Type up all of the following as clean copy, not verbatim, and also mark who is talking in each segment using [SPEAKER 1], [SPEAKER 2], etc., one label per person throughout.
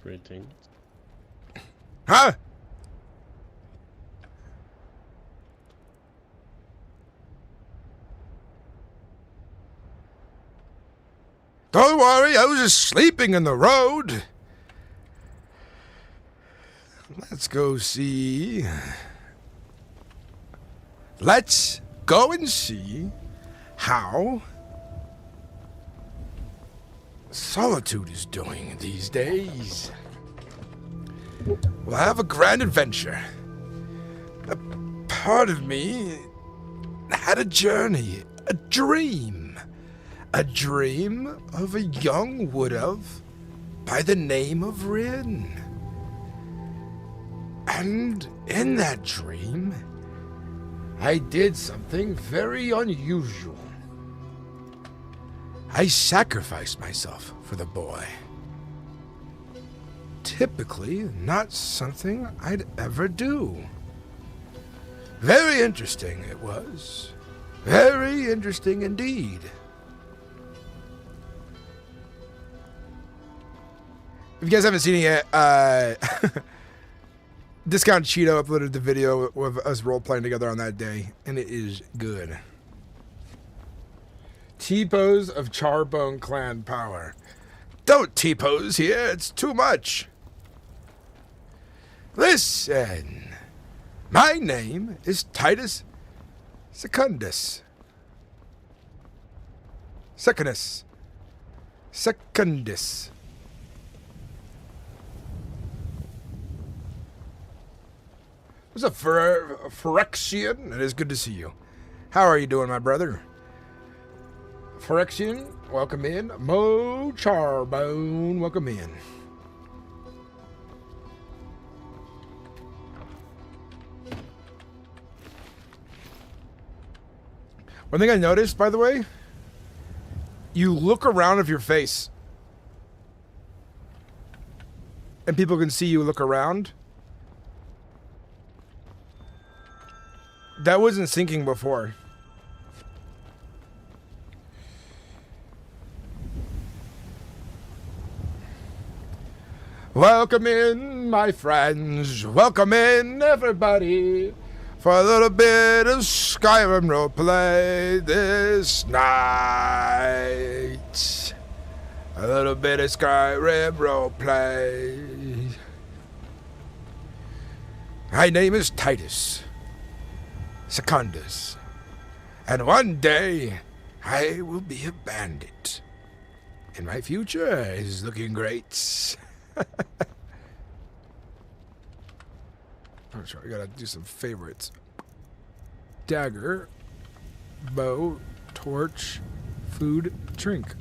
[SPEAKER 1] vibrating.
[SPEAKER 2] Huh? Don't worry, I was just sleeping in the road. Let's go see. Let's go and see how Solitude is doing these days. We'll have a grand adventure. A part of me had a journey, a dream. A dream of a young wood elf by the name of Rin. And in that dream, I did something very unusual. I sacrificed myself for the boy. Typically, not something I'd ever do. Very interesting it was. Very interesting indeed. If you guys haven't seen it yet, Discount Cheeto uploaded the video of us role-playing together on that day, and it is good. T-pose of Charbone clan power. Don't T-pose here, it's too much. Listen, my name is Titus Secundus. Secundus. What's up, Phyrexian? It is good to see you. How are you doing, my brother? Phyrexian, welcome in. Mo Charbone, welcome in. One thing I noticed, by the way, you look around of your face, and people can see you look around. That wasn't syncing before. Welcome in, my friends. Welcome in, everybody, for a little bit of Skyrim roleplay this night. A little bit of Skyrim roleplay. My name is Titus Secundus, and one day I will be a bandit, and my future is looking great. I'm sorry, I gotta do some favorites. Dagger, bow, torch, food, drink.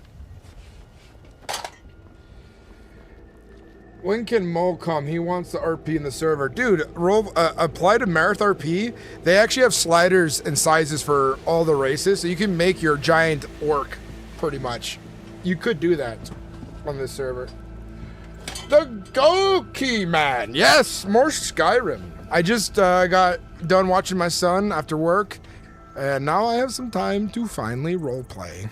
[SPEAKER 2] When can Mo come? He wants the RP in the server. Dude, apply to Mereth RP. They actually have sliders and sizes for all the races, so you can make your giant orc, pretty much. You could do that on this server. The Goki Man! Yes, more Skyrim. I just got done watching my son after work, and now I have some time to finally roleplay.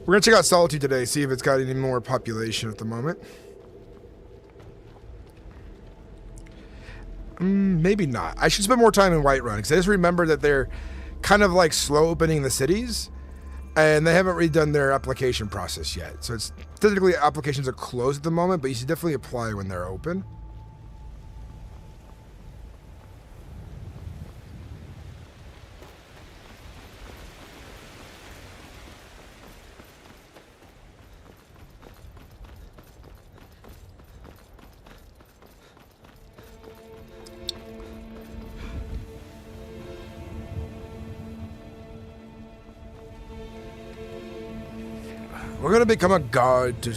[SPEAKER 2] We're gonna check out Solitude today, see if it's got any more population at the moment. Maybe not. I should spend more time in Whiterun, because I just remember that they're kind of like slow opening the cities, and they haven't redone their application process yet. So it's typically applications are closed at the moment, but you should definitely apply when they're open. We're gonna become a guard to...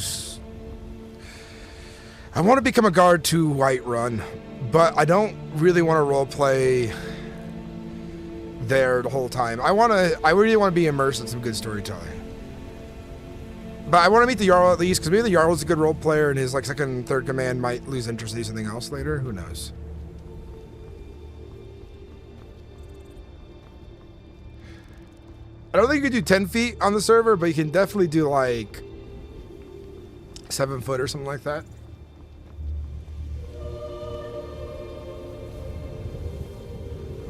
[SPEAKER 2] I want to become a guard to Whiterun, but I don't really want to roleplay there the whole time. I really want to be immersed in some good storytelling. But I want to meet the Jarl at least, because maybe the Jarl's a good role player and his like second and third command might lose interest in something else later. Who knows? I don't think you can do 10 feet on the server, but you can definitely do like 7 foot or something like that.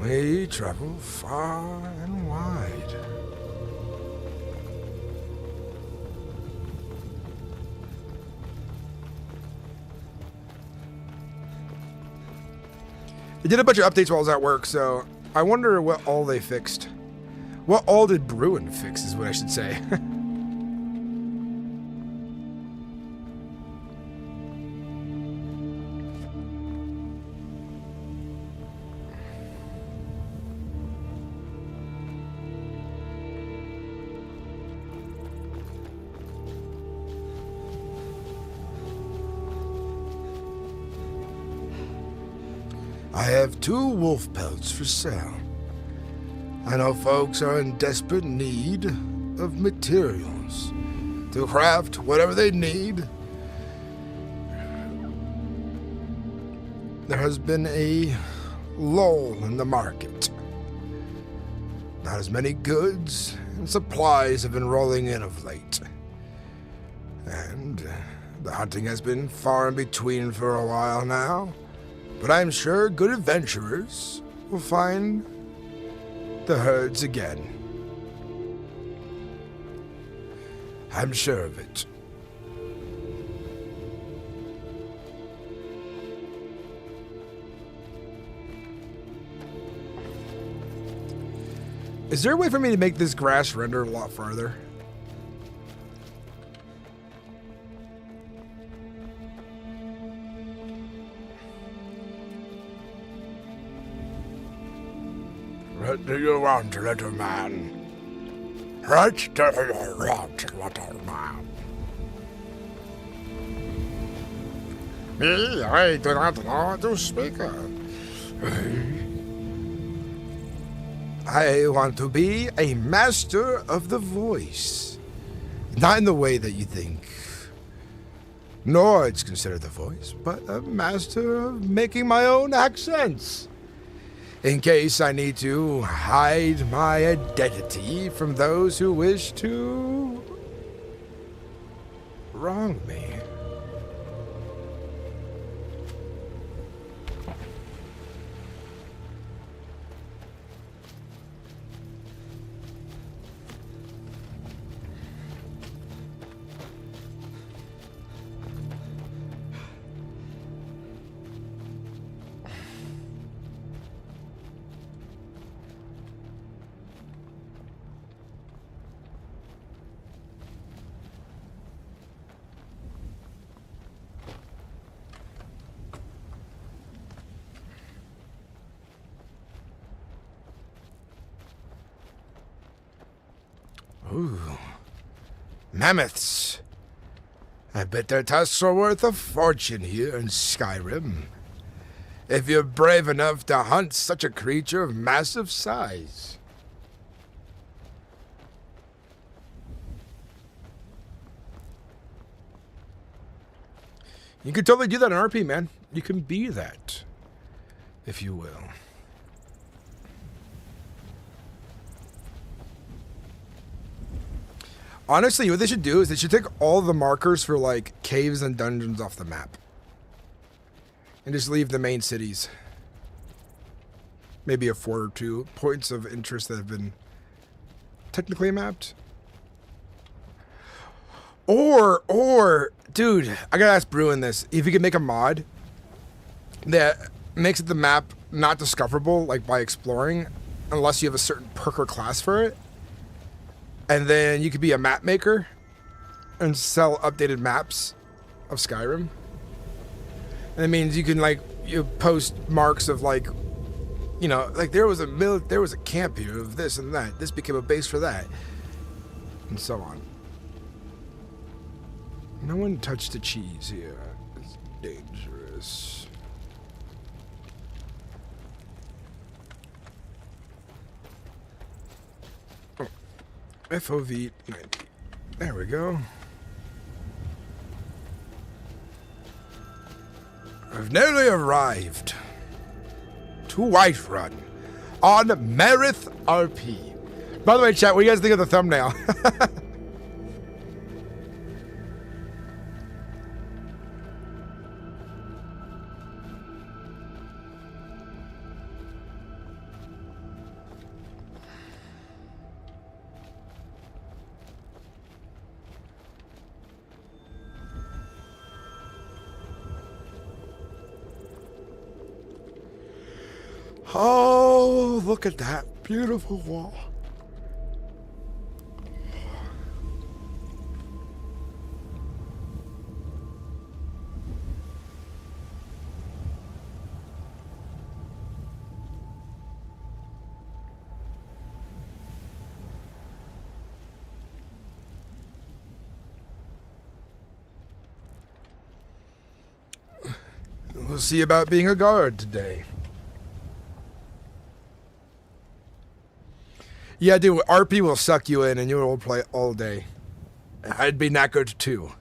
[SPEAKER 2] We travel far and wide. They did a bunch of updates while I was at work, so I wonder what all they fixed. What all did Bruin fix is what I should say. I have 2 wolf pelts for sale. I know folks are in desperate need of materials to craft whatever they need. There has been a lull in the market. Not as many goods and supplies have been rolling in of late. And the hunting has been far in between for a while now. But I'm sure good adventurers will find the herds again. I'm sure of it. Is there a way for me to make this grass render a lot farther? What do you want, little man? What do you want, little man? Me, I do not know how to speak. I want to be a master of the voice. Not in the way that you think. Nor it's considered the voice, but a master of making my own accents. In case I need to hide my identity from those who wish to wrong me. Ooh, mammoths. I bet their tusks are worth a fortune here in Skyrim. If you're brave enough to hunt such a creature of massive size. You can totally do that in RP, man. You can be that, if you will. Honestly, what they should do is they should take all the markers for, like, caves and dungeons off the map. And just leave the main cities. Maybe a 4 or 2 points of interest that have been technically mapped. Or, dude, I gotta ask Bruin this. If you could make a mod that makes the map not discoverable, like, by exploring, unless you have a certain perk or class for it. And then you could be a map maker and sell updated maps of Skyrim. And that means you can, like, you post marks of, like, you know, like there was a camp here of this and that. This became a base for that, and so on. No one touched the cheese here. It's dangerous. FOV 90. There we go. I've nearly arrived to Whiterun on Mereth RP. By the way, chat, what do you guys think of the thumbnail? Oh, look at that beautiful wall. We'll see about being a guard today. Yeah, dude, RP will suck you in and you will play all day. I'd be knackered too.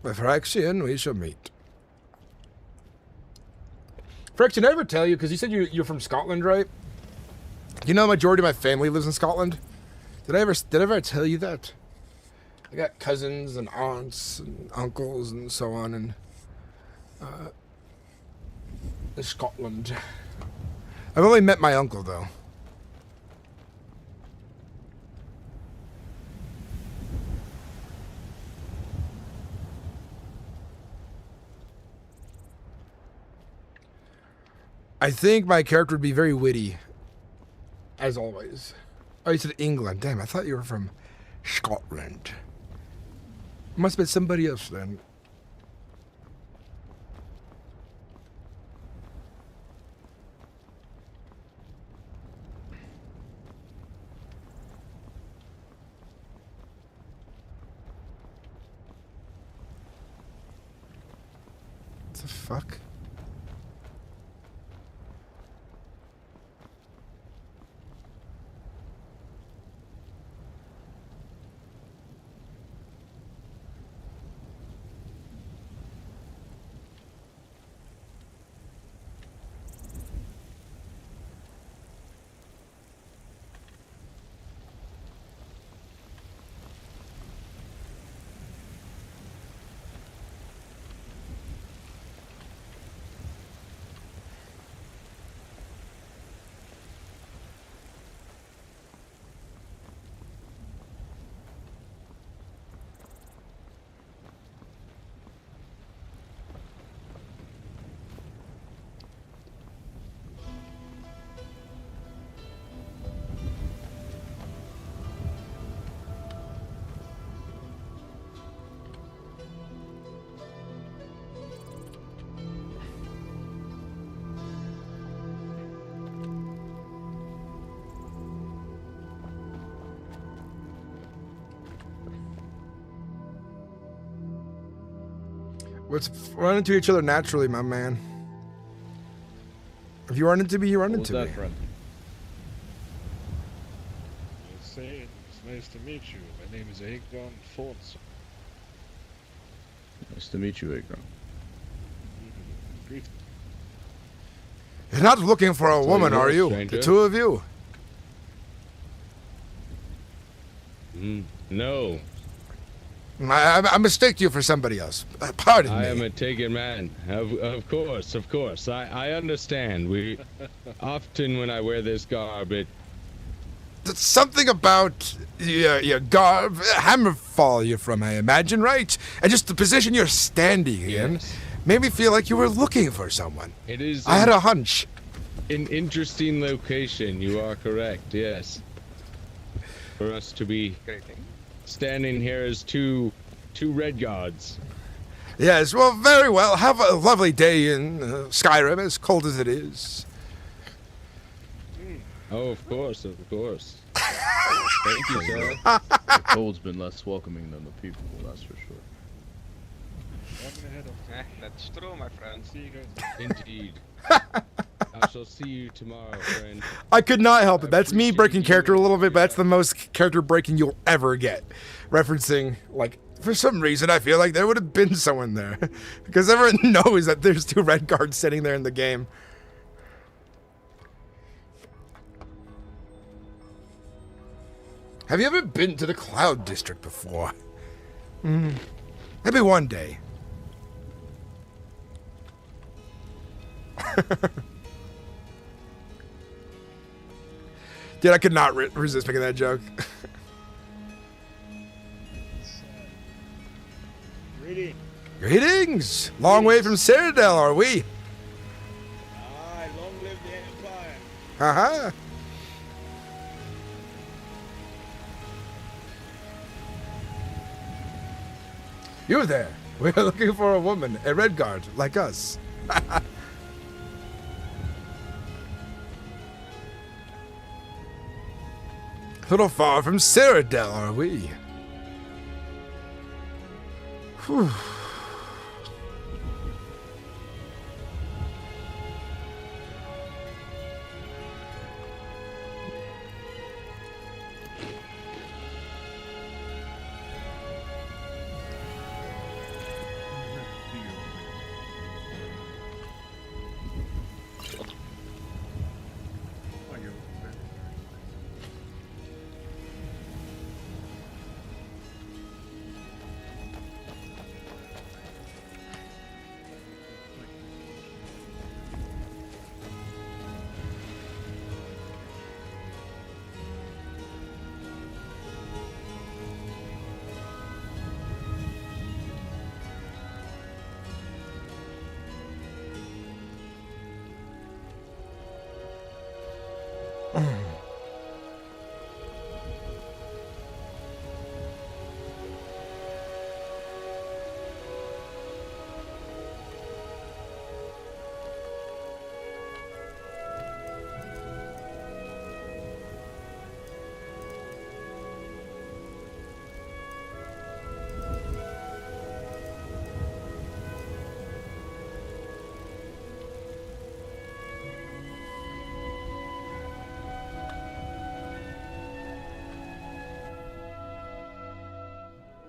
[SPEAKER 2] With Phyrexian, we shall meet. Phyrexian, did I ever tell you, because you said you're from Scotland, right? You know the majority of my family lives in Scotland? Did I ever tell you that? I got cousins and aunts and uncles and so on in Scotland. I've only met my uncle, though. I think my character would be very witty, as always. Oh, you said England. Damn, I thought you were from Scotland. Must have been somebody else then. What the fuck? Let's run into each other naturally, my man. If you run into me, you run into me.
[SPEAKER 1] Friend? Just saying, it's nice to meet you. My name is Aegon Fons.
[SPEAKER 3] Nice to meet you, Aegon.
[SPEAKER 1] Great.
[SPEAKER 2] You're not looking for a woman, are you?
[SPEAKER 3] Stranger?
[SPEAKER 2] The two of you?
[SPEAKER 3] No.
[SPEAKER 2] I mistake you for somebody else. Pardon me.
[SPEAKER 3] I am a taken man. Of course. I understand. We often, when I wear this garb,
[SPEAKER 2] There's something about your garb, Hammerfall you're from, I imagine, right? And just the position you're standing in made me feel like you were looking for someone.
[SPEAKER 3] it is
[SPEAKER 2] I had a hunch.
[SPEAKER 3] an interesting location. You are correct. Yes. For us to be standing here as two red guards.
[SPEAKER 2] Yes, well, very well. Have a lovely day in Skyrim, as cold as it is.
[SPEAKER 3] Oh, of course. Thank you, sir.
[SPEAKER 4] The cold's been less welcoming than the people, that's for sure.
[SPEAKER 5] That's true, my friend.
[SPEAKER 1] See you guys.
[SPEAKER 3] Indeed. I shall see you tomorrow, friend.
[SPEAKER 2] I could not help it. That's me
[SPEAKER 3] appreciate
[SPEAKER 2] breaking
[SPEAKER 3] you.
[SPEAKER 2] character a little bit, but that's the most character breaking you'll ever get. Referencing, like, for some reason, I feel like there would have been someone there. Because everyone knows that there's two red guards sitting there in the game. Have you ever been to the Cloud District before? Maybe one day. Dude, I could not resist making that joke.
[SPEAKER 1] Greetings.
[SPEAKER 2] Greetings! Long way from Citadel, are we?
[SPEAKER 1] Aye, long
[SPEAKER 2] Haha. You there. We're looking for a woman, a red guard, like us. A little far from Cyrodiil, are we? Whew.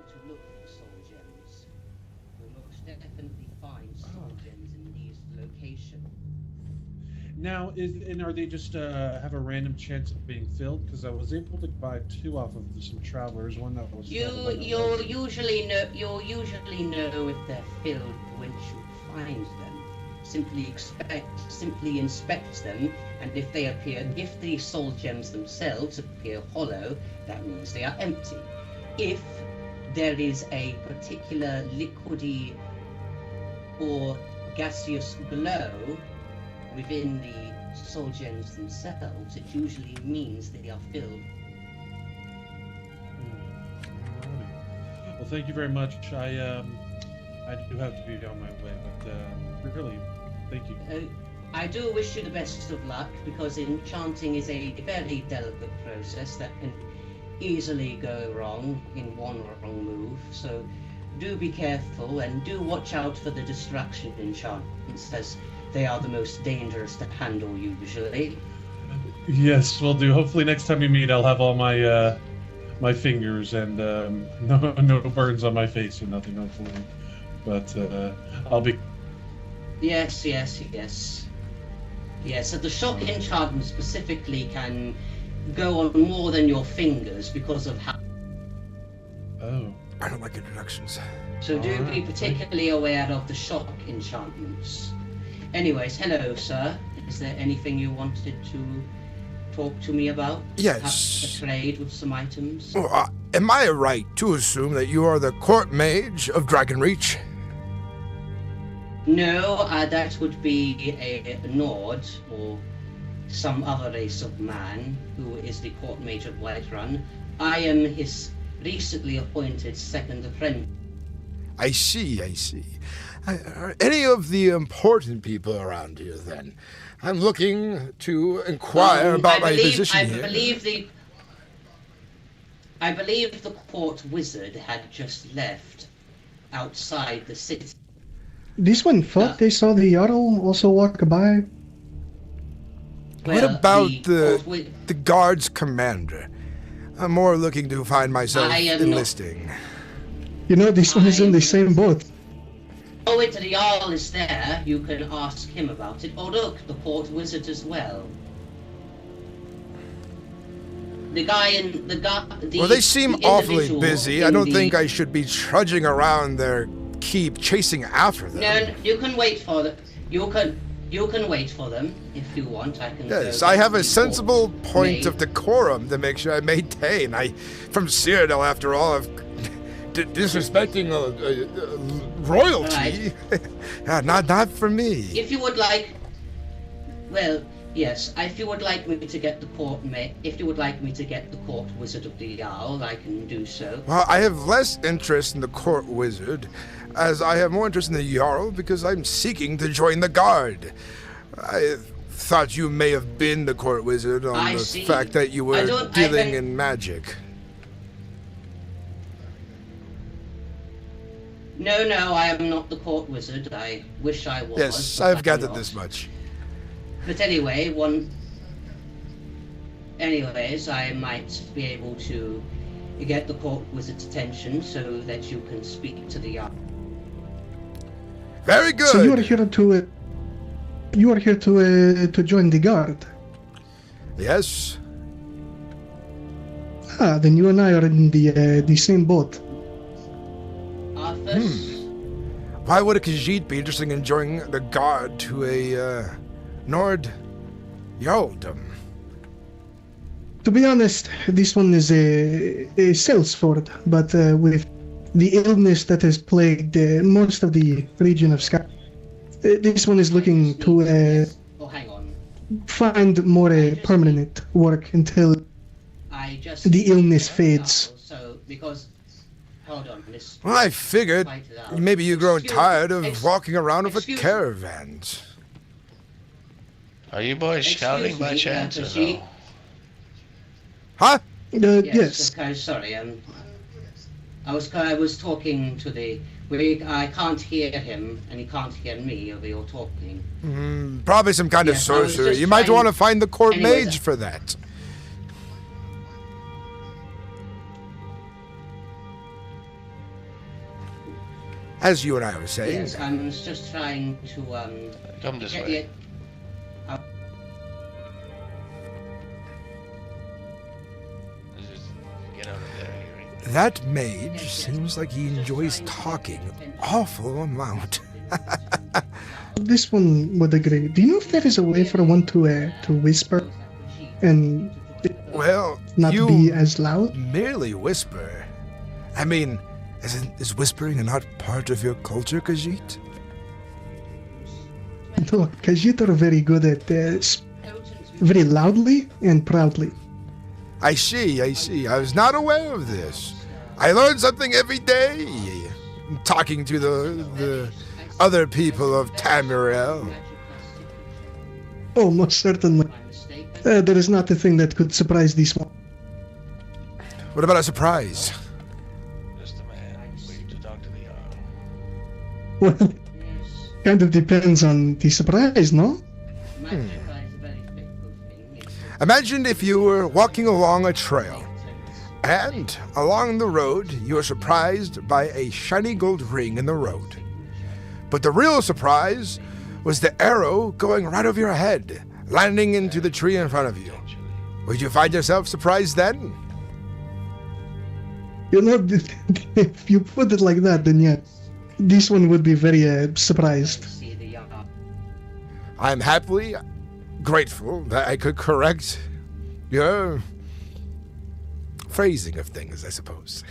[SPEAKER 6] To look for soul gems. You'll most definitely find soul gems in these locations.
[SPEAKER 7] Now, are they just have a random chance of being filled? Because I was able to buy 2 off of some travelers. One that was.
[SPEAKER 6] You'll usually know if they're filled when you find them. Simply inspect them, and if the soul gems themselves appear hollow, that means they are empty. If there is a particular liquidy or gaseous glow within the soul gems themselves, it usually means they are filled.
[SPEAKER 7] Well, thank you very much. I do have to be on my way, but really, thank you.
[SPEAKER 6] I do wish you the best of luck, because enchanting is a very delicate process that can easily go wrong in one wrong move, so do be careful and do watch out for the destruction enchantments, as they are the most dangerous to handle usually.
[SPEAKER 7] Yes, will do. Hopefully next time we meet, I'll have all my my fingers and no burns on my face or nothing, hopefully. But I'll be.
[SPEAKER 6] Yes. So the shock enchantment specifically can go on more than your fingers because of how.
[SPEAKER 7] Oh.
[SPEAKER 2] I don't like introductions.
[SPEAKER 6] So do be particularly aware of the shock enchantments. Anyways, hello, sir. Is there anything you wanted to talk to me about?
[SPEAKER 2] Yes.
[SPEAKER 6] Perhaps a trade with some items?
[SPEAKER 2] Oh, am I right to assume that you are the court mage of Dragonreach?
[SPEAKER 6] No, that would be a Nord or some other race of man who is the court mage of Whiterun. I am his recently appointed second apprentice.
[SPEAKER 2] I see. Are any of the important people around here, then? I'm looking to inquire about my position here.
[SPEAKER 6] I believe the court wizard had just left outside the city.
[SPEAKER 8] This one thought they saw the Jarl also walk by.
[SPEAKER 2] What about the guard's commander? I'm more looking to find myself enlisting.
[SPEAKER 8] You know, this one is in the same boat.
[SPEAKER 6] Oh, if the Jarl is there, you can ask him about it. Oh, look, the court wizard as well. The guy in the
[SPEAKER 2] well, they seem awfully busy. I don't think I should be trudging around their keep chasing after them.
[SPEAKER 6] No, you can wait for them. You can wait for them if you want. I can.
[SPEAKER 2] Yes, I have a sensible point of decorum to make sure I maintain. From Cyrodiil, after all, of disrespecting royalty.
[SPEAKER 6] Right.
[SPEAKER 2] Not for me.
[SPEAKER 6] If you would like, well, Yes, if you would like me to get the court wizard of the Jarl, I can do so.
[SPEAKER 2] Well, I have less interest in the court wizard, as I have more interest in the Jarl because I'm seeking to join the guard. I thought you may have been the court wizard on
[SPEAKER 6] I
[SPEAKER 2] the
[SPEAKER 6] see.
[SPEAKER 2] fact that you were dealing in magic.
[SPEAKER 6] No, I am not the court wizard. I wish I was.
[SPEAKER 2] Yes,
[SPEAKER 6] but
[SPEAKER 2] I've
[SPEAKER 6] I'm
[SPEAKER 2] gathered
[SPEAKER 6] not.
[SPEAKER 2] this much.
[SPEAKER 6] But anyway, Anyways, I might be able to get the court wizard's attention so that you can speak to the Jarl.
[SPEAKER 2] Very good.
[SPEAKER 8] So you are here to to join the guard.
[SPEAKER 2] Yes.
[SPEAKER 8] Ah, then you and I are in the same boat.
[SPEAKER 6] Arthas?
[SPEAKER 2] Why would a Khajiit be interested in joining the guard to a Nord Jarldom?
[SPEAKER 8] To be honest, this one is a sellsword, but with the illness that has plagued most of the region of Sky, this one is looking to
[SPEAKER 6] Oh, hang on.
[SPEAKER 8] find more permanent work until
[SPEAKER 6] I just
[SPEAKER 8] the illness fades.
[SPEAKER 6] So, because... Hold on, this...
[SPEAKER 2] Well, I figured
[SPEAKER 6] Fight it out.
[SPEAKER 2] maybe you've grown
[SPEAKER 6] Excuse-
[SPEAKER 2] tired of
[SPEAKER 6] ex-
[SPEAKER 2] walking around with a
[SPEAKER 6] excuse me.
[SPEAKER 2] caravans.
[SPEAKER 9] Are you boys shouting by
[SPEAKER 6] Excuse me,
[SPEAKER 9] chance or
[SPEAKER 6] Khajiit?
[SPEAKER 9] no?
[SPEAKER 2] Huh?
[SPEAKER 8] Yes.
[SPEAKER 6] Okay, sorry. I was talking to the... I can't hear him, and he can't hear me over your talking.
[SPEAKER 2] Probably some kind of
[SPEAKER 6] Yes, I was
[SPEAKER 2] sorcery.
[SPEAKER 6] just
[SPEAKER 2] You might
[SPEAKER 6] trying-
[SPEAKER 2] want to find the court
[SPEAKER 6] Anyways,
[SPEAKER 2] mage for that. As you and I were saying.
[SPEAKER 6] Yes, I was just trying to,
[SPEAKER 9] Come this
[SPEAKER 6] get
[SPEAKER 9] way. Just get out of there, hearing.
[SPEAKER 2] That mage seems like he enjoys talking an awful amount.
[SPEAKER 8] This one would agree. Do you know if there is a way for one to whisper and
[SPEAKER 2] Well,
[SPEAKER 8] not
[SPEAKER 2] you
[SPEAKER 8] be as loud?
[SPEAKER 2] merely whisper. I mean, is whispering not part of your culture, Khajiit?
[SPEAKER 8] No, Khajiit are very good at very loudly and proudly.
[SPEAKER 2] I see. I was not aware of this. I learn something every day. Talking to the other people of Tamriel.
[SPEAKER 8] Oh, most certainly. There is not a thing that could surprise this one.
[SPEAKER 2] What about a surprise?
[SPEAKER 9] Just a man waiting to talk to the Jarl.
[SPEAKER 8] Well, kind of depends on the surprise, no?
[SPEAKER 2] Imagine if you were walking along a trail, and along the road you were surprised by a shiny gold ring in the road. But the real surprise was the arrow going right over your head, landing into the tree in front of you. Would you find yourself surprised then?
[SPEAKER 8] You know, if you put it like that, then yeah, this one would be very surprised.
[SPEAKER 2] I'm happily grateful that I could correct your phrasing of things, I suppose.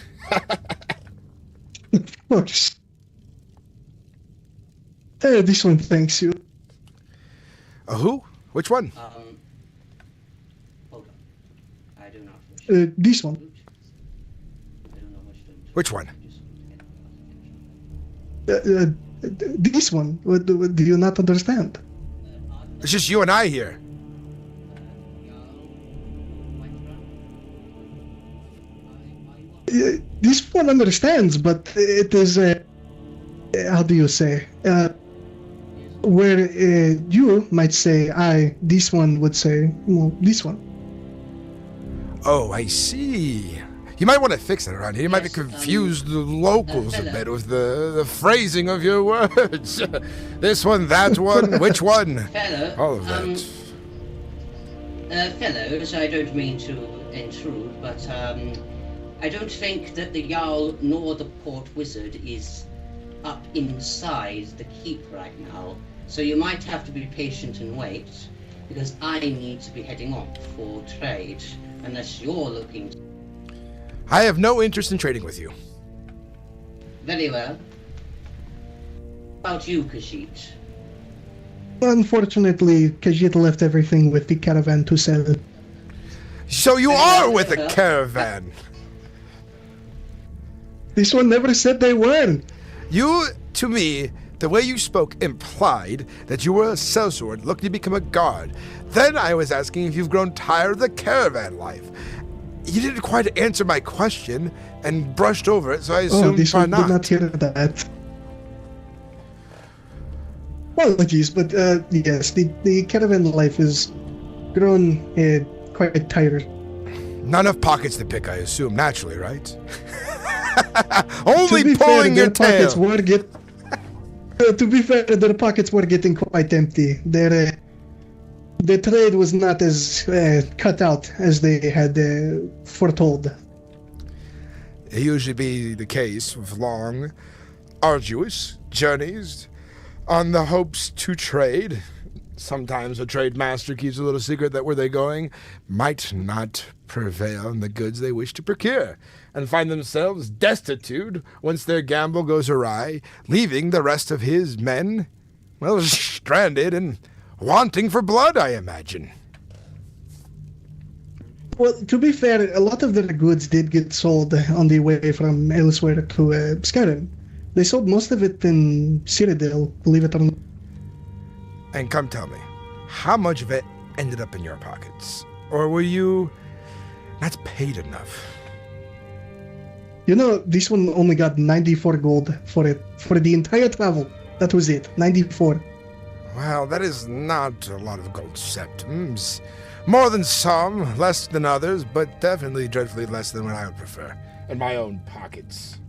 [SPEAKER 8] Of course. This one thanks you.
[SPEAKER 2] Who? Which one?
[SPEAKER 6] Hold on. I do not.
[SPEAKER 8] This one.
[SPEAKER 6] I don't know much to...
[SPEAKER 2] Which one?
[SPEAKER 8] This one. What do you not understand?
[SPEAKER 2] It's just you and I here.
[SPEAKER 8] This one understands, but it is how do you say? Where you might say I, this one would say, well, this one.
[SPEAKER 2] Oh, I see. You might want to fix it around here. You might be
[SPEAKER 6] Yes,
[SPEAKER 2] confused the locals a
[SPEAKER 6] fellow.
[SPEAKER 2] bit with the phrasing of your words. This one, that one, which one?
[SPEAKER 6] Fellow,
[SPEAKER 2] All of that.
[SPEAKER 6] Fellows, I don't mean to intrude, but I don't think that the Jarl nor the Port Wizard is up inside the keep right now. So you might have to be patient and wait, because I need to be heading off for trade, unless you're looking to...
[SPEAKER 2] I have no interest in trading with you.
[SPEAKER 6] Very well. About you, Khajiit.
[SPEAKER 8] Unfortunately, Khajiit left everything with the caravan to sell.
[SPEAKER 2] So you are with a caravan.
[SPEAKER 8] This one never said they were.
[SPEAKER 2] You, to me, the way you spoke implied that you were a sellsword looking to become a guard. Then I was asking if you've grown tired of the caravan life. You didn't quite answer my question and brushed over it, so I assumed
[SPEAKER 8] this one
[SPEAKER 2] not.
[SPEAKER 8] did not hear that. Apologies, but yes, the caravan life has grown quite tired.
[SPEAKER 2] Not enough pockets to pick, I assume, naturally, right? Only
[SPEAKER 8] To be
[SPEAKER 2] pulling
[SPEAKER 8] fair,
[SPEAKER 2] your tail.
[SPEAKER 8] To be fair, their pockets were getting quite empty. Their trade was not as cut out as they had foretold.
[SPEAKER 2] It usually be the case with long, arduous journeys on the hopes to trade. Sometimes a trade master keeps a little secret that where they're going might not prevail in the goods they wish to procure, and find themselves destitute once their gamble goes awry, leaving the rest of his men, well, stranded and wanting for blood, I imagine.
[SPEAKER 8] Well, to be fair, a lot of their goods did get sold on the way from elsewhere to Skyrim. They sold most of it in Cyrodiil, believe it or not.
[SPEAKER 2] And come tell me, how much of it ended up in your pockets? Or were you not paid enough?
[SPEAKER 8] You know, this one only got 94 gold for it, for the entire travel. That was it, 94.
[SPEAKER 2] Well, that is not a lot of gold septims. More than some, less than others, but definitely dreadfully less than what I would prefer. In my own pockets.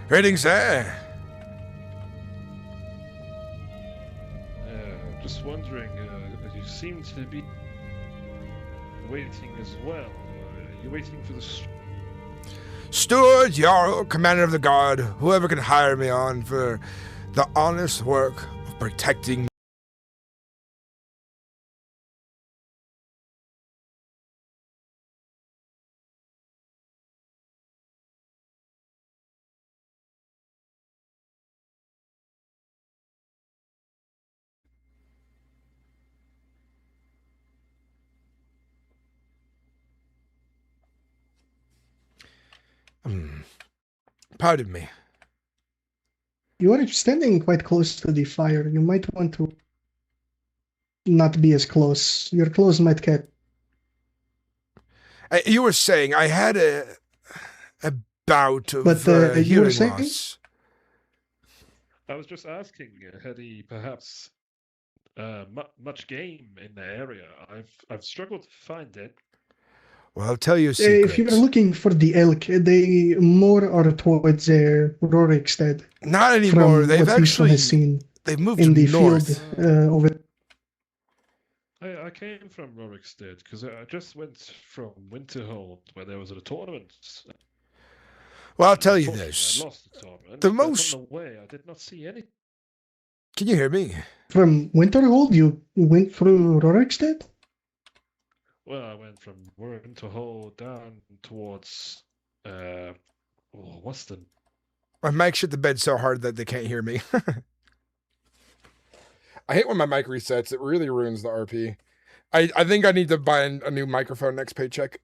[SPEAKER 2] Greetings, sir.
[SPEAKER 1] Just wondering, you seem to be waiting as well. You're waiting for the...
[SPEAKER 2] Steward, Jarl, commander of the guard, whoever can hire me on for the honest work of protecting. Pardon me.
[SPEAKER 8] You are standing quite close to the fire. You might want to not be as close. Your clothes might catch.
[SPEAKER 2] You were saying I had a bout of
[SPEAKER 8] you were
[SPEAKER 2] hearing
[SPEAKER 8] saying?
[SPEAKER 2] loss.
[SPEAKER 1] I was just asking, had he perhaps much game in the area? I've struggled to find it.
[SPEAKER 2] Well, I'll tell you a secret.
[SPEAKER 8] If you're looking for the elk, they more are towards Rorikstead.
[SPEAKER 2] Not anymore. They've actually
[SPEAKER 8] seen
[SPEAKER 2] they've moved
[SPEAKER 8] in
[SPEAKER 2] to
[SPEAKER 8] the
[SPEAKER 2] north.
[SPEAKER 8] field over.
[SPEAKER 1] I came from Rorikstead because I just went from Winterhold where there was a tournament.
[SPEAKER 2] Well, I'll tell you
[SPEAKER 1] Unfortunately,
[SPEAKER 2] this.
[SPEAKER 1] I lost the tournament.
[SPEAKER 2] The
[SPEAKER 1] but
[SPEAKER 2] most-
[SPEAKER 1] on the way, I did not see any.
[SPEAKER 2] Can you hear me?
[SPEAKER 8] From Winterhold, you went through Rorikstead?
[SPEAKER 1] Well, I went from Winterhold down towards what's the...
[SPEAKER 2] My mic shit the bed so hard that they can't hear me. I hate when my mic resets. It really ruins the RP. I think I need to buy a new microphone next paycheck.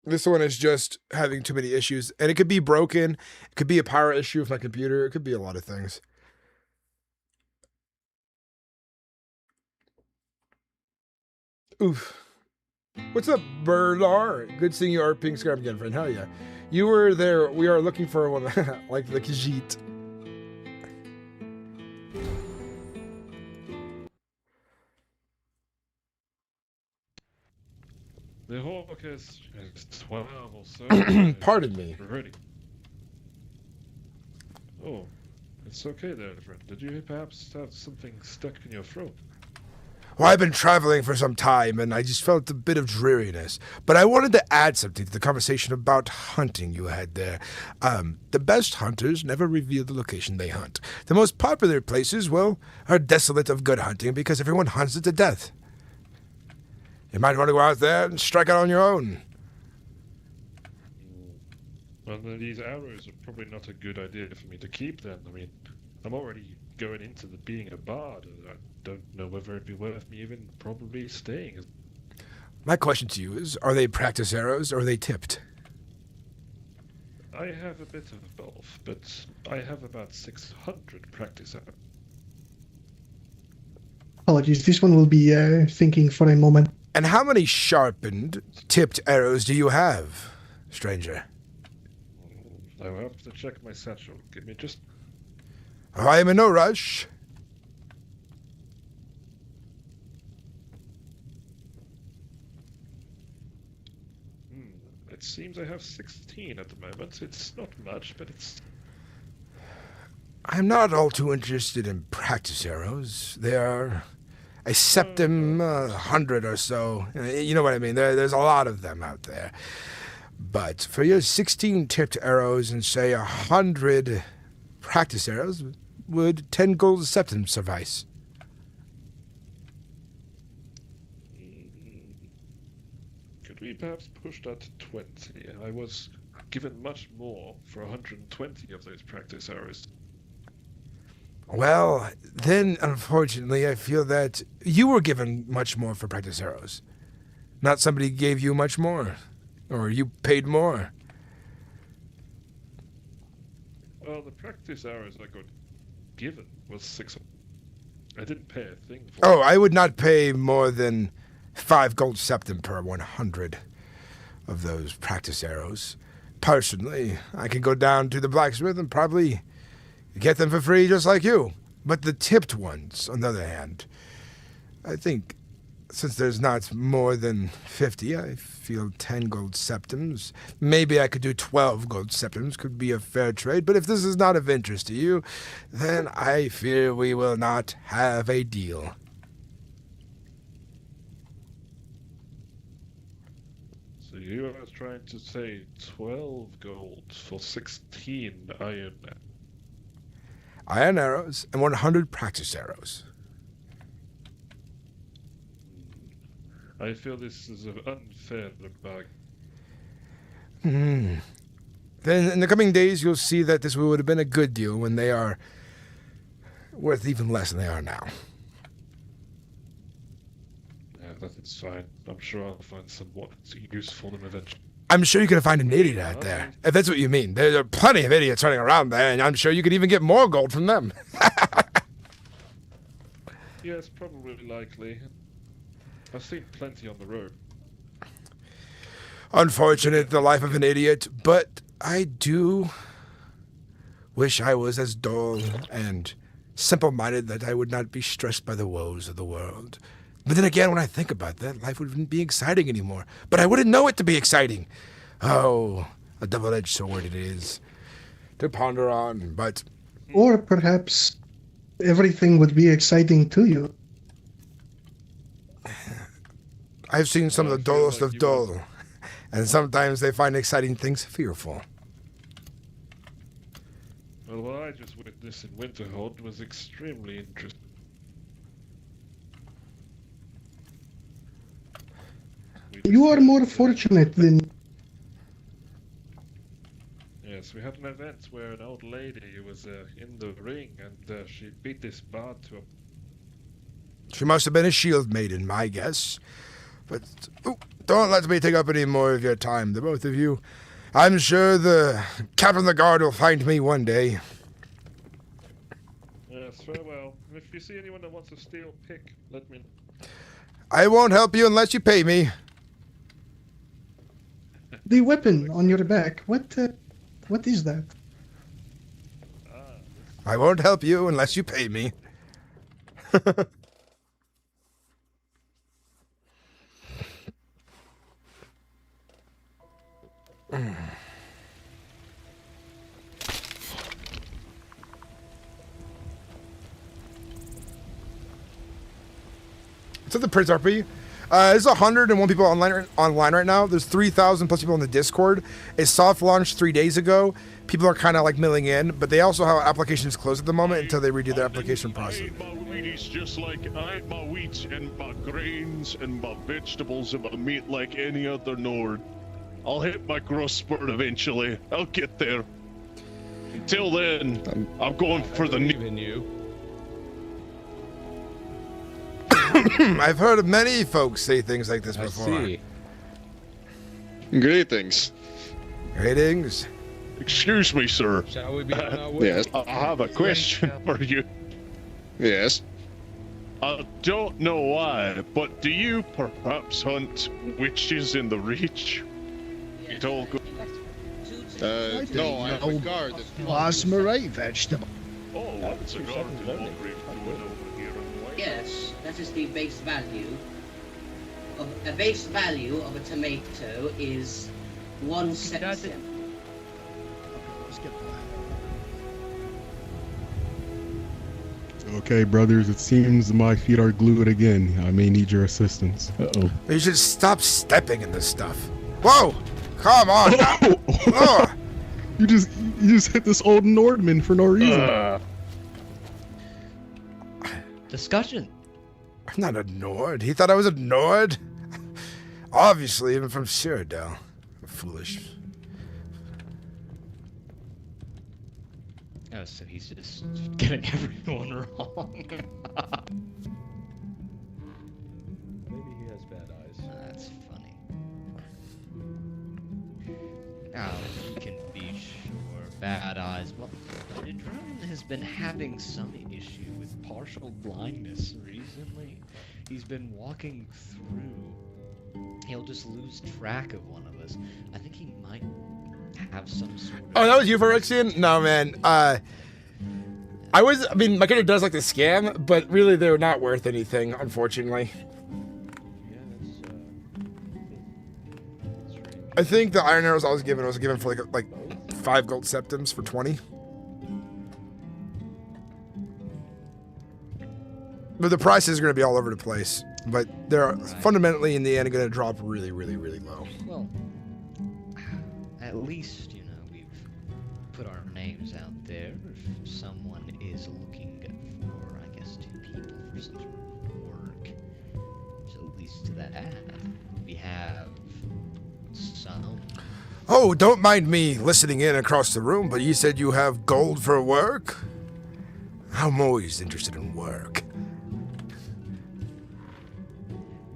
[SPEAKER 2] This one is just having too many issues. And it could be broken. It could be a power issue with my computer. It could be a lot of things. Oof. What's up, Burlar? Good seeing you RPing Skyrim again, friend. Hell yeah. You were there. We are looking for a woman like the Khajiit.
[SPEAKER 1] The hawk is 12 or so.
[SPEAKER 2] Pardon me.
[SPEAKER 1] Ready. Oh, it's okay there, friend. Did you perhaps have something stuck in your throat?
[SPEAKER 2] Well, I've been traveling for some time, and I just felt a bit of dreariness. But I wanted to add something to the conversation about hunting you had there. The best hunters never reveal the location they hunt. The most popular places, well, are desolate of good hunting because everyone hunts it to death. You might want to go out there and strike out on your own.
[SPEAKER 1] Well, then these arrows are probably not a good idea for me to keep then. I mean, I'm already going into being a bard. I don't know whether it'd be worth me even probably staying.
[SPEAKER 2] My question to you is, are they practice arrows or are they tipped?
[SPEAKER 1] I have a bit of both, but I have about 600 practice arrows.
[SPEAKER 8] Apologies, this one will be thinking for a moment.
[SPEAKER 2] And how many sharpened, tipped arrows do you have, stranger?
[SPEAKER 1] I will have to check my satchel. Give me just...
[SPEAKER 2] I am in no rush.
[SPEAKER 1] It seems I have 16 at the moment. It's not much, but it's...
[SPEAKER 2] I'm not all too interested in practice arrows. They are a septim, 100 or so. You know what I mean? There's a lot of them out there. But for your 16 tipped arrows and say 100 practice arrows, would 10 gold septims suffice?
[SPEAKER 1] Could we perhaps push that to 20? I was given much more for 120 of those practice arrows.
[SPEAKER 2] Well, then, unfortunately, I feel that you were given much more for practice arrows. Not somebody gave you much more. Or you paid more.
[SPEAKER 1] Well, the practice arrows I got given was 600. I didn't pay a thing for
[SPEAKER 2] Oh, I would not pay more than 5 gold septim per 100 of those practice arrows. Personally, I can go down to the blacksmith and probably get them for free just like you. But the tipped ones, on the other hand, I think since there's not more than 50, I feel 10 gold septims. Maybe I could do 12 gold septims, could be a fair trade. But if this is not of interest to you, then I fear we will not have a deal.
[SPEAKER 1] So you are trying to say 12 gold for 16 iron.
[SPEAKER 2] Iron arrows and 100 practice arrows.
[SPEAKER 1] I feel this is an unfair bargain.
[SPEAKER 2] Then in the coming days, you'll see that this would have been a good deal when they are worth even less than they are now.
[SPEAKER 1] Yeah, that's fine. I'm sure I'll find somewhat useful in eventually.
[SPEAKER 2] I'm sure you can find an idiot out there, if that's what you mean. There are plenty of idiots running around there, and I'm sure you could even get more gold from them.
[SPEAKER 1] Yes, probably likely. I've seen plenty on the road.
[SPEAKER 2] Unfortunate, the life of an idiot, but I do wish I was as dull and simple-minded that I would not be stressed by the woes of the world. But then again, when I think about that, life wouldn't be exciting anymore. But I wouldn't know it to be exciting. Oh, a double-edged sword it is to ponder on, but...
[SPEAKER 8] Or perhaps everything would be exciting to you.
[SPEAKER 2] I've seen some of the dullest of dull, and sometimes they find exciting things fearful.
[SPEAKER 1] Well, what I just witnessed in Winterhold was extremely interesting.
[SPEAKER 8] You are more fortunate than...
[SPEAKER 1] Yes, we had an event where an old lady was in the ring, and she beat this bard to a...
[SPEAKER 2] She must have been a shield maiden, my guess. But don't let me take up any more of your time, the both of you. I'm sure the captain of the guard will find me one day.
[SPEAKER 1] Yes, farewell. If you see anyone that wants a steel pick, let me know.
[SPEAKER 2] I won't help you unless you pay me.
[SPEAKER 8] The weapon on your back, what is that?
[SPEAKER 2] I won't help you unless you pay me. So the Prince RP. There's 101 people online right now. There's 3,000 plus people on the Discord. It soft launched 3 days ago. People are kind of like milling in, but they also have applications closed at the moment until they redo their application process.
[SPEAKER 10] I eat my wheaties just like I eat my wheat and my grains and my vegetables and my meat like any other Nord. I'll hit my growth spurt eventually. I'll get there. Until then, I'm going for the new.
[SPEAKER 3] In you.
[SPEAKER 2] I've heard of many folks say things like this
[SPEAKER 3] I
[SPEAKER 2] before.
[SPEAKER 3] see.
[SPEAKER 11] Greetings.
[SPEAKER 2] Greetings.
[SPEAKER 10] Excuse me, sir.
[SPEAKER 3] Shall we be on our way?
[SPEAKER 11] Yes.
[SPEAKER 10] I have a question for you.
[SPEAKER 11] Yes.
[SPEAKER 10] I don't know why, but do you perhaps hunt witches in the Reach? It all go-
[SPEAKER 11] No, I regard it.
[SPEAKER 12] Plasmarite vegetable.
[SPEAKER 10] Oh, it's a garden over here in
[SPEAKER 6] Yes, that is the base value. A base value of a tomato is 1 septim.
[SPEAKER 12] Let's get that.
[SPEAKER 13] Okay, brothers, it seems my feet are glued again. I may need your assistance. Uh-oh.
[SPEAKER 2] You should stop stepping in this stuff. Whoa! Come on! Oh.
[SPEAKER 13] You just hit this old Nordman for no reason.
[SPEAKER 14] Discussion.
[SPEAKER 2] I'm not a Nord. He thought I was a Nord? Obviously, even from Cyrodiil. Foolish.
[SPEAKER 14] Oh, so he's just getting everyone wrong.
[SPEAKER 3] Maybe he has bad eyes.
[SPEAKER 14] That's funny. Now, we can be sure. Bad eyes. Well, the drone has been having some issue with partial blindness recently. He's been walking through. He'll just lose track of one of us. I think he might have some sort of...
[SPEAKER 2] Oh, that was you, Phyrexian? No, man. I mean, my character does like to scam, but really they're not worth anything, unfortunately. I think the iron arrows I was given for like 5 gold septims for 20. But the price is going to be all over the place. But they're fundamentally, in the end, going to drop really, really, really low.
[SPEAKER 14] Well, at least, you know, we've put our names out there. If someone is looking for, I guess, 2 people for some sort of work, so at least to that, we have some.
[SPEAKER 2] Oh, don't mind me listening in across the room, but you said you have gold for work? I'm always interested in work.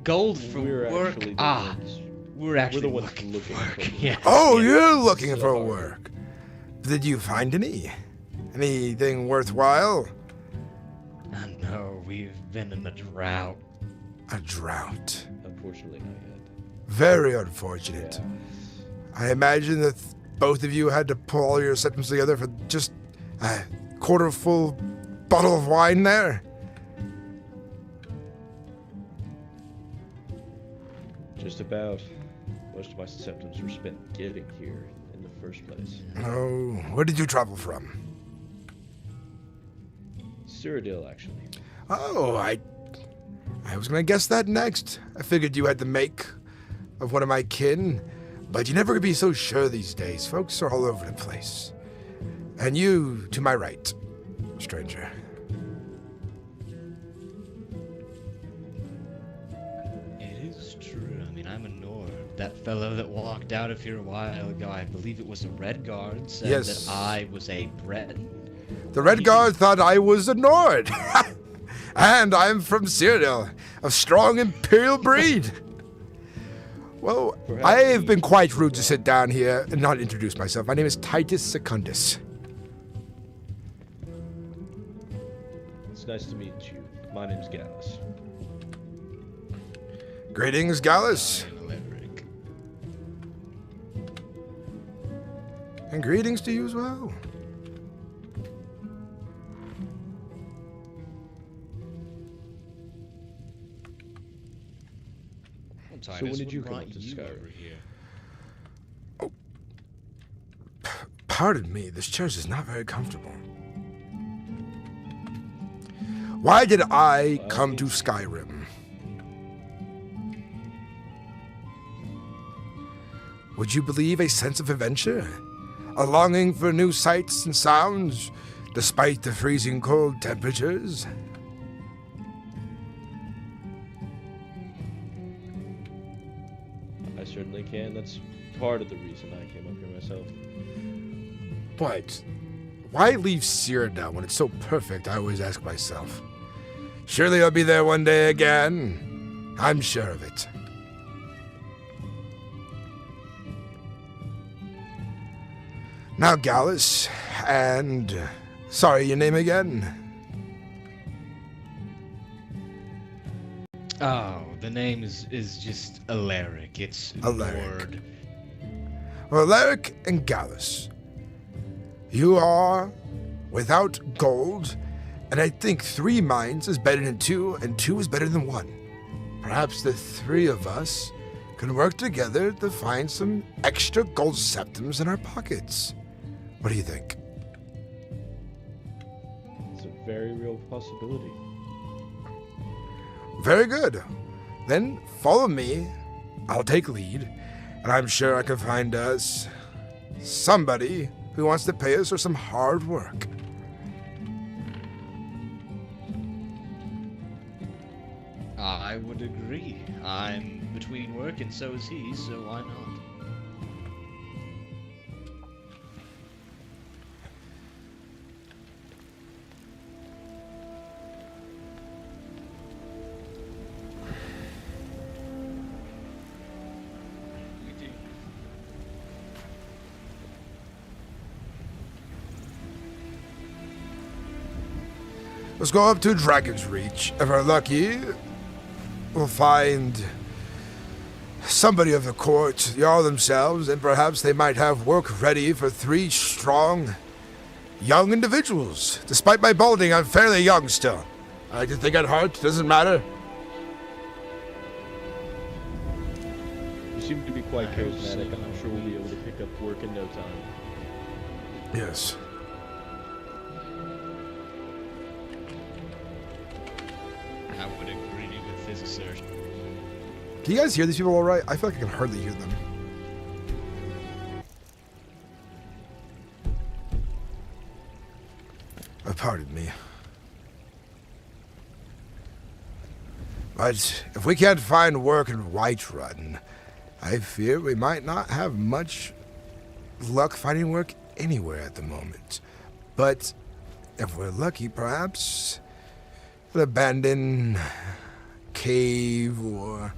[SPEAKER 14] Gold for work? We're actually
[SPEAKER 3] the ones
[SPEAKER 14] looking
[SPEAKER 3] looking
[SPEAKER 14] for work.
[SPEAKER 3] for
[SPEAKER 14] Yeah.
[SPEAKER 2] Oh, you're looking for work. Did you find any? Anything worthwhile?
[SPEAKER 14] No, we've been in a drought.
[SPEAKER 2] A drought.
[SPEAKER 3] Unfortunately, not yet.
[SPEAKER 2] Very unfortunate. I imagine that both of you had to pull all your septims together for just a quarter full bottle of wine there.
[SPEAKER 3] Just about. Most of my septims were spent getting here in the first place.
[SPEAKER 2] Oh, where did you travel from?
[SPEAKER 3] Cyrodiil, actually.
[SPEAKER 2] Oh, I was gonna guess that next. I figured you had the make of one of my kin, but you never could be so sure these days. Folks are all over the place. And you, to my right, stranger.
[SPEAKER 14] It is true. I mean, I'm a Nord. That fellow that walked out of here a while ago, I believe it was a Red Guard, said
[SPEAKER 2] Yes.
[SPEAKER 14] that I was a Breton.
[SPEAKER 2] The Red Guard thought I was a Nord. And I'm from Cyrodiil, a strong imperial breed. Well, I have been quite rude to sit down here and not introduce myself. My name is Titus Secundus.
[SPEAKER 3] It's nice to meet you. My name's Gallus.
[SPEAKER 2] Greetings, Gallus. And greetings to you as well.
[SPEAKER 3] So when did you come up to Skyrim?
[SPEAKER 2] Pardon me, this chairs is not very comfortable. Why did I come to Skyrim? Would you believe a sense of adventure? A longing for new sights and sounds, despite the freezing cold temperatures?
[SPEAKER 3] I certainly can. That's part of the reason I came up here myself.
[SPEAKER 2] But why leave Cyrodiil when it's so perfect, I always ask myself. Surely I'll be there one day again. I'm sure of it. Now, Gallus, and... sorry, your name again?
[SPEAKER 14] Oh, the name is just Alaric. It's Alaric.
[SPEAKER 2] Well, Alaric and Gallus, you are without gold, and I think 3 mines is better than 2, and 2 is better than 1. Perhaps the 3 of us can work together to find some extra gold septums in our pockets. What do you think?
[SPEAKER 3] It's a very real possibility.
[SPEAKER 2] Very good. Then follow me. I'll take lead, and I'm sure I can find us somebody who wants to pay us for some hard work.
[SPEAKER 14] I would agree. I'm between work and so is he, so why not?
[SPEAKER 2] Let's go up to Dragon's Reach. If we're lucky, we'll find somebody of the court, the Jarl themselves, and perhaps they might have work ready for 3 strong, young individuals. Despite my balding, I'm fairly young still. I like to think at heart, doesn't matter.
[SPEAKER 3] You seem to be quite charismatic, and I'm sure we'll be able to pick up work in no time.
[SPEAKER 2] Yes.
[SPEAKER 14] I would agree with his assertion.
[SPEAKER 2] Can you guys hear these people all right? I feel like I can hardly hear them. Pardon me. But if we can't find work in Whiterun, I fear we might not have much luck finding work anywhere at the moment. But if we're lucky, perhaps an abandoned cave or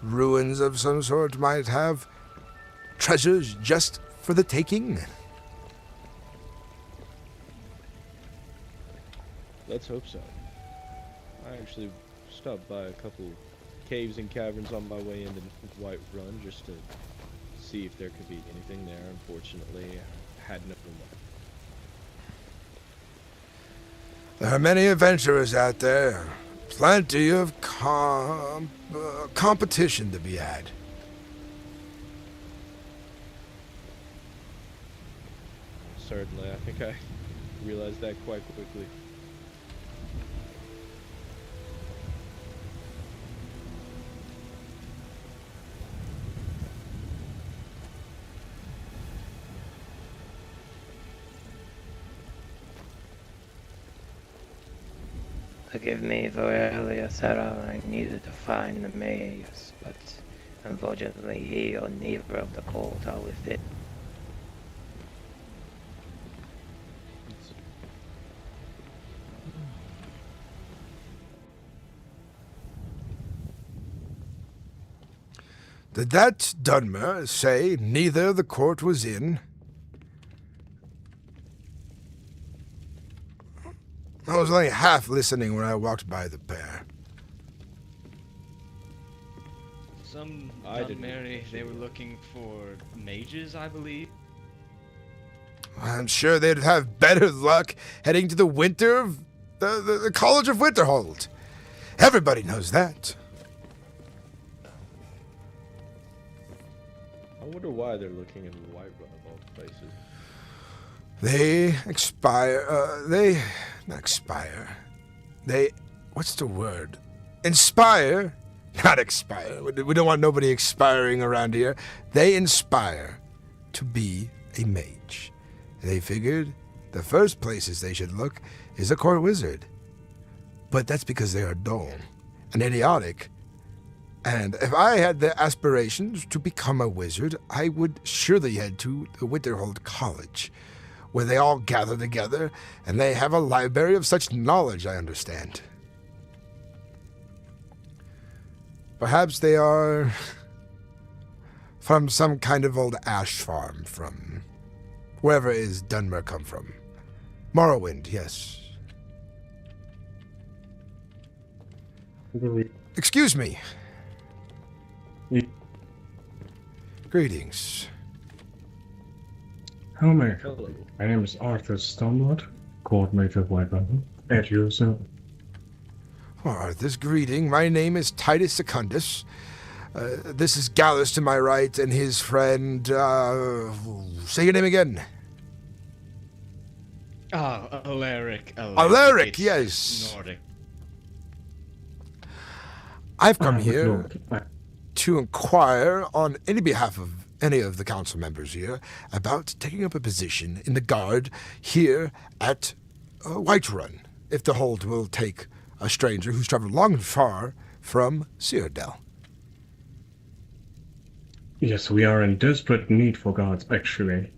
[SPEAKER 2] ruins of some sort might have treasures just for the taking.
[SPEAKER 3] Let's hope so. I actually stopped by a couple caves and caverns on my way into Whiterun just to see if there could be anything there. Unfortunately, I had no luck.
[SPEAKER 2] There are many adventurers out there. Plenty of competition to be had.
[SPEAKER 3] Certainly, I think I realized that quite quickly.
[SPEAKER 15] Forgive me for earlier, Sarah. I needed to find the maze, but unfortunately he or neither of the court are within.
[SPEAKER 2] Did that Dunmer say neither the court was in? I was only half listening when I walked by the pair.
[SPEAKER 14] Some Dunmeri, they were looking for mages, I believe.
[SPEAKER 2] I'm sure they'd have better luck heading to the winter of the College of Winterhold. Everybody knows that.
[SPEAKER 3] I wonder why they're looking in Whiterun of all places.
[SPEAKER 2] What's the word? Inspire, not expire. We don't want nobody expiring around here. They inspire to be a mage. They figured the first places they should look is a court wizard. But that's because they are dull and idiotic And if I had the aspirations to become a wizard, I would surely head to the Winterhold College, where they all gather together, and they have a library of such knowledge, I understand. Perhaps they are from some kind of old ash farm from wherever is Dunmer come from. Morrowind, yes. Excuse me. Greetings.
[SPEAKER 16] Hello, my name is Arthur Stoneblood, coordinator of White Mountain. At you, sir.
[SPEAKER 2] Well, Arthur's greeting. My name is Titus Secundus. This is Gallus to my right, and his friend, say your name again.
[SPEAKER 14] Alaric.
[SPEAKER 2] Alaric, yes.
[SPEAKER 14] Nordic.
[SPEAKER 2] I've come here to inquire on any behalf of any of the council members here about taking up a position in the guard here at Whiterun, if the hold will take a stranger who's traveled long and far from Cyrodiil.
[SPEAKER 16] Yes, we are in desperate need for guards, actually.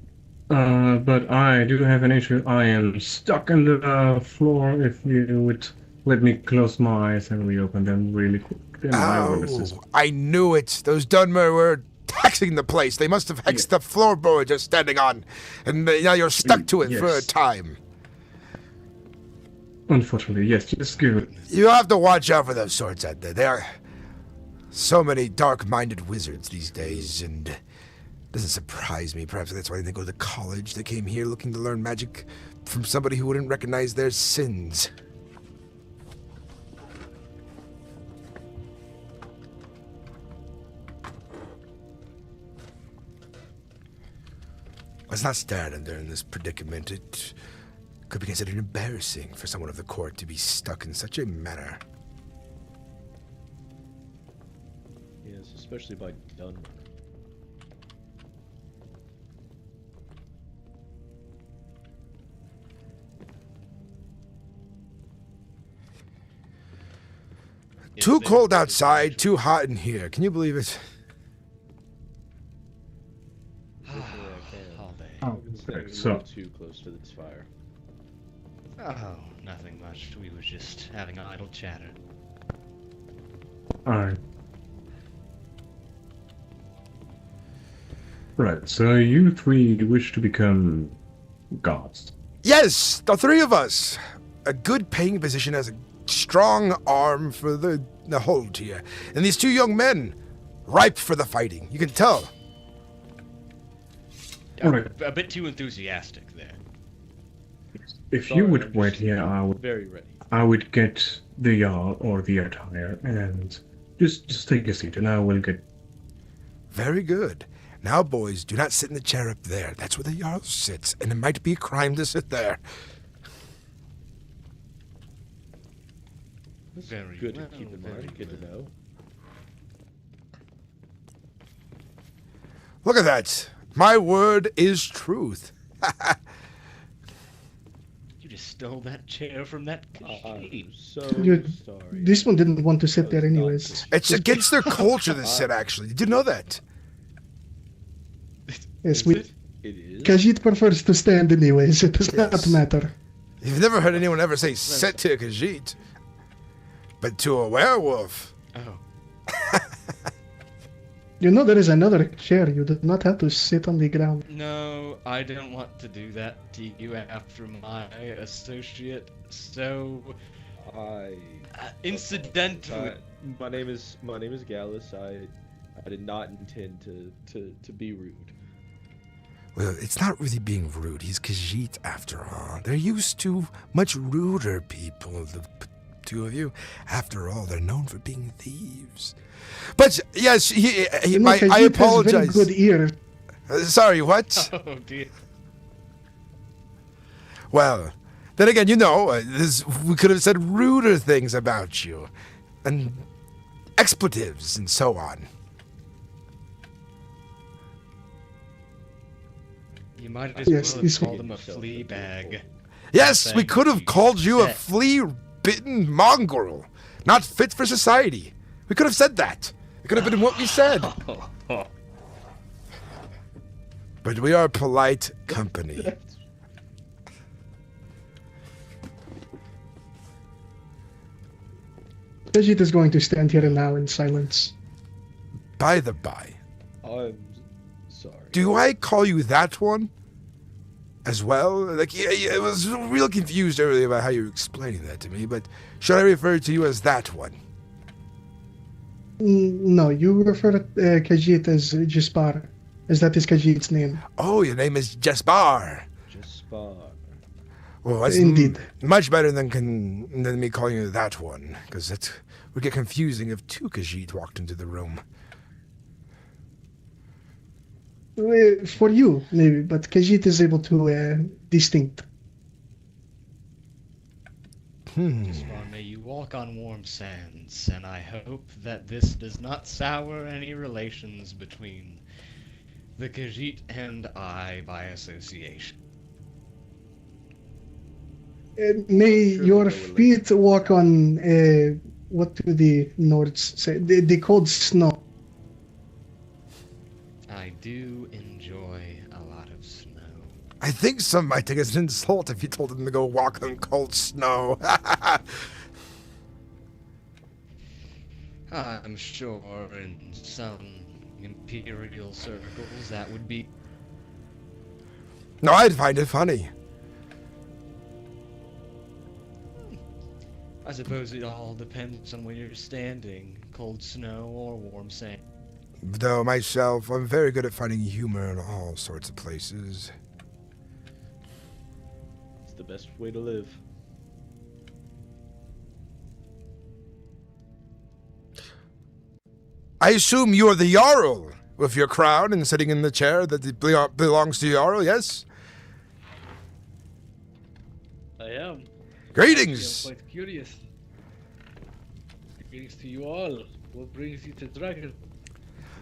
[SPEAKER 16] But I do have an issue. I am stuck in the floor. If you would let me close my eyes and reopen them really quick, then I would assist.
[SPEAKER 2] I knew it. Those Dunmer were taxing the place. They must have hexed the floorboard you're standing on, and now you're stuck to it for a time.
[SPEAKER 16] Unfortunately, yes. Just give it.
[SPEAKER 2] You have to watch out for those sorts out there. There are so many dark-minded wizards these days, and it doesn't surprise me. Perhaps that's why they go to college. They came here looking to learn magic from somebody who wouldn't recognize their sins. Let's not stare at them in this predicament. It could be considered embarrassing for someone of the court to be stuck in such a manner.
[SPEAKER 3] Yes, especially by Dunmer.
[SPEAKER 2] Too cold outside, too hot in here. Can you believe it?
[SPEAKER 16] So
[SPEAKER 3] too close to this fire.
[SPEAKER 14] Oh, nothing much. We were just having idle chatter.
[SPEAKER 16] Alright. Right, so you three wish to become gods?
[SPEAKER 2] Yes, the three of us. A good paying position as a strong arm for the hold here. And these two young men, ripe for the fighting. You can tell.
[SPEAKER 14] A bit too enthusiastic there.
[SPEAKER 16] If you would wait here,
[SPEAKER 3] Very ready.
[SPEAKER 16] I would get the Jarl or the attire and just take a seat and I will get...
[SPEAKER 2] Very good. Now, boys, do not sit in the chair up there. That's where the Jarl sits, and it might be a crime to sit there.
[SPEAKER 3] Very good to keep in mind. Good to know.
[SPEAKER 2] Look at that. My word is truth.
[SPEAKER 14] You just stole that chair from that kid.
[SPEAKER 8] Dude, this one didn't want to sit there anyways.
[SPEAKER 2] It's against their culture to sit, actually. Did you know that?
[SPEAKER 8] Yes, it
[SPEAKER 3] is.
[SPEAKER 8] Khajiit prefers to stand anyways. It does not matter.
[SPEAKER 2] You've never heard anyone ever say sit to a Khajiit. But to a werewolf.
[SPEAKER 14] Oh.
[SPEAKER 8] You know there is another chair. You do not have to sit on the ground.
[SPEAKER 14] No, I don't want to do that to you after my associate. So, incidentally,
[SPEAKER 3] my name is Gallus. I did not intend to be rude.
[SPEAKER 2] Well, it's not really being rude. He's Khajiit after all. They're used to much ruder people, the two of you. After all, they're known for being thieves. But yes, I apologize.
[SPEAKER 8] Very good ear.
[SPEAKER 2] Sorry, what?
[SPEAKER 14] Oh dear.
[SPEAKER 2] Well, then again, you know, we could have said ruder things about you, and expletives and so on.
[SPEAKER 14] You might as well have called him a flea bag.
[SPEAKER 2] Yes, we could have called you a flea-bitten mongrel, not fit for society. We could have said that. It could have been what we said. But we are polite company.
[SPEAKER 8] Khajiit is going to stand here now in silence.
[SPEAKER 2] By the by,
[SPEAKER 3] I'm sorry.
[SPEAKER 2] do I call you that one as well? Like, yeah, I was real confused earlier about how you were explaining that to me, but should I refer to you as that one?
[SPEAKER 8] No, you refer to Khajiit as Jaspar, as that is Khajiit's name.
[SPEAKER 2] Oh, your name is Jaspar.
[SPEAKER 3] Jaspar.
[SPEAKER 2] Well, that's
[SPEAKER 8] Indeed.
[SPEAKER 2] Much better than me calling you that one, because that would get confusing if two Khajiit walked into the room.
[SPEAKER 8] For you, maybe, but Khajiit is able to distinct.
[SPEAKER 14] Jaspar, may you walk on warm sands, and I hope that this does not sour any relations between the Khajiit and I by association.
[SPEAKER 8] May your feet walk on, what do the Nords say? The cold snow.
[SPEAKER 14] I do enjoy a lot of snow.
[SPEAKER 2] I think some might take it as an insult if you told them to go walk on cold snow.
[SPEAKER 14] I'm sure in some imperial circles that would be...
[SPEAKER 2] No, I'd find it funny.
[SPEAKER 14] I suppose it all depends on where you're standing, cold snow or warm sand.
[SPEAKER 2] Though myself, I'm very good at finding humor in all sorts of places.
[SPEAKER 3] It's the best way to live.
[SPEAKER 2] I assume you're the Jarl, with your crown and sitting in the chair that belongs to Jarl, yes?
[SPEAKER 17] I am.
[SPEAKER 2] Greetings!
[SPEAKER 17] I'm quite curious. Greetings to you all. What brings you to Dragon?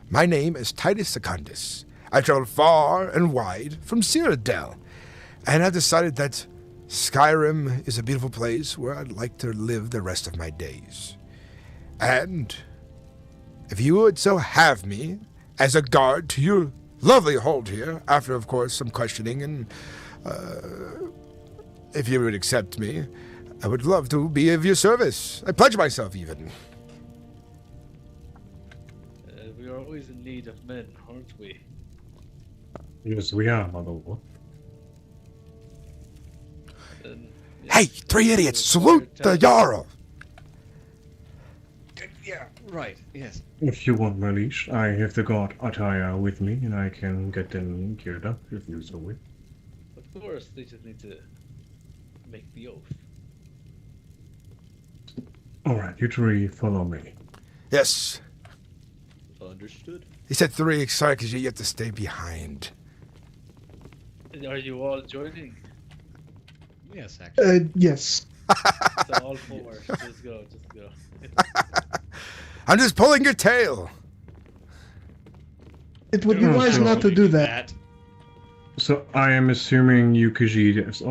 [SPEAKER 2] My name is Titus Secundus. I traveled far and wide from Cyrodiil, and I've decided that Skyrim is a beautiful place where I'd like to live the rest of my days. And if you would so have me as a guard to your lovely hold here, after, of course, some questioning, and if you would accept me, I would love to be of your service. I pledge myself, even.
[SPEAKER 17] We are always in need of men, aren't we?
[SPEAKER 16] Yes, we are, my lord.
[SPEAKER 2] Hey, three idiots! Salute the Jarl!
[SPEAKER 14] Yeah, right, yes.
[SPEAKER 16] If you want my leash, I have the guard attire with me, and I can get them geared up if you so wish.
[SPEAKER 17] Of course, they just need to make the oath.
[SPEAKER 16] Alright, you three follow me.
[SPEAKER 2] Yes.
[SPEAKER 3] Understood.
[SPEAKER 2] He said three, sorry, because you have to stay behind.
[SPEAKER 17] Are you all joining?
[SPEAKER 14] Yes, actually.
[SPEAKER 8] Yes.
[SPEAKER 17] So all four. Just go, just go.
[SPEAKER 2] I'm just pulling your tail.
[SPEAKER 8] It would be wise not to do that.
[SPEAKER 16] So I am assuming you Khajiit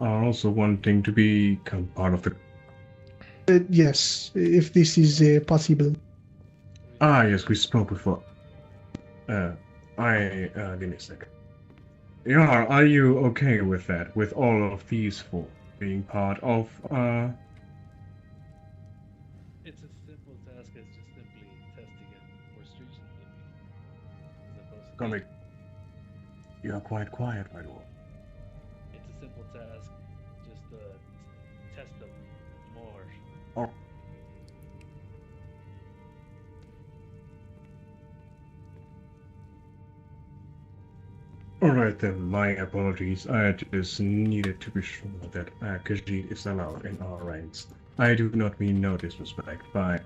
[SPEAKER 16] are also wanting to become part of the...
[SPEAKER 8] Yes, if this is possible.
[SPEAKER 16] Ah, yes, we spoke before. Give me a second. Yeah, are you okay with that? With all of these four being part of,
[SPEAKER 17] It's a simple task as just simply testing him for street
[SPEAKER 16] Gonna You are quite quiet, my lord.
[SPEAKER 17] It's a simple task, just test them more.
[SPEAKER 16] Oh. Alright then, my apologies. I just needed to be sure that Khajiit is allowed in our ranks. I do not mean no disrespect, but...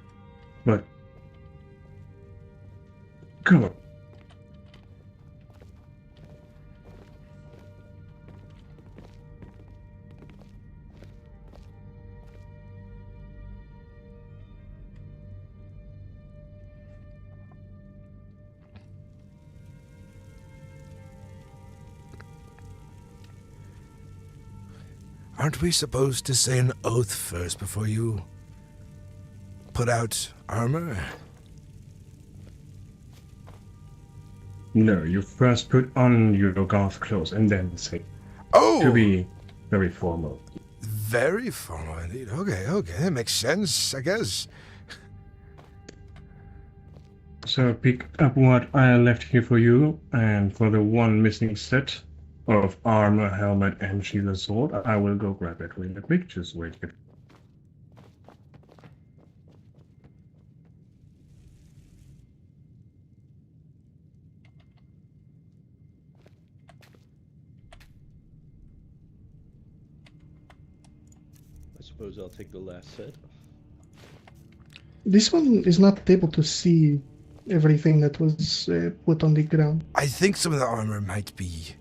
[SPEAKER 16] Come on.
[SPEAKER 2] Aren't we supposed to say an oath first before you put out armor?
[SPEAKER 16] No, you first put on your Goth clothes and then say.
[SPEAKER 2] Oh!
[SPEAKER 16] To be very formal.
[SPEAKER 2] Very formal indeed. Okay, that makes sense, I guess.
[SPEAKER 16] So pick up what I left here for you, and for the one missing set of armor, helmet, and shield sword, I will go grab it really quick. Just wait.
[SPEAKER 3] I suppose I'll take the last set.
[SPEAKER 8] This one is not able to see everything that was put on the ground.
[SPEAKER 2] I think some of the armor might be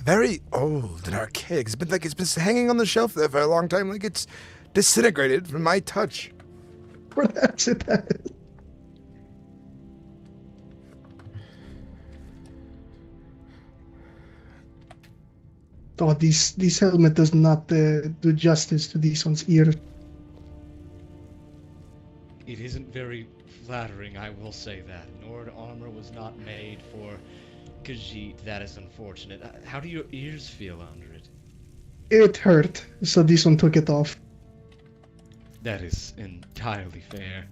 [SPEAKER 2] very old and archaic. It's been hanging on the shelf there for a long time, like it's disintegrated from my touch.
[SPEAKER 8] Perhaps it has. Oh, this helmet does not do justice to this one's ear.
[SPEAKER 14] It isn't very flattering, I will say that. Nord armor was not made for Khajiit. That is unfortunate. How do your ears feel under it?
[SPEAKER 8] It hurt, so this one took it off.
[SPEAKER 14] That is entirely fair.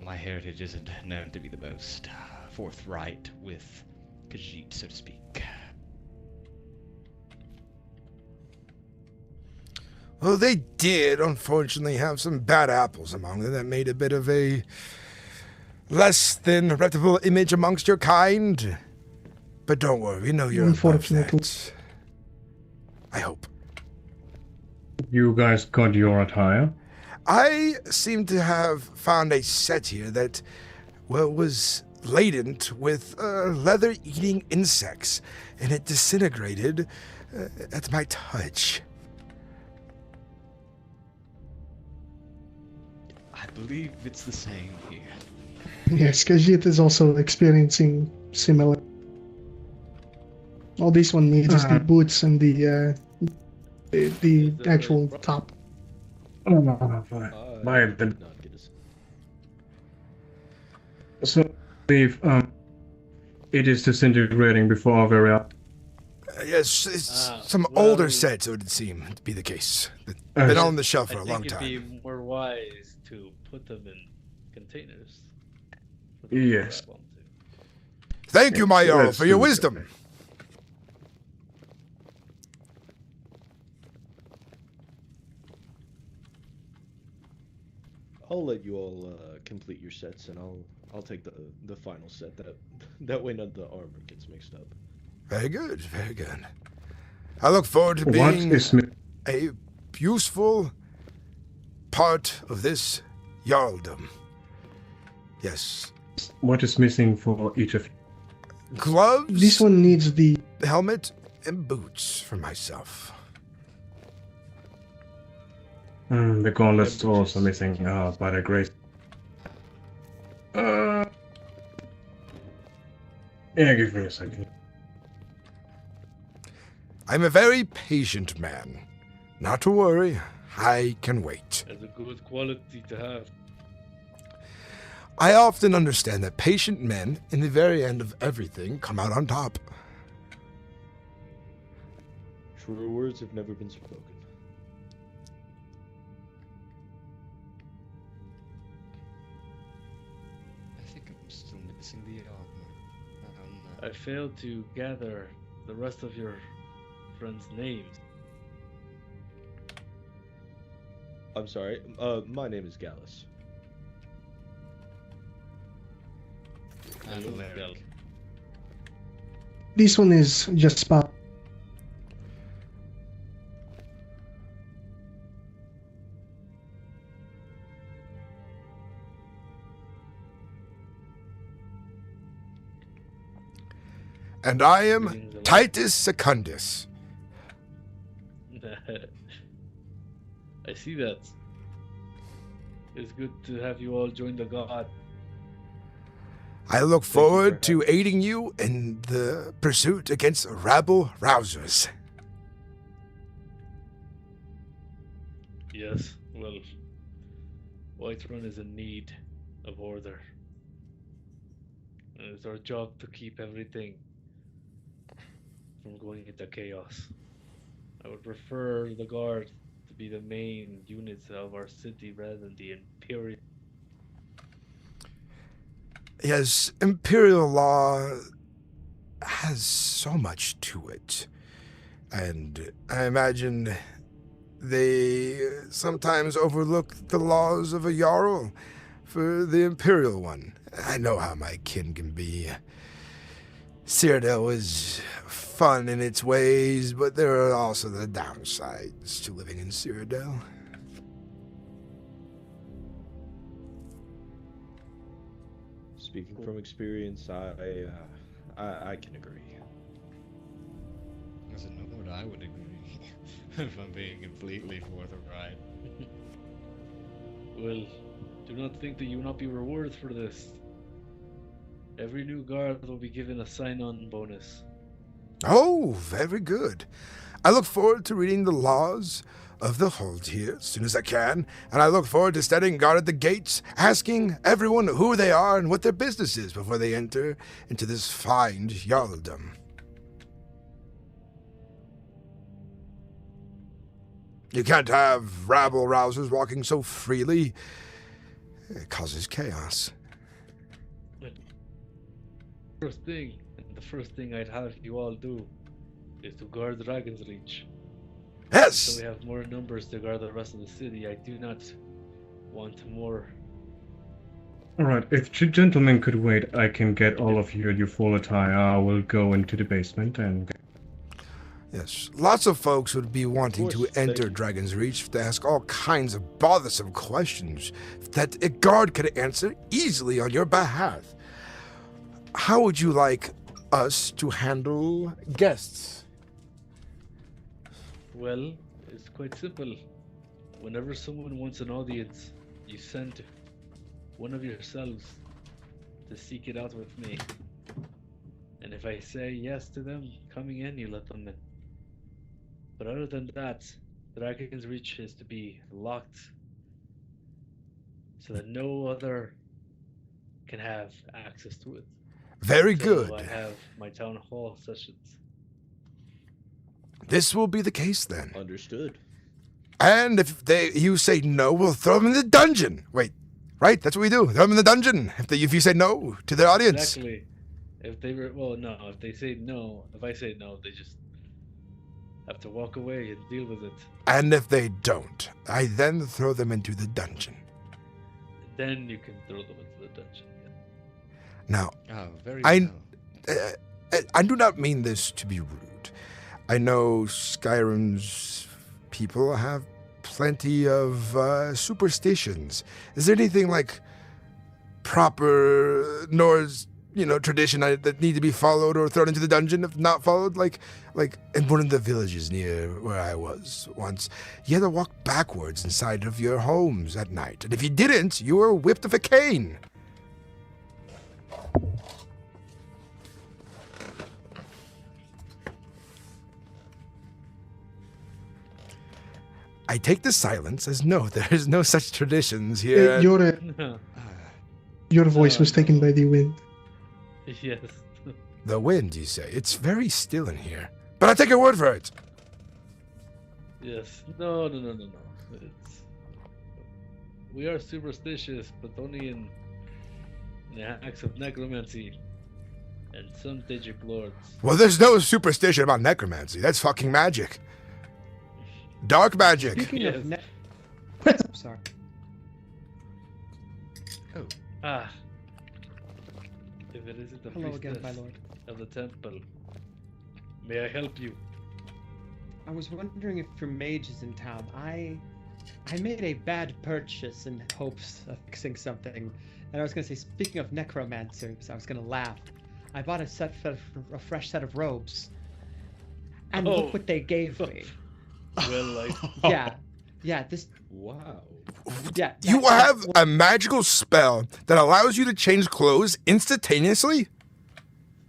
[SPEAKER 14] My heritage isn't known to be the most forthright with Khajiit, so to speak.
[SPEAKER 2] Well, they did, unfortunately, have some bad apples among them that made a bit of a less than reputable image amongst your kind. But don't worry, we know you're above that. I hope.
[SPEAKER 16] You guys got your attire?
[SPEAKER 2] I seem to have found a set here that, well, was laden with leather-eating insects, and it disintegrated at my touch.
[SPEAKER 14] I believe it's the same here.
[SPEAKER 8] Yes, Khajiit is also experiencing similar. All this one needs is the boots and the actual top.
[SPEAKER 16] Oh, no, fine. So, Dave, it is disintegrating before our very eyes.
[SPEAKER 2] Yes, it's some older sets, it would seem to be the case. Been on the shelf for a long time.
[SPEAKER 17] I think it'd be more wise to put them in containers.
[SPEAKER 16] Yes.
[SPEAKER 2] Thank you, my Jarl, for your wisdom.
[SPEAKER 3] I'll let you all complete your sets, and I'll take the final set. That way, none of the armor gets mixed up.
[SPEAKER 2] Very good, very good. I look forward to being a useful part of this Jarldom. Yes.
[SPEAKER 16] What is missing for each of you?
[SPEAKER 2] Gloves.
[SPEAKER 8] This one needs the
[SPEAKER 2] helmet and boots for myself.
[SPEAKER 16] The gauntlets are also missing, by the grace. Yeah, give me a second.
[SPEAKER 2] I'm a very patient man. Not to worry, I can wait.
[SPEAKER 17] That's a good quality to have.
[SPEAKER 2] I often understand that patient men, in the very end of everything, come out on top.
[SPEAKER 3] Truer words have never been spoken.
[SPEAKER 14] I think I'm still missing the armor.
[SPEAKER 17] I failed to gather the rest of your friends' names.
[SPEAKER 3] I'm sorry. My name is Gallus.
[SPEAKER 8] This one is just spot.
[SPEAKER 2] And I am Titus Secundus.
[SPEAKER 17] I see that. It's good to have you all join the God.
[SPEAKER 2] I look forward to aiding you in the pursuit against rabble rousers.
[SPEAKER 17] Yes, well, Whiterun is in need of order. It's our job to keep everything from going into chaos. I would prefer the guard to be the main units of our city rather than the Imperial.
[SPEAKER 2] Yes, Imperial law has so much to it. And I imagine they sometimes overlook the laws of a Jarl for the Imperial one. I know how my kin can be. Cyrodiil is fun in its ways, but there are also the downsides to living in Cyrodiil.
[SPEAKER 3] Speaking from experience, I can agree.
[SPEAKER 14] As a node, I would agree, if I'm being completely forthright.
[SPEAKER 17] Well, do not think that you will not be rewarded for this. Every new guard will be given a sign-on bonus.
[SPEAKER 2] Oh, very good. I look forward to reading the laws of the hold here as soon as I can, and I look forward to standing guard at the gates, asking everyone who they are and what their business is before they enter into this fine jarldom. You can't have rabble-rousers walking so freely. It causes chaos.
[SPEAKER 17] The first thing I'd have you all do is to guard Dragon's Reach.
[SPEAKER 2] Yes!
[SPEAKER 17] So we have more numbers to guard the rest of the city. I do not want more.
[SPEAKER 16] Alright, if you gentlemen could wait, I can get all of you at your full attire. I will go into the basement and...
[SPEAKER 2] Yes, lots of folks would be wanting to enter Dragon's Reach to ask all kinds of bothersome questions that a guard could answer easily on your behalf. How would you like us to handle guests?
[SPEAKER 17] Well, it's quite simple. Whenever someone wants an audience, you send one of yourselves to seek it out with me. And if I say yes to them coming in, you let them in. But other than that, Dragon's Reach is to be locked so that no other can have access to it.
[SPEAKER 2] Very
[SPEAKER 17] Until
[SPEAKER 2] good.
[SPEAKER 17] I have my town hall sessions.
[SPEAKER 2] This will be the case then.
[SPEAKER 3] Understood.
[SPEAKER 2] And if you say no, we'll throw them in the dungeon. Wait, right? That's what we do. Throw them in the dungeon. If you say no to their audience.
[SPEAKER 17] Exactly. If they were, well, no. If they say no, if I say no, they just have to walk away and deal with it.
[SPEAKER 2] And if they don't, I then throw them into the dungeon.
[SPEAKER 17] Then you can throw them into the dungeon.
[SPEAKER 2] Now,
[SPEAKER 14] very
[SPEAKER 2] I do not mean this to be rude. I know Skyrim's people have plenty of superstitions. Is there anything like proper Norse, tradition that need to be followed or thrown into the dungeon if not followed? Like in one of the villages near where I was once, you had to walk backwards inside of your homes at night, and if you didn't, you were whipped with a cane. I take the silence as no, there is no such traditions here.
[SPEAKER 8] Your voice was taken by the wind.
[SPEAKER 17] Yes.
[SPEAKER 2] The wind, you say? It's very still in here. But I take your word for it.
[SPEAKER 17] Yes. No. We are superstitious, but only in the acts of necromancy and some Daedric lords.
[SPEAKER 2] Well, there's no superstition about necromancy. That's fucking magic. Dark magic.
[SPEAKER 18] Speaking
[SPEAKER 17] Yes.
[SPEAKER 18] of I'm sorry.
[SPEAKER 14] Oh.
[SPEAKER 17] Ah. If it isn't the
[SPEAKER 18] Hello again,
[SPEAKER 17] priestess
[SPEAKER 18] my lord.
[SPEAKER 17] of the temple, may I help you?
[SPEAKER 18] I was wondering if your mage is in town. I made a bad purchase in hopes of fixing something. And I was going to say, speaking of necromancers, I was going to laugh. I bought a fresh set of robes. And look what they gave me.
[SPEAKER 17] Well,
[SPEAKER 18] yeah, this...
[SPEAKER 3] Wow.
[SPEAKER 18] Yeah.
[SPEAKER 2] You have a magical spell that allows you to change clothes instantaneously?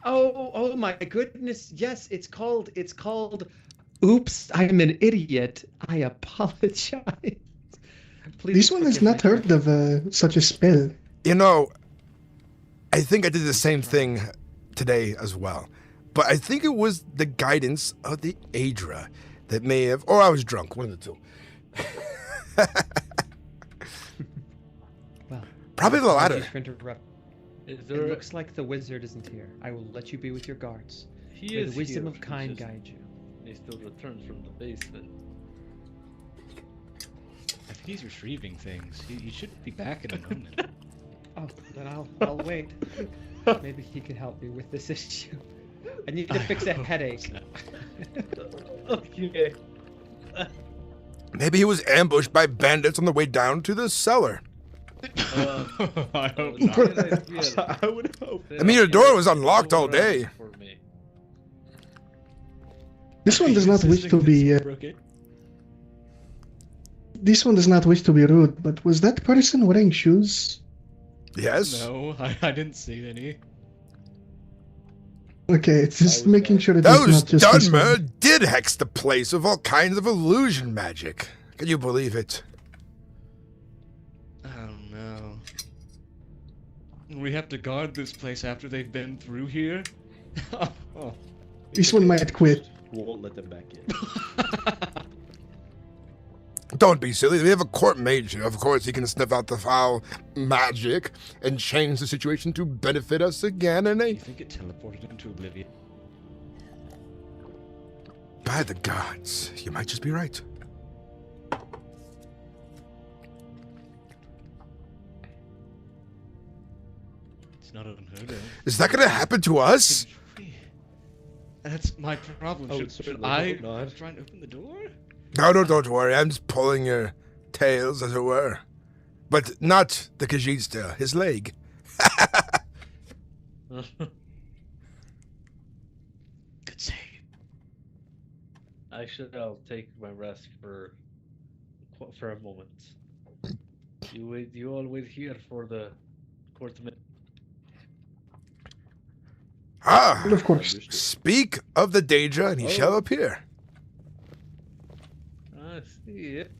[SPEAKER 18] Oh my goodness. Yes, it's called Oops, I'm an idiot. I apologize. Please
[SPEAKER 8] This one has
[SPEAKER 18] forgive
[SPEAKER 8] not
[SPEAKER 18] me.
[SPEAKER 8] heard of such a spell.
[SPEAKER 2] I I think I did the same thing today as well. But I think it was the guidance of the Aedra that may have, or I was drunk, one of the two.
[SPEAKER 18] Well,
[SPEAKER 2] probably the latter.
[SPEAKER 18] apologies for interrupt- It looks like the wizard isn't here. I will let you be with your guards.
[SPEAKER 17] He
[SPEAKER 18] May
[SPEAKER 17] is
[SPEAKER 18] the wisdom
[SPEAKER 17] here,
[SPEAKER 18] of kind
[SPEAKER 17] just-
[SPEAKER 18] guide you.
[SPEAKER 17] He still returns from the basement.
[SPEAKER 14] If he's retrieving things, he should be back in a moment.
[SPEAKER 18] Oh, then I'll wait. Maybe he can help me with this issue. I need to
[SPEAKER 14] I
[SPEAKER 18] fix a
[SPEAKER 14] hope
[SPEAKER 18] headache.
[SPEAKER 17] Okay.
[SPEAKER 2] Maybe he was ambushed by bandits on the way down to the cellar.
[SPEAKER 4] I hope
[SPEAKER 3] I would hope.
[SPEAKER 2] I mean, your door was unlocked all day.
[SPEAKER 8] This one does not wish to be. This one does not wish to be rude, but was that person wearing shoes?
[SPEAKER 2] Yes.
[SPEAKER 14] No, I didn't see any.
[SPEAKER 8] Okay, it's just making sure that
[SPEAKER 2] Those
[SPEAKER 8] it's not just this one.
[SPEAKER 2] Dunmer did hex the place with all kinds of illusion magic. Can you believe it?
[SPEAKER 14] I don't know. We have to guard this place after they've been through here? Oh.
[SPEAKER 8] This one might quit.
[SPEAKER 3] Won't let them back in.
[SPEAKER 2] Don't be silly. We have a court mage here. Of course, he can sniff out the foul magic and change the situation to benefit us again. And
[SPEAKER 14] You think it teleported into oblivion?
[SPEAKER 2] by the gods, you might just be right.
[SPEAKER 14] It's not unheard of.
[SPEAKER 2] Is that going to happen to us?
[SPEAKER 14] That's my problem.
[SPEAKER 3] I would
[SPEAKER 14] Should
[SPEAKER 3] certainly
[SPEAKER 14] I
[SPEAKER 3] hope not.
[SPEAKER 14] try and open the door?
[SPEAKER 2] No, don't worry. I'm just pulling your tails, as it were. But not the Khajiit's his leg.
[SPEAKER 14] Good save.
[SPEAKER 17] I'll take my rest for a moment. You all wait here for the court to.
[SPEAKER 2] Ah,
[SPEAKER 8] Of course.
[SPEAKER 2] speak of the Daedra, and he shall appear.
[SPEAKER 17] I see it.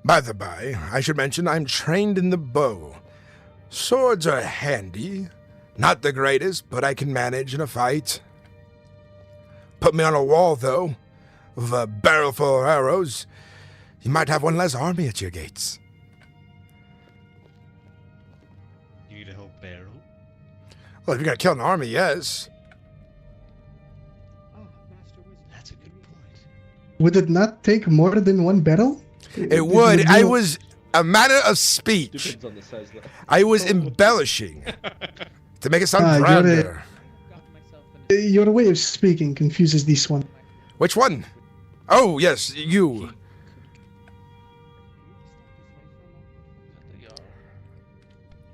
[SPEAKER 2] By the by, I should mention I'm trained in the bow. Swords are handy. Not the greatest, but I can manage in a fight. Put me on a wall, though, with a barrel full of arrows. You might have one less army at your gates.
[SPEAKER 14] You need a whole barrel?
[SPEAKER 2] Well, if you're gonna kill an army, yes.
[SPEAKER 14] That's a good point.
[SPEAKER 8] Would it not take more than one barrel?
[SPEAKER 2] It would. I was a matter of speech.
[SPEAKER 3] Depends on the size.
[SPEAKER 2] I was embellishing to make it sound
[SPEAKER 8] Ah,
[SPEAKER 2] grander.
[SPEAKER 8] Your way of speaking confuses this one.
[SPEAKER 2] Which one? Oh, yes, you.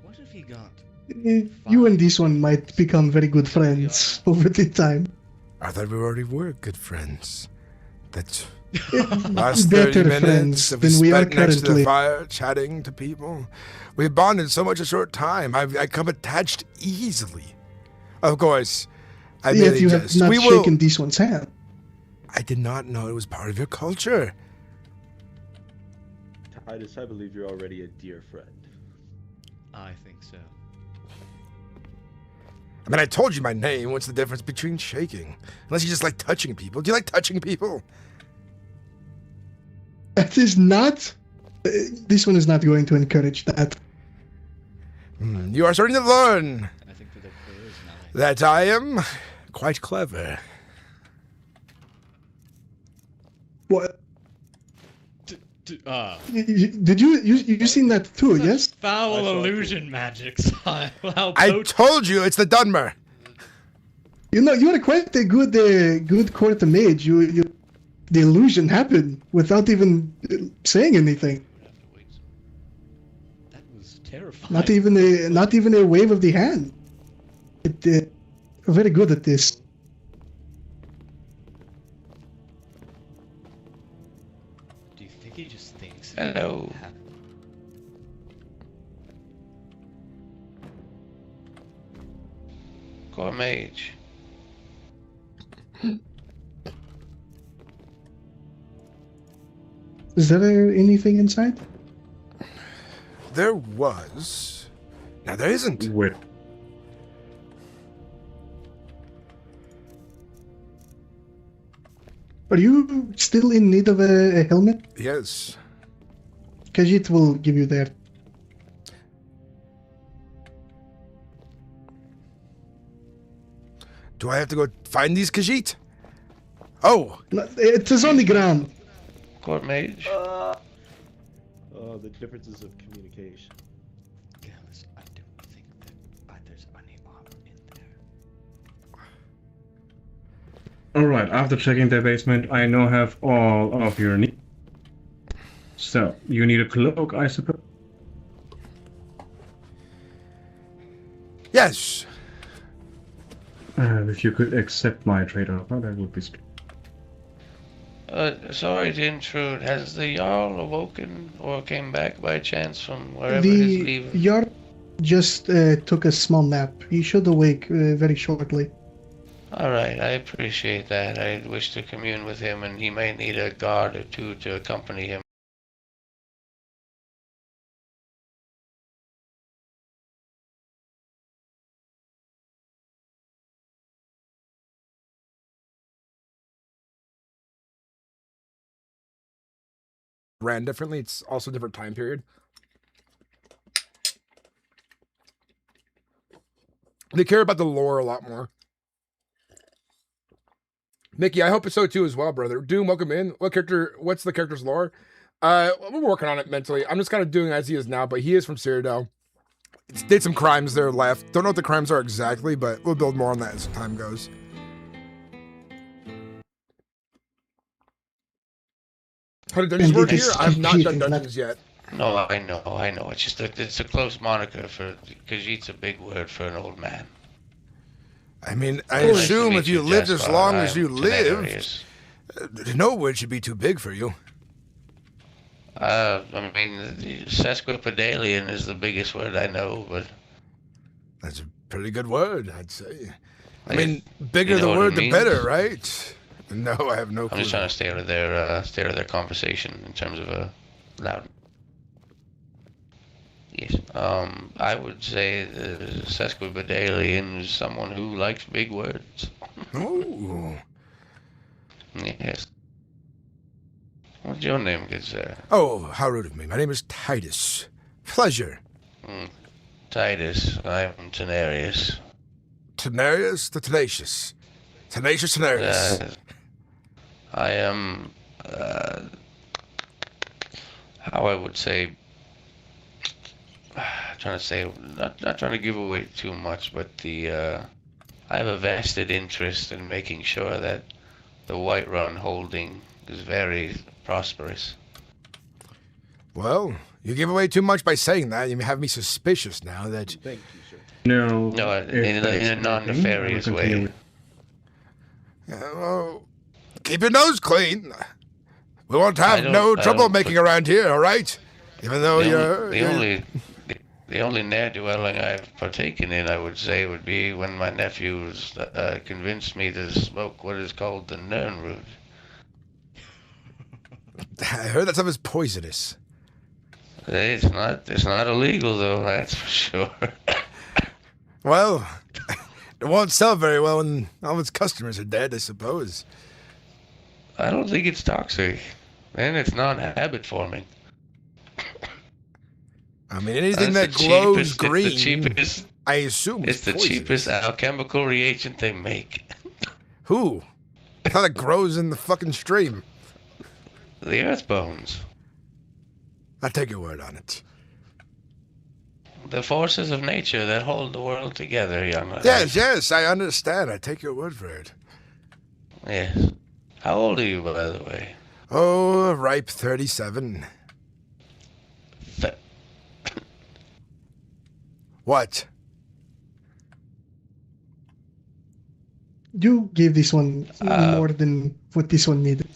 [SPEAKER 14] What if he got?
[SPEAKER 8] You and this one might become very good friends over the time.
[SPEAKER 2] I thought we already were good friends. That last 30
[SPEAKER 8] Better
[SPEAKER 2] minutes
[SPEAKER 8] friends
[SPEAKER 2] that we
[SPEAKER 8] than we are
[SPEAKER 2] spent next to the
[SPEAKER 8] currently.
[SPEAKER 2] fire chatting to people. We bonded so much a short time. I come attached easily. Of course, I
[SPEAKER 8] Yet
[SPEAKER 2] merely
[SPEAKER 8] you have
[SPEAKER 2] jest.
[SPEAKER 8] not
[SPEAKER 2] We will.
[SPEAKER 8] shaken this one's hand.
[SPEAKER 2] I did not know it was part of your culture.
[SPEAKER 3] Titus, I believe you're already a dear friend.
[SPEAKER 14] I think so.
[SPEAKER 2] I mean, I told you my name. What's the difference between shaking? Unless you just like touching people. Do you like touching people?
[SPEAKER 8] That is not. This one is not going to encourage that.
[SPEAKER 2] You are starting to learn
[SPEAKER 14] I think that there is none.
[SPEAKER 2] that I am quite clever.
[SPEAKER 8] What?
[SPEAKER 14] Did
[SPEAKER 8] you seen that too? Yes.
[SPEAKER 14] Foul illusion magic style.
[SPEAKER 2] I told you it's the Dunmer.
[SPEAKER 8] You know you are quite a good court mage. The illusion happened without even saying anything.
[SPEAKER 14] That was terrifying.
[SPEAKER 8] Not even a wave of the hand. Very good at this.
[SPEAKER 14] Do you think he just thinks?
[SPEAKER 15] Hello.
[SPEAKER 9] Core mage.
[SPEAKER 8] Is there anything inside?
[SPEAKER 2] There was. Now there isn't.
[SPEAKER 16] Wait.
[SPEAKER 8] Are you still in need of a helmet?
[SPEAKER 2] Yes.
[SPEAKER 8] Khajiit will give you that.
[SPEAKER 2] Do I have to go find these Khajiit? Oh.
[SPEAKER 8] No, it is on the ground.
[SPEAKER 9] Court mage.
[SPEAKER 3] Oh, the differences of communication.
[SPEAKER 14] Gallus, I don't think that there's any armor in there.
[SPEAKER 16] Alright, after checking the basement, I now have all of your needs. So, you need a cloak, I suppose?
[SPEAKER 2] Yes.
[SPEAKER 16] If you could accept my trade offer, that would be
[SPEAKER 9] Sorry to intrude. Has the Jarl awoken or came back by chance from wherever his leave?
[SPEAKER 8] The Jarl just took a small nap. He should awake very shortly.
[SPEAKER 9] Alright, I appreciate that. I wish to commune with him, and he may need a guard or two to accompany him.
[SPEAKER 2] Ran differently. It's also a different time period. They care about the lore a lot more. Mickey, I hope it's so too as well, brother. Doom, welcome in. What's the character's lore? We're working on it mentally. I'm just kind of doing as he is now, but he is from Cyrodiil. Did some crimes there left. Don't know what the crimes are exactly, but we'll build more on that as time goes. How did dungeons work here? I've not done dungeons yet.
[SPEAKER 9] No, I know. It's just it's a close moniker for Khajiit's a big word for an old man.
[SPEAKER 2] I mean, I assume if you lived as long as you lived, no word should be too big for you.
[SPEAKER 9] I mean, sesquipedalian is the biggest word I know, but
[SPEAKER 2] that's a pretty good word, I'd say. I mean, bigger the word, the better, right? No, I have no clue.
[SPEAKER 9] I'm just trying to stay out of their conversation in terms of loud. Yes. I would say the sesquipedalian is someone who likes big words.
[SPEAKER 2] Oh.
[SPEAKER 9] Yes. What's your name, good sir?
[SPEAKER 2] Oh, how rude of me. My name is Titus. Pleasure.
[SPEAKER 9] Titus. I'm Tenarius.
[SPEAKER 2] Tenarius the Tenacious. Tenacious Tenarius.
[SPEAKER 9] I am, how I would say, not trying to give away too much, but I have a vested interest in making sure that the Whiterun holding is very prosperous.
[SPEAKER 2] Well, you give away too much by saying that. You have me suspicious now that...
[SPEAKER 3] Thank you, sir.
[SPEAKER 9] No, in a non-nefarious way.
[SPEAKER 2] Well, keep your nose clean. We won't have no trouble making around here, all right? Even though
[SPEAKER 9] the only ne'er-dwelling I've partaken in, I would say, would be when my nephews convinced me to smoke what is called the Nernroot.
[SPEAKER 2] I heard that stuff is poisonous.
[SPEAKER 9] It's not illegal though, that's for sure.
[SPEAKER 2] Well, it won't sell very well when all its customers are dead, I suppose.
[SPEAKER 9] I don't think it's toxic, and it's non-habit forming.
[SPEAKER 2] I mean, anything that glows green,
[SPEAKER 9] it's the cheapest,
[SPEAKER 2] I assume
[SPEAKER 9] it's the cheapest alchemical reagent they make.
[SPEAKER 2] Who? I thought it grows in the fucking stream.
[SPEAKER 9] The earth bones.
[SPEAKER 2] I take your word on it.
[SPEAKER 9] The forces of nature that hold the world together, young lad.
[SPEAKER 2] Yes, I understand. I take your word for it.
[SPEAKER 9] Yes. How old are you, by the way?
[SPEAKER 2] Oh, a ripe 37. What?
[SPEAKER 8] You gave this one more than what this one needed.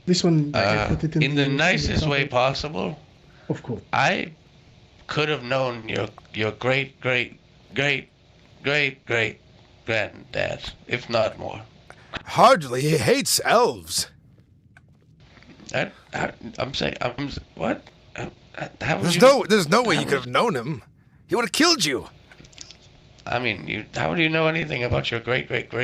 [SPEAKER 8] This one, I put it
[SPEAKER 9] in the nicest way possible.
[SPEAKER 8] Of course.
[SPEAKER 9] I could have known your great granddad, if not more.
[SPEAKER 2] Hardly. He hates elves.
[SPEAKER 9] I'm saying, what? How would
[SPEAKER 2] There's no way you could have known him. He would have killed you.
[SPEAKER 9] I mean, how do you know anything about your great grandpa?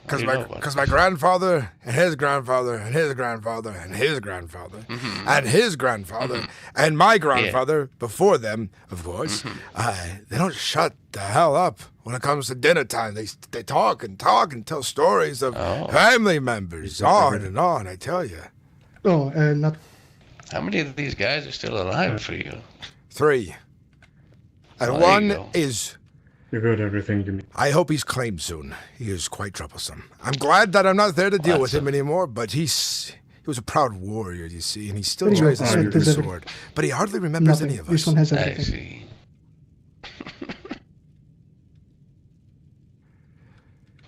[SPEAKER 2] Because my grandfather and his grandfather and his grandfather and his grandfather and his grandfather and my grandfather before them, of course, they don't shut the hell up when it comes to dinner time. They talk and tell stories of family members on and on. I tell you.
[SPEAKER 8] Oh, not.
[SPEAKER 9] How many of these guys are still alive for you?
[SPEAKER 2] 3. And
[SPEAKER 9] Oh,
[SPEAKER 2] one
[SPEAKER 9] there you go.
[SPEAKER 2] is...
[SPEAKER 16] You heard everything to me.
[SPEAKER 2] I hope he's claimed soon. He is quite troublesome. I'm glad that I'm not there to deal with him anymore, but he was a proud warrior, you see, and he still
[SPEAKER 8] Pretty
[SPEAKER 2] tries to
[SPEAKER 8] much.
[SPEAKER 2] swing his
[SPEAKER 8] There's
[SPEAKER 2] sword. But he hardly remembers
[SPEAKER 8] Nothing.
[SPEAKER 2] any of us.
[SPEAKER 8] This one has
[SPEAKER 9] I
[SPEAKER 8] everything.
[SPEAKER 9] see.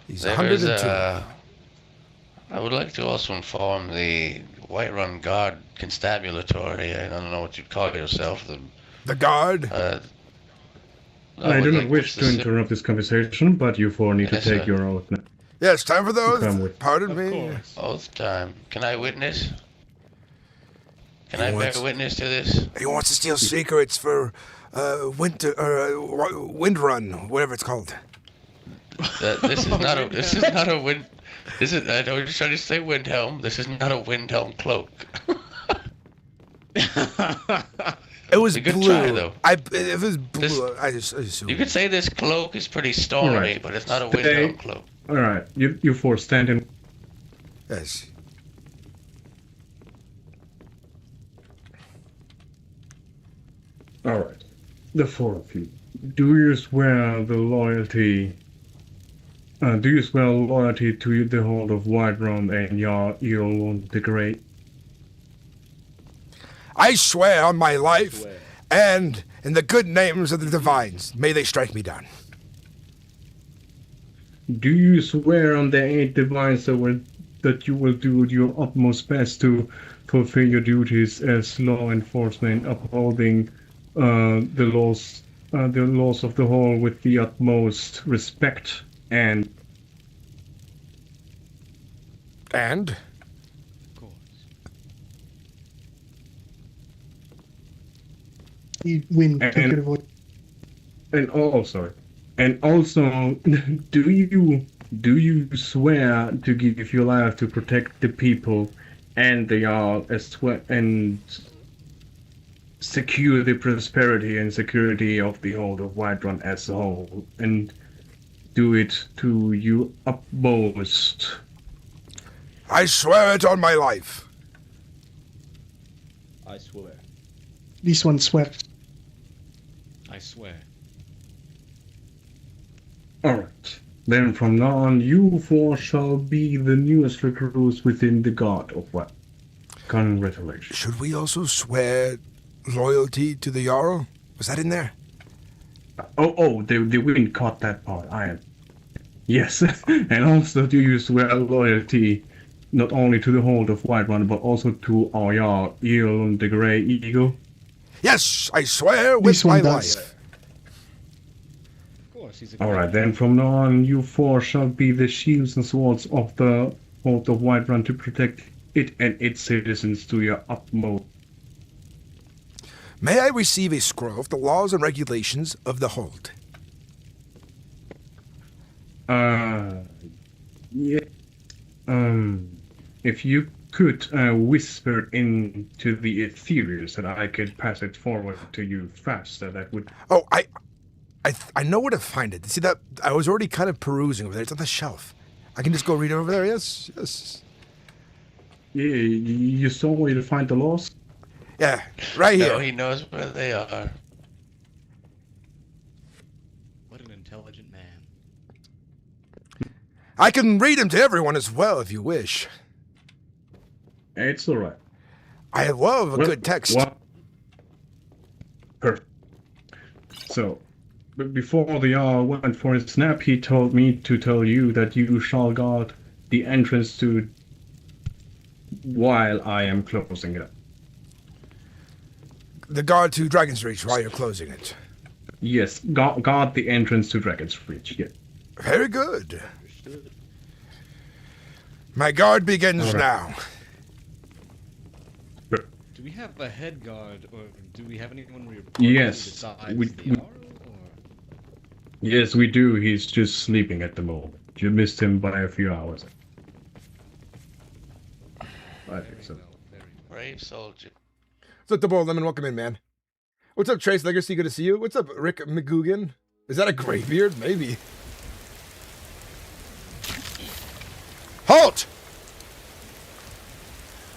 [SPEAKER 2] He's
[SPEAKER 9] There's
[SPEAKER 2] 102.
[SPEAKER 9] I would like to also inform the Whiterun Guard Constabulatory, I don't know what you'd call yourself.
[SPEAKER 2] The Guard?
[SPEAKER 16] I do not wish to interrupt this conversation, but you four need to
[SPEAKER 9] Yes,
[SPEAKER 16] take
[SPEAKER 9] sir.
[SPEAKER 16] your oath now.
[SPEAKER 2] Yes, time for the
[SPEAKER 16] Come
[SPEAKER 2] oath.
[SPEAKER 16] with.
[SPEAKER 2] Pardon me.
[SPEAKER 9] Oath time. Can I witness? Can
[SPEAKER 2] He
[SPEAKER 9] I
[SPEAKER 2] wants-
[SPEAKER 9] bear witness to this?
[SPEAKER 2] He wants to steal secrets for Windrun, whatever it's called.
[SPEAKER 9] This is not a. This is not a wind. This is. I know you're trying to say Windhelm. This is not a Windhelm cloak.
[SPEAKER 2] It was
[SPEAKER 9] A good
[SPEAKER 2] blue.
[SPEAKER 9] try, though.
[SPEAKER 2] It was blue. I assume.
[SPEAKER 9] You could say this cloak is pretty stormy,
[SPEAKER 16] Alright.
[SPEAKER 9] but it's not a
[SPEAKER 16] Stay-
[SPEAKER 9] Windhelm cloak.
[SPEAKER 16] Alright, you four stand in.
[SPEAKER 2] Yes.
[SPEAKER 16] Alright. The four of you. Do you swear loyalty to the Hold of Whiterun and Jarl the Great?
[SPEAKER 2] I swear on my life and in the good names of the divines, may they strike me down.
[SPEAKER 16] Do you swear on the 8 divines that you will do your utmost best to fulfill your duties as law enforcement, upholding the laws of the Hall with the utmost respect and
[SPEAKER 8] Win. Take your voice.
[SPEAKER 16] and also do you swear to give your life to protect the people and the Jarl as well and secure the prosperity and security of the Hold of Whiterun as a whole, and do it to your utmost?
[SPEAKER 2] I swear it on my life.
[SPEAKER 3] I swear.
[SPEAKER 8] This one swears.
[SPEAKER 14] I swear.
[SPEAKER 16] Alright. Then from now on, you four shall be the newest recruits within the Guard of what? Congratulations.
[SPEAKER 2] Should we also swear loyalty to the Jarl? Was that in there?
[SPEAKER 16] The wind caught that part. Yes, and also do you swear loyalty not only to the Hold of Whiterun, but also to our Jarl, the Grey Eagle?
[SPEAKER 2] Yes, I swear with
[SPEAKER 8] This one
[SPEAKER 2] my
[SPEAKER 8] does.
[SPEAKER 2] life.
[SPEAKER 14] Of course, he's a
[SPEAKER 16] Alright, then from now on, you four shall be the shields and swords of the Hold of Whiterun to protect it and its citizens to your utmost.
[SPEAKER 2] May I receive a scroll of the laws and regulations of the Hold?
[SPEAKER 16] Yeah. If you could whisper into the ethereal so that I could pass it forward to you faster, that would...
[SPEAKER 2] Oh, I know where to find it. See that? I was already kind of perusing over there. It's on the shelf. I can just go read it over there. Yes, yes.
[SPEAKER 16] Yeah, you saw where to find the laws?
[SPEAKER 2] Yeah, right here.
[SPEAKER 9] No, he knows where they are.
[SPEAKER 14] What an intelligent man.
[SPEAKER 2] I can read them to everyone as well if you wish.
[SPEAKER 16] It's alright.
[SPEAKER 2] I love a good text.
[SPEAKER 16] Perfect. So, but before the Jarl went for his nap, he told me to tell you that you shall guard the entrance to while I am closing it up.
[SPEAKER 2] the guard to Dragon's Reach while you're closing it.
[SPEAKER 16] Yes, guard the entrance to Dragon's Reach. Yeah.
[SPEAKER 2] Very good. My guard begins now.
[SPEAKER 14] Do we have a head guard, or do we have anyone
[SPEAKER 16] Yes,
[SPEAKER 14] we
[SPEAKER 16] yes, we do. He's just sleeping at the moment. You missed him by a few hours. I think so.
[SPEAKER 9] Brave soldier.
[SPEAKER 2] What's up, Double Lemon? Welcome in, man. What's up, Trace Legacy? Good to see you. What's up, Rick McGugan? Is that a graybeard? Maybe. Halt!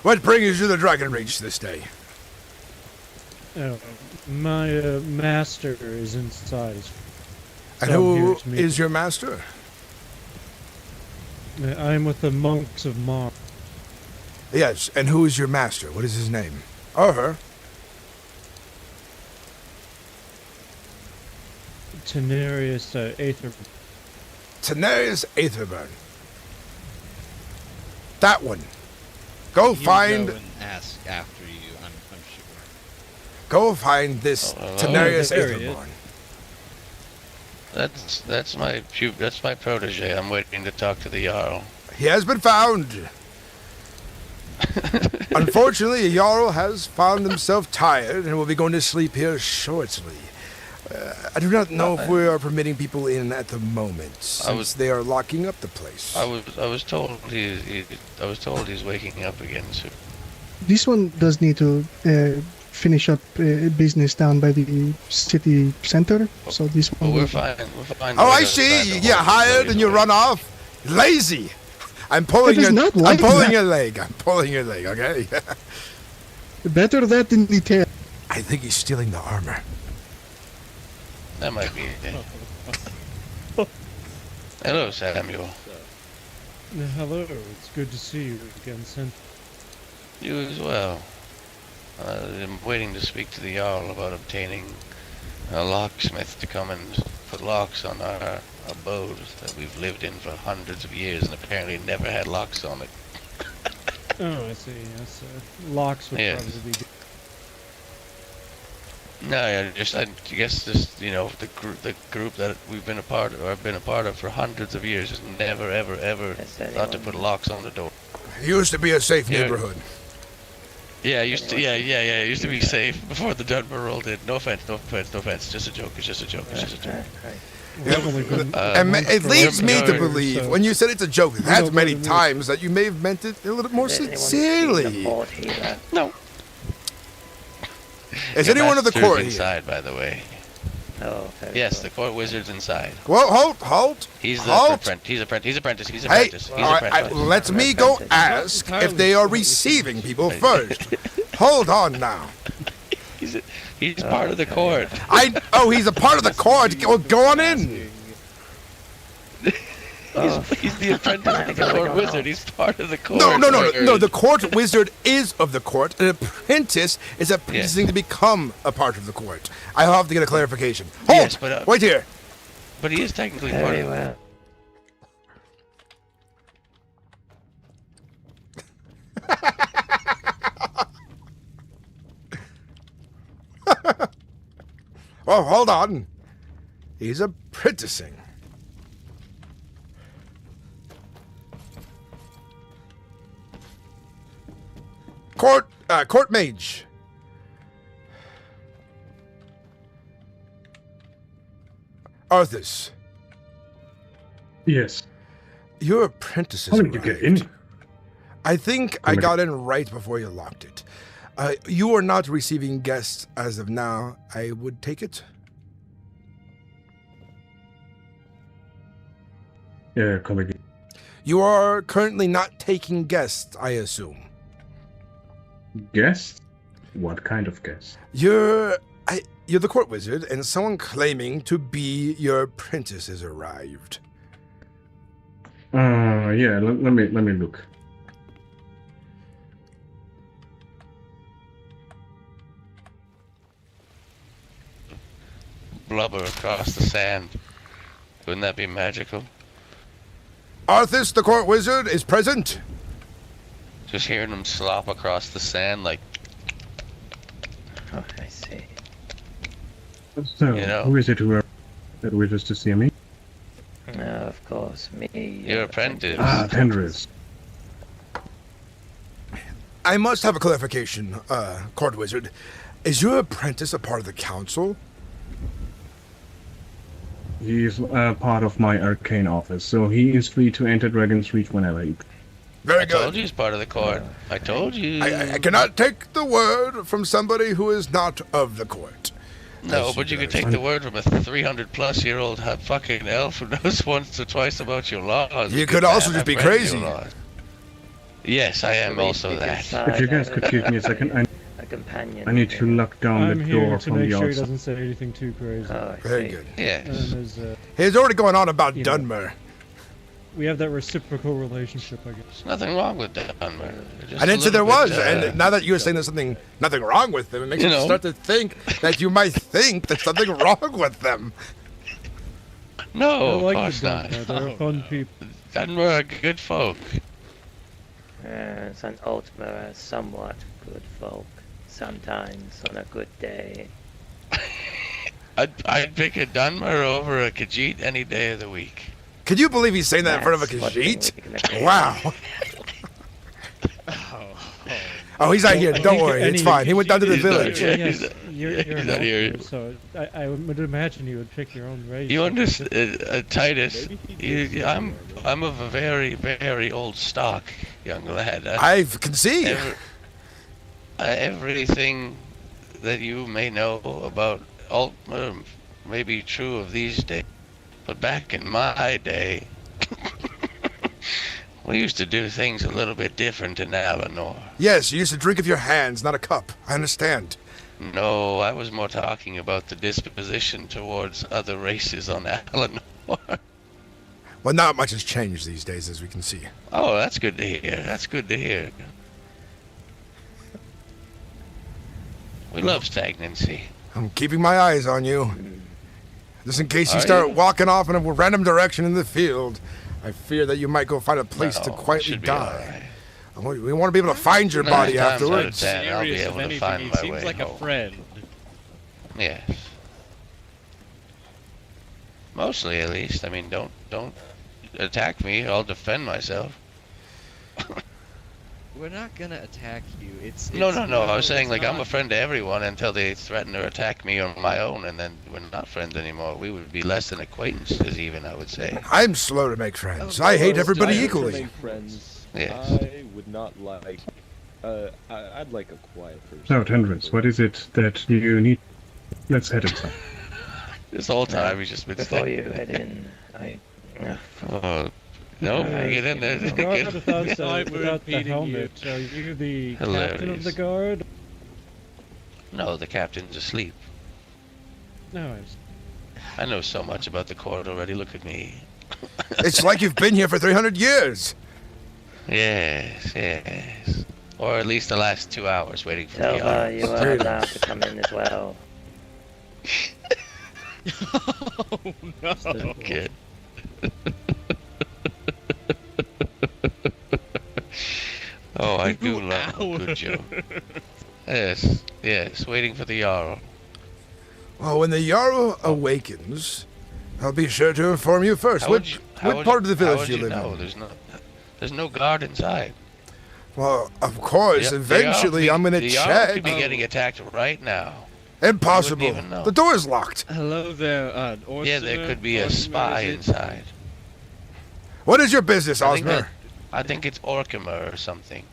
[SPEAKER 2] What brings you to the Dragon Reach this day?
[SPEAKER 19] Oh, my master is inside.
[SPEAKER 2] And who is your master?
[SPEAKER 19] I am with the monks of Mars.
[SPEAKER 2] Yes, and who is your master? What is his name? Or her?
[SPEAKER 19] Tenarius Aether.
[SPEAKER 2] Tenarius Aetherburn. That one. Go find.
[SPEAKER 14] Go and ask after you. I'm sure.
[SPEAKER 2] Go find this Tenarius Aetherburn.
[SPEAKER 9] That's my protege. I'm waiting to talk to the Jarl.
[SPEAKER 2] He has been found. Unfortunately, Jarl has found himself tired and will be going to sleep here shortly. I do not know if we are permitting people in at the moment, since they are locking up the place.
[SPEAKER 9] I was told he's waking up again soon.
[SPEAKER 8] This one does need to finish up business down by the city center. So this one.
[SPEAKER 9] We're fine.
[SPEAKER 2] Oh, I see. You get hired and you run off. Lazy. I'm pulling your. I'm pulling your leg. I'm pulling your leg. Okay.
[SPEAKER 8] Better that than the tail.
[SPEAKER 2] I think he's stealing the armor.
[SPEAKER 9] That might be it. Hello, Samuel.
[SPEAKER 19] Hello, it's good to see you again, Sen.
[SPEAKER 9] You as well. I'm waiting to speak to the Jarl about obtaining a locksmith to come and put locks on our abode that we've lived in for hundreds of years and apparently never had locks on it.
[SPEAKER 19] Oh, I see. Yes, locks would probably be good.
[SPEAKER 9] No, I guess this, the group that we've been a part of, or I've been a part of for hundreds of years, has never, ever thought to put locks on the door.
[SPEAKER 2] It used to be a safe neighborhood.
[SPEAKER 9] Yeah, it used to be safe before the Dunbar rolled in. No offense. Just a joke. It's just a joke.
[SPEAKER 2] And it leads me to believe, when you said it's a joke that many times, that you may have meant it a little bit more sincerely.
[SPEAKER 9] No.
[SPEAKER 2] Is anyone of the court
[SPEAKER 9] inside, by the way?
[SPEAKER 15] Oh,
[SPEAKER 9] yes, the court wizard's inside.
[SPEAKER 2] Well, halt!
[SPEAKER 9] He's apprentice.
[SPEAKER 2] Hey, let me go ask if they are receiving people first. Hold on now.
[SPEAKER 9] He's part of the court.
[SPEAKER 2] He's a part of the court. Go on in.
[SPEAKER 9] He's the apprentice of the court wizard. He's part of the court.
[SPEAKER 2] No. The court wizard is of the court. An apprentice is apprenticing to become a part of the court. I'll have to get a clarification. Hold!
[SPEAKER 9] Yes, but,
[SPEAKER 2] wait here.
[SPEAKER 9] But he is technically part of it.
[SPEAKER 2] Well, hold on. He's apprenticing. Court mage. Arthas.
[SPEAKER 16] Yes.
[SPEAKER 2] Your apprentice is
[SPEAKER 16] How did you get in?
[SPEAKER 2] I think I got in right before you locked it. You are not receiving guests as of now, I would take it?
[SPEAKER 16] Yeah, come again.
[SPEAKER 2] You are currently not taking guests, I assume.
[SPEAKER 16] Guests? What kind of guests?
[SPEAKER 2] You're the court wizard, and someone claiming to be your apprentice has arrived.
[SPEAKER 16] Yeah, let me look.
[SPEAKER 9] Blubber across the sand. Wouldn't that be magical?
[SPEAKER 2] Arthas, the court wizard, is present.
[SPEAKER 9] Just hearing him slop across the sand like...
[SPEAKER 15] Oh, I see.
[SPEAKER 16] So,
[SPEAKER 9] You know.
[SPEAKER 16] who is it that wishes to see me?
[SPEAKER 15] Of course, me.
[SPEAKER 9] Your apprentice.
[SPEAKER 16] Ah, Fenris.
[SPEAKER 2] I must have a clarification, Court Wizard. Is your apprentice a part of the council?
[SPEAKER 16] He is part of my arcane office, so he is free to enter Dragon's Reach whenever he.
[SPEAKER 2] Very
[SPEAKER 9] I
[SPEAKER 2] good.
[SPEAKER 9] told you he's part of the court. I told you.
[SPEAKER 2] I cannot take the word from somebody who is not of the court.
[SPEAKER 9] No, but you could take the word from a 300-plus-year-old fucking elf who knows once or twice about your laws.
[SPEAKER 2] You could also just be crazy.
[SPEAKER 9] Yes, I am also that.
[SPEAKER 16] If you guys could give me a second,
[SPEAKER 15] A companion.
[SPEAKER 16] I need to lock down
[SPEAKER 19] I'm
[SPEAKER 16] the
[SPEAKER 19] here
[SPEAKER 16] door
[SPEAKER 19] to
[SPEAKER 16] from
[SPEAKER 19] make
[SPEAKER 16] the
[SPEAKER 19] sure he
[SPEAKER 16] outside.
[SPEAKER 19] doesn't say anything too crazy.
[SPEAKER 2] Very good.
[SPEAKER 9] Yes.
[SPEAKER 2] He's already going on about
[SPEAKER 19] You know.
[SPEAKER 2] Dunmer.
[SPEAKER 19] We have that reciprocal relationship, I guess.
[SPEAKER 9] There's nothing wrong with Dunmer.
[SPEAKER 2] I didn't say there was, and now that you're saying there's nothing wrong with them, it makes
[SPEAKER 9] You
[SPEAKER 2] me
[SPEAKER 9] know.
[SPEAKER 2] start to think that you might think there's something wrong with them.
[SPEAKER 9] No,
[SPEAKER 19] I
[SPEAKER 9] of
[SPEAKER 19] like
[SPEAKER 9] course
[SPEAKER 19] the
[SPEAKER 9] not.
[SPEAKER 19] Dunmer. They're fun people.
[SPEAKER 9] Dunmer are good folk.
[SPEAKER 15] Yes, and Ultima are somewhat good folk. Sometimes on a good day.
[SPEAKER 9] I'd pick a Dunmer over a Khajiit any day of the week.
[SPEAKER 2] Could you believe he's saying that in front of a
[SPEAKER 15] That's what we
[SPEAKER 2] Khajiit? Wow. Oh, he's out here. Don't worry, it's fine. He went down to the village.
[SPEAKER 19] Well, yes, you're
[SPEAKER 9] He's
[SPEAKER 19] an
[SPEAKER 9] not here.
[SPEAKER 19] elf, so I would imagine you would pick your own race.
[SPEAKER 9] You understand, Titus? I'm of a very, very old stock, young lad.
[SPEAKER 2] I can see.
[SPEAKER 9] Everything that you may know about Altmer may be true of these days, but back in my day, we used to do things a little bit different in Alinor.
[SPEAKER 2] Yes, you used to drink with your hands, not a cup. I understand.
[SPEAKER 9] No, I was more talking about the disposition towards other races on Alinor.
[SPEAKER 2] Well, not much has changed these days, as we can see.
[SPEAKER 9] Oh, that's good to hear. That's good to hear. We love stagnancy.
[SPEAKER 2] I'm keeping my eyes on you. Just in case you
[SPEAKER 9] Are
[SPEAKER 2] start
[SPEAKER 9] you?
[SPEAKER 2] walking off in a random direction in the field. I fear that you might go find a place to
[SPEAKER 9] No,
[SPEAKER 2] quietly
[SPEAKER 9] should be
[SPEAKER 2] die. We want to be able to find your body afterwards.
[SPEAKER 9] I'll be able to find my
[SPEAKER 17] seems
[SPEAKER 9] way
[SPEAKER 17] like
[SPEAKER 9] home.
[SPEAKER 17] a friend.
[SPEAKER 9] Yes. Mostly, at least. I mean, don't attack me. I'll defend myself.
[SPEAKER 14] We're not gonna attack you. It's
[SPEAKER 9] No. I was
[SPEAKER 14] it's
[SPEAKER 9] saying, like, I'm
[SPEAKER 14] not-
[SPEAKER 9] a friend to everyone until they threaten to attack me on my own, and then we're not friends anymore. We would be less than acquaintances, even, I would say.
[SPEAKER 2] I'm slow to make friends. I hate everybody equally.
[SPEAKER 3] Friends.
[SPEAKER 9] Yes.
[SPEAKER 3] I would not like. I'd like a quiet person.
[SPEAKER 16] So, Tendrils, what is it that you need? Let's head inside.
[SPEAKER 9] This whole time he's just been
[SPEAKER 15] Before
[SPEAKER 9] saying.
[SPEAKER 15] you head in,
[SPEAKER 9] No, get in there.
[SPEAKER 19] The guard without the helmet. Are you the captain of
[SPEAKER 9] Hilarious.
[SPEAKER 19] the guard?
[SPEAKER 9] No, the captain's asleep.
[SPEAKER 19] No,
[SPEAKER 9] I know so much about the court already. Look at me.
[SPEAKER 2] It's like you've been here for 300 years.
[SPEAKER 9] Yes. Or at least the last 2 hours waiting for
[SPEAKER 15] tell
[SPEAKER 9] the
[SPEAKER 15] her you
[SPEAKER 9] hours.
[SPEAKER 15] are allowed to come in as well.
[SPEAKER 17] Oh no.
[SPEAKER 9] Kid. Oh, I do love a good joke. Yes, waiting for the Jarl.
[SPEAKER 2] Well, when the Jarl awakens, I'll be sure to inform you first.
[SPEAKER 9] How would you- how
[SPEAKER 2] What
[SPEAKER 9] would
[SPEAKER 2] part
[SPEAKER 9] you-
[SPEAKER 2] of the
[SPEAKER 9] how
[SPEAKER 2] village
[SPEAKER 9] would
[SPEAKER 2] do you live
[SPEAKER 9] know?
[SPEAKER 2] in?
[SPEAKER 9] There's no guard inside.
[SPEAKER 2] Well, of course,
[SPEAKER 9] The-
[SPEAKER 2] eventually I'm going to
[SPEAKER 9] the Jarl
[SPEAKER 2] check.
[SPEAKER 9] could be getting attacked right now.
[SPEAKER 2] Impossible.
[SPEAKER 9] You wouldn't even know.
[SPEAKER 2] The door is locked.
[SPEAKER 17] Hello there,
[SPEAKER 9] Yeah, there could be a spy inside.
[SPEAKER 2] What is your business,
[SPEAKER 9] I think
[SPEAKER 2] Osmer?
[SPEAKER 9] I think it's Orkimer or something.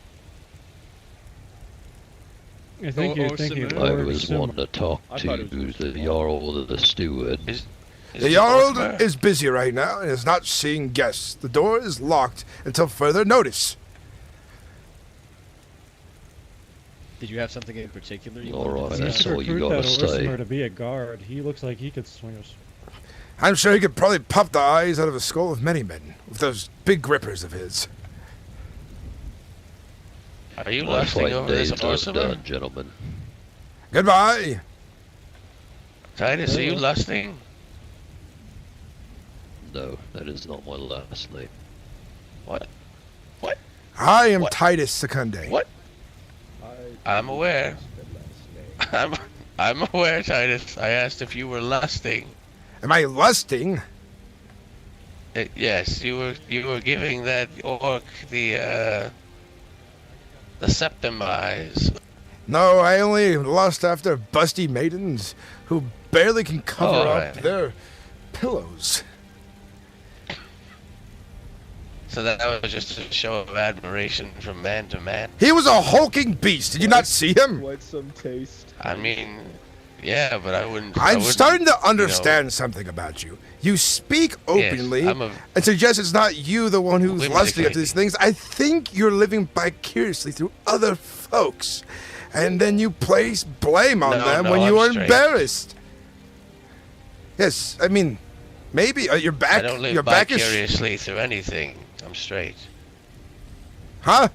[SPEAKER 19] I think you're thinking of
[SPEAKER 20] I
[SPEAKER 19] Lord
[SPEAKER 20] was
[SPEAKER 19] Sim.
[SPEAKER 20] wanting to talk to the Jarl of the Steward.
[SPEAKER 2] The Jarl is busy right now and is not seeing guests. The door is locked until further notice.
[SPEAKER 14] Did you have something in particular you
[SPEAKER 20] All
[SPEAKER 14] wanted
[SPEAKER 20] right,
[SPEAKER 14] to
[SPEAKER 20] that's
[SPEAKER 14] say?
[SPEAKER 20] all you
[SPEAKER 19] Recruit
[SPEAKER 20] gotta
[SPEAKER 19] that
[SPEAKER 20] say.
[SPEAKER 19] Orsimer to be a guard. He looks like he could swing us.
[SPEAKER 2] I'm sure he could probably pop the eyes out of the skull of many men with those big grippers of his.
[SPEAKER 9] Are you
[SPEAKER 20] My
[SPEAKER 9] lusting
[SPEAKER 20] fighting
[SPEAKER 9] over this
[SPEAKER 20] days are
[SPEAKER 9] Orsimer?
[SPEAKER 20] done, gentlemen.
[SPEAKER 2] Goodbye.
[SPEAKER 9] Titus, are you lusting?
[SPEAKER 20] No, that is not my last name.
[SPEAKER 9] What?
[SPEAKER 2] I am Titus Secunde.
[SPEAKER 9] What? I'm aware. I'm aware, Titus. I asked if you were lusting.
[SPEAKER 2] Am I lusting?
[SPEAKER 9] Yes, you were giving that orc the septum eyes.
[SPEAKER 2] No, I only lust after busty maidens who barely can cover up their pillows.
[SPEAKER 9] So that was just a show of admiration from man to man.
[SPEAKER 2] He was a hulking beast. Did you not see him?
[SPEAKER 3] Quite some taste.
[SPEAKER 9] I mean, yeah, but I wouldn't.
[SPEAKER 2] I'm starting to understand something about you. You speak openly and suggest it's not you the one who's lusting after these things. I think you're living vicariously through other folks. And then you place blame on them when you are embarrassed. Yes, I mean, maybe your back.
[SPEAKER 9] I don't live
[SPEAKER 2] your back is
[SPEAKER 9] vicariously through anything. I'm straight.
[SPEAKER 2] Huh?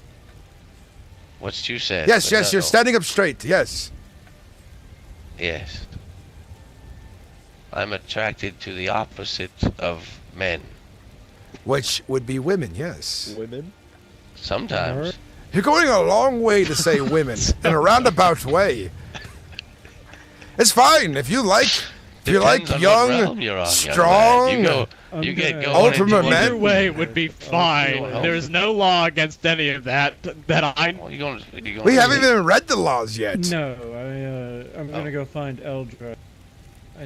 [SPEAKER 9] What you said.
[SPEAKER 2] Yes,
[SPEAKER 9] but
[SPEAKER 2] yes, you're standing up straight. Yes.
[SPEAKER 9] Yes. I'm attracted to the opposite of men.
[SPEAKER 2] Which would be women, yes.
[SPEAKER 3] Women?
[SPEAKER 9] Sometimes.
[SPEAKER 2] You're going a long way to say women in a roundabout way. It's fine if you like. If you like young, strong, ultimate men.
[SPEAKER 19] Either way would be fine. There's no law against any of that.
[SPEAKER 2] We haven't even read the laws yet.
[SPEAKER 19] No, I'm gonna go find Eldra.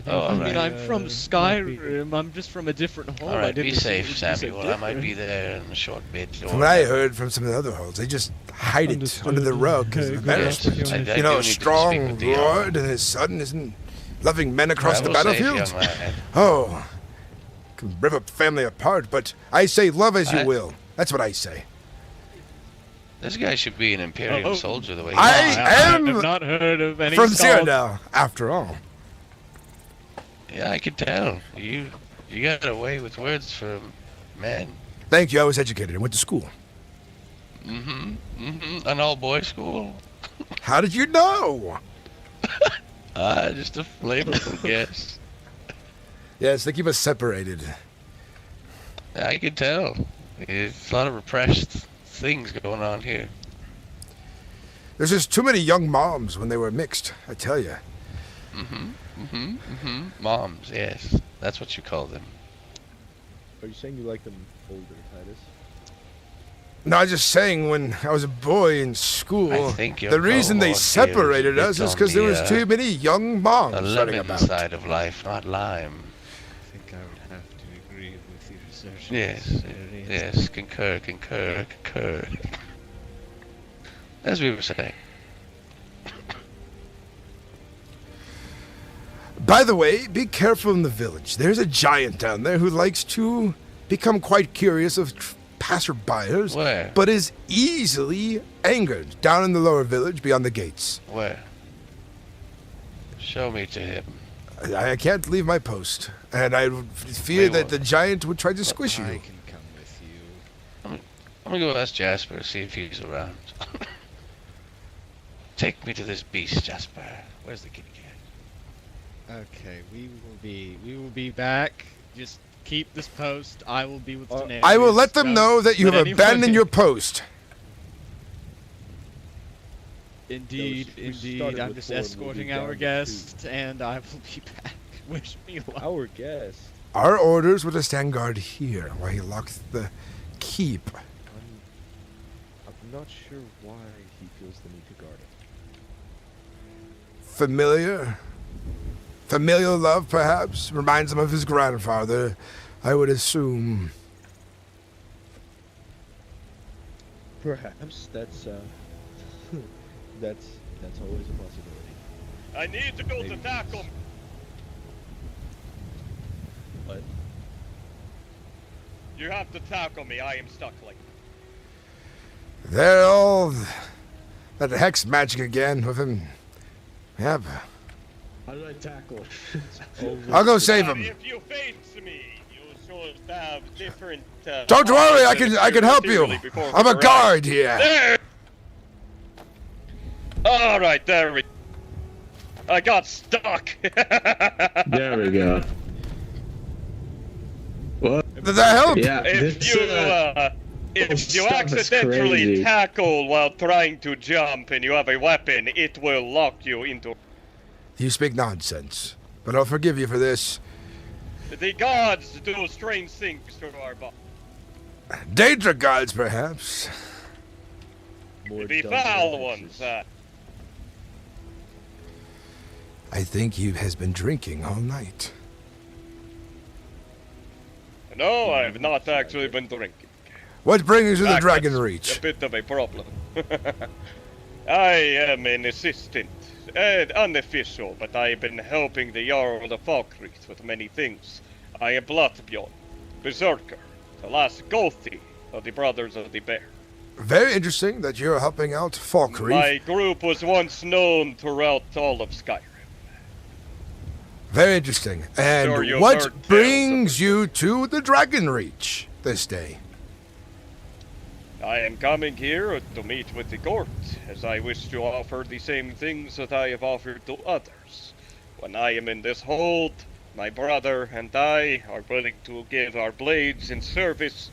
[SPEAKER 14] I mean, I'm from Skyrim. I'm just from a different hole.
[SPEAKER 9] Alright, be safe, Samuel. I might be there in a short bit.
[SPEAKER 2] From what I heard from some of the other holes, they just hide it under the rug because of embarrassment. You know, a strong lord and his son isn't loving men across the battlefield. Oh, can rip a family apart, but I say love as you will. That's what I say.
[SPEAKER 9] This guy should be an Imperial soldier the way he
[SPEAKER 2] I
[SPEAKER 19] have not heard of any
[SPEAKER 2] from
[SPEAKER 19] scalds.
[SPEAKER 2] Cyrodiil, after all.
[SPEAKER 9] Yeah, I could tell. You got away with words for a man.
[SPEAKER 2] Thank you. I was educated and went to school.
[SPEAKER 9] An all-boys school.
[SPEAKER 2] How did you know?
[SPEAKER 9] Just a flavorful guess.
[SPEAKER 2] Yes, they keep us separated.
[SPEAKER 9] I can tell. There's a lot of repressed things going on here.
[SPEAKER 2] There's just too many young moms when they were mixed, I tell you.
[SPEAKER 9] Moms, yes. That's what you call them.
[SPEAKER 3] Are you saying you like them older, Titus?
[SPEAKER 2] No, I was just saying when I was a boy in school,
[SPEAKER 9] I think your
[SPEAKER 2] the reason they
[SPEAKER 9] cohort
[SPEAKER 2] separated
[SPEAKER 9] here
[SPEAKER 2] us
[SPEAKER 9] is
[SPEAKER 2] is because there was
[SPEAKER 9] on
[SPEAKER 2] too many young moms
[SPEAKER 9] the
[SPEAKER 2] running
[SPEAKER 9] lemon
[SPEAKER 2] about.
[SPEAKER 9] side of life, not lime.
[SPEAKER 14] I think I would have to agree with your assertion.
[SPEAKER 9] Yes, concur. As we were saying.
[SPEAKER 2] By the way, be careful in the village. There's a giant down there who likes to become quite curious of passerbyers,
[SPEAKER 9] Where?
[SPEAKER 2] but is easily angered down in the lower village beyond the gates.
[SPEAKER 9] Where? Show me to him.
[SPEAKER 2] I can't leave my post, and I fear that the giant would try to squish you.
[SPEAKER 14] I can come with you.
[SPEAKER 9] I'm gonna go ask Jasper, see if he's around. Take me to this beast, Jasper. Where's the kitty cat?
[SPEAKER 14] Okay, we will be back. Just keep this post. I will be with Daenerys.
[SPEAKER 2] I will let them know that you have abandoned your post.
[SPEAKER 14] Indeed. I'm just escorting our guest, and I will be back. Wish me luck.
[SPEAKER 3] Our guest?
[SPEAKER 2] Our orders were to stand guard here while he locks the keep.
[SPEAKER 3] I'm not sure why he feels the need to guard it.
[SPEAKER 2] Familiar? Familial love, perhaps? Reminds him of his grandfather, I would assume.
[SPEAKER 3] Perhaps that's that's always a possibility.
[SPEAKER 21] I need to go to tackle.
[SPEAKER 3] What?
[SPEAKER 21] You have to tackle me. I am stuck like.
[SPEAKER 2] They're all that hex magic again with him. Yep.
[SPEAKER 17] How do I tackle?
[SPEAKER 2] I'll go save him.
[SPEAKER 21] If you face me, you should have different.
[SPEAKER 2] Don't worry, I can help you. I'm a guard here.
[SPEAKER 21] There. All right, there we. I got stuck.
[SPEAKER 16] There we go. What?
[SPEAKER 2] Did that help?
[SPEAKER 16] Yeah.
[SPEAKER 21] If you accidentally tackle while trying to jump and you have a weapon, it will lock you into.
[SPEAKER 2] You speak nonsense, but I'll forgive you for this.
[SPEAKER 21] The gods do strange things to our bodies.
[SPEAKER 2] Daedra gods, perhaps.
[SPEAKER 21] The foul ones.
[SPEAKER 2] I think he has been drinking all night.
[SPEAKER 21] No, I have not actually been drinking.
[SPEAKER 2] What brings you to the Dragon
[SPEAKER 21] That's
[SPEAKER 2] Reach?
[SPEAKER 21] A bit of a problem. I am an assistant, unofficial, but I have been helping the Jarl of Falkreath with many things. I am Bloodbjorn, Berserker, the last Gothi of the Brothers of the Bear.
[SPEAKER 2] Very interesting that you're helping out Falkreath.
[SPEAKER 21] My group was once known throughout all of Skyrim.
[SPEAKER 2] Very interesting. And
[SPEAKER 21] Sure, you've
[SPEAKER 2] what
[SPEAKER 21] heard
[SPEAKER 2] brings you to the Dragon Reach this day?
[SPEAKER 21] I am coming here to meet with the court, as I wish to offer the same things that I have offered to others. When I am in this hold, my brother and I are willing to give our blades in service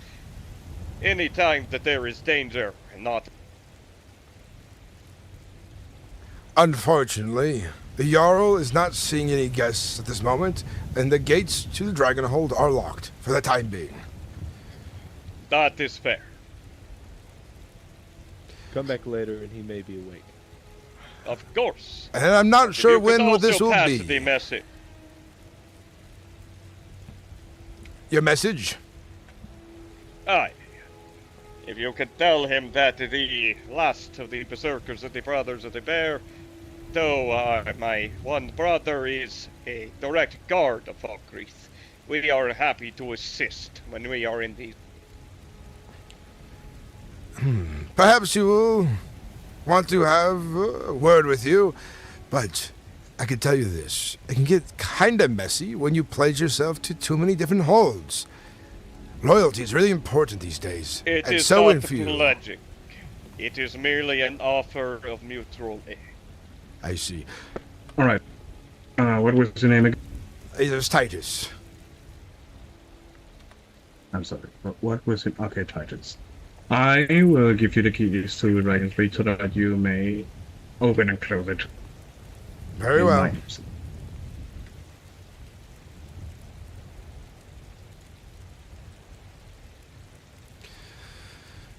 [SPEAKER 21] any time that there is danger and not.
[SPEAKER 2] Unfortunately, the Jarl is not seeing any guests at this moment, and the gates to the Dragon Hold are locked for the time being.
[SPEAKER 21] That is fair.
[SPEAKER 3] Come back later and he may be awake.
[SPEAKER 21] Of course.
[SPEAKER 2] And I'm not sure
[SPEAKER 21] You could
[SPEAKER 2] when this
[SPEAKER 21] also
[SPEAKER 2] will
[SPEAKER 21] pass
[SPEAKER 2] be.
[SPEAKER 21] the message.
[SPEAKER 2] Your message?
[SPEAKER 21] Aye. If you could tell him that the last of the Berserkers of the Brothers of the Bear, though my one brother is a direct guard of Falkreath, we are happy to assist when we are in these.
[SPEAKER 2] Perhaps you will want to have a word with you, but I can tell you this. It can get kinda messy when you pledge yourself to too many different holds. Loyalty is really important these days,
[SPEAKER 21] It
[SPEAKER 2] and
[SPEAKER 21] is
[SPEAKER 2] so in
[SPEAKER 21] not
[SPEAKER 2] few.
[SPEAKER 21] pledging. It is merely an offer of mutual aid.
[SPEAKER 2] I see.
[SPEAKER 16] All right. What was your name again?
[SPEAKER 2] It was Titus.
[SPEAKER 16] I'm sorry. What was it? Okay, Titus. I will give you the keys to the Dragon's Reach so that you may open and close it.
[SPEAKER 2] Very
[SPEAKER 16] In
[SPEAKER 2] well.
[SPEAKER 16] my absence.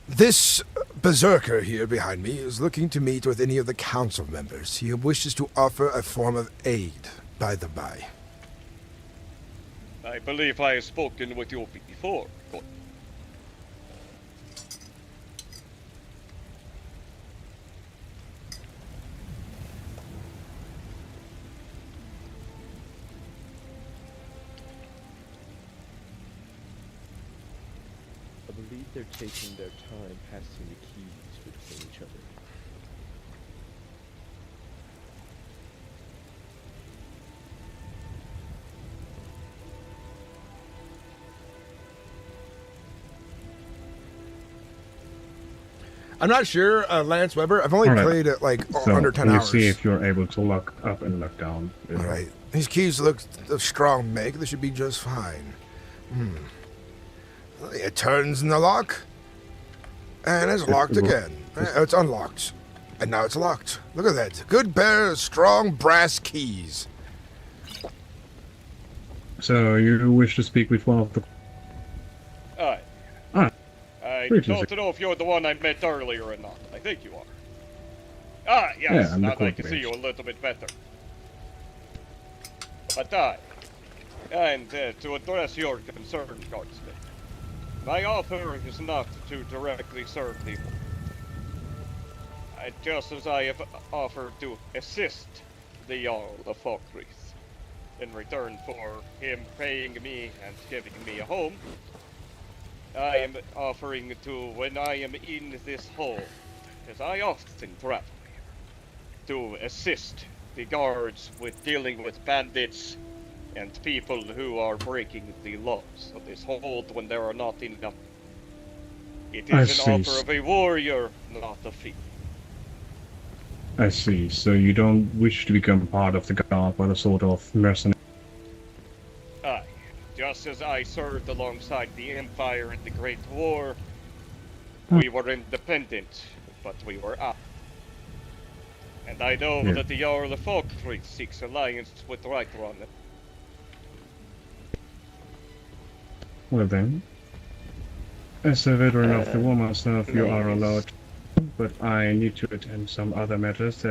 [SPEAKER 2] This berserker here behind me is looking to meet with any of the council members. He wishes to offer a form of aid, by the by.
[SPEAKER 21] I believe I have spoken with you before.
[SPEAKER 3] I believe they're taking their time passing the keys between each other.
[SPEAKER 2] I'm not sure, Lance Weber. I've only
[SPEAKER 16] All right.
[SPEAKER 2] played it like
[SPEAKER 16] So,
[SPEAKER 2] under 10
[SPEAKER 16] let me
[SPEAKER 2] hours.
[SPEAKER 16] see if you're able to lock up and lock down.
[SPEAKER 2] All right. These keys look of strong make. They should be just fine. It turns in the lock, and it's locked again. It's unlocked, and now it's locked. Look at that. Good pair of strong brass keys.
[SPEAKER 16] So you wish to speak with one of the...
[SPEAKER 21] Aye.
[SPEAKER 16] Ah,
[SPEAKER 21] I
[SPEAKER 16] Pretty
[SPEAKER 21] don't
[SPEAKER 16] easy.
[SPEAKER 21] know if you're the one I met earlier or not. I think you are. Ah, yes.
[SPEAKER 16] Yeah, I'm the
[SPEAKER 21] now I can see
[SPEAKER 16] court
[SPEAKER 21] you a little bit better. But I, and to address your concern, Guardsman, my offer is not to directly serve the war. Just as I have offered to assist the Jarl of Falkreath in return for him paying me and giving me a home, I am offering to, when I am in this hole, as I often travel here, to assist the guards with dealing with bandits and people who are breaking the laws of this hold when there are not enough. It
[SPEAKER 16] I
[SPEAKER 21] is an
[SPEAKER 16] see.
[SPEAKER 21] offer of a warrior, not a thief.
[SPEAKER 16] I see. So you don't wish to become part of the guard, but a sort of mercenary.
[SPEAKER 21] Aye, just as I served alongside the Empire in the Great War, we were independent, but we were out. And I know
[SPEAKER 16] Yeah.
[SPEAKER 21] that the Jarl of Falkreath seeks alliance with Whiterun.
[SPEAKER 16] Well then, as a veteran of the war myself, you are
[SPEAKER 15] Nice.
[SPEAKER 16] allowed, but I need to attend some other matters.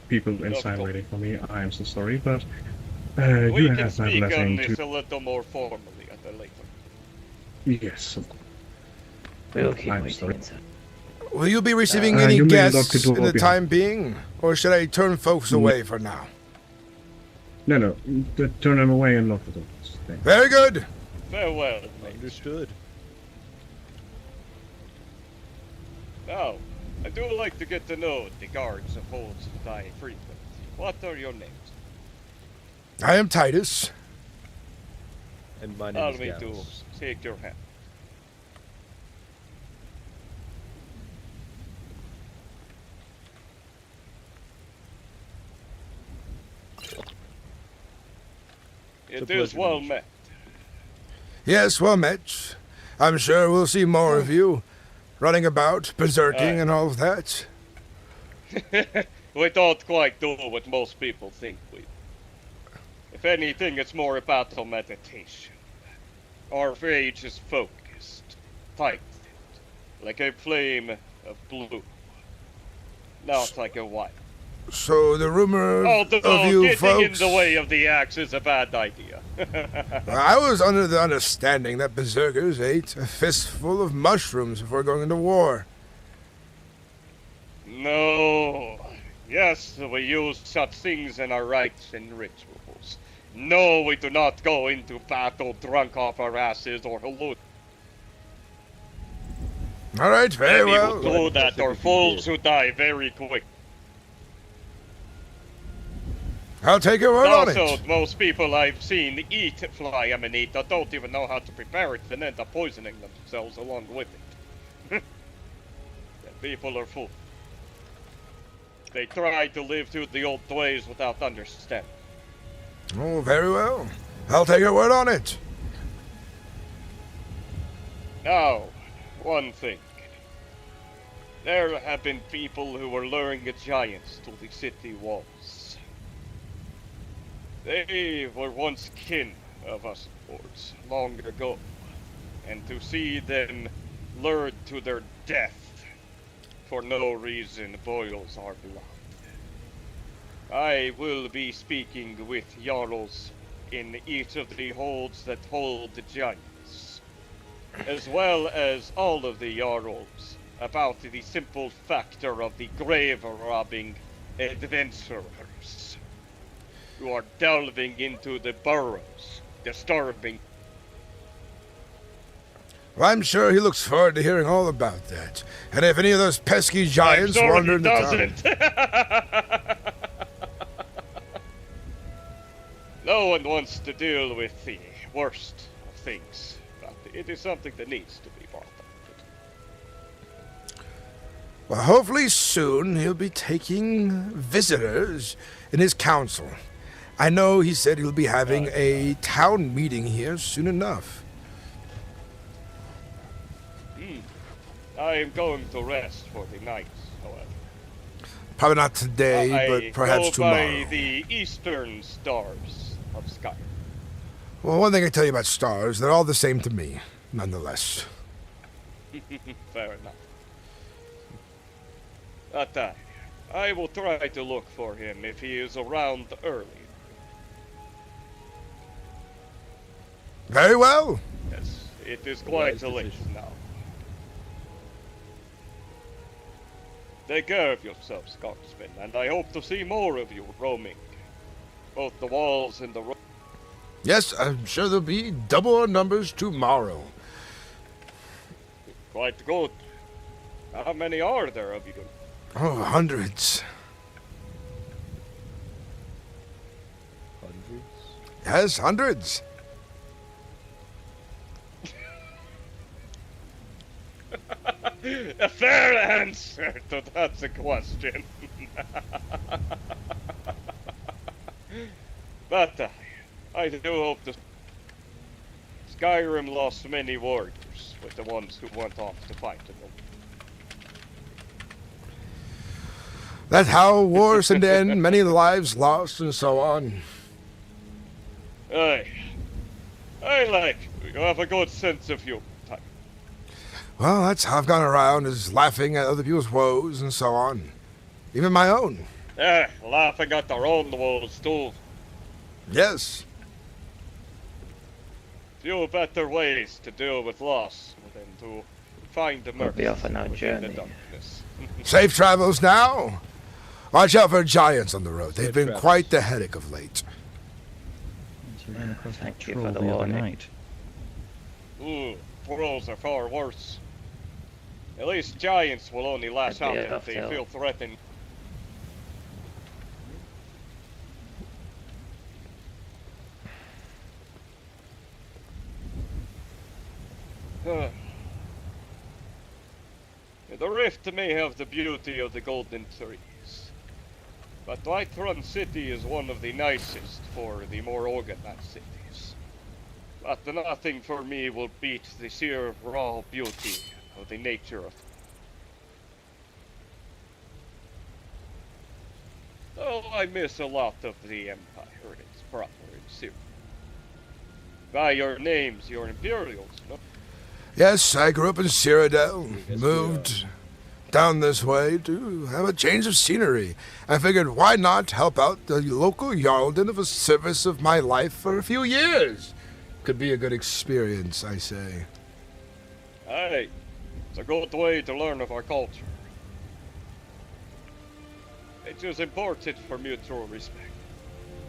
[SPEAKER 16] People inside
[SPEAKER 21] course.
[SPEAKER 16] waiting for me. I am so sorry, but
[SPEAKER 21] We
[SPEAKER 16] you
[SPEAKER 21] can
[SPEAKER 16] have my
[SPEAKER 21] speak on
[SPEAKER 16] blessing
[SPEAKER 21] this
[SPEAKER 16] to.
[SPEAKER 21] a little more formally at a later.
[SPEAKER 16] Yes, of course.
[SPEAKER 15] We'll keep
[SPEAKER 16] I'm
[SPEAKER 15] waiting
[SPEAKER 16] sorry.
[SPEAKER 15] inside.
[SPEAKER 2] Will you be receiving any
[SPEAKER 16] you may lock the
[SPEAKER 2] guests
[SPEAKER 16] door
[SPEAKER 2] in the
[SPEAKER 16] behind.
[SPEAKER 2] time being? Or should I turn folks away for now?
[SPEAKER 16] No, turn them away and lock the doors. Thanks.
[SPEAKER 2] Very good.
[SPEAKER 21] Farewell.
[SPEAKER 3] Understood.
[SPEAKER 21] Now, I do like to get to know the guards of holds that I frequent. What are your names?
[SPEAKER 2] I am Titus.
[SPEAKER 3] And my
[SPEAKER 21] Allow
[SPEAKER 3] name
[SPEAKER 21] me
[SPEAKER 3] is
[SPEAKER 21] to
[SPEAKER 3] Gallus.
[SPEAKER 21] take your hand. It is
[SPEAKER 3] pleasure to
[SPEAKER 21] well
[SPEAKER 3] meet you.
[SPEAKER 21] met.
[SPEAKER 2] Yes, well met. I'm sure we'll see more of you. Running about, berserking, and all of that.
[SPEAKER 21] We don't quite do what most people think we do. If anything, it's more about a meditation. Our rage is focused, tight, like a flame of blue, not like a white.
[SPEAKER 2] So the rumor
[SPEAKER 21] Although
[SPEAKER 2] of you
[SPEAKER 21] getting
[SPEAKER 2] folks...
[SPEAKER 21] in the way of the axe is a bad idea.
[SPEAKER 2] I was under the understanding that berserkers ate a fistful of mushrooms before going into war.
[SPEAKER 21] No. Yes, we use such things in our rites and rituals. No, we do not go into battle drunk off our asses or hallucinate.
[SPEAKER 2] All right, very
[SPEAKER 21] Many
[SPEAKER 2] well.
[SPEAKER 21] who do that are fools who die very quick.
[SPEAKER 2] I'll take your word on
[SPEAKER 21] Also,
[SPEAKER 2] it.
[SPEAKER 21] most people I've seen eat fly amanita don't even know how to prepare it and end up poisoning themselves along with it. The people are fools. They try to live to the old ways without understanding.
[SPEAKER 2] Oh, very well. I'll take your word on it.
[SPEAKER 21] Now, one thing. There have been people who were luring giants to the city walls. They were once kin of us lords, long ago, and to see them lured to their death for no reason boils our blood. I will be speaking with Jarls in each of the holds that hold the giants, as well as all of the Jarls about the simple factor of the grave-robbing adventurers who are delving into the burrows, disturbing.
[SPEAKER 2] Well, I'm sure he looks forward to hearing all about that. And if any of those pesky giants
[SPEAKER 21] I'm sure
[SPEAKER 2] wander
[SPEAKER 21] he
[SPEAKER 2] into town...
[SPEAKER 21] doesn't. No one wants to deal with the worst of things, but it is something that needs to be brought up.
[SPEAKER 2] Well, hopefully soon he'll be taking visitors in his council. I know he said he'll be having a town meeting here soon enough.
[SPEAKER 21] I am going to rest for the night, however.
[SPEAKER 2] Probably not today,
[SPEAKER 21] I
[SPEAKER 2] but perhaps
[SPEAKER 21] go by
[SPEAKER 2] tomorrow.
[SPEAKER 21] the eastern stars of Skyrim.
[SPEAKER 2] Well, one thing I tell you about stars, they're all the same to me, nonetheless.
[SPEAKER 21] Fair enough. But I will try to look for him if he is around early.
[SPEAKER 2] Very well.
[SPEAKER 21] Yes, it is quite late now. Take care of yourselves, Guardsmen, and I hope to see more of you roaming both the walls and the road.
[SPEAKER 2] Yes, I'm sure there'll be double our numbers tomorrow.
[SPEAKER 21] Quite good. How many are there of you?
[SPEAKER 2] Oh, hundreds.
[SPEAKER 3] Hundreds?
[SPEAKER 2] Yes, hundreds.
[SPEAKER 21] A fair answer to that's a question. But I do hope to. Skyrim lost many warriors with the ones who went off to fight in the
[SPEAKER 2] That's how wars and end, many lives lost, and so on.
[SPEAKER 21] Aye. I like you have a good sense of humor.
[SPEAKER 2] Well, that's how I've gone around, is laughing at other people's woes and so on. Even my own.
[SPEAKER 21] Laughing at their own woes too.
[SPEAKER 2] Yes.
[SPEAKER 21] Few better ways to deal with loss than to find the mercy
[SPEAKER 15] be off on our
[SPEAKER 21] within the
[SPEAKER 15] journey.
[SPEAKER 21] darkness.
[SPEAKER 2] Safe travels now. Watch out for giants on the road. They've been quite the headache of late.
[SPEAKER 5] Ran across that
[SPEAKER 15] Thank you
[SPEAKER 5] troll
[SPEAKER 15] for the
[SPEAKER 5] the other
[SPEAKER 15] warning.
[SPEAKER 5] night.
[SPEAKER 21] Ooh, trolls are far worse. At least giants will only lash out
[SPEAKER 15] Yeah,
[SPEAKER 21] if they
[SPEAKER 15] Phil.
[SPEAKER 21] feel threatened. The rift may have the beauty of the golden trees, but Whiterun City is one of the nicest for the more organized cities. But nothing for me will beat the sheer raw beauty of the nature of. Oh, I miss a lot of the Empire in its proper and by your names, your Imperials, no?
[SPEAKER 2] Yes, I grew up in Cyrodiil, moved down this way to have a change of scenery. I figured, why not help out the local Jarldin of a service of my life for a few years? Could be a good experience, I say.
[SPEAKER 21] Aye, it's a good way to learn of our culture. It is important for mutual respect.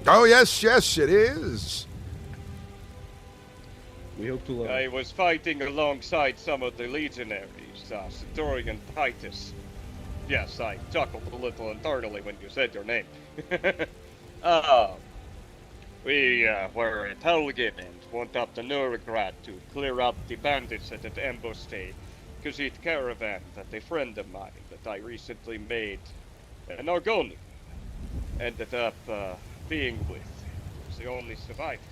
[SPEAKER 2] Oh, yes, yes, it is.
[SPEAKER 3] We hope to learn.
[SPEAKER 21] I was fighting alongside some of the legionaries, Centurion Titus. Yes, I chuckled a little internally when you said your name. We were at Helgen and went up to Novigrad to clear out the bandits that had ambushed a Khajiit caravan that a friend of mine that I recently made an Argonian ended up being with. He was the only survivor.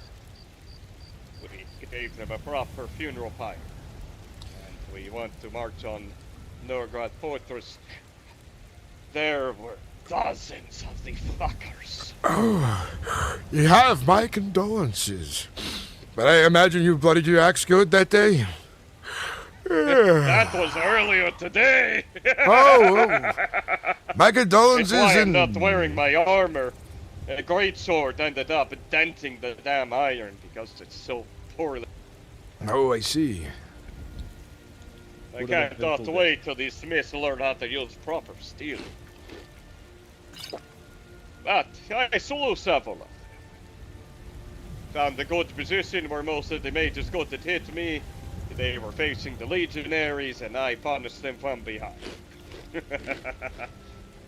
[SPEAKER 21] We gave them a proper funeral pyre, and we went to march on Novigrad Fortress. There were dozens of the fuckers.
[SPEAKER 2] Oh, you have my condolences. But I imagine you bloodied your axe good that day?
[SPEAKER 21] That was earlier today.
[SPEAKER 2] Oh, my condolences.
[SPEAKER 21] That's why I'm
[SPEAKER 2] and
[SPEAKER 21] not wearing my armor. A great sword ended up denting the damn iron because it's so poorly.
[SPEAKER 2] Oh, I see.
[SPEAKER 21] I can't not wait till these smiths learn how to use proper steel. But I slew several of them. Found a good position where most of the mages couldn't hit me. They were facing the legionaries, and I punished them from behind.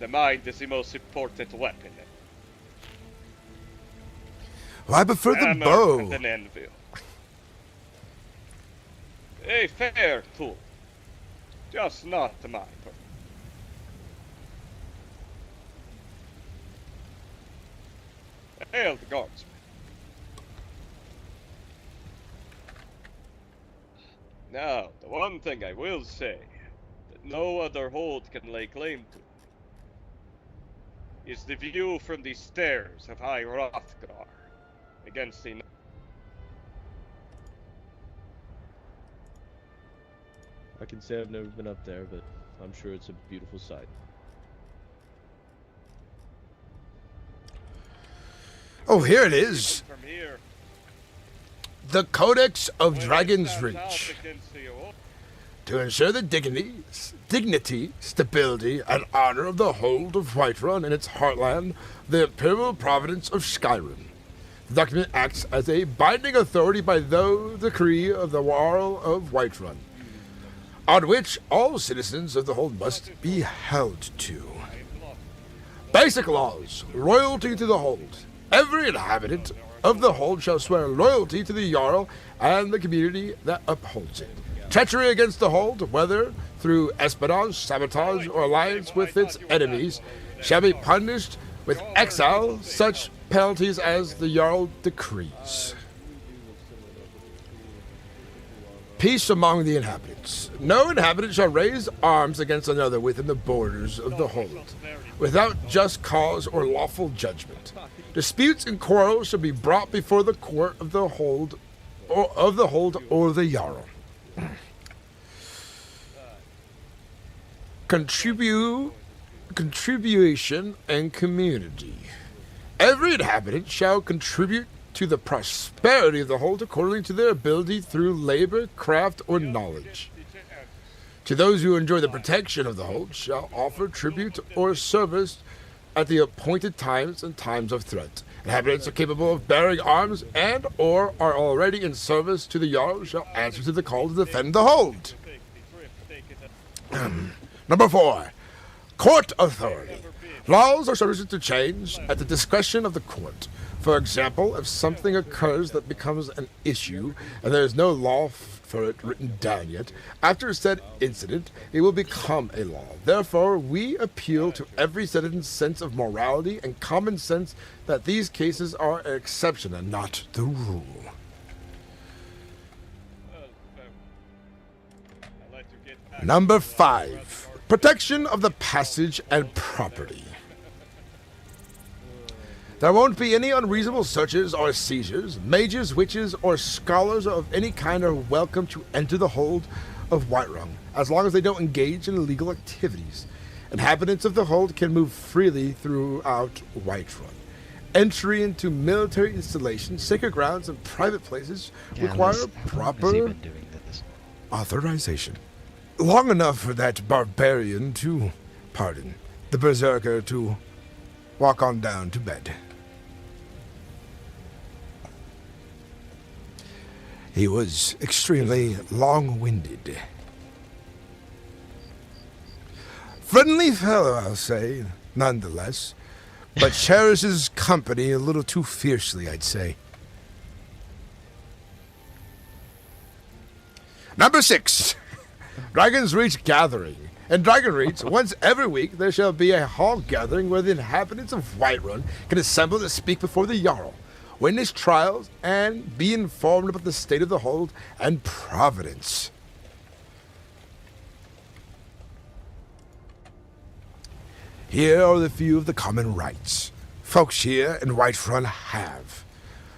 [SPEAKER 21] The mind is the most important weapon.
[SPEAKER 2] Well, I prefer the
[SPEAKER 21] Hammer
[SPEAKER 2] bow.
[SPEAKER 21] and an anvil. A fair tool. Just not my purpose. Hail the guardsman. Now, the one thing I will say, that no other hold can lay claim to, is the view from the stairs of High Hrothgar against the...
[SPEAKER 3] I can say I've never been up there, but I'm sure it's a beautiful sight.
[SPEAKER 2] Oh, here it is.
[SPEAKER 21] From here,
[SPEAKER 2] The Codex of
[SPEAKER 21] when
[SPEAKER 2] Dragon's
[SPEAKER 21] it stands out
[SPEAKER 2] Reach.
[SPEAKER 21] against the old-
[SPEAKER 2] To ensure the dignity, stability, and honor of the hold of Whiterun and its heartland, the Imperial Province of Skyrim. The document acts as a binding authority by the decree of the Jarl of Whiterun, on which all citizens of the hold must be held to. Basic laws. Loyalty to the hold. Every inhabitant of the hold shall swear loyalty to the Jarl and the community that upholds it. Treachery against the hold, whether through espionage, sabotage, or alliance with its enemies, shall be punished with exile, such penalties as the Jarl decrees. Peace among the inhabitants. No inhabitant shall raise arms against another within the borders of the hold, without just cause or lawful judgment. Disputes and quarrels shall be brought before the court of the hold, or the Jarl. Contribution and community. Every inhabitant shall contribute to the prosperity of the hold according to their ability through labor, craft, or knowledge. To those who enjoy the protection of the hold shall offer tribute or service at the appointed times and times of threat. Inhabitants are capable of bearing arms and or are already in service to the Jarl shall answer to the call to defend the hold. Number 4. Court authority. Laws are subject to change at the discretion of the court. For example, if something occurs that becomes an issue and there is no law for it written down yet, after said incident, it will become a law. Therefore, we appeal to every citizen's sense of morality and common sense that these cases are an exception and not the rule. Number 5. Protection of the passage and property. There won't be any unreasonable searches or seizures. Mages, witches, or scholars of any kind are welcome to enter the hold of Whiterun, as long as they don't engage in illegal activities. Inhabitants of the hold can move freely throughout Whiterun. Entry into military installations, sacred grounds, and private places require proper authorization. Long enough for that barbarian to, the berserker to walk on down to bed. He was extremely long-winded. Friendly fellow, I'll say, nonetheless, but cherishes company a little too fiercely, I'd say. Number 6. Dragon's Reach Gathering. In Dragon Reach, once every week, there shall be a hall gathering where the inhabitants of Whiterun can assemble to speak before the Jarl, witness trials, and be informed about the state of the hold and providence. Here are the few of the common rights folks here in Whiterun have.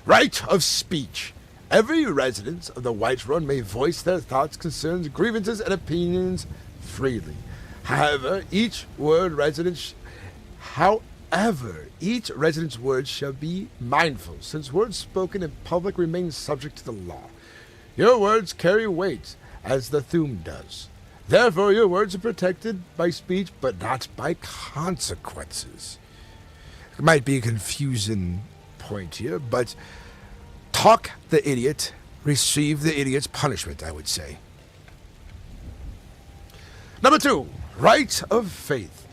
[SPEAKER 2] Right of speech. Every resident of the Whiterun may voice their thoughts, concerns, grievances, and opinions freely. However, each resident's words shall be mindful, since words spoken in public remain subject to the law. Your words carry weight, as the Thume does. Therefore, your words are protected by speech, but not by consequences. It might be a confusing point here, but talk the idiot, receive the idiot's punishment, I would say. Number 2, right of faith.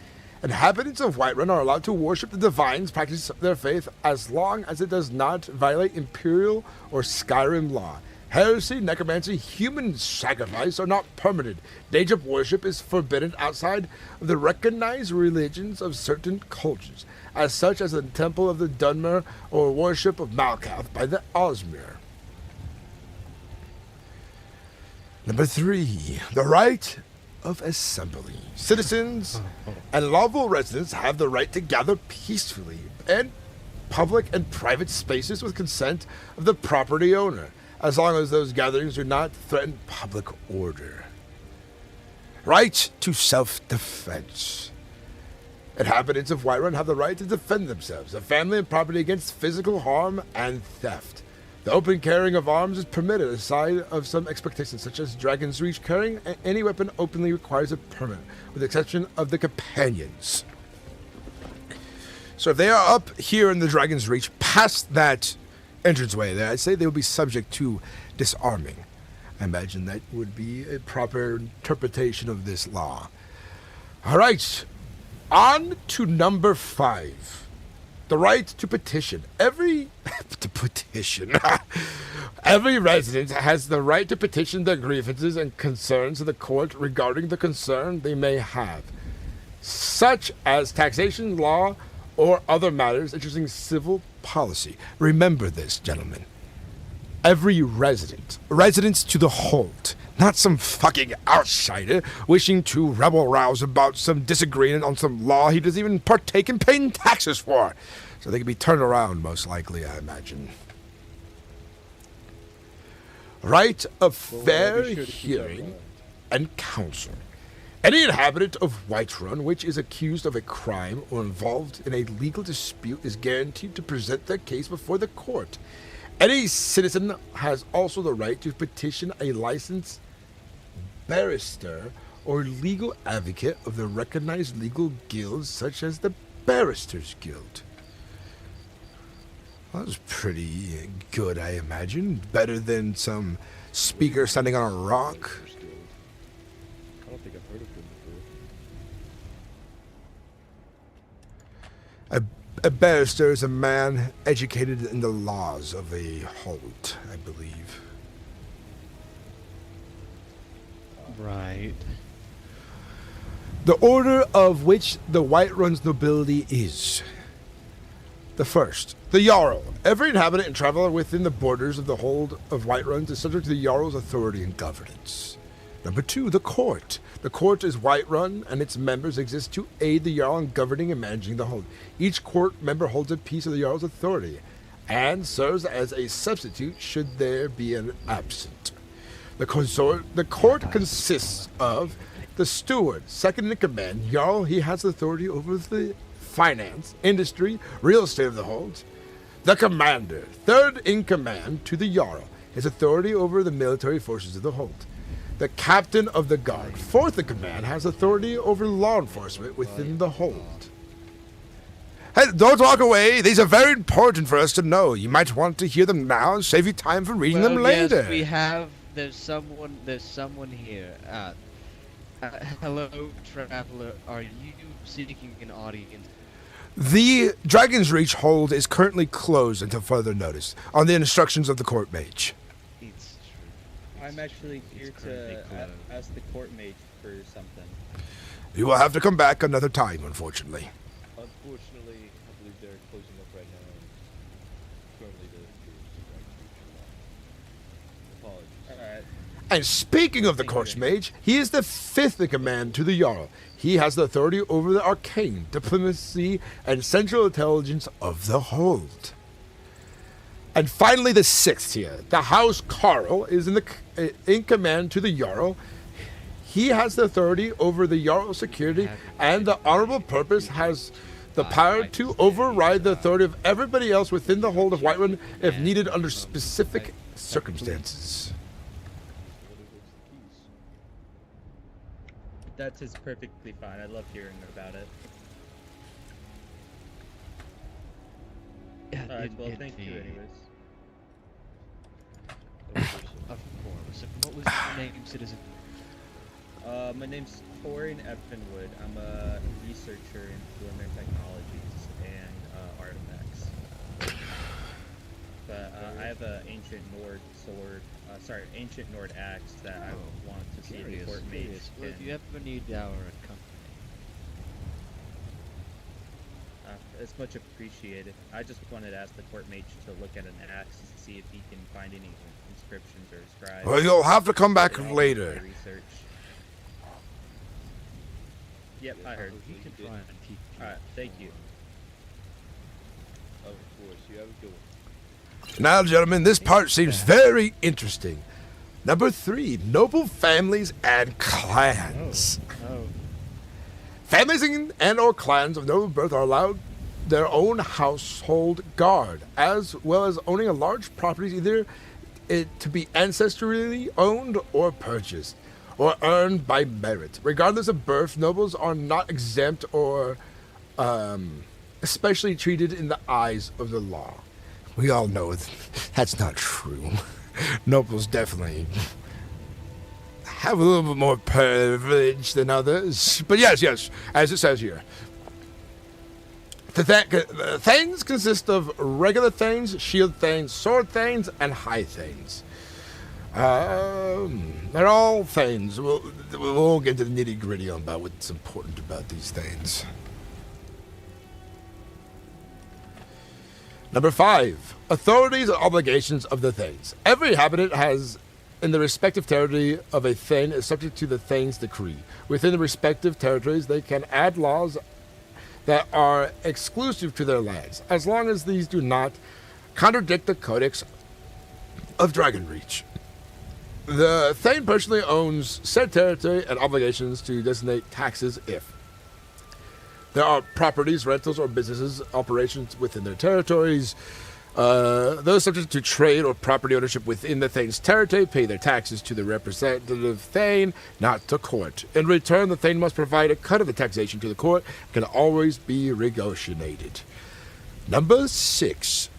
[SPEAKER 2] Inhabitants of Whiterun are allowed to worship the divines, practice their faith, as long as it does not violate Imperial or Skyrim law. Heresy, necromancy, human sacrifice are not permitted. Day-job worship is forbidden outside of the recognized religions of certain cultures, as such as the Temple of the Dunmer or worship of Malkath by the Osmir. Number 3, the right of assembly. Citizens and lawful residents have the right to gather peacefully in public and private spaces with consent of the property owner, as long as those gatherings do not threaten public order. Right to self-defense. Inhabitants of Whiterun have the right to defend themselves, their family, and property against physical harm and theft. The open carrying of arms is permitted aside of some expectations, such as Dragon's Reach. Carrying any weapon openly requires a permit, with the exception of the companions. So if they are up here in the Dragon's Reach, past that entranceway there, I'd say they would be subject to disarming. I imagine that would be a proper interpretation of this law. All right, on to number 5. The right to petition. Every resident has the right to petition their grievances and concerns to the court regarding the concern they may have, such as taxation, law, or other matters interesting civil policy. Remember this, gentlemen. every residents to the hold, not some fucking outsider wishing to rebel-rouse about some disagreement on some law he doesn't even partake in paying taxes for. So they can be turned around, most likely, I imagine. Right of fair hearing and counsel. Any inhabitant of Whiterun which is accused of a crime or involved in a legal dispute is guaranteed to present their case before the court. Any citizen has also the right to petition a licensed barrister or legal advocate of the recognized legal guilds such as the Barristers Guild. Well, that was pretty good, I imagine. Better than some speaker standing on a rock.
[SPEAKER 3] I don't think I've heard of them before.
[SPEAKER 2] A barrister is a man educated in the laws of a hold, I believe.
[SPEAKER 14] Right.
[SPEAKER 2] The order of which the Whiterun's nobility is. The first, the Jarl. Every inhabitant and traveler within the borders of the hold of Whiterun is subject to the Jarl's authority and governance. Number 2, the court. The court is Whiterun, and its members exist to aid the Jarl in governing and managing the hold. Each court member holds a piece of the Jarl's authority, and serves as a substitute should there be an absent. The court consists of the steward, second in command. Jarl, he has authority over the finance, industry, real estate of the hold. The commander, third in command to the Jarl, his authority over the military forces of the hold. The captain of the guard, fourth in command, has authority over law enforcement within the hold. Hey, don't walk away. These are very important for us to know. You might want to hear them now and save you time for reading them later.
[SPEAKER 14] Yes, we have. There's someone here. Hello, traveler. Are you seeking an audience?
[SPEAKER 2] The Dragon's Reach hold is currently closed until further notice, on the instructions of the court mage.
[SPEAKER 14] It's true.
[SPEAKER 7] I'm actually here to ask the court mage for something.
[SPEAKER 2] You will have to come back another time, unfortunately.
[SPEAKER 3] Unfortunately, I believe they're closing up right now. Currently, apologies.
[SPEAKER 7] Alright.
[SPEAKER 2] And speaking of the court mage, he is the fifth in command to the Jarl. He has the authority over the arcane, diplomacy, and central intelligence of the hold. And finally, the sixth here. The House Carl is in command to the Jarl. He has the authority over the Jarl's security, and the honorable purpose has the power to override the authority of everybody else within the hold of Whiterun if needed under specific circumstances.
[SPEAKER 7] That is perfectly fine. I love hearing about it. Alright, well, thank you anyways.
[SPEAKER 14] Of course. What was your name, citizen?
[SPEAKER 7] My name's Torin Eppinwood. I'm a researcher in preliminary technologies and artifacts. But I have an ancient Nord sword, ancient Nord axe that I want to see if the court mage
[SPEAKER 14] Well, if you ever need our company.
[SPEAKER 7] It's much appreciated. I just wanted to ask the court mage to look at an axe to see if he can find any inscriptions or scribes.
[SPEAKER 2] Well, you'll have to come back later.
[SPEAKER 7] Research. Yep, I heard.
[SPEAKER 14] You can try and keep.
[SPEAKER 7] Alright, thank you.
[SPEAKER 3] Of course, you have a good one.
[SPEAKER 2] Now, gentlemen, this part seems very interesting. Number 3, noble families and clans. Families and or clans of noble birth are allowed their own household guard, as well as owning a large property, either it to be ancestrally owned or purchased, or earned by merit. Regardless of birth, nobles are not exempt or especially treated in the eyes of the law. We all know that's not true. Nobles definitely have a little bit more privilege than others. But yes, as it says here. The thanes consist of regular thanes, shield thanes, sword thanes, and high thanes. They're all thanes. We'll get to the nitty gritty on about what's important about these thanes. Number 5, authorities and obligations of the Thanes. Every inhabitant has in the respective territory of a Thane is subject to the Thane's decree. Within the respective territories, they can add laws that are exclusive to their lands, as long as these do not contradict the Codex of Dragonreach. The Thane personally owns said territory and obligations to designate taxes if there are properties, rentals, or businesses operations within their territories. Those subject to trade or property ownership within the Thane's territory pay their taxes to the representative Thane, not to court. In return, the Thane must provide a cut of the taxation to the court, can always be negotiated. Number 6.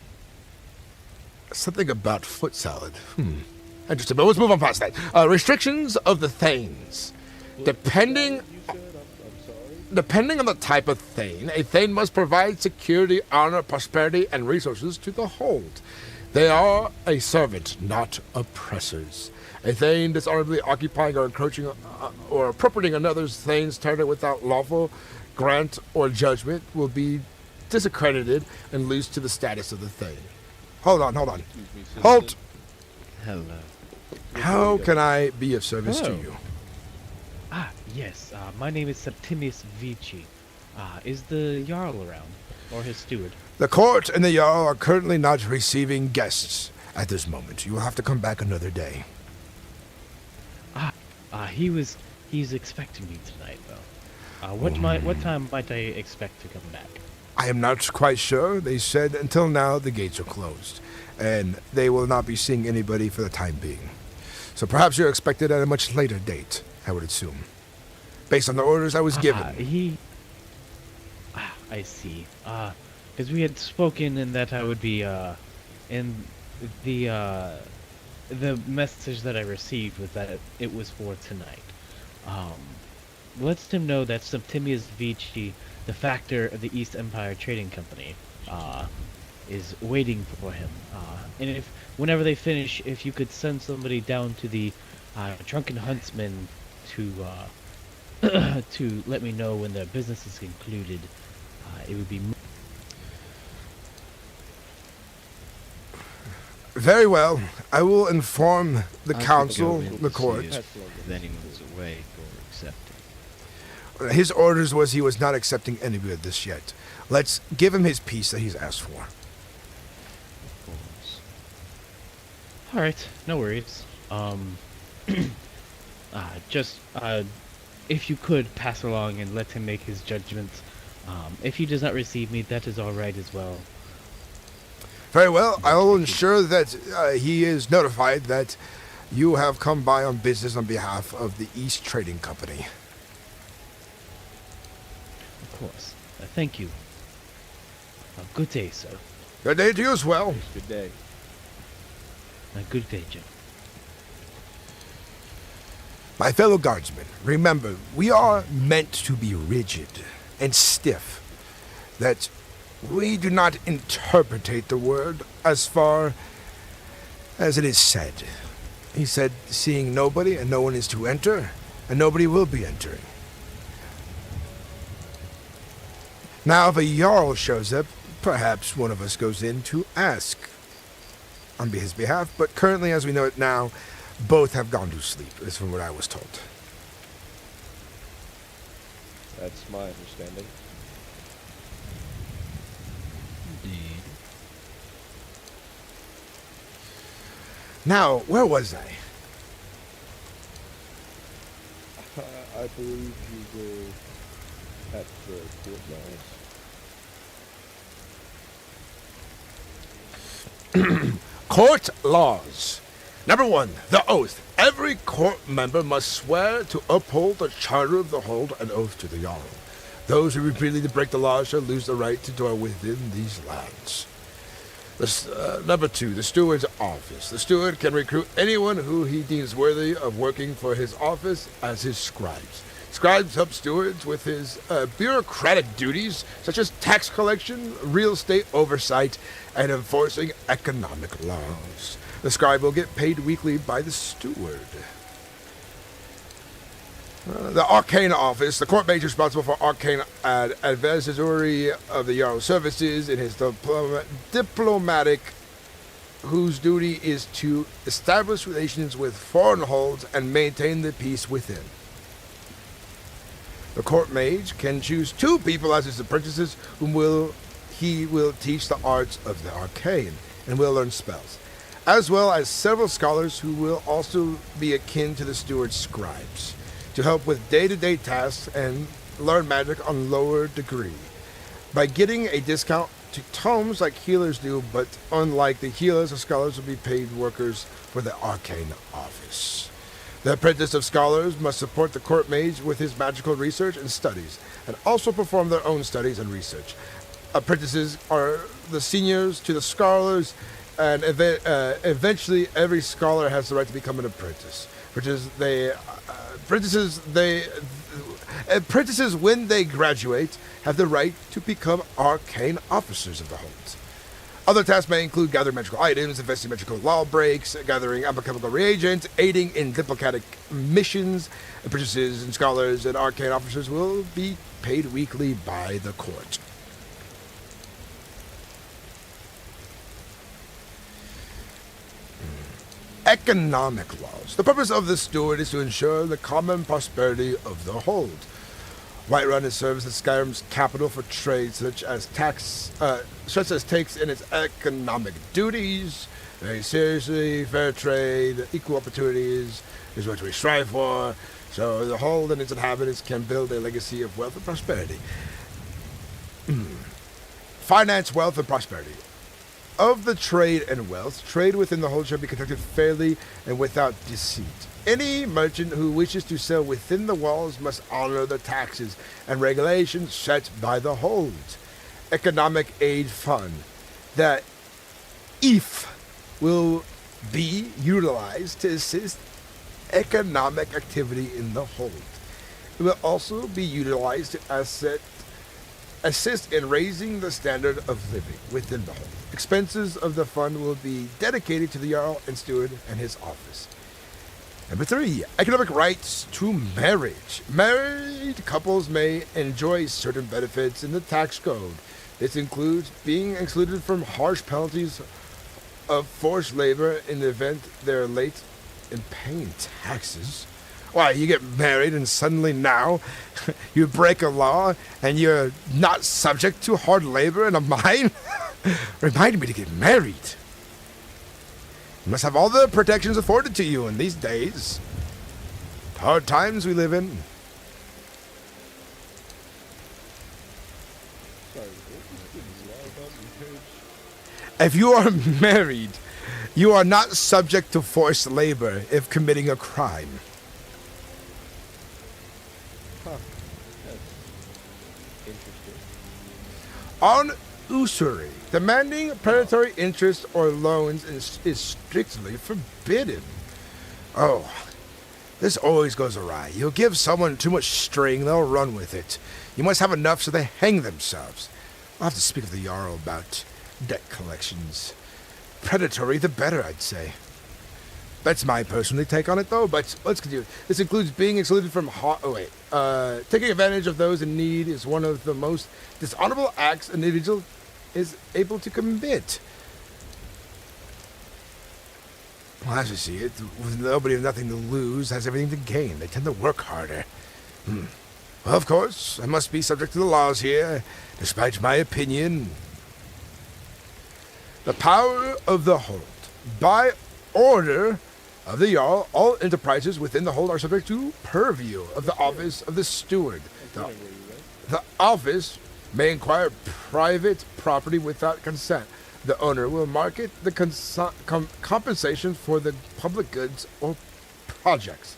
[SPEAKER 2] Something about foot salad. Interesting, but let's move on past that. Restrictions of the Thanes. Depending on the type of Thane, a Thane must provide security, honor, prosperity, and resources to the hold. They are a servant, not oppressors. A Thane dishonorably occupying or encroaching or appropriating another Thane's territory without lawful grant or judgment will be disaccredited and lose to the status of the Thane. Hold on. Halt!
[SPEAKER 14] Hello.
[SPEAKER 2] How can I be of service to
[SPEAKER 14] Hello.
[SPEAKER 2] you?
[SPEAKER 14] Yes, my name is Septimius Vici. Is the Jarl around? Or his steward?
[SPEAKER 2] The court and the Jarl are currently not receiving guests at this moment. You will have to come back another day.
[SPEAKER 14] He's expecting me tonight, though. What time might I expect to come back?
[SPEAKER 2] I am not quite sure. They said until now the gates are closed, and they will not be seeing anybody for the time being. So perhaps you're expected at a much later date, I would assume. Based on the orders I was given.
[SPEAKER 14] I see. Because we had spoken in that I would be, in the message that I received was that it was for tonight. Lets him know that Septimius Vici, the factor of the East Empire Trading Company, is waiting for him. And whenever they finish, if you could send somebody down to the Drunken Huntsman to to let me know when their business is concluded, it would be.
[SPEAKER 2] Very well. I will inform the council, the court.
[SPEAKER 14] Then he was away or accepting.
[SPEAKER 2] His orders was he was not accepting any of this yet. Let's give him his piece that he's asked for.
[SPEAKER 14] Alright, no worries. If you could pass along and let him make his judgment. If he does not receive me, that is alright as well.
[SPEAKER 2] Very well. I will ensure that he is notified that you have come by on business on behalf of the East Trading Company.
[SPEAKER 14] Of course. Thank you. Good day, sir.
[SPEAKER 2] Good day to you as well.
[SPEAKER 3] Good day.
[SPEAKER 14] Good day, Jim.
[SPEAKER 2] My fellow guardsmen, remember, we are meant to be rigid and stiff, that we do not interpretate the word as far as it is said. He said, seeing nobody and no one is to enter, and nobody will be entering. Now, if a Jarl shows up, perhaps one of us goes in to ask on his behalf, but currently, as we know it now, both have gone to sleep, is from what I was told.
[SPEAKER 3] That's my understanding.
[SPEAKER 14] Indeed.
[SPEAKER 2] Now, where was I?
[SPEAKER 3] I believe you were at the court laws.
[SPEAKER 2] Court laws. Number 1, the oath. Every court member must swear to uphold the charter of the hold and oath to the Jarl. Those who repeatedly break the law shall lose the right to dwell within these lands. Number 2, the steward's office. The steward can recruit anyone who he deems worthy of working for his office as his scribes. Scribes help stewards with his bureaucratic duties, such as tax collection, real estate oversight, and enforcing economic laws. The scribe will get paid weekly by the steward. The Arcane Office. The court mage responsible for arcane advisory of the Jarl services in his diplomatic, whose duty is to establish relations with foreign holds and maintain the peace within. The court mage can choose 2 people as his apprentices, whom he will teach the arts of the arcane and will learn spells, as well as several scholars who will also be akin to the steward's scribes, to help with day-to-day tasks and learn magic on lower degree, by getting a discount to tomes like healers do, but unlike the healers, the scholars will be paid workers for the Arcane Office. The apprentice of scholars must support the court mage with his magical research and studies, and also perform their own studies and research. Apprentices are the seniors to the scholars, and eventually every scholar has the right to become an apprentice. Apprentices, when they graduate, have the right to become arcane officers of the holds. Other tasks may include gathering magical items, investigating magical law breaks, gathering alchemical reagents, aiding in diplomatic missions. Apprentices and scholars and arcane officers will be paid weekly by the court. Economic laws. The purpose of the steward is to ensure the common prosperity of the hold. Whiterun has served as Skyrim's capital for trade, such as takes in its economic duties very seriously. Fair trade, equal opportunities is what we strive for, so the hold and its inhabitants can build a legacy of wealth and prosperity. Finance, wealth, and prosperity. Of the trade and wealth, trade within the hold shall be conducted fairly and without deceit. Any merchant who wishes to sell within the walls must honor the taxes and regulations set by the hold. Economic Aid Fund. The EAF will be utilized to assist economic activity in the hold. It will also be utilized to assist in raising the standard of living within the hold. Expenses of the fund will be dedicated to the Jarl and Steward and his office. Number 3, economic rights to marriage. Married couples may enjoy certain benefits in the tax code. This includes being excluded from harsh penalties of forced labor in the event they're late in paying taxes. Why, you get married and suddenly now you break a law and you're not subject to hard labor in a mine? Remind me to get married. You must have all the protections afforded to you in these days. Hard times we live in. If you are married, you are not subject to forced labor if committing a crime. On usury, demanding predatory interest or loans is strictly forbidden. Oh, this always goes awry. You'll give someone too much string, they'll run with it. You must have enough so they hang themselves. I'll have to speak to the Jarl about debt collections. Predatory, the better, I'd say. That's my personal take on it, though, but let's continue. This includes being excluded from taking advantage of those in need is one of the most dishonorable acts an individual is able to commit. Well, as we see it, with nobody with nothing to lose has everything to gain. They tend to work harder. Well, of course, I must be subject to the laws here, despite my opinion. The power of the hold. By order of the Jarl, all enterprises within the hold are subject to purview of the office of the steward. The office may acquire private property without consent. The owner will market the compensation for the public goods or projects.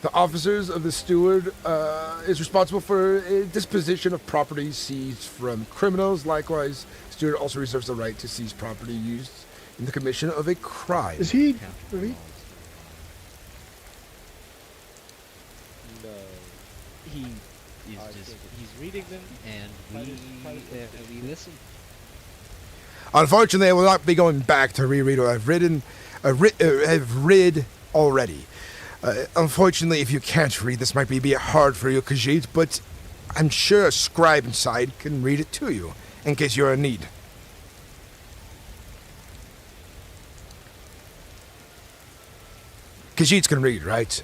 [SPEAKER 2] The officers of the steward is responsible for disposition of property seized from criminals. Likewise, steward also reserves the right to seize property used in the commission of a crime.
[SPEAKER 8] Is he really?
[SPEAKER 14] No. He is just, he's reading them and we listen.
[SPEAKER 2] Unfortunately, I will not be going back to reread what I've read already. Unfortunately, if you can't read, this might be a bit hard for you, Khajiit, but I'm sure a scribe inside can read it to you, in case you're in need. Khajiit can read, right?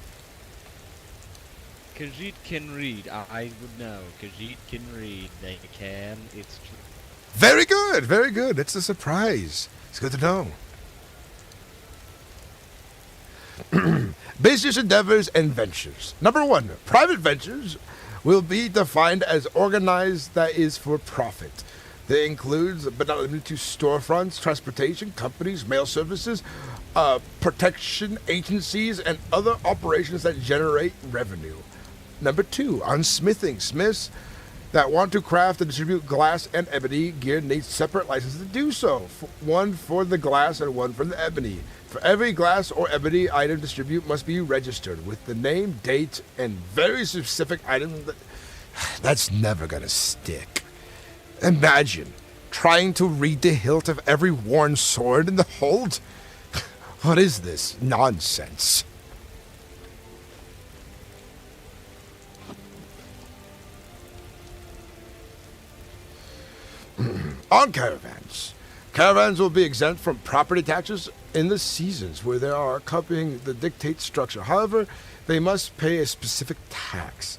[SPEAKER 14] Khajiit can read. I would know. Khajiit can read. They can. It's true.
[SPEAKER 2] Very good, very good. It's a surprise. It's good to know. Business endeavors and ventures. Number 1, private ventures will be defined as organized that is for profit. They includes, but not limited to, storefronts, transportation, companies, mail services, protection agencies, and other operations that generate revenue. Number 2, on smithing. Smiths that want to craft and distribute glass and ebony gear need separate licenses to do so. One for the glass and one for the ebony. For every glass or ebony item distributed must be registered with the name, date, and very specific item. That's never gonna stick. Imagine trying to read the hilt of every worn sword in the hold. What is this nonsense? On caravans. Caravans will be exempt from property taxes in the seasons where they are accompanying the dictate structure. However, they must pay a specific tax.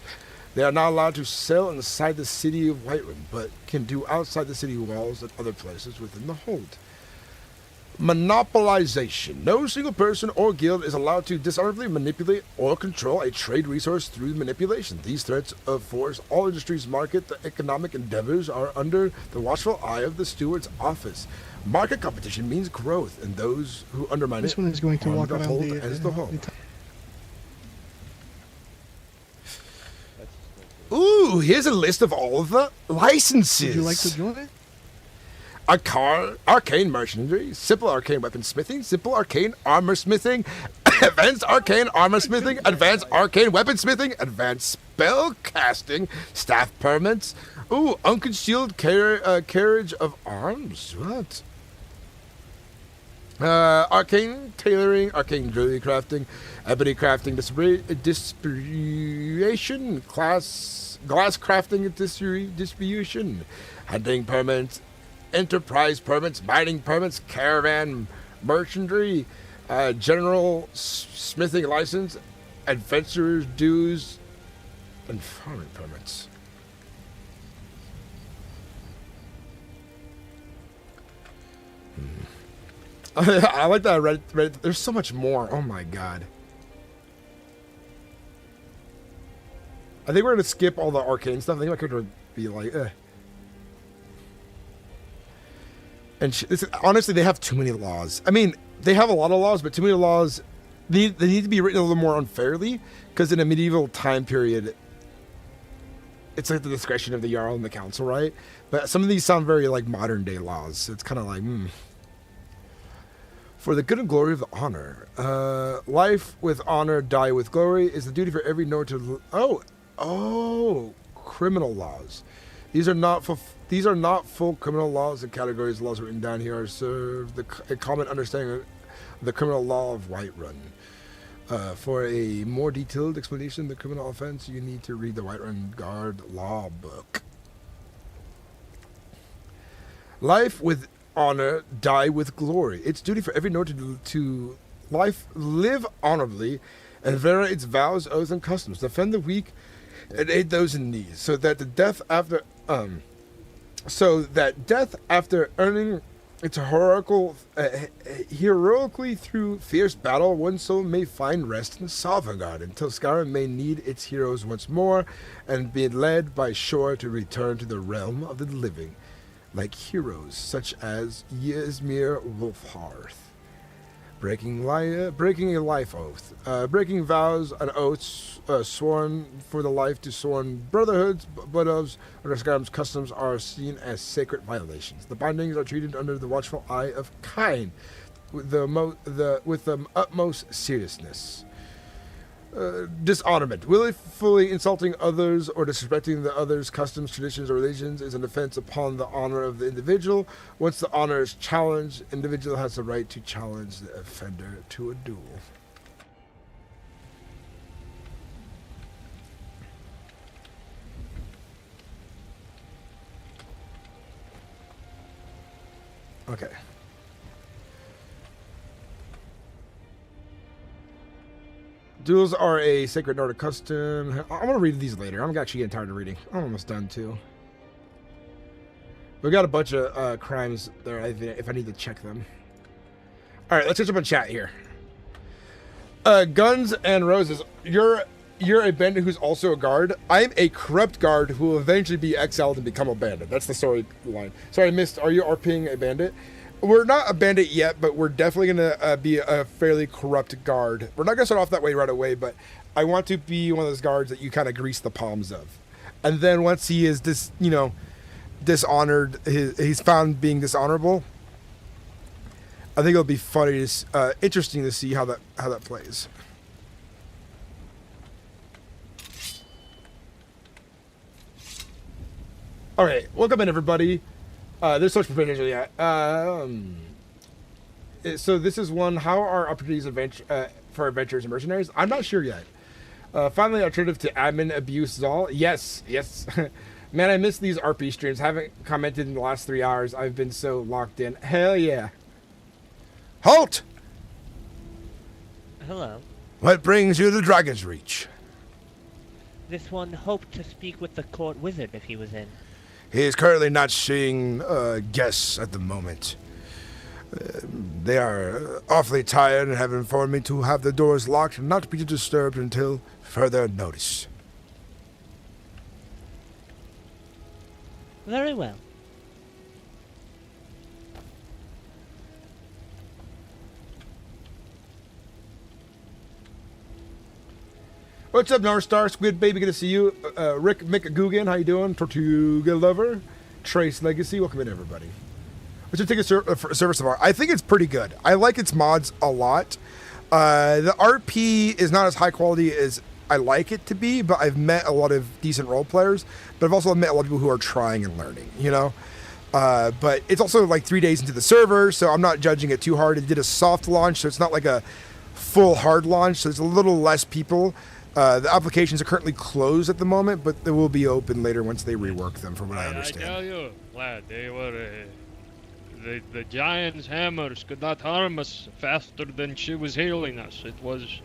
[SPEAKER 2] They are not allowed to sell inside the city of Whiterun, but can do outside the city walls and other places within the hold. Monopolization. No single person or guild is allowed to dishonorably manipulate or control a trade resource through manipulation. These threats of force all industries market the economic endeavors are under the watchful eye of the steward's office. Market competition means growth, and those who undermine
[SPEAKER 8] This
[SPEAKER 2] it
[SPEAKER 8] one is going to walk
[SPEAKER 2] the
[SPEAKER 8] around
[SPEAKER 2] hold
[SPEAKER 8] the,
[SPEAKER 2] as the hold.
[SPEAKER 8] the
[SPEAKER 2] Ooh, here's a list of all of the licenses.
[SPEAKER 8] Would you like to join it?
[SPEAKER 2] Arcane merchantry, simple arcane weaponsmithing, simple arcane armor smithing, advanced arcane armor smithing, advanced arcane weaponsmithing, advanced spell casting, staff permits. Ooh, unconcealed carriage of arms. What? Arcane tailoring, arcane jewelry crafting, ebony crafting, distribution, glass crafting and distribution, hunting permits, enterprise permits, mining permits, caravan merchantry, general smithing license, adventurers dues, and farming permits. I like that I read it. There's so much more. Oh my god. I think we're going to skip all the arcane stuff. I think I could be like, And honestly, they have too many laws. I mean, they have a lot of laws, but too many laws. They need to be written a little more unfairly, because in a medieval time period, it's like the discretion of the Jarl and the council, right? But some of these sound very like modern day laws. So it's kind of like, For the good and glory of the honor. Life with honor, die with glory is the duty for every Nord to... criminal laws. These are not full criminal laws. The categories of laws written down here are served a common understanding of the criminal law of Whiterun. For a more detailed explanation of the criminal offense, you need to read the Whiterun Guard Law Book. Life with honor, die with glory. It's duty for every Nord to live honorably, and venerate its vows, oaths, and customs. Defend the weak and aid those in need, so that death after earning its heroically through fierce battle, one soul may find rest in Sovngarde, until Skyrim may need its heroes once more, and be led by shore to return to the realm of the living, like heroes such as Ysmir Wolfhearth. Breaking a life oath. Breaking vows and oaths sworn for the life to sworn brotherhoods, but of under Skyrim's customs are seen as sacred violations. The bindings are treated under the watchful eye of Kain with the utmost seriousness. Dishonorment. Willfully insulting others or disrespecting the other's customs, traditions, or religions is an offense upon the honor of the individual. Once the honor is challenged, the individual has the right to challenge the offender to a duel. Okay. Duels are a sacred Nordic custom. I'm gonna read these later. I'm actually getting tired of reading. I'm almost done too. We got a bunch of crimes there if I need to check them. All right, let's catch up on chat here. Guns and Roses. You're a bandit who's also a guard. I'm a corrupt guard who will eventually be exiled and become a bandit. That's the storyline. Sorry, I missed. Are you RPing a bandit? We're not a bandit yet, but we're definitely gonna be a fairly corrupt guard. We're not gonna start off that way right away, but I want to be one of those guards that you kind of grease the palms of. And then once he is dishonored, he's found being dishonorable, I think it'll be funny, interesting to see how that plays. All right, welcome in everybody. There's so much preparation yet. So this is one. How are opportunities for adventurers and mercenaries? I'm not sure yet. Finally, alternative to admin abuse is all. Yes. Man, I miss these RP streams. Haven't commented in the last 3 hours. I've been so locked in. Hell yeah. Halt!
[SPEAKER 1] Hello.
[SPEAKER 2] What brings you to Dragon's Reach?
[SPEAKER 1] This one hoped to speak with the court wizard if he was in.
[SPEAKER 2] He is currently not seeing guests at the moment. They are awfully tired and have informed me to have the doors locked and not to be disturbed until further notice.
[SPEAKER 1] Very well.
[SPEAKER 2] What's up, North Star? Squid Baby, good to see you. Rick McGugan, how you doing? Tortuga Lover. Trace Legacy, welcome in, everybody. What's your ticket service so far? I think it's pretty good. I like its mods a lot. The RP is not as high quality as I like it to be, but I've met a lot of decent role players, but I've also met a lot of people who are trying and learning, you know? But it's also like 3 days into the server, so I'm not judging it too hard. It did a soft launch, so it's not like a full hard launch, so there's a little less people. The applications are currently closed at the moment, but they will be open later once they rework them, from what I understand.
[SPEAKER 22] I tell you, lad, they were... the giant's hammers could not harm us faster than she was healing us. It was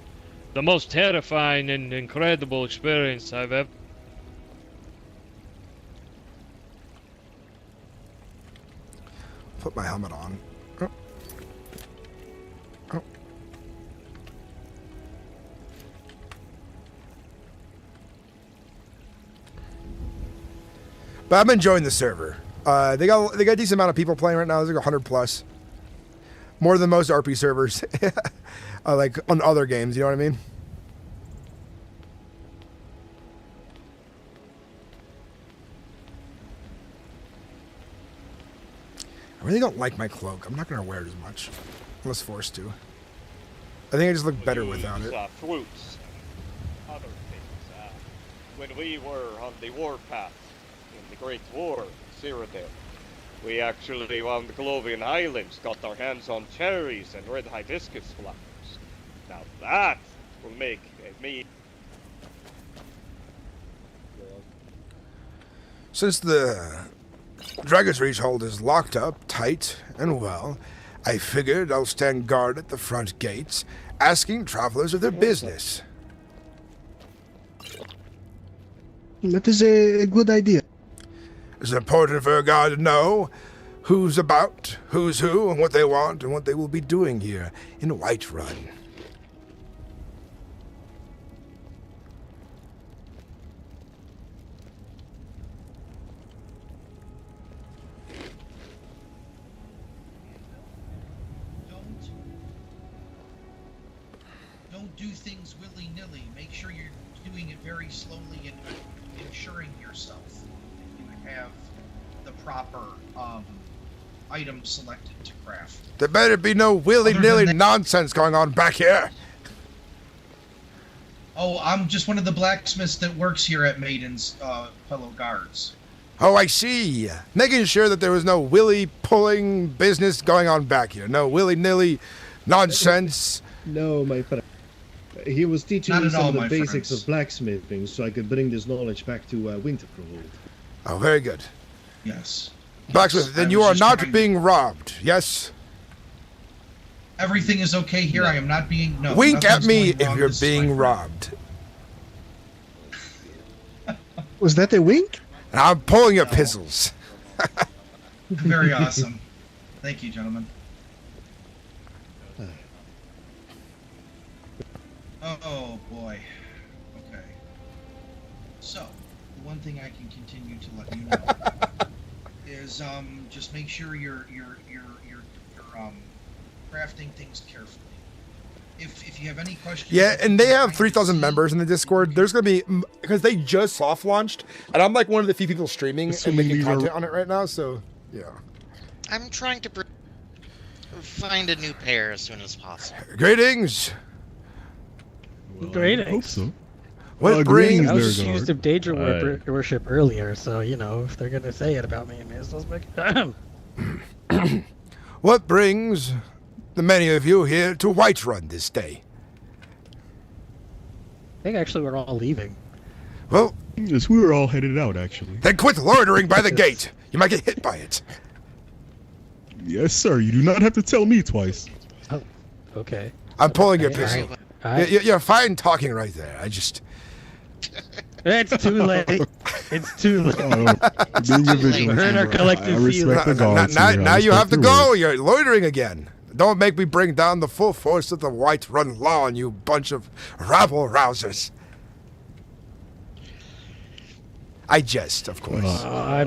[SPEAKER 22] the most terrifying and incredible experience I've ever...
[SPEAKER 2] Put my helmet on. But I'm enjoying the server. They got a decent amount of people playing right now. There's like 100 plus. More than most RP servers. Like on other games, you know what I mean? I really don't like my cloak. I'm not going to wear it as much. Unless forced to. I think I just look better without it.
[SPEAKER 21] Fruits, other things. When we were on the warpath in the Great War, Cyrodiil, we actually on the Clovian Islands got our hands on cherries and red hibiscus flowers. Now that will make me...
[SPEAKER 2] Since the Dragon's Reach hold is locked up, tight, and well, I figured I'll stand guard at the front gates, asking travelers of their business.
[SPEAKER 8] That is a good idea.
[SPEAKER 2] It's important for a guard to know who's about, who's who, and what they want, and what they will be doing here in Whiterun.
[SPEAKER 23] Don't do things willy-nilly. Make sure you're doing it very slowly and ensuring yourself that you have the proper items selected to craft.
[SPEAKER 2] There better be no willy-nilly nonsense going on back here.
[SPEAKER 23] Oh, I'm just one of the blacksmiths that works here at Maiden's fellow guards.
[SPEAKER 2] Oh, I see. Making sure that there was no willy-pulling business going on back here. No willy-nilly nonsense.
[SPEAKER 24] No, my friend. He was teaching
[SPEAKER 23] Not
[SPEAKER 24] me
[SPEAKER 23] at
[SPEAKER 24] some
[SPEAKER 23] all,
[SPEAKER 24] of the
[SPEAKER 23] my
[SPEAKER 24] basics
[SPEAKER 23] friends.
[SPEAKER 24] of blacksmithing so I could bring this knowledge back to Winterfell.
[SPEAKER 2] Oh, very good.
[SPEAKER 23] Yes.
[SPEAKER 2] Blacksmith, then you are not being robbed, yes?
[SPEAKER 23] Everything is okay here. I am not being. No.
[SPEAKER 2] Wink at
[SPEAKER 23] nothing's
[SPEAKER 2] me
[SPEAKER 23] going
[SPEAKER 2] if
[SPEAKER 23] wrong.
[SPEAKER 2] you're
[SPEAKER 23] This is my
[SPEAKER 2] being
[SPEAKER 23] friend.
[SPEAKER 2] robbed.
[SPEAKER 8] Was that a wink?
[SPEAKER 2] I'm pulling your pistols.
[SPEAKER 23] Very awesome. Thank you, gentlemen. Oh boy. Okay. So, the one thing I can continue to let you know is just make sure you're crafting things carefully. If you have any questions.
[SPEAKER 2] Yeah, and they have 3,000 members in the Discord. There's going to be, because they just soft launched, and I'm like one of the few people streaming and making content on it right now, so yeah.
[SPEAKER 6] I'm trying to find a new pair as soon as possible.
[SPEAKER 2] Greetings.
[SPEAKER 19] Greetings.
[SPEAKER 13] I hope so.
[SPEAKER 2] What
[SPEAKER 19] greetings, I was
[SPEAKER 13] there,
[SPEAKER 19] accused
[SPEAKER 13] guard?
[SPEAKER 19] of Daedra worship earlier, so you know if they're gonna say it about me, I may as well make.
[SPEAKER 2] What brings the many of you here to Whiterun this day?
[SPEAKER 19] I think actually we're all leaving.
[SPEAKER 2] Well,
[SPEAKER 13] yes, we were all headed out actually.
[SPEAKER 2] Then quit loitering by the gate. You might get hit by it.
[SPEAKER 13] Yes, sir. You do not have to tell me twice.
[SPEAKER 19] Oh, okay.
[SPEAKER 2] I'm pulling your
[SPEAKER 19] Okay,
[SPEAKER 2] pistol.
[SPEAKER 19] alright.
[SPEAKER 2] You're fine talking right there. I just.
[SPEAKER 19] It's too late. It's too late.
[SPEAKER 13] Being a vigilante,
[SPEAKER 19] Hurt our
[SPEAKER 13] bro.
[SPEAKER 19] collective
[SPEAKER 13] I respect the guards.
[SPEAKER 2] Now,
[SPEAKER 13] here. I
[SPEAKER 2] now you
[SPEAKER 13] respect
[SPEAKER 2] have to
[SPEAKER 13] your
[SPEAKER 2] go.
[SPEAKER 13] word.
[SPEAKER 2] You're loitering again. Don't make me bring down the full force of the Whiterun law on you bunch of rabble rousers. I jest, of course.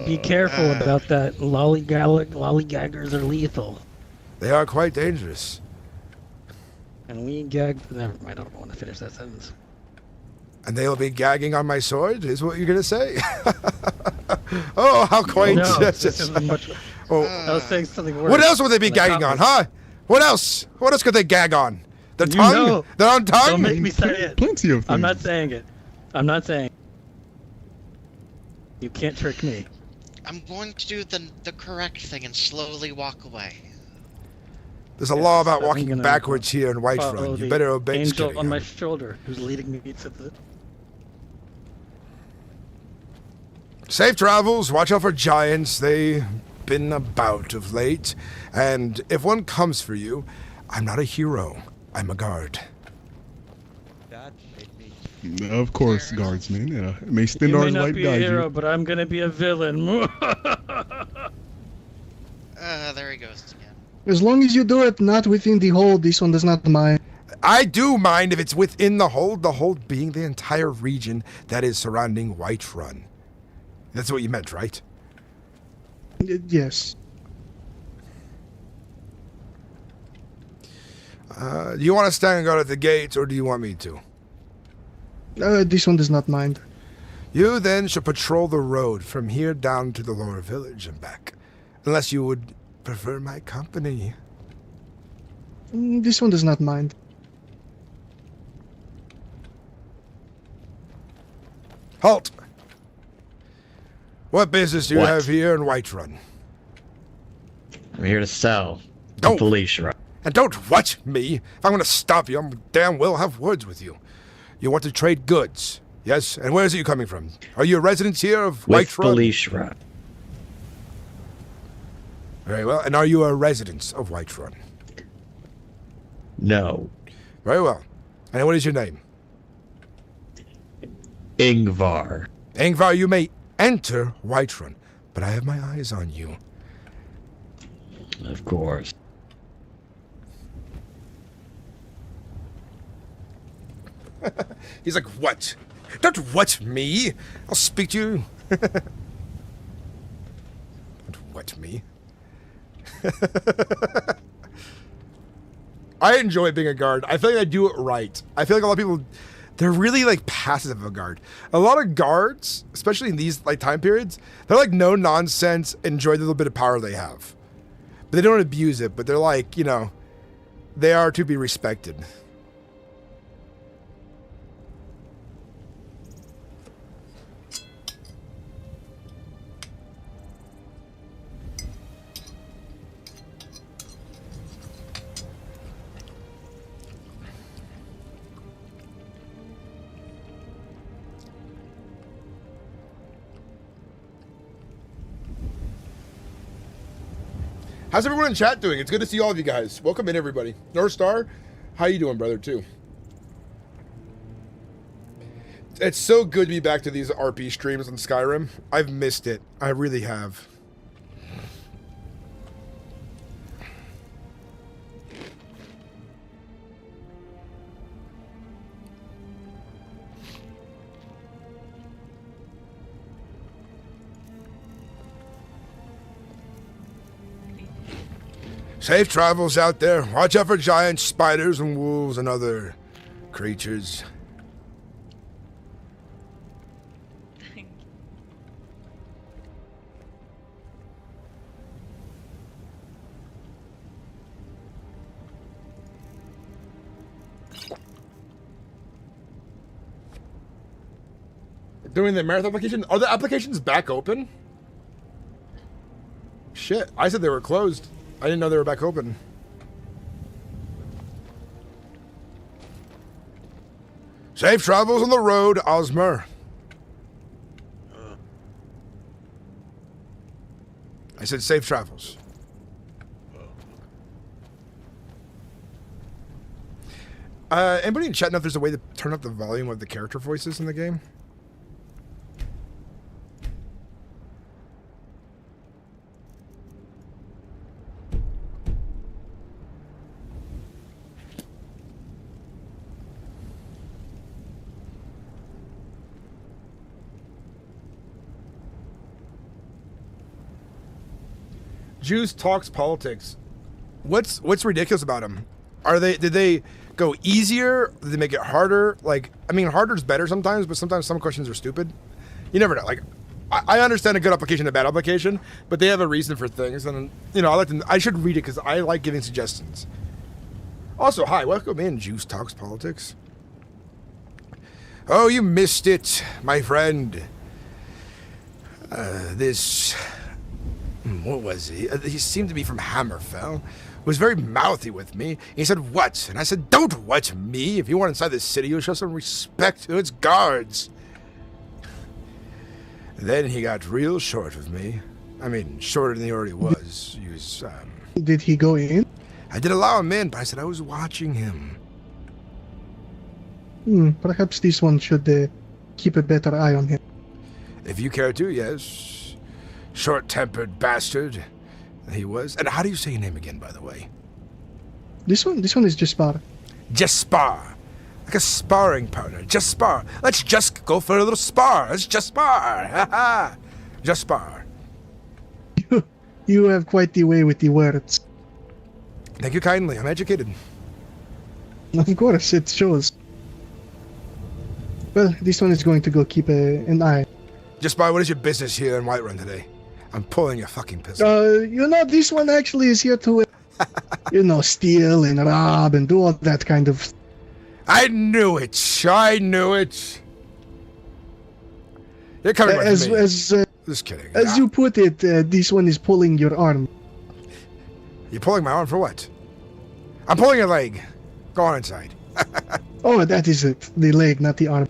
[SPEAKER 19] Be careful about that. Lollygaggers are lethal.
[SPEAKER 2] They are quite dangerous.
[SPEAKER 19] And we gag. Never mind. I don't want to finish that sentence.
[SPEAKER 2] And they'll be gagging on my sword, is what you're going to say? Oh, how quaint.
[SPEAKER 19] No, this isn't much.
[SPEAKER 2] Oh.
[SPEAKER 19] I was saying something worse.
[SPEAKER 2] What else would they be
[SPEAKER 19] The
[SPEAKER 2] gagging on,
[SPEAKER 19] comments.
[SPEAKER 2] huh? What else? What else could they gag on? Their
[SPEAKER 19] You
[SPEAKER 2] tongue?
[SPEAKER 19] know.
[SPEAKER 2] Their own tongue?
[SPEAKER 19] Don't make me say it.
[SPEAKER 13] Plenty of things.
[SPEAKER 19] I'm not saying it. I'm not saying. You can't trick me.
[SPEAKER 6] I'm going to do the correct thing and slowly walk away.
[SPEAKER 2] There's a law about
[SPEAKER 19] I'm
[SPEAKER 2] walking
[SPEAKER 19] gonna
[SPEAKER 2] backwards here in
[SPEAKER 19] Follow
[SPEAKER 2] Whiterun. You
[SPEAKER 19] the
[SPEAKER 2] better obey
[SPEAKER 19] angel
[SPEAKER 2] Skitty.
[SPEAKER 19] on my shoulder, who's leading me to the.
[SPEAKER 2] Safe travels. Watch out for giants. They've been about of late. And if one comes for you, I'm not a hero. I'm a guard.
[SPEAKER 13] Of course, guardsman. It may
[SPEAKER 19] You
[SPEAKER 13] stand our
[SPEAKER 19] may not
[SPEAKER 13] light
[SPEAKER 19] be a
[SPEAKER 13] guide
[SPEAKER 19] hero,
[SPEAKER 13] you.
[SPEAKER 19] but I'm gonna be a villain.
[SPEAKER 6] There he goes again.
[SPEAKER 8] As long as you do it not within the hold, this one does not mind.
[SPEAKER 2] I do mind if it's within the hold being the entire region that is surrounding Whiterun. That's what you meant, right?
[SPEAKER 8] Yes.
[SPEAKER 2] Do you want to stand guard at the gates, or do you want me to?
[SPEAKER 8] This one does not mind.
[SPEAKER 2] You then should patrol the road from here down to the lower village and back. Unless you would prefer my company.
[SPEAKER 8] This one does not mind.
[SPEAKER 2] Halt! What business do you
[SPEAKER 14] What?
[SPEAKER 2] have here in Whiterun?
[SPEAKER 14] I'm here to sell.
[SPEAKER 2] Don't.
[SPEAKER 14] Felicia.
[SPEAKER 2] And don't watch me. If I'm going to stop you, I'm damn well have words with you. You want to trade goods, yes? And where is it you coming from? Are you a resident here of
[SPEAKER 14] With
[SPEAKER 2] Whiterun?
[SPEAKER 14] Felicia.
[SPEAKER 2] Very well. And are you a resident of Whiterun?
[SPEAKER 14] No.
[SPEAKER 2] Very well. And what is your name?
[SPEAKER 14] Ingvar.
[SPEAKER 2] Ingvar, you may enter Whiterun, but I have my eyes on you.
[SPEAKER 14] Of course.
[SPEAKER 2] He's like, what? Don't watch me. I'll speak to you. Don't watch me. I enjoy being a guard. I feel like I do it right. I feel like a lot of people, they're really like passive of a guard. A lot of guards, especially in these like time periods, they're like no nonsense, enjoy the little bit of power they have. But they don't abuse it, but they're like, you know, they are to be respected. How's everyone in chat doing? It's good to see all of you guys. Welcome in, everybody. North Star, how you doing, brother, too? It's so good to be back to these RP streams on Skyrim. I've missed it. I really have. Safe travels out there. Watch out for giant spiders and wolves and other creatures. Doing the Mereth application? Are the applications back open? Shit, I said they were closed. I didn't know they were back open. Safe travels on the road, Osmer. I said safe travels. Anybody in chat know if there's a way to turn up the volume of the character voices in the game? Juice talks politics. What's ridiculous about them? Did they go easier? Did they make it harder? Like, I mean, harder's better sometimes, but sometimes some questions are stupid. You never know. Like, I understand a good application and a bad application, but they have a reason for things, and you know, I should read it because I like giving suggestions. Also, hi, welcome in, Juice talks politics. Oh, you missed it, my friend. What was he? He seemed to be from Hammerfell. Was very mouthy with me. He said, "What?" And I said, "Don't what me. If you want inside the city, you'll show some respect to its guards." Then he got real short with me. I mean, shorter than he already was. He was,
[SPEAKER 8] Did he go in?
[SPEAKER 2] I did allow him in, but I said I was watching him.
[SPEAKER 8] Perhaps this one should keep a better eye on him.
[SPEAKER 2] If you care to, yes. Short-tempered bastard he was. And how do you say your name again, by the way?
[SPEAKER 8] This one is Jaspar.
[SPEAKER 2] Jaspar. Like a sparring partner. Jaspar. Let's just go for a little spar. Let's just spar. Ha ha. Jaspar.
[SPEAKER 8] You have quite the way with the words.
[SPEAKER 2] Thank you kindly. I'm educated.
[SPEAKER 8] Of course, it shows. Well, this one is going to go keep an eye.
[SPEAKER 2] Jaspar, what is your business here in Whiterun today? I'm pulling your fucking pistol.
[SPEAKER 8] You know, this one actually is here to, steal and rob and do all that kind of...
[SPEAKER 2] I knew it. I knew it. You're coming with me. Just kidding.
[SPEAKER 8] As you put it, this one is pulling your arm.
[SPEAKER 2] You're pulling my arm for what? I'm pulling your leg. Go on inside.
[SPEAKER 8] Oh, that is it. The leg, not the arm.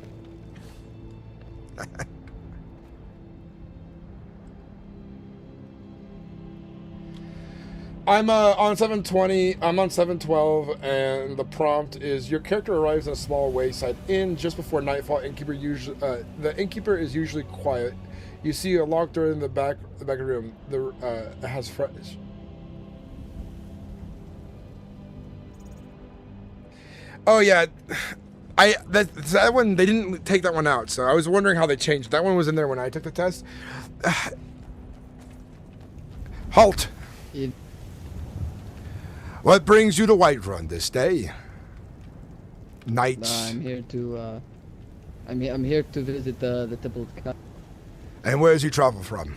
[SPEAKER 2] I'm on 720, I'm on 712, and the prompt is your character arrives in a small wayside inn just before nightfall. The innkeeper is usually quiet. You see a locked door in the back of the room. It has front. Oh yeah, that one, they didn't take that one out, so I was wondering how they changed. That one was in there when I took the test. Halt. What brings you to Whiterun this day? Knight.
[SPEAKER 10] I'm here to I'm here to visit the Temple of God.
[SPEAKER 2] And where does you travel from?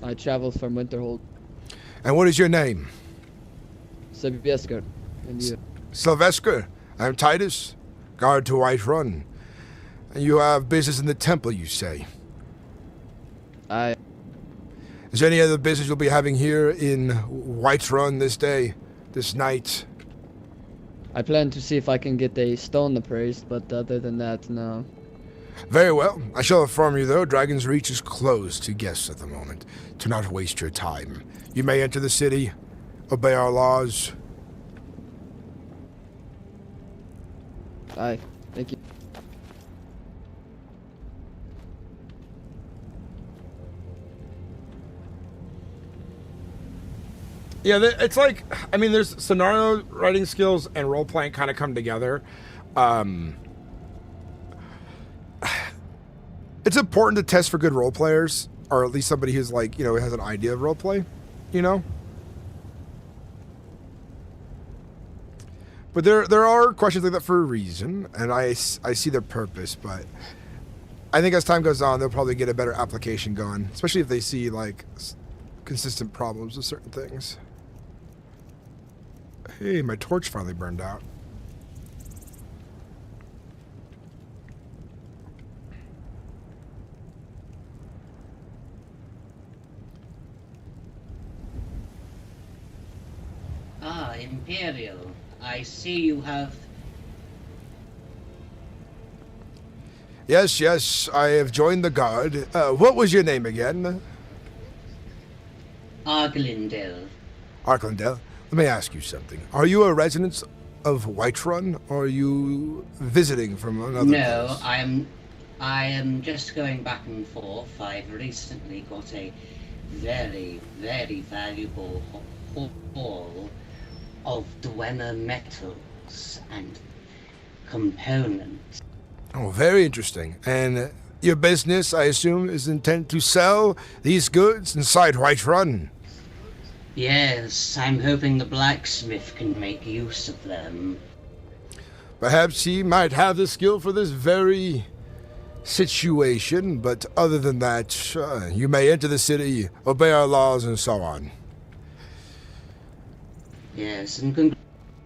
[SPEAKER 10] I travel from Winterhold.
[SPEAKER 2] And what is your name?
[SPEAKER 10] Sylvester. And you?
[SPEAKER 2] Sylvester. I'm Titus, guard to Whiterun. And you have business in the temple, you say? Is there any other business you'll be having here in Whiterun this night?
[SPEAKER 10] I plan to see if I can get a stone appraised, but other than that, no.
[SPEAKER 2] Very well. I shall inform you, though, Dragon's Reach is closed to guests at the moment. Do not waste your time. You may enter the city, obey our laws.
[SPEAKER 10] Aye, thank you.
[SPEAKER 2] Yeah, it's like, I mean, there's scenario writing skills and role-playing kind of come together. It's important to test for good role players, or at least somebody who's like, you know, has an idea of roleplay, you know? But there are questions like that for a reason, and I see their purpose, but I think as time goes on, they'll probably get a better application going, especially if they see, like, consistent problems with certain things. Hey, my torch finally burned out.
[SPEAKER 4] Ah, Imperial. I see you have...
[SPEAKER 2] Yes, I have joined the guard. What was your name again?
[SPEAKER 4] Arglindel.
[SPEAKER 2] Arklindel. Let me ask you something. Are you a resident of Whiterun, or are you visiting from another
[SPEAKER 4] No,
[SPEAKER 2] place?
[SPEAKER 4] I am just going back and forth. I've recently got a very, very valuable haul of Dwemer metals and components.
[SPEAKER 2] Oh, very interesting. And your business, I assume, is intent to sell these goods inside Whiterun?
[SPEAKER 4] Yes, I'm hoping the blacksmith can make use of them.
[SPEAKER 2] Perhaps he might have the skill for this very situation, but other than that, you may enter the city, obey our laws, and so on.
[SPEAKER 4] Yes, and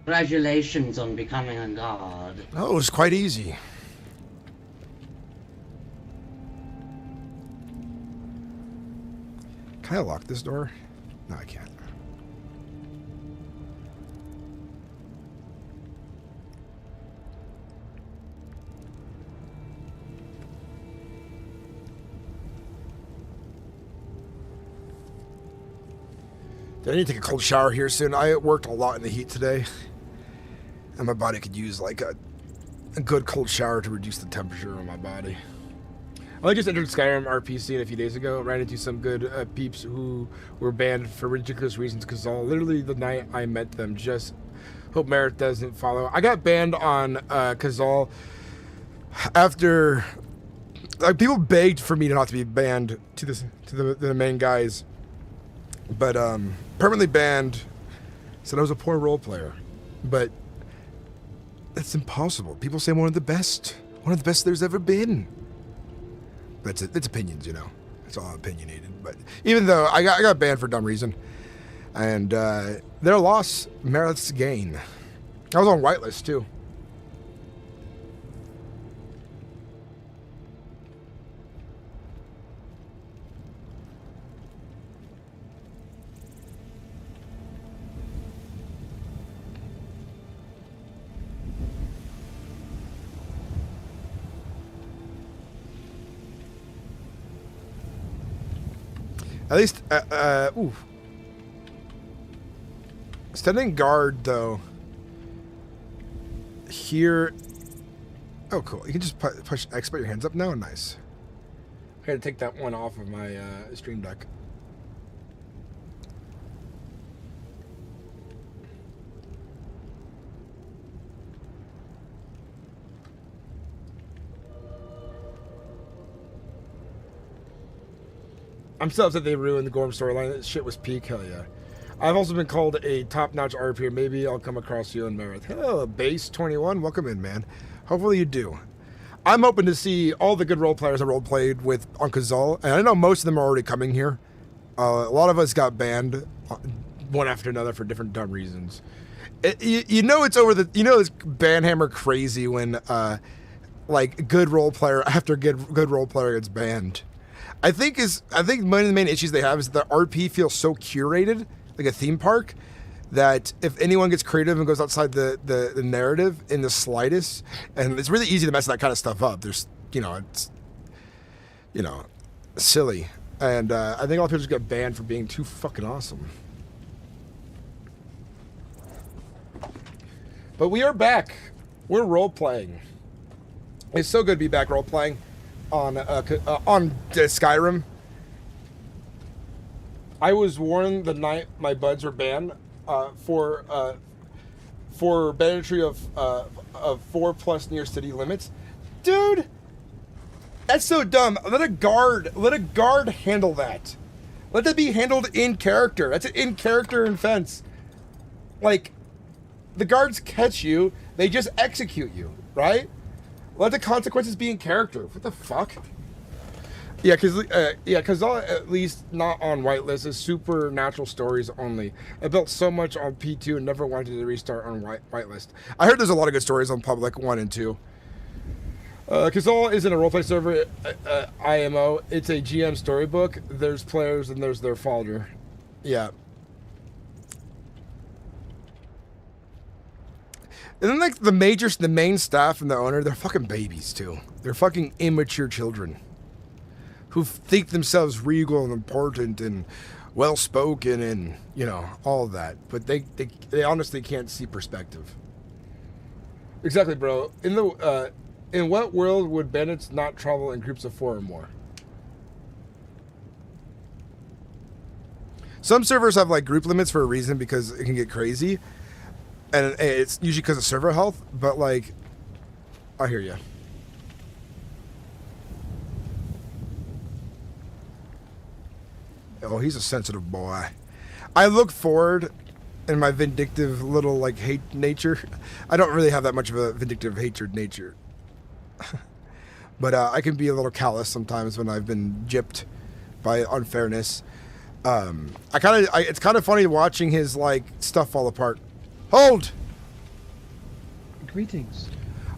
[SPEAKER 4] congratulations on becoming a guard.
[SPEAKER 2] Oh, it was quite easy. Can I lock this door? No, I can't. I need to take a cold shower here soon. I worked a lot in the heat today, and my body could use like a good cold shower to reduce the temperature of my body. I just entered SkyrimRP scene a few days ago. Ran into some good peeps who were banned for ridiculous reasons. Because literally the night I met them, just hope Mereth doesn't follow. I got banned on Kazal after like people begged for me not to be banned to the main guys, but permanently banned. Said I was a poor role player, but that's impossible. People say I'm one of the best there's ever been. But it's opinions, you know. It's all opinionated. But even though I got banned for dumb reason, and their loss, Mereth's gain. I was on whitelist too. At least, ooh. Standing guard, though. Here. Oh, cool. You can just push X, put your hands up now. Nice. I gotta take that one off of my stream deck. I'm still upset they ruined the Gorm storyline. That shit was peak. Hell yeah. I've also been called a top-notch RP. Maybe I'll come across you and Mereth. Hello, Base 21. Welcome in, man. Hopefully you do. I'm hoping to see all the good role players I role played with on Kazal, and I know most of them are already coming here. A lot of us got banned one after another for different dumb reasons. You know it's over the. You know it's banhammer crazy when like good role player after good role player gets banned. I think one of the main issues they have is that the RP feels so curated, like a theme park, that if anyone gets creative and goes outside the narrative in the slightest, and it's really easy to mess that kind of stuff up. There's, it's, silly. And I think a lot of people just get banned for being too fucking awesome. But we are back. We're role-playing. It's so good to be back role-playing on Skyrim. I was warned the night my buds were banned for banditry of 4+ near city limits. Dude, that's so dumb. Let a guard handle that. Let that be handled in character. That's an in character offense. Like, the guards catch you, they just execute you, right? Let the consequences be in character. What the fuck? Yeah, because at least not on whitelist is supernatural stories only. I built so much on P2 and never wanted to restart on whitelist. I heard there's a lot of good stories on public 1 and 2. Kazal isn't a roleplay server, IMO. It's a GM storybook. There's players and there's their folder. Yeah. And then, like, the main staff and the owner, they're fucking babies, too. They're fucking immature children who think themselves regal and important and well-spoken and, all of that. But they honestly can't see perspective. Exactly, bro. In what world would bandits not travel in groups of 4 or more? Some servers have, like, group limits for a reason because it can get crazy. And it's usually because of server health, but, like, I hear you. Oh, he's a sensitive boy. I look forward in my vindictive little, like, hate nature. I don't really have that much of a vindictive hatred nature. But I can be a little callous sometimes when I've been gypped by unfairness. It's kind of funny watching his, like, stuff fall apart. Hold!
[SPEAKER 5] Greetings.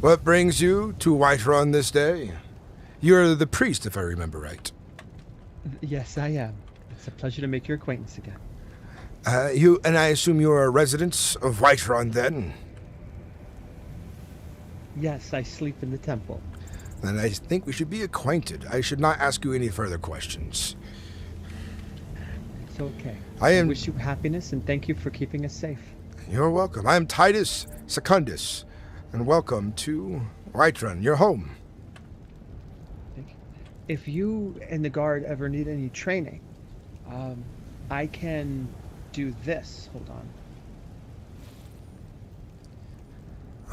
[SPEAKER 2] What brings you to Whiterun this day? You're the priest, if I remember right.
[SPEAKER 5] Yes, I am. It's a pleasure to make your acquaintance again.
[SPEAKER 2] And I assume you're a resident of Whiterun, then?
[SPEAKER 5] Yes, I sleep in the temple.
[SPEAKER 2] Then I think we should be acquainted. I should not ask you any further questions.
[SPEAKER 5] It's okay.
[SPEAKER 2] I
[SPEAKER 5] wish you happiness and thank you for keeping us safe.
[SPEAKER 2] You're welcome. I am Titus Secundus, and welcome to Whiterun, your home.
[SPEAKER 5] Thank you. If you and the guard ever need any training, I can do this. Hold on.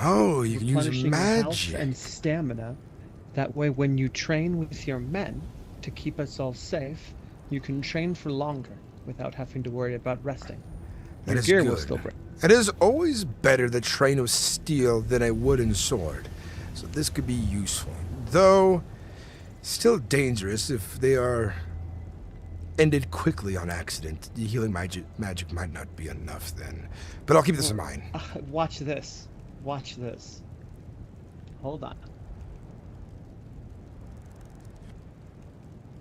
[SPEAKER 2] Oh, you can use
[SPEAKER 5] Replenishing
[SPEAKER 2] magic.
[SPEAKER 5] health and stamina. That way, when you train with your men to keep us all safe, you can train for longer without having to worry about resting.
[SPEAKER 2] That
[SPEAKER 5] Your
[SPEAKER 2] is
[SPEAKER 5] gear
[SPEAKER 2] good.
[SPEAKER 5] will still break.
[SPEAKER 2] It is always better to train with steel than a wooden sword, so this could be useful. Though, still dangerous if they are ended quickly on accident. The healing magic might not be enough then. But I'll keep this in mind.
[SPEAKER 5] Watch this. Watch this. Hold on.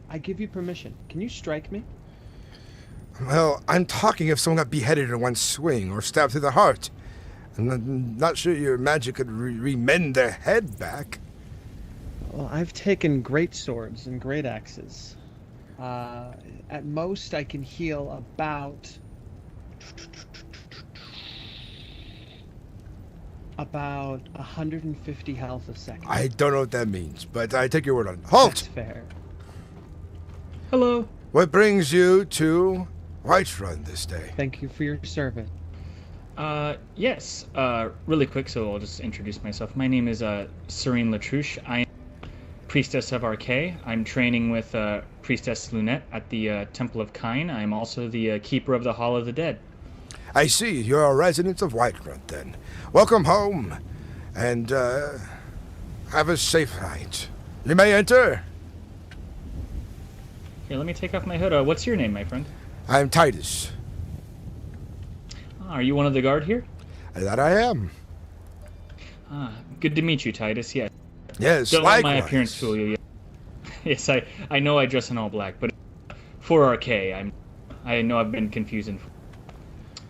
[SPEAKER 5] I give you permission. Can you strike me?
[SPEAKER 2] Well, I'm talking if someone got beheaded in one swing or stabbed through the heart. I'm not sure your magic could remend their head back.
[SPEAKER 5] Well, I've taken great swords and great axes. At most, I can heal about 150 health a second.
[SPEAKER 2] I don't know what that means, but I take your word on it. Halt!
[SPEAKER 5] That's fair.
[SPEAKER 19] Hello.
[SPEAKER 2] What brings you to Whiterun this day?
[SPEAKER 5] Thank you for your service.
[SPEAKER 11] Yes. Really quick, so I'll just introduce myself. My name is Serene Latrouche. I am Priestess of RK. I'm training with Priestess Lunette at the Temple of Kine. I'm also the Keeper of the Hall of the Dead.
[SPEAKER 2] I see. You're a resident of Whiterun, then. Welcome home, and have a safe night. You may enter.
[SPEAKER 11] Here, let me take off my hood. What's your name, my friend?
[SPEAKER 2] I'm Titus.
[SPEAKER 11] Are you one of the guard here?
[SPEAKER 2] That I am.
[SPEAKER 11] Good to meet you, Titus. Yes.
[SPEAKER 2] Yes,
[SPEAKER 11] Don't let my
[SPEAKER 2] likewise.
[SPEAKER 11] appearance fool you. Yes, I know I dress in all black, but for RK, I know I've been confusing.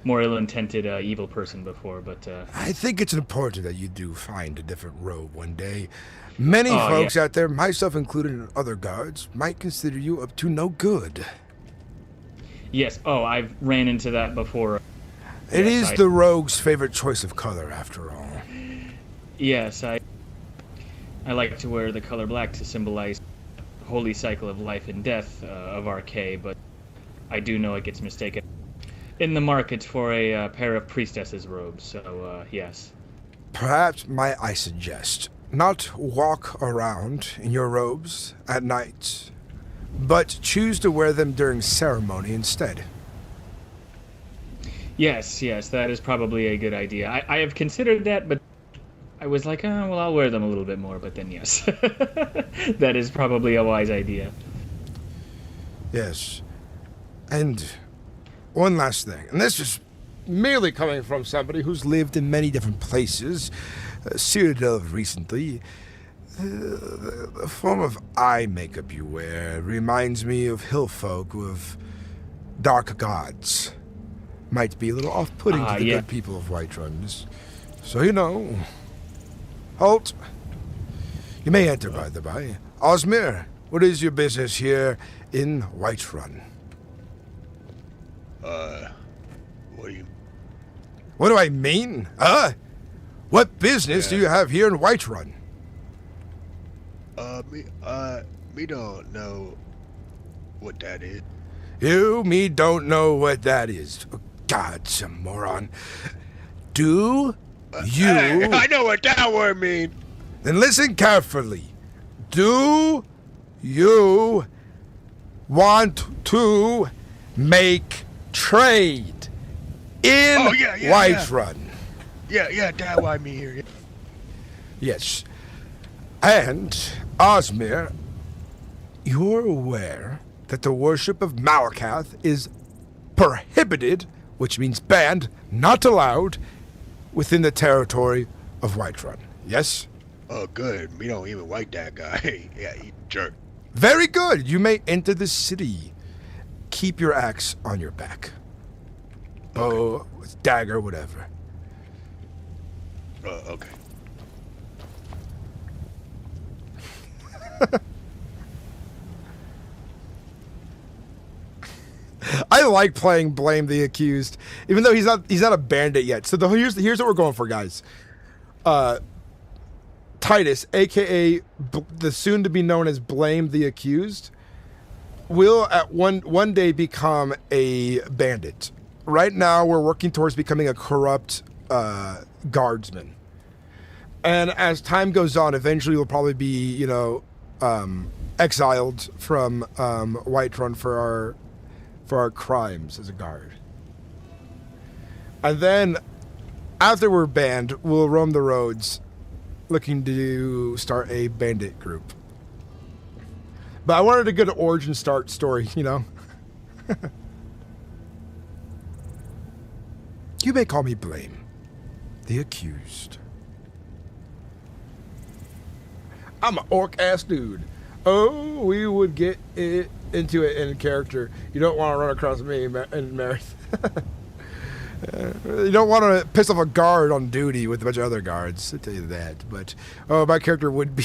[SPEAKER 11] more ill-intended evil person before, but
[SPEAKER 2] I think it's important that you do find a different robe one day. Many
[SPEAKER 11] Oh,
[SPEAKER 2] folks
[SPEAKER 11] yeah.
[SPEAKER 2] out there, myself included and other guards, might consider you up to no good.
[SPEAKER 11] yes. Oh, I've ran into that before.
[SPEAKER 2] It
[SPEAKER 11] Yes,
[SPEAKER 2] is the rogue's favorite choice of color, after all.
[SPEAKER 11] Yes, I like to wear the color black to symbolize the holy cycle of life and death of RK, but I do know it gets mistaken in the market for a pair of priestess's robes, so yes.
[SPEAKER 2] Perhaps might I suggest not walk around in your robes at night, but choose to wear them during ceremony instead.
[SPEAKER 11] Yes, that is probably a good idea. I have considered that, but I was like, oh, well, I'll wear them a little bit more, but then yes. That is probably a wise idea.
[SPEAKER 2] Yes. And one last thing, and this is merely coming from somebody who's lived in many different places, Citadel recently. The form of eye makeup you wear reminds me of hill folk of dark gods. Might be a little off-putting to the
[SPEAKER 11] yeah.
[SPEAKER 2] good people of Whiterun. So you know. Halt. You may enter, by the by. Osmir, what is your business here in Whiterun?
[SPEAKER 9] What do you...
[SPEAKER 2] What do I mean? What business do you have here in Whiterun?
[SPEAKER 9] Me don't know what that is.
[SPEAKER 2] Me don't know what that is. Oh, God, some moron. Do you...
[SPEAKER 9] Hey, I know what that word means.
[SPEAKER 2] Then listen carefully. Do you want to make trade in Whiterun?
[SPEAKER 9] Yeah, that's why me here.
[SPEAKER 2] Yes. And, Osmir, you're aware that the worship of Malakath is prohibited, which means banned, not allowed, within the territory of Whiterun. Yes?
[SPEAKER 9] Oh, good. We don't even like that guy. Yeah, he jerk.
[SPEAKER 2] Very good. You may enter the city. Keep your axe on your back. Oh, dagger, whatever.
[SPEAKER 9] Okay.
[SPEAKER 2] I like playing Blame the Accused, even though he's not a bandit yet. So here's what we're going for, guys. Titus, aka the soon to be known as Blame the Accused, will at one day become a bandit. Right now, we're working towards becoming a corrupt guardsman. And as time goes on, eventually we'll probably be, exiled from Whiterun for our crimes as a guard. And then, after we're banned, we'll roam the roads looking to start a bandit group. But I wanted a good origin story, You may call me Blame, the Accused. I'm an orc-ass dude. Oh, we would get into it in character. You don't want to run across me and Mereth. You don't want to piss off a guard on duty with a bunch of other guards, I'll tell you that. But, my character would be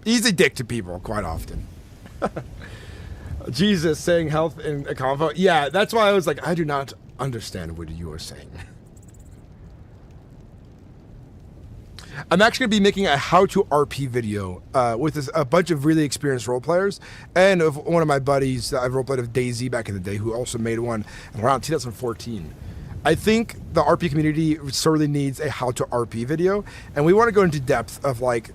[SPEAKER 2] he's a dick to people quite often. Jesus saying health in a convo. Yeah, that's why I was like, I do not understand what you are saying. I'm actually going to be making a how-to RP video with a bunch of really experienced role players, and of one of my buddies that I've roleplayed of DayZ back in the day, who also made one around 2014. I think the RP community sorely needs a how-to RP video, and we want to go into depth of what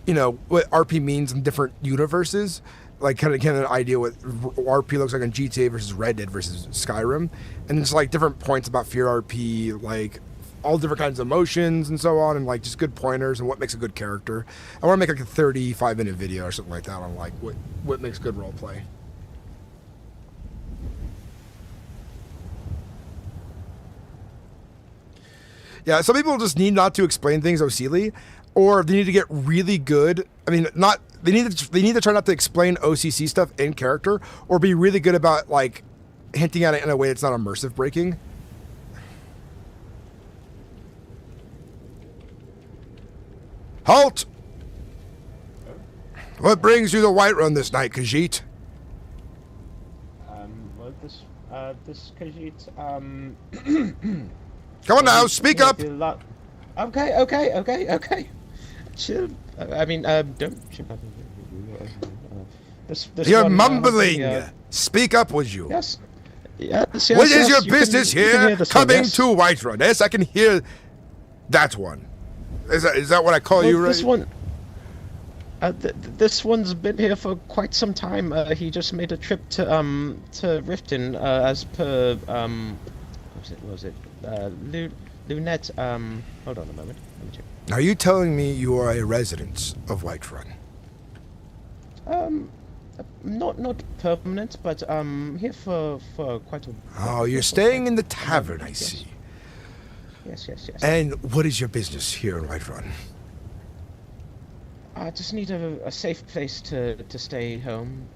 [SPEAKER 2] RP means in different universes, like kind of an idea what RP looks like on GTA versus Red Dead versus Skyrim, and just different points about Fear RP, all different kinds of emotions and so on, and just good pointers and what makes a good character. I want to make a 35-minute video or something like that on what makes good roleplay. Yeah, some people just need not to explain things OCly, or they need to get really good. I mean, they need to try not to explain OCC stuff in character, or be really good about hinting at it in a way that's not immersive breaking. Halt! What brings you to Whiterun this night, Khajiit?
[SPEAKER 12] Well, this Khajiit,
[SPEAKER 2] Come on now, speak up!
[SPEAKER 12] Okay. Chill. I mean, don't...
[SPEAKER 2] You're mumbling! Speak up, would you?
[SPEAKER 12] Yes.
[SPEAKER 2] What is your business here coming to Whiterun? Yes, I can hear that one. Is that what I call you, right?
[SPEAKER 12] This one... this one's been here for quite some time. He just made a trip to Riften, as per, what was it? Lunette, hold on a moment. Let me check.
[SPEAKER 2] Are you telling me you are a resident of Whiterun?
[SPEAKER 12] Not permanent, but here for quite a...
[SPEAKER 2] Oh, you're staying in the tavern, I see.
[SPEAKER 12] Yes.
[SPEAKER 2] And what is your business here in Whiterun?
[SPEAKER 12] I just need a safe place to stay home,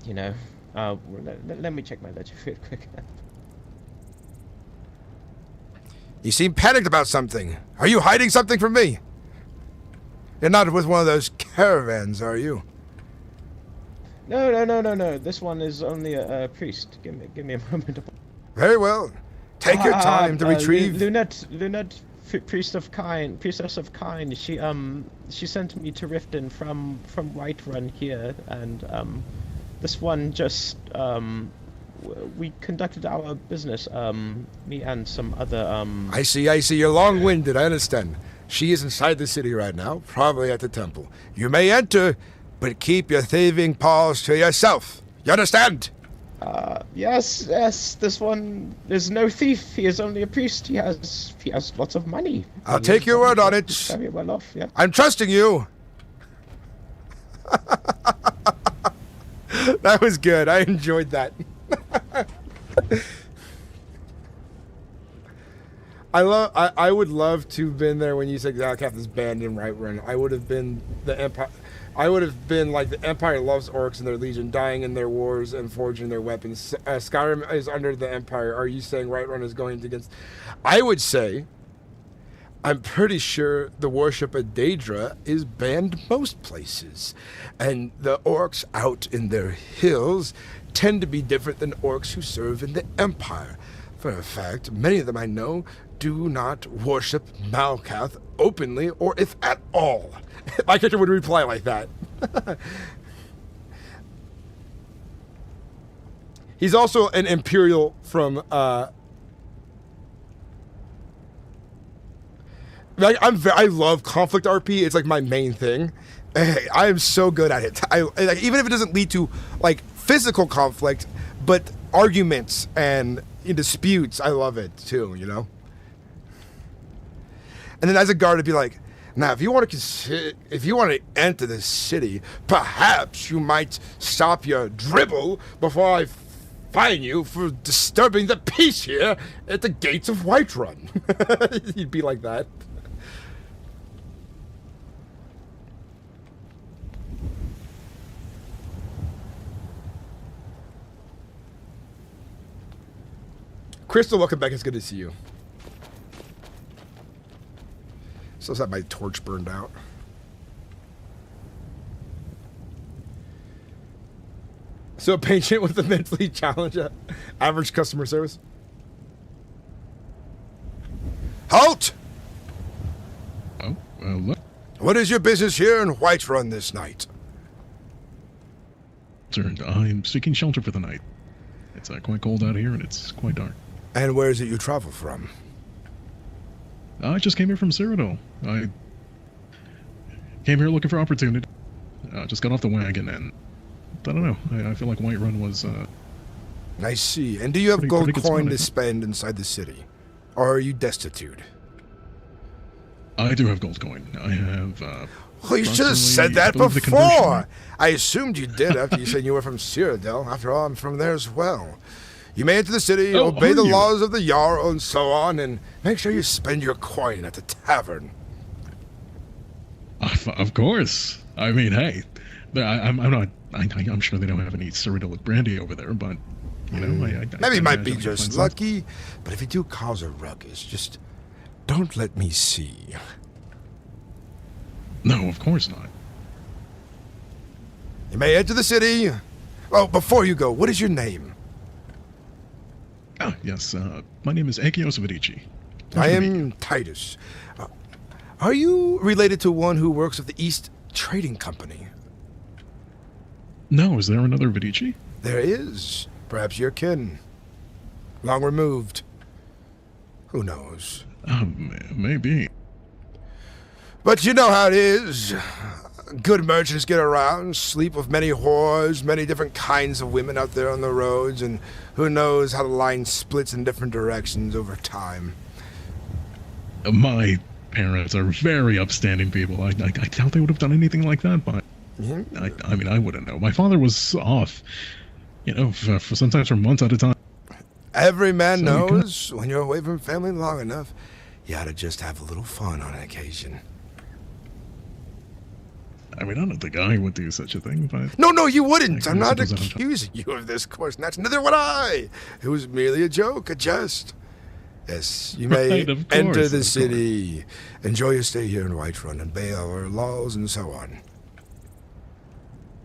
[SPEAKER 12] you know. Let me check my ledger real quick.
[SPEAKER 2] You seem panicked about something. Are you hiding something from me? You're not with one of those caravans, are you?
[SPEAKER 12] No. This one is only a priest. Give me a moment.
[SPEAKER 2] Very well. Take your time to retrieve...
[SPEAKER 12] Lunette, priestess of Kine. She sent me to Riften from Whiterun here, and this one just we conducted our business. Me and some other
[SPEAKER 2] I see. You're long-winded. I understand. She is inside the city right now, probably at the temple. You may enter, but keep your thieving paws to yourself. You understand?
[SPEAKER 12] Yes. This one is no thief. He is only a priest. He has lots of money.
[SPEAKER 2] I'll take your word on it.
[SPEAKER 12] Very well off. Yeah.
[SPEAKER 2] I'm trusting you. That was good. I enjoyed that. I would love to have been there when you said Captain's banned in Whiterun. I would have been the Empire. I would have been like the Empire loves orcs and their legion, dying in their wars and forging their weapons. Skyrim is under the Empire. Are you saying Whiterun is going against? I would say, I'm pretty sure the worship of Daedra is banned most places. And the orcs out in their hills tend to be different than orcs who serve in the Empire. For a fact, many of them I know do not worship Malkath openly, or if at all. My character would reply like that. He's also an Imperial from, I love conflict RP. It's like my main thing. I am so good at it. Even if it doesn't lead to like physical conflict, but arguments and disputes, I love it too, you know? And then as a guard, it'd be like, now, if you want to enter the city, perhaps you might stop your dribble before I fine you for disturbing the peace here at the gates of Whiterun. You'd be like that. Crystal, welcome back. It's good to see you. So that my torch burned out. So a patient with a mentally challenged average customer service. Halt!
[SPEAKER 13] Oh, look.
[SPEAKER 2] What is your business here in Whiterun this night?
[SPEAKER 13] I'm seeking shelter for the night. It's quite cold out here and it's quite dark.
[SPEAKER 2] And where is it you travel from?
[SPEAKER 13] I just came here from Cyrodiil. I came here looking for opportunity. Just got off the wagon and I don't know. I feel like Whiterun was.
[SPEAKER 2] I see. And do you have gold coin to spend inside the city, or are you destitute?
[SPEAKER 13] I do have gold coin. I have.
[SPEAKER 2] Well, you should have said that before. I assumed you did after you said you were from Cyrodiil. After all, I'm from there as well. You may enter the city, obey the laws of the Jarl and so on, and make sure you spend your coin at the tavern.
[SPEAKER 13] Of course. I mean, hey, I'm sure they don't have any Cyrodiil brandy over there, but you know,
[SPEAKER 2] maybe it might be just lucky. But if you do cause a ruckus, just don't let me see.
[SPEAKER 13] No, of course not.
[SPEAKER 2] You may enter the city. Oh, before you go, what is your name?
[SPEAKER 13] Ah, yes, my name is Agios Vidici.
[SPEAKER 2] I am Titus. Are you related to one who works with the East Trading Company?
[SPEAKER 13] No, is there another Vidici?
[SPEAKER 2] There is. Perhaps your kin. Long removed. Who knows?
[SPEAKER 13] Maybe.
[SPEAKER 2] But you know how it is. Good merchants get around, sleep with many whores, many different kinds of women out there on the roads, and who knows how the line splits in different directions over time.
[SPEAKER 13] My parents are very upstanding people. I doubt they would have done anything like that, but I mean, I wouldn't know. My father was off, for sometimes for months at a time.
[SPEAKER 2] Every man knows when you're away from family long enough, you ought to just have a little fun on occasion.
[SPEAKER 13] I mean, I don't think I would do such a thing, but...
[SPEAKER 2] No, you wouldn't. I'm not
[SPEAKER 13] suppose I don't-
[SPEAKER 2] accusing you of this course. Neither would I. It was merely a joke, a jest. Yes, you may
[SPEAKER 13] Right, of
[SPEAKER 2] enter
[SPEAKER 13] course,
[SPEAKER 2] the
[SPEAKER 13] of
[SPEAKER 2] city, enjoy your stay here in Whiterun, and obey our laws and so on.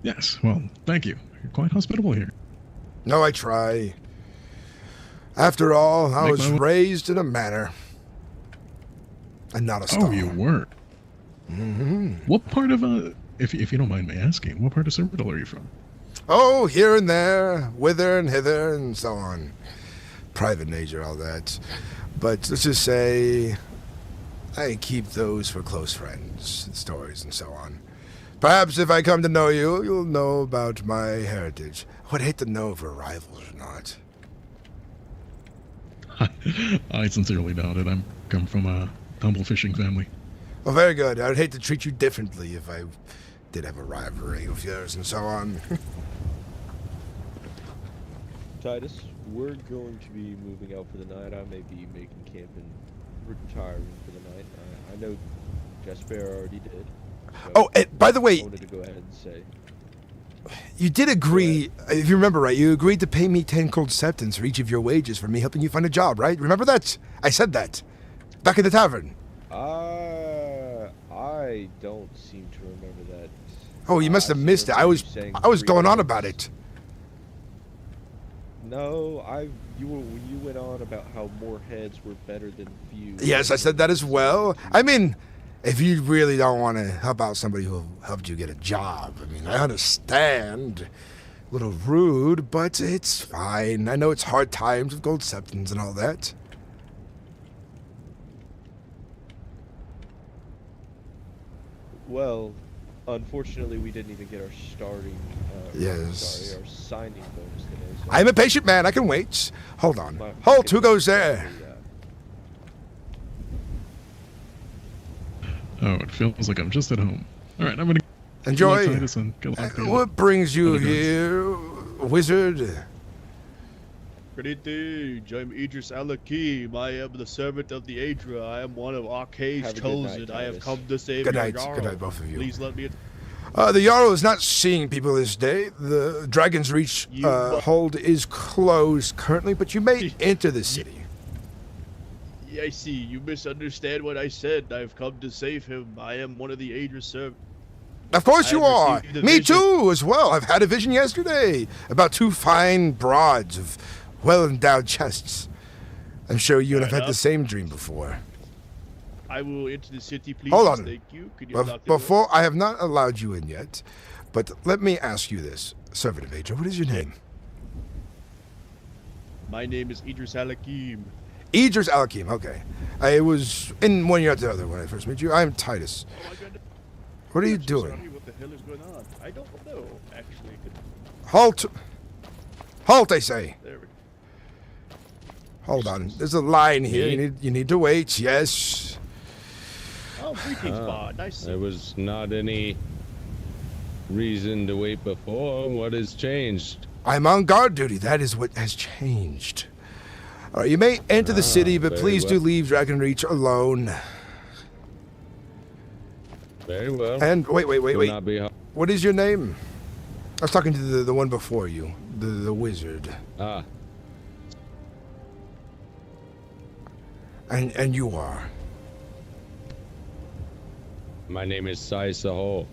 [SPEAKER 13] Yes, well, thank you. You're quite hospitable here.
[SPEAKER 2] No, I try. After all, I
[SPEAKER 13] Make
[SPEAKER 2] was
[SPEAKER 13] my-
[SPEAKER 2] raised in a manor, and not a star.
[SPEAKER 13] Oh, you were? What part of, if you don't mind me asking, what part of Cyrodiil are you from?
[SPEAKER 2] Oh, here and there, whither and hither, and so on. Private nature, all that. But let's just say, I keep those for close friends, stories, and so on. Perhaps if I come to know you, you'll know about my heritage. I would hate to know if we're rivals or not.
[SPEAKER 13] I sincerely doubt it. I come from a humble fishing family.
[SPEAKER 2] Well, very good. I'd hate to treat you differently if I did have a rivalry of yours and so on.
[SPEAKER 3] Titus, we're going to be moving out for the night. I may be making camp and retiring for the night. I know Jasper already did. So
[SPEAKER 2] Oh, and by the way,
[SPEAKER 3] I wanted to go ahead and say.
[SPEAKER 2] you did agree, if you remember right, you agreed to pay me 10 gold septons for each of your wages for me helping you find a job, right? Remember that? I said that. Back in the tavern.
[SPEAKER 3] I don't seem to remember that.
[SPEAKER 2] Oh, you must have missed it. I was going on about it.
[SPEAKER 3] No, when you went on about how more heads were better than few.
[SPEAKER 2] Yes, I said that as well. I mean, if you really don't want to help out somebody who helped you get a job, I mean, I understand. A little rude, but it's fine. I know it's hard times with gold septons and all that.
[SPEAKER 3] Well, unfortunately, we didn't even get our starting.
[SPEAKER 2] Yes.
[SPEAKER 3] Our signing bonus today. So
[SPEAKER 2] I'm a patient man. I can wait. Hold on. Halt, who goes there?
[SPEAKER 13] Oh, it feels like I'm just at home. All right, I'm gonna
[SPEAKER 2] Enjoy.
[SPEAKER 13] Titus and good luck to you.
[SPEAKER 2] What brings you
[SPEAKER 13] Other guys.
[SPEAKER 2] here, wizard?
[SPEAKER 16] Greetings, I'm Idris Alakim. I am the servant of the Aedra. I am one of Arkay's
[SPEAKER 3] Have a good
[SPEAKER 16] chosen.
[SPEAKER 3] night,
[SPEAKER 16] I have
[SPEAKER 3] Titus.
[SPEAKER 16] come to save
[SPEAKER 2] Good
[SPEAKER 16] your
[SPEAKER 2] night.
[SPEAKER 16] Jarl.
[SPEAKER 2] Good night, both of you.
[SPEAKER 16] Please let me.
[SPEAKER 2] The Jarl is not seeing people this day. The Dragon's Reach hold is closed currently, but you may enter the city.
[SPEAKER 16] Yeah, I see. You misunderstand what I said. I've come to save him. I am one of the Aedra servants.
[SPEAKER 2] Of course you
[SPEAKER 16] I have
[SPEAKER 2] are.
[SPEAKER 16] received the
[SPEAKER 2] Me
[SPEAKER 16] vision.
[SPEAKER 2] too, as well. I've had a vision yesterday about two fine broads of well-endowed chests. I'm sure you have had the
[SPEAKER 16] enough.
[SPEAKER 2] same dream before.
[SPEAKER 16] I will enter the city, please.
[SPEAKER 2] Hold on.
[SPEAKER 16] Thank you. Could you
[SPEAKER 2] Bef-
[SPEAKER 16] lock the door?
[SPEAKER 2] Before, I have not allowed you in yet, but let me ask you this. Servant of Aedra, what is your name?
[SPEAKER 16] My name is Idris Alakim.
[SPEAKER 2] Idris Alakim, okay. I was in one year after the other when I first met you. I'm Titus.
[SPEAKER 16] Oh my goodness.
[SPEAKER 2] What are you
[SPEAKER 16] I'm so
[SPEAKER 2] doing?
[SPEAKER 16] sorry. What the hell is going on? I don't know, actually.
[SPEAKER 2] Halt! Halt, I say!
[SPEAKER 16] There we go.
[SPEAKER 2] Hold on. There's a line here.
[SPEAKER 21] Me?
[SPEAKER 2] You need to wait. Yes.
[SPEAKER 16] Oh, greetings, Bard. Nice to
[SPEAKER 21] There was not any reason to wait before. What has changed?
[SPEAKER 2] I'm on guard duty. That is what has changed. All right, you may enter the city, but
[SPEAKER 21] very
[SPEAKER 2] please do
[SPEAKER 21] well.
[SPEAKER 2] leave Dragon Reach alone.
[SPEAKER 21] Very well.
[SPEAKER 2] And wait.
[SPEAKER 21] Will not be
[SPEAKER 2] What is your name? I was talking to the one before you, the wizard.
[SPEAKER 21] Ah,
[SPEAKER 2] And you are?
[SPEAKER 15] My name is Sai Sahol.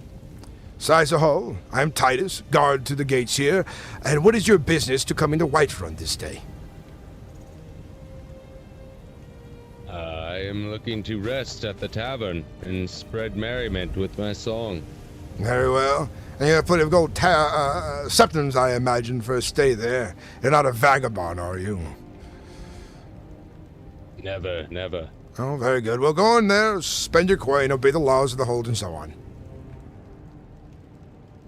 [SPEAKER 2] Sai Sahol, I'm Titus, guard to the gates here. And what is your business to come into Whiterun this day?
[SPEAKER 15] I am looking to rest at the tavern and spread merriment with my song.
[SPEAKER 2] Very well. And you have plenty of gold septums, I imagine, for a stay there. You're not a vagabond, are you?
[SPEAKER 15] Never, never.
[SPEAKER 2] Oh, very good. Well, go in there, spend your coin, obey the laws of the hold, and so on.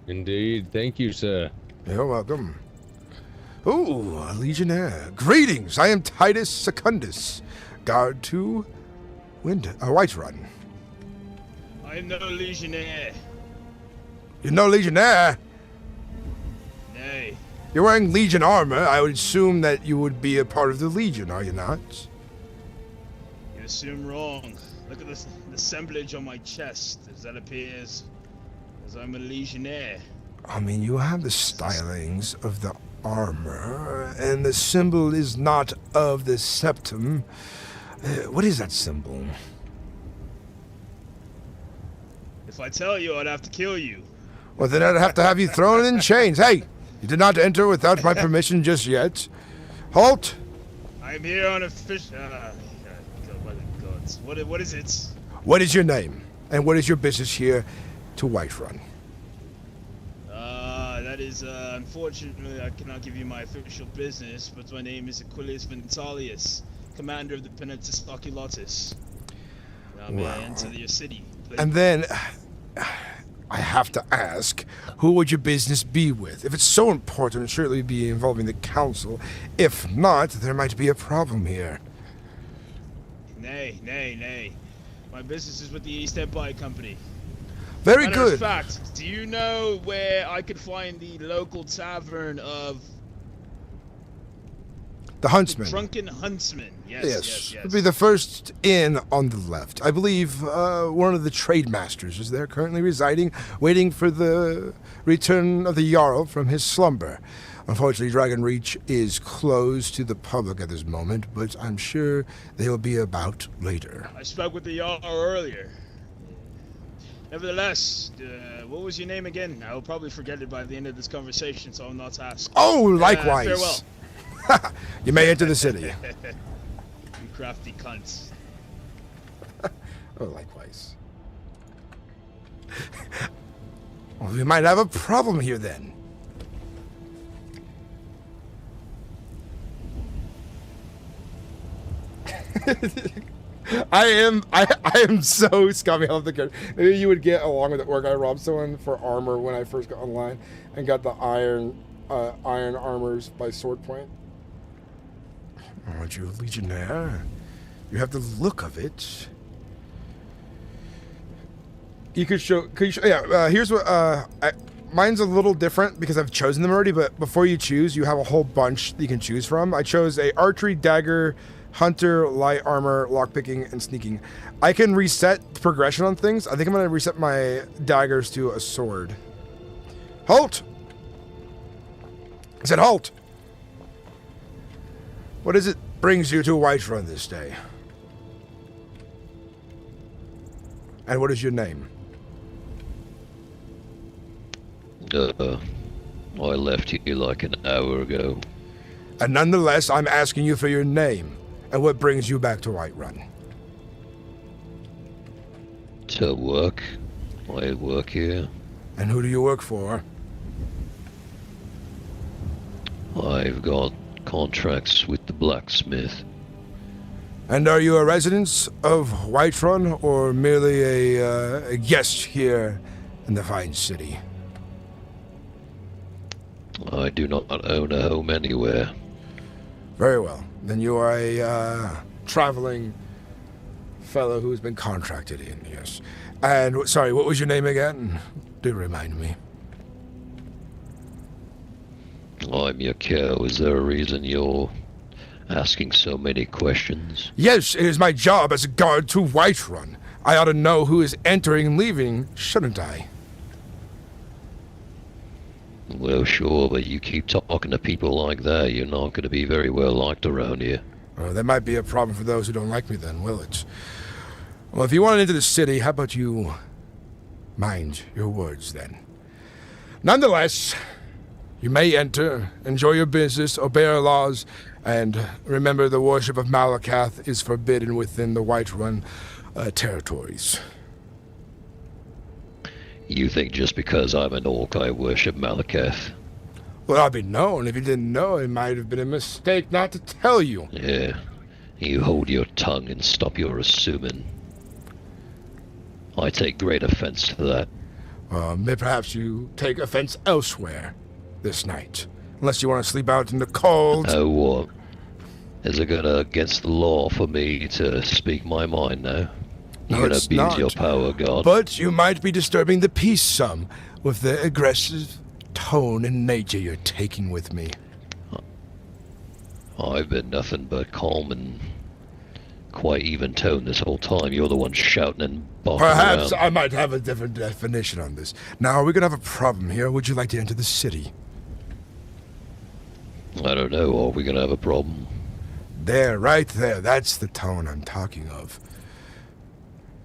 [SPEAKER 15] Indeed. Thank you, sir.
[SPEAKER 2] You're welcome. Ooh, a legionnaire. Greetings. I am Titus Secundus, guard to Whiterun.
[SPEAKER 17] I am no legionnaire.
[SPEAKER 2] You're no legionnaire?
[SPEAKER 17] Nay.
[SPEAKER 2] You're wearing Legion armor. I would assume that you would be a part of the Legion, are you not?
[SPEAKER 17] You assume wrong. Look at this, the assemblage on my chest, as that appears as I'm a legionnaire.
[SPEAKER 2] I mean, you have the stylings of the armor, and the symbol is not of the septum. What is that symbol?
[SPEAKER 17] If I tell you, I'd have to kill you.
[SPEAKER 2] Well, then I'd have to have you thrown in chains. Hey, you did not enter without my permission just yet. Halt!
[SPEAKER 17] I am here on a fish. Gods. What is it?
[SPEAKER 2] What is your name? And what is your business here to Whiterun?
[SPEAKER 17] That is, unfortunately, I cannot give you my official business, but my name is Aquilius Ventalius, commander of the Penitentius Oculotus. Now may I enter your city, please?
[SPEAKER 2] And then, I have to ask, who would your business be with? If it's so important, surely it'd be involving the council. If not, there might be a problem here.
[SPEAKER 17] Nay. My business is with the East Empire Company.
[SPEAKER 2] Very
[SPEAKER 17] Matter of
[SPEAKER 2] good.
[SPEAKER 17] fact, do you know where I could find the local tavern of
[SPEAKER 2] The Huntsman.
[SPEAKER 17] Drunken Huntsman? Yes.
[SPEAKER 2] It'd be the first inn on the left. I believe one of the trade masters is there currently residing, waiting for the return of the Jarl from his slumber. Unfortunately, Dragon Reach is closed to the public at this moment, but I'm sure they'll be about later.
[SPEAKER 17] I spoke with the Jarl earlier. Nevertheless, what was your name again? I will probably forget it by the end of this conversation, so I'll not ask.
[SPEAKER 2] Oh, likewise.
[SPEAKER 17] Farewell.
[SPEAKER 2] You may enter the city.
[SPEAKER 17] You crafty cunts.
[SPEAKER 2] Oh, likewise. Well, we might have a problem here then. I am so scummy. I love the character. Maybe you would get along with it. Where I robbed someone for armor when I first got online and got the iron armors by sword point. Aren't you a legionnaire? You have the look of it. You could show. Yeah. Here's what. Mine's a little different because I've chosen them already. But before you choose, you have a whole bunch that you can choose from. I chose a archery, dagger, hunter, light armor, lockpicking, and sneaking. I can reset the progression on things. I think I'm gonna reset my daggers to a sword. Halt! I said halt! What is it brings you to Whiterun this day? And what is your name?
[SPEAKER 18] I left here like an hour ago.
[SPEAKER 2] And nonetheless, I'm asking you for your name. And what brings you back to Whiterun?
[SPEAKER 18] To work. I work here.
[SPEAKER 2] And who do you work for?
[SPEAKER 18] I've got contracts with the blacksmith.
[SPEAKER 2] And are you a resident of Whiterun, or merely a guest here in the fine city?
[SPEAKER 18] I do not own a home anywhere.
[SPEAKER 2] Very well. Then you are a traveling fellow who's been contracted in, yes. And, sorry, what was your name again? Do remind me.
[SPEAKER 18] I'm your cow. Is there a reason you're asking so many questions?
[SPEAKER 2] Yes, it is my job as a guard to Whiterun. I ought to know who is entering and leaving, shouldn't I?
[SPEAKER 18] Well, sure, but you keep talking to people like that, you're not going to be very well liked around here.
[SPEAKER 2] Well, that might be a problem for those who don't like me then, will it? Well, if you want into the city, how about you Mind your words, then. Nonetheless, you may enter, enjoy your business, obey our laws, and remember the worship of Malakath is forbidden within the Whiterun territories.
[SPEAKER 18] You think just because I'm an orc I worship Malakath?
[SPEAKER 2] Well, I'll be known. If you didn't know, it might have been a mistake not to tell you.
[SPEAKER 18] Yeah. You hold your tongue and stop your assuming. I take great offense to that.
[SPEAKER 2] Perhaps you take offense elsewhere this night. Unless you want to sleep out in the cold.
[SPEAKER 18] Oh, what? Is it gonna against the law for me to speak my mind now?
[SPEAKER 2] No,
[SPEAKER 18] You're gonna
[SPEAKER 2] it's
[SPEAKER 18] abuse
[SPEAKER 2] not.
[SPEAKER 18] your power, God.
[SPEAKER 2] But you might be disturbing the peace some with the aggressive tone and nature you're taking with me.
[SPEAKER 18] I've been nothing but calm and quite even tone this whole time. You're the one shouting and barking
[SPEAKER 2] Perhaps
[SPEAKER 18] around.
[SPEAKER 2] I might have a different definition on this. Now, are we gonna have a problem here? Would you like to enter the city?
[SPEAKER 18] I don't know. Are we gonna have a problem?
[SPEAKER 2] There, right there. That's the tone I'm talking of.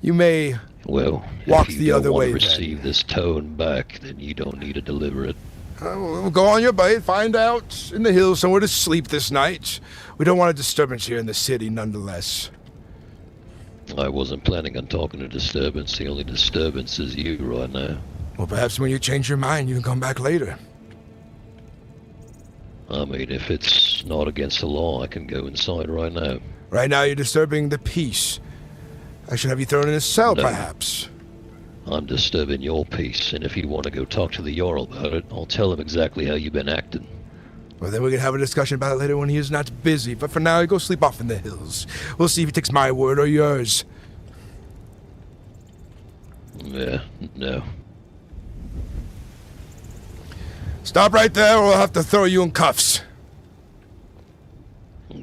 [SPEAKER 2] You may
[SPEAKER 18] Well,
[SPEAKER 2] walk
[SPEAKER 18] if you
[SPEAKER 2] the
[SPEAKER 18] don't
[SPEAKER 2] other
[SPEAKER 18] want
[SPEAKER 2] way
[SPEAKER 18] to
[SPEAKER 2] then.
[SPEAKER 18] receive this tone back, then you don't need to deliver it.
[SPEAKER 2] We'll go on your way, find out in the hills somewhere to sleep this night. We don't want a disturbance here in the city, nonetheless.
[SPEAKER 18] I wasn't planning on talking to disturbance. The only disturbance is you right now.
[SPEAKER 2] Well, perhaps when you change your mind, you can come back later.
[SPEAKER 18] I mean, if it's not against the law, I can go inside right now.
[SPEAKER 2] Right now, you're disturbing the peace. I should have you thrown in a cell,
[SPEAKER 18] No.
[SPEAKER 2] perhaps.
[SPEAKER 18] I'm disturbing your peace, and if you want to go talk to the Jarl about it, I'll tell him exactly how you've been acting.
[SPEAKER 2] Well, then we can have a discussion about it later when he is not busy. But for now, go sleep off in the hills. We'll see if he takes my word or yours.
[SPEAKER 18] Yeah, no.
[SPEAKER 2] Stop right there, or we'll have to throw you in cuffs.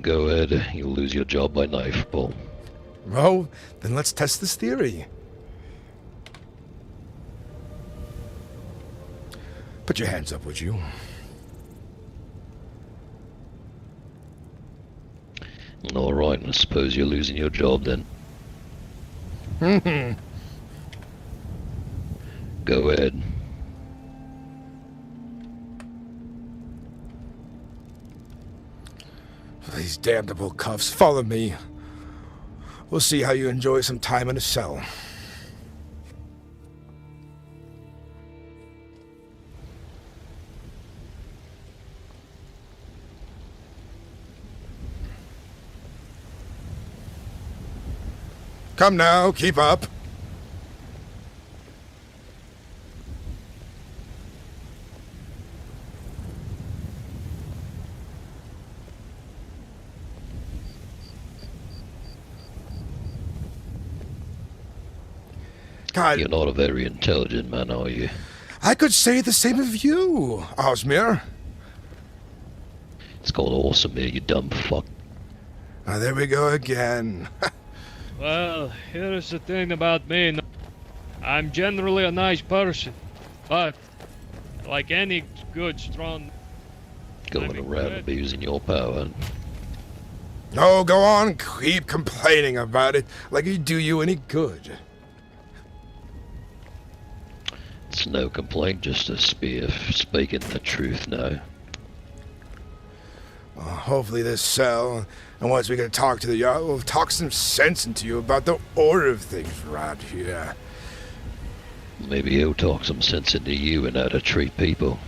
[SPEAKER 18] Go ahead. You'll lose your job by nightfall.
[SPEAKER 2] Well, then let's test this theory. Put your hands up, would you?
[SPEAKER 18] All right, I suppose you're losing your job then. Go ahead.
[SPEAKER 2] These damnable cuffs. Follow me. We'll see how you enjoy some time in a cell. Come now, keep up. God.
[SPEAKER 18] You're not a very intelligent man, are you?
[SPEAKER 2] I could say the same of you, Osmir.
[SPEAKER 18] It's called awesome here, you dumb fuck.
[SPEAKER 2] There we go again.
[SPEAKER 1] Well, here's the thing about me. I'm generally a nice person, but like any good, strong...
[SPEAKER 18] Going around abusing your power.
[SPEAKER 2] No, go on, keep complaining about it, like it do you any good.
[SPEAKER 18] It's no complaint, just a spear speaking the truth now.
[SPEAKER 2] Well, hopefully this cell, and once we get to talk to the Jarl, we'll talk some sense into you about the order of things right here.
[SPEAKER 18] Maybe he'll talk some sense into you and how to treat people.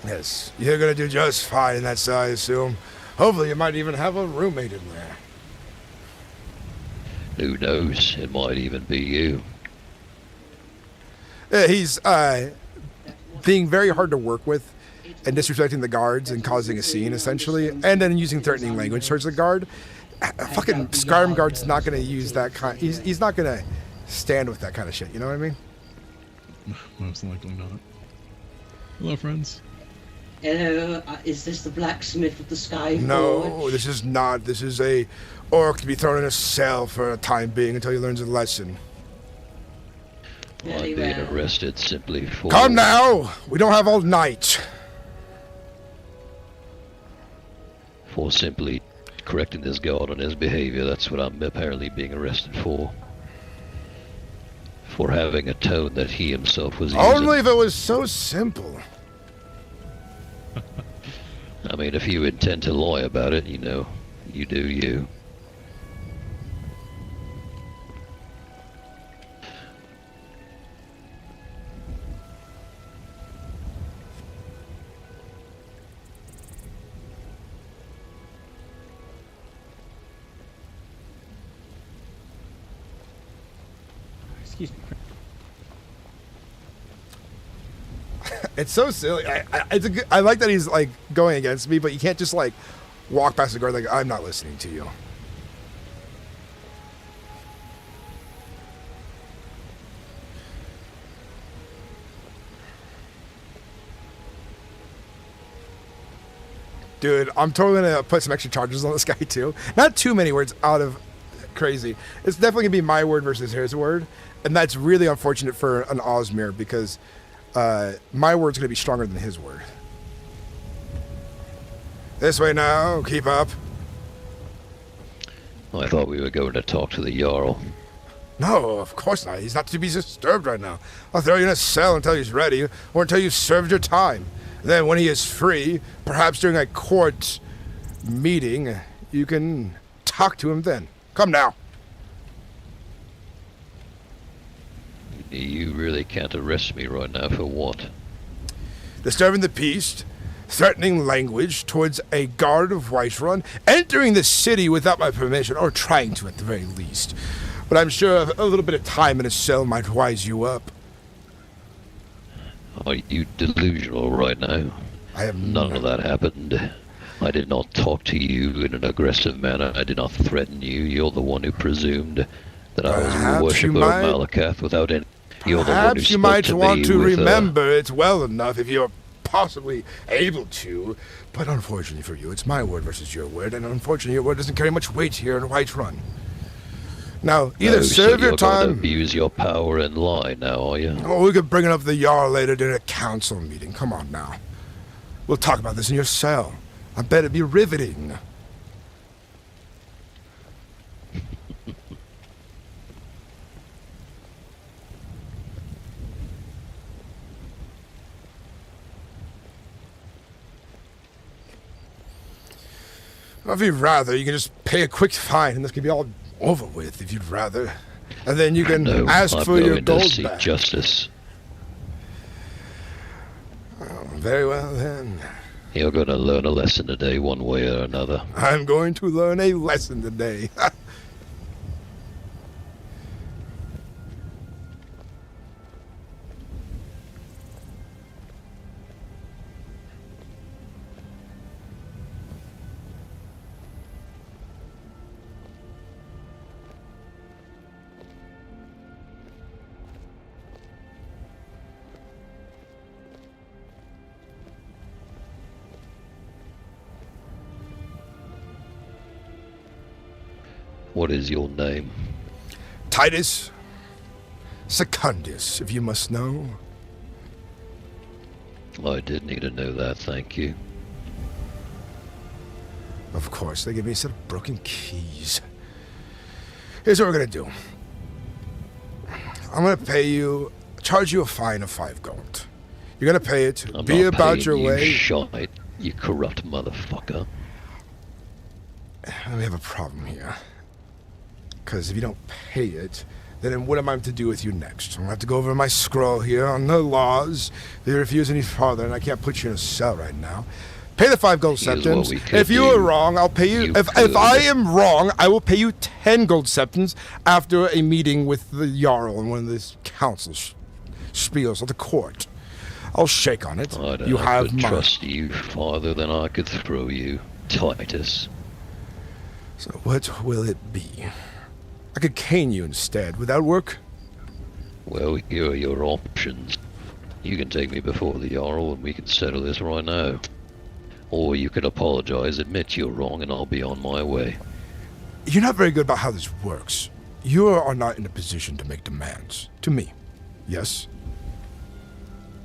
[SPEAKER 2] Yes, you're gonna do just fine in that cell, I assume. Hopefully you might even have a roommate in there.
[SPEAKER 18] Who knows? It might even be you.
[SPEAKER 2] He's being very hard to work with and disrespecting the guards and causing a scene, essentially, and then using threatening language towards the guard. Fucking Skyrim guard's not going to use that kind... He's not going to stand with that kind of shit, you know what I mean?
[SPEAKER 13] Most likely not. Hello, friends.
[SPEAKER 4] Hello, is this the blacksmith of the Sky
[SPEAKER 2] No,
[SPEAKER 4] Forge?
[SPEAKER 2] this is not. This is a orc to be thrown in a cell for a time being until he learns a lesson.
[SPEAKER 18] I'm being arrested simply for...
[SPEAKER 2] Come now! We don't have all night.
[SPEAKER 18] For simply correcting this guard on his behavior. That's what I'm apparently being arrested for. for having a tone that he himself was using.
[SPEAKER 2] Only if it was so simple.
[SPEAKER 18] I mean, if you intend to lie about it, you know, you do you.
[SPEAKER 11] Excuse me.
[SPEAKER 2] It's so silly. I like that he's like going against me, but you can't just like walk past the guard like I'm not listening to you. Dude, I'm totally gonna put some extra charges on this guy too. Not too many words out of crazy. It's definitely gonna be my word versus his word, and that's really unfortunate for an Osmir because my word's gonna be stronger than his word. This way now, keep up.
[SPEAKER 18] I thought we were going to talk to the Jarl.
[SPEAKER 2] No, of course not. He's not to be disturbed right now. I'll throw you in a cell until he's ready, or until you've served your time. Then when he is free, perhaps during a court meeting, you can talk to him then. Come now.
[SPEAKER 18] You really can't arrest me right now for what?
[SPEAKER 2] Disturbing the peace, threatening language towards a guard of Whiterun, entering the city without my permission, or trying to at the very least. But I'm sure a little bit of time in a cell might wise you up.
[SPEAKER 18] Are you delusional right now?
[SPEAKER 2] I have
[SPEAKER 18] none of that happened. I did not talk to you in an aggressive manner. I did not threaten you. You're the one who presumed that I was a worshipper of Malakath without any... You're the one who
[SPEAKER 2] Perhaps you
[SPEAKER 18] spoke
[SPEAKER 2] might
[SPEAKER 18] to
[SPEAKER 2] want
[SPEAKER 18] me
[SPEAKER 2] to
[SPEAKER 18] with,
[SPEAKER 2] remember it well enough if you're possibly able to. But unfortunately for you, it's my word versus your word, and unfortunately your word doesn't carry much weight here in Whiterun. Now, either serve your
[SPEAKER 18] you're
[SPEAKER 2] time...
[SPEAKER 18] going to abuse your power and lie now, are you?
[SPEAKER 2] Oh, we could bring it up to the Jarl later during a council meeting. Come on now. We'll talk about this in your cell. I bet it'd be riveting. Well, if you'd rather, you can just pay a quick fine and this can be all over with if you'd rather. And then you can ask for your gold back.
[SPEAKER 18] Justice.
[SPEAKER 2] Oh, very well then.
[SPEAKER 18] You're going to learn a lesson today, one way or another.
[SPEAKER 2] I'm going to learn a lesson today.
[SPEAKER 18] What is your name?
[SPEAKER 2] Titus Secundus, if you must know.
[SPEAKER 18] I did need to know that, thank you.
[SPEAKER 2] Of course, they give me a set of broken keys. Here's what we're gonna do. I'm gonna charge you a fine of 5 gold. You're gonna pay it,
[SPEAKER 18] I'm
[SPEAKER 2] be
[SPEAKER 18] not
[SPEAKER 2] about
[SPEAKER 18] paying
[SPEAKER 2] your
[SPEAKER 18] you
[SPEAKER 2] way.
[SPEAKER 18] Shite, you corrupt motherfucker.
[SPEAKER 2] We have a problem here. Because if you don't pay it, then what am I to do with you next? I'm going to have to go over my scroll here on the laws. They refuse any farther, and I can't put you in a cell right now. Pay the 5 gold septums. If you are wrong, I'll pay you. If I am wrong, I will pay you 10 gold septums after a meeting with the Jarl and one of the council spiels of the court. I'll shake on it.
[SPEAKER 18] I don't
[SPEAKER 2] you have
[SPEAKER 18] could
[SPEAKER 2] mine.
[SPEAKER 18] trust you farther than I could throw you, Titus.
[SPEAKER 2] So what will it be? I could cane you instead. Would that work?
[SPEAKER 18] Well, here are your options. You can take me before the Jarl and we can settle this right now. Or you could apologize, admit you're wrong, and I'll be on my way.
[SPEAKER 2] You're not very good about how this works. You are not in a position to make demands. To me. Yes?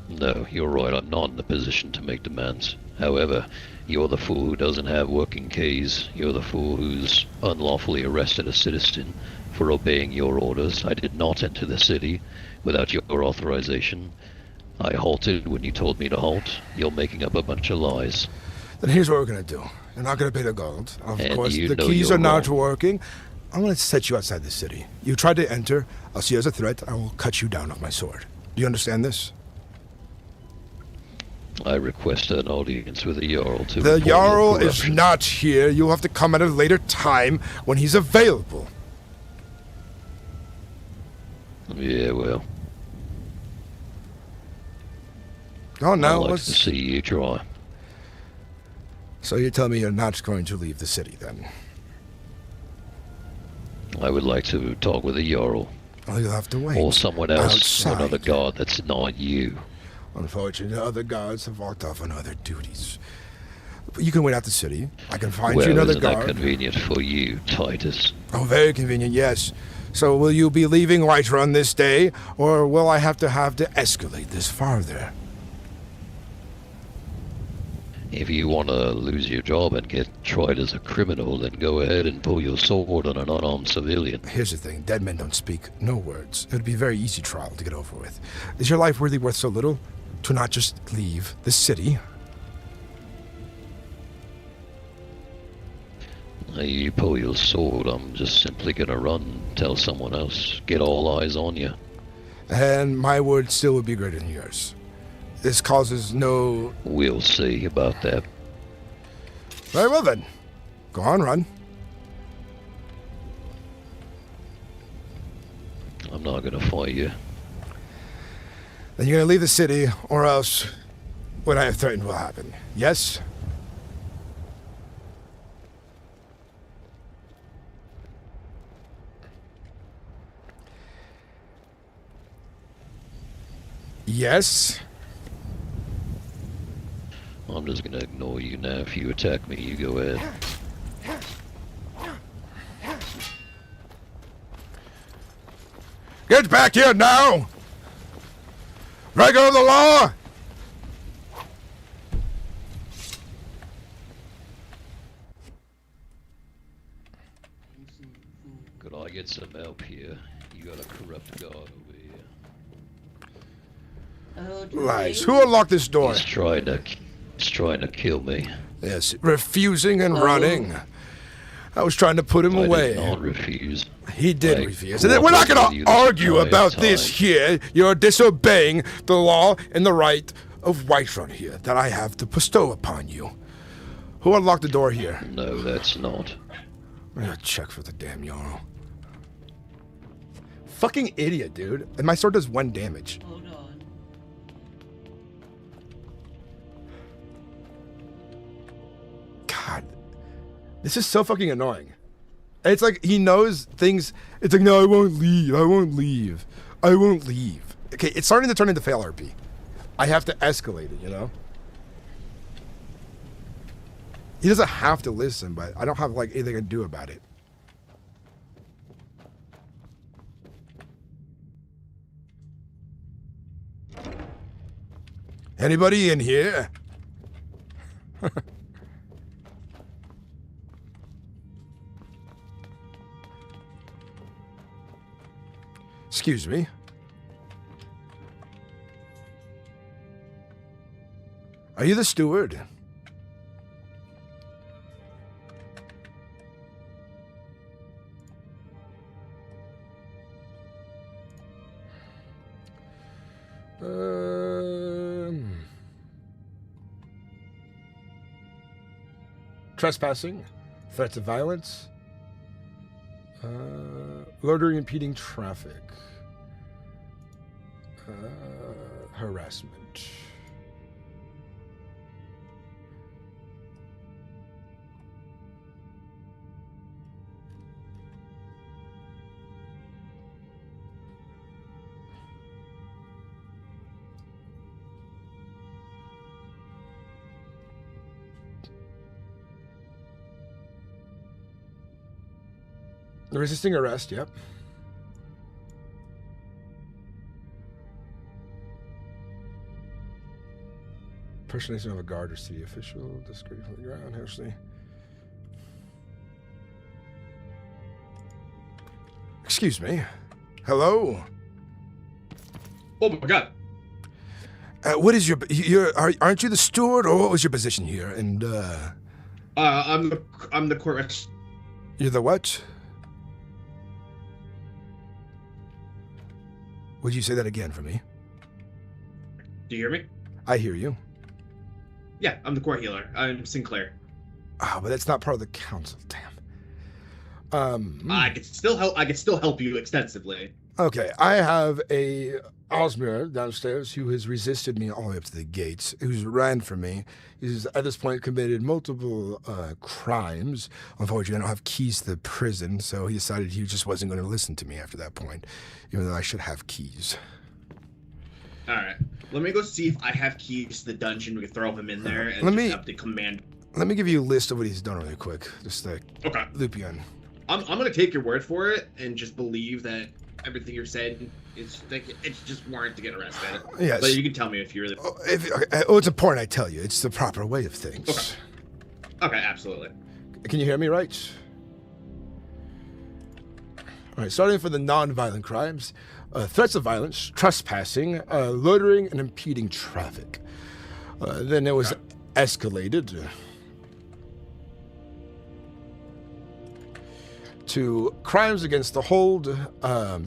[SPEAKER 18] No, you're right, I'm not in a position to make demands. However, you're the fool who doesn't have working keys. You're the fool who's unlawfully arrested a citizen for obeying your orders. I did not enter the city without your authorization. I halted when you told me to halt. You're making up a bunch of lies.
[SPEAKER 2] Then here's what we're gonna do. You're not gonna pay the gold. Of
[SPEAKER 18] And
[SPEAKER 2] course,
[SPEAKER 18] you
[SPEAKER 2] the
[SPEAKER 18] know
[SPEAKER 2] keys
[SPEAKER 18] you're
[SPEAKER 2] are not
[SPEAKER 18] wrong.
[SPEAKER 2] working. I'm gonna set you outside the city. You tried to enter. I'll see you as a threat. I will cut you down with my sword. Do you understand this?
[SPEAKER 18] I request an audience with the Jarl to
[SPEAKER 2] The
[SPEAKER 18] report your
[SPEAKER 2] Jarl is
[SPEAKER 18] corruption.
[SPEAKER 2] not here. You'll have to come at a later time when he's available.
[SPEAKER 18] Yeah, well,
[SPEAKER 2] Oh,
[SPEAKER 18] I'd
[SPEAKER 2] now
[SPEAKER 18] like
[SPEAKER 2] let's...
[SPEAKER 18] to see you try.
[SPEAKER 2] So you tell me you're not going to leave the city, then?
[SPEAKER 18] I would like to talk with the Jarl.
[SPEAKER 2] Well, you'll have to wait.
[SPEAKER 18] Or someone else,
[SPEAKER 2] outside.
[SPEAKER 18] another god that's not you.
[SPEAKER 2] Unfortunately, other guards have walked off on other duties. But you can wait out the city. I can find
[SPEAKER 18] Well,
[SPEAKER 2] you another
[SPEAKER 18] isn't that
[SPEAKER 2] guard.
[SPEAKER 18] convenient for you, Titus?
[SPEAKER 2] Oh, very convenient, yes. So will you be leaving Whiterun this day, or will I have to escalate this farther?
[SPEAKER 18] If you want to lose your job and get tried as a criminal, then go ahead and pull your sword on an unarmed civilian.
[SPEAKER 2] Here's the thing, dead men don't speak, no words. It would be a very easy trial to get over with. Is your life really worth so little to not just leave the city?
[SPEAKER 18] You pull your sword, I'm just simply gonna run, tell someone else, get all eyes on you.
[SPEAKER 2] And my word still would be greater than yours. This causes no...
[SPEAKER 18] We'll see about that.
[SPEAKER 2] Very well then. Go on, run.
[SPEAKER 18] I'm not gonna fight you.
[SPEAKER 2] Then you're gonna leave the city, or else what I have threatened will happen. Yes? Yes?
[SPEAKER 18] I'm just gonna ignore you now. If you attack me, you go ahead.
[SPEAKER 2] Get back here now! Breaker of the law!
[SPEAKER 18] Could I get some help here? You got a corrupt god over here.
[SPEAKER 2] Lies. Who unlocked this door?
[SPEAKER 18] He's trying to kill me.
[SPEAKER 2] Yes, refusing and running. I was trying to put him
[SPEAKER 18] I
[SPEAKER 2] away.
[SPEAKER 18] did not refuse.
[SPEAKER 2] He did
[SPEAKER 18] I
[SPEAKER 2] refuse. And we're not going
[SPEAKER 18] cooperated with
[SPEAKER 2] to
[SPEAKER 18] you the
[SPEAKER 2] argue
[SPEAKER 18] entire
[SPEAKER 2] about this
[SPEAKER 18] time.
[SPEAKER 2] here. You're disobeying the law and the right of Whiterun here that I have to bestow upon you. Who unlocked the door here?
[SPEAKER 18] No, that's not.
[SPEAKER 2] I'm gonna check for the damn Jarl. Fucking idiot, dude. And my sword does 1 damage.
[SPEAKER 4] Hold on.
[SPEAKER 2] God. This is so fucking annoying. It's like he knows things. It's like, no, I won't leave. I won't leave. I won't leave. Okay, it's starting to turn into fail RP. I have to escalate it, you know? He doesn't have to listen, but I don't have like anything to do about it. Anybody in here? Excuse me. Are you the steward? Trespassing, threats of violence, loitering, impeding traffic, harassment. Resisting arrest, yep. Impersonation of a guard or city official. Discreet from the ground. Harshly. Excuse me. Hello?
[SPEAKER 7] Oh my god.
[SPEAKER 2] What is your aren't you the steward, or what was your position here? And
[SPEAKER 7] I'm the court.
[SPEAKER 2] You're the what? Would you say that again for me?
[SPEAKER 7] Do you hear me?
[SPEAKER 2] I hear you.
[SPEAKER 7] Yeah, I'm the court healer. I'm Sinclair.
[SPEAKER 2] Ah, but that's not part of the council. Damn.
[SPEAKER 7] I could still help you extensively.
[SPEAKER 2] Okay, I have a Osmer downstairs who has resisted me all the way up to the gates, who's ran from me. He's at this point committed multiple crimes. Unfortunately, I don't have keys to the prison, so he decided he just wasn't going to listen to me after that point, even though I should have keys.
[SPEAKER 7] All right, let me go see if I have keys to the dungeon. We can throw him in there and have the command.
[SPEAKER 2] Let me give you a list of what he's done really quick, just to
[SPEAKER 7] okay.
[SPEAKER 2] loop you in.
[SPEAKER 7] I'm gonna take your word for it and just believe that everything you're saying is like it's just warrant to get arrested.
[SPEAKER 2] Yes.
[SPEAKER 7] But you can tell me if you really.
[SPEAKER 2] It's important I tell you. It's the proper way of things.
[SPEAKER 7] Okay. Okay, absolutely.
[SPEAKER 2] Can you hear me right? All right, starting for the non-violent crimes. Threats of violence, trespassing, loitering, and impeding traffic. Then it was escalated to crimes against the hold,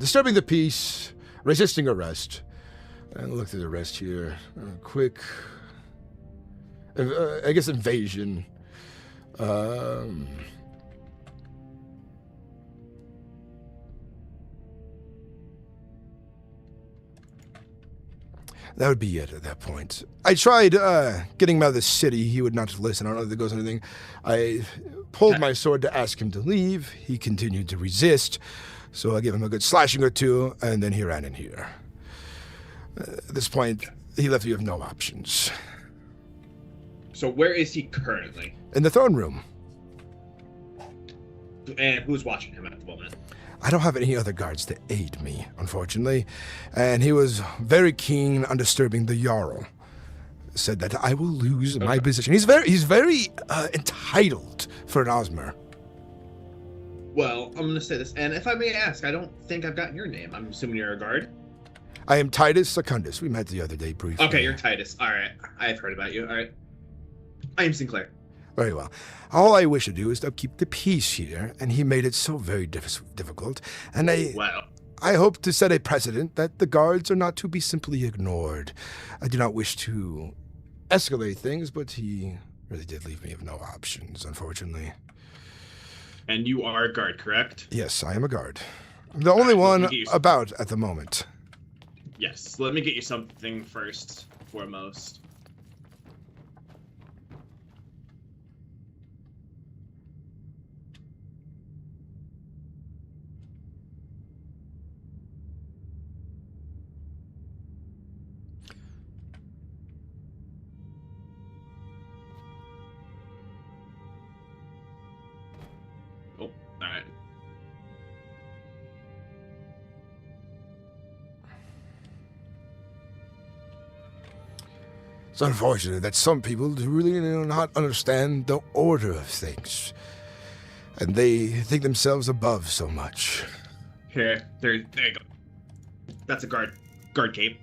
[SPEAKER 2] disturbing the peace, resisting arrest. And look through the rest here. Quick, I guess invasion. That would be it at that point. I tried getting him out of the city. He would not listen. I don't know if there goes anything. I pulled my sword to ask him to leave. He continued to resist. So I gave him a good slashing or two, and then he ran in here. At this point, he left you with no options.
[SPEAKER 7] So where is he currently?
[SPEAKER 2] In the throne room.
[SPEAKER 7] And who's watching him at the moment?
[SPEAKER 2] I don't have any other guards to aid me, unfortunately. And he was very keen on disturbing the Jarl. Said that I will lose my position. He's very entitled for an Osmer.
[SPEAKER 7] Well, I'm gonna say this, and if I may ask, I don't think I've gotten your name. I'm assuming you're a guard.
[SPEAKER 2] I am Titus Secundus. We met the other day briefly.
[SPEAKER 7] Okay, you're Titus. All right, I've heard about you. All right, I am Sinclair.
[SPEAKER 2] Very well. All I wish to do is to keep the peace here, and he made it so very difficult. And I hope to set a precedent that the guards are not to be simply ignored. I do not wish to escalate things, but he really did leave me with no options, unfortunately.
[SPEAKER 7] And you are a guard, correct?
[SPEAKER 2] Yes, I am a guard. I'm the only one about at the moment.
[SPEAKER 7] Yes, let me get you something first, foremost. Alright.
[SPEAKER 2] It's unfortunate that some people really do not understand the order of things. And they think themselves above so much.
[SPEAKER 7] Here, there you go. That's a guard cape.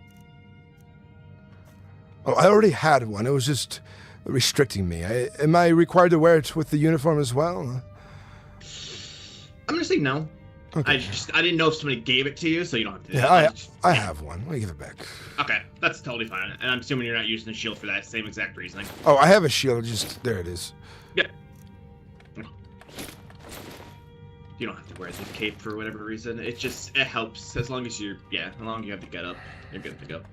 [SPEAKER 2] Oh, I already had one. It was just restricting me. Am I required to wear it with the uniform as well?
[SPEAKER 7] I'm gonna say no.
[SPEAKER 2] Okay.
[SPEAKER 7] I didn't know if somebody gave it to you, so you don't have to.
[SPEAKER 2] Yeah, I have one. Let me give it back.
[SPEAKER 7] Okay, that's totally fine. And I'm assuming you're not using the shield for that same exact reasoning.
[SPEAKER 2] Oh, I have a shield. Just there it is.
[SPEAKER 7] Yeah. You don't have to wear the cape for whatever reason. It helps as long as as long as you have the getup, you're good to go.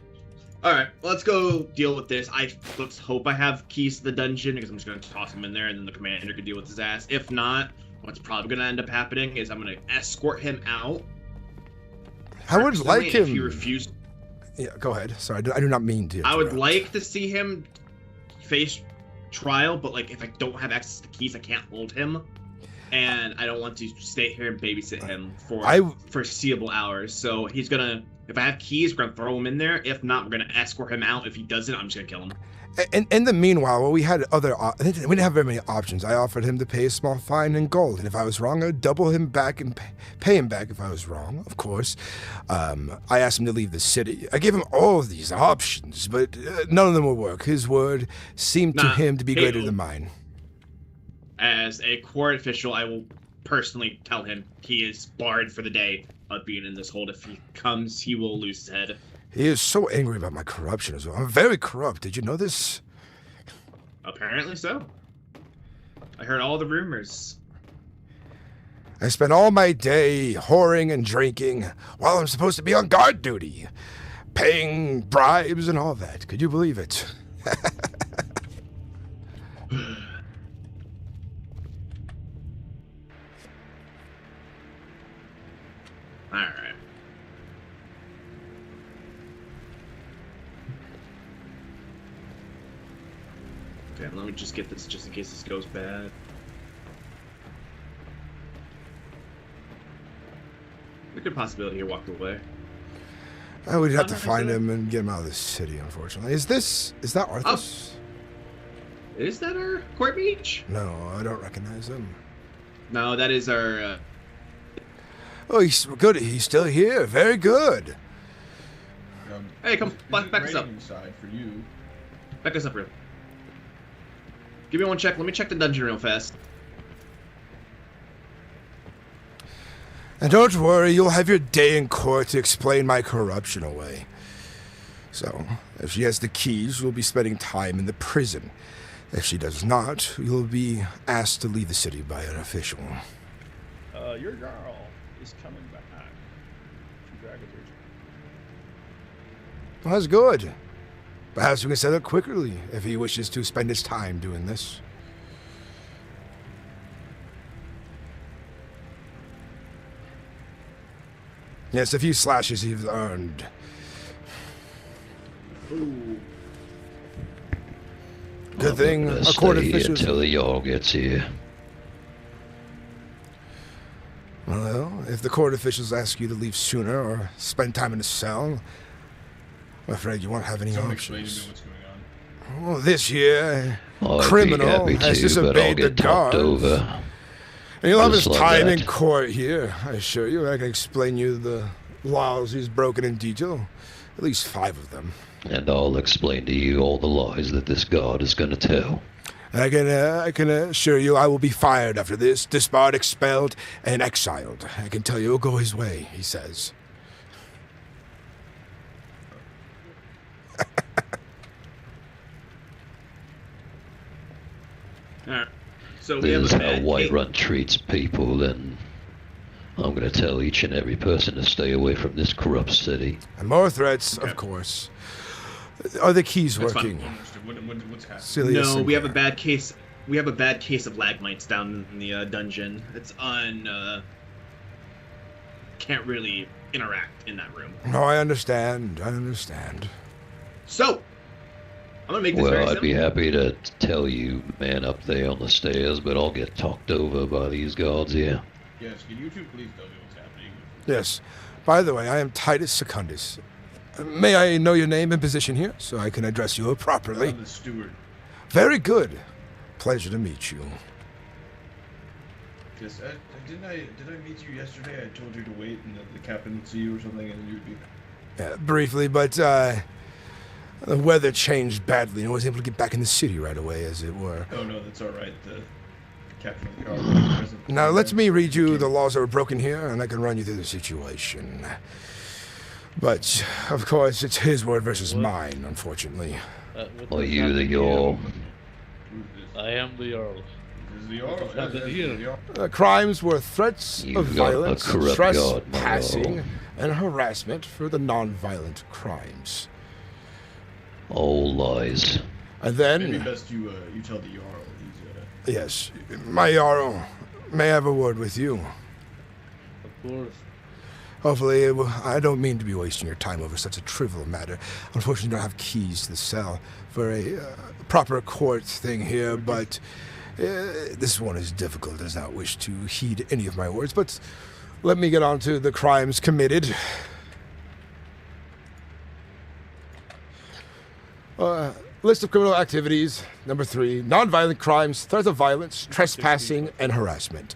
[SPEAKER 7] All right, let's go deal with this. Let's hope I have keys to the dungeon because I'm just gonna toss him in there, and then the commander can deal with his ass. If not, what's probably going to end up happening is I'm going to escort him out.
[SPEAKER 2] I would like him.
[SPEAKER 7] If he refuses.
[SPEAKER 2] Yeah, go ahead. Sorry, I do not mean to.
[SPEAKER 7] I would like to see him face trial, but like if I don't have access to keys, I can't hold him, and I don't want to stay here and babysit him for foreseeable hours. So he's gonna If I have keys, we're gonna throw him in there. If not, we're gonna escort him out. If he doesn't, I'm just gonna kill him.
[SPEAKER 2] And in the meanwhile, well, we didn't have very many options. I offered him to pay a small fine in gold, and if I was wrong, I'd double him back and pay him back if I was wrong, of course. I asked him to leave the city. I gave him all of these options, but none of them would work. His word seemed to him to be greater than mine.
[SPEAKER 7] As a court official, I will personally tell him he is barred for the day of being in this hold. If he comes, he will lose his head.
[SPEAKER 2] He is so angry about my corruption as well. I'm very corrupt. Did you know this?
[SPEAKER 7] Apparently so. I heard all the rumors.
[SPEAKER 2] I spent all my day whoring and drinking while I'm supposed to be on guard duty, paying bribes and all that. Could you believe it?
[SPEAKER 7] Alright. Okay, let me just get this just in case this goes bad. A good possibility he walked away.
[SPEAKER 2] I would have to find him and get him out of the city, unfortunately. Is that Arthas?
[SPEAKER 7] Oh. Is that our court mage?
[SPEAKER 2] No, I don't recognize him.
[SPEAKER 7] No, that is our,
[SPEAKER 2] Oh, he's good. He's still here. Very good.
[SPEAKER 7] Hey, come back us up.
[SPEAKER 16] Side for you.
[SPEAKER 7] Back us up real. Give me one check. Let me check the dungeon real fast.
[SPEAKER 2] And don't worry, you'll have your day in court to explain my corruption away. So, if she has the keys, you'll be spending time in the prison. If she does not, you'll be asked to leave the city by an official.
[SPEAKER 16] Your girl is coming back. Congratulations.
[SPEAKER 2] Well, that's good. Perhaps we can settle it quickly if he wishes to spend his time doing this. Yes, a few slashes he's earned.
[SPEAKER 7] Ooh.
[SPEAKER 2] Good thing a court official
[SPEAKER 18] until the Jarl gets here.
[SPEAKER 2] Well, if the court officials ask you to leave sooner or spend time in a cell, I'm afraid you won't have any options. Well, this year, criminal has disobeyed the guards. And he'll have his time in court here, I assure you. I can explain you the laws he's broken in detail. At least 5 of them.
[SPEAKER 18] And I'll explain to you all the lies that this god is going to tell.
[SPEAKER 2] I can assure you I will be fired after this, disbarred, expelled, and exiled. I can tell you it'll go his way, he says.
[SPEAKER 7] Alright. So we
[SPEAKER 18] This
[SPEAKER 7] have
[SPEAKER 18] is how Whiterun treats people, and I'm going to tell each and every person to stay away from this corrupt city.
[SPEAKER 2] And more threats, of course. Are the keys working?
[SPEAKER 7] No, we have a bad case. We have a bad case of lag mites down in the dungeon. It's can't really interact in that room.
[SPEAKER 2] No, I understand. I understand.
[SPEAKER 7] So, I'm gonna make this very
[SPEAKER 18] Well, I'd
[SPEAKER 7] simple.
[SPEAKER 18] be happy to tell you, man, up there on the stairs, but I'll get talked over by these guards here.
[SPEAKER 16] Yes, can you two please tell me what's happening?
[SPEAKER 2] Yes. By the way, I am Titus Secundus. May I know your name and position here, so I can address you properly?
[SPEAKER 16] I'm the steward.
[SPEAKER 2] Very good. Pleasure to meet you.
[SPEAKER 16] Yes, did I meet you yesterday? I told you to wait and the captain would see you or something, and you'd be...
[SPEAKER 2] Yeah, briefly, but the weather changed badly, and I wasn't able to get back in the city right away, as it were.
[SPEAKER 16] Oh no, that's all right. The captain of the guard was present.
[SPEAKER 2] Now, let me read you the laws that were broken here, and I can run you through the situation. But, of course, it's his word versus mine, unfortunately.
[SPEAKER 18] Are you the Jarl?
[SPEAKER 20] I am the Jarl.
[SPEAKER 2] Crimes were threats of
[SPEAKER 18] You've got a
[SPEAKER 2] violence,
[SPEAKER 18] corrupt god, my
[SPEAKER 2] trespassing,
[SPEAKER 18] lord.
[SPEAKER 2] and harassment for the non-violent crimes.
[SPEAKER 18] All lies.
[SPEAKER 2] And then...
[SPEAKER 16] Maybe best you tell the Jarl. He's,
[SPEAKER 2] Yes, my Jarl, may I have a word with you?
[SPEAKER 20] Of course.
[SPEAKER 2] Hopefully, I don't mean to be wasting your time over such a trivial matter. Unfortunately, I don't have keys to the cell for a proper court thing here, but this one is difficult, does not wish to heed any of my words. But let me get on to the crimes committed. List of criminal activities. Number 3, non-violent crimes, threats of violence, trespassing, and harassment.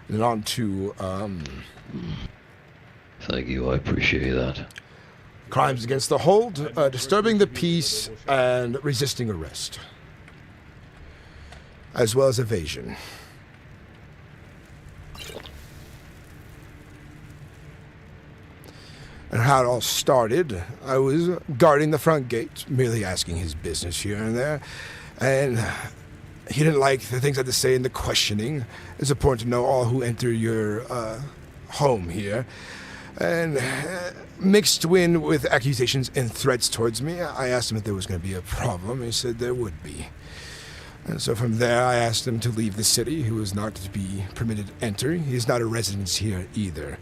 [SPEAKER 2] And then on to,
[SPEAKER 18] Thank you, I appreciate that.
[SPEAKER 2] crimes against the hold, disturbing the peace, and resisting arrest. As well as evasion. And how it all started, I was guarding the front gate, merely asking his business here and there, and he didn't like the things I had to say in the questioning. It's important to know all who enter your home here. And mixed in with accusations and threats towards me, I asked him if there was going to be a problem. He said there would be. And so from there, I asked him to leave the city. He was not to be permitted entry. He's not a resident here either.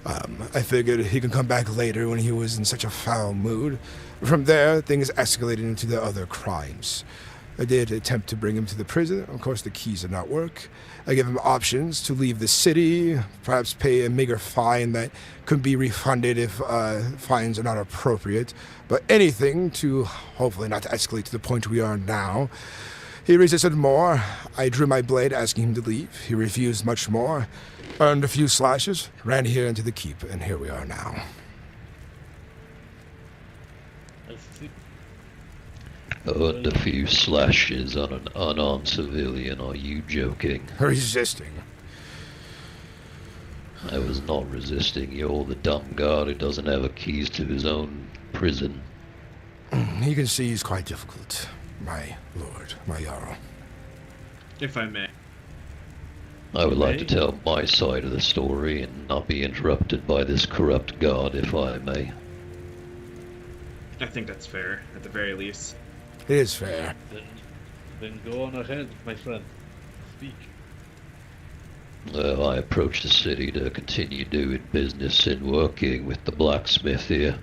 [SPEAKER 2] I figured he could come back later when he was in such a foul mood. From there, things escalated into the other crimes. I did attempt to bring him to the prison. Of course, the keys did not work. I gave him options to leave the city, perhaps pay a meager fine that could be refunded if fines are not appropriate, but anything to hopefully not escalate to the point we are now. He resisted more. I drew my blade asking him to leave. He refused much more. Earned a few slashes, ran here into the keep, and here we are now.
[SPEAKER 18] Earned a few slashes on an unarmed civilian, are you joking?
[SPEAKER 2] Resisting.
[SPEAKER 18] I was not resisting. You're the dumb guard who doesn't have a keys to his own prison.
[SPEAKER 2] You can see he's quite difficult, my lord, my Jarl.
[SPEAKER 7] If I may.
[SPEAKER 18] I would like to tell my side of the story and not be interrupted by this corrupt god, if I may.
[SPEAKER 7] I think that's fair, at the very least.
[SPEAKER 2] It is fair.
[SPEAKER 20] Then go on ahead, my friend. Speak.
[SPEAKER 18] Well, I approached the city to continue doing business and working with the blacksmith here.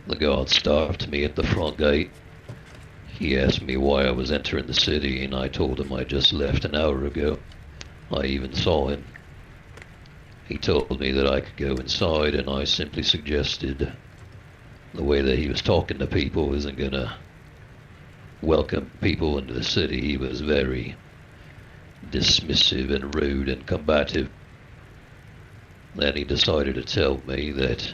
[SPEAKER 18] The guard stopped me at the front gate. He asked me why I was entering the city, and I told him I just left an hour ago. I even saw him. He told me that I could go inside, and I simply suggested the way that he was talking to people isn't gonna welcome people into the city. He was very dismissive and rude and combative. Then he decided to tell me that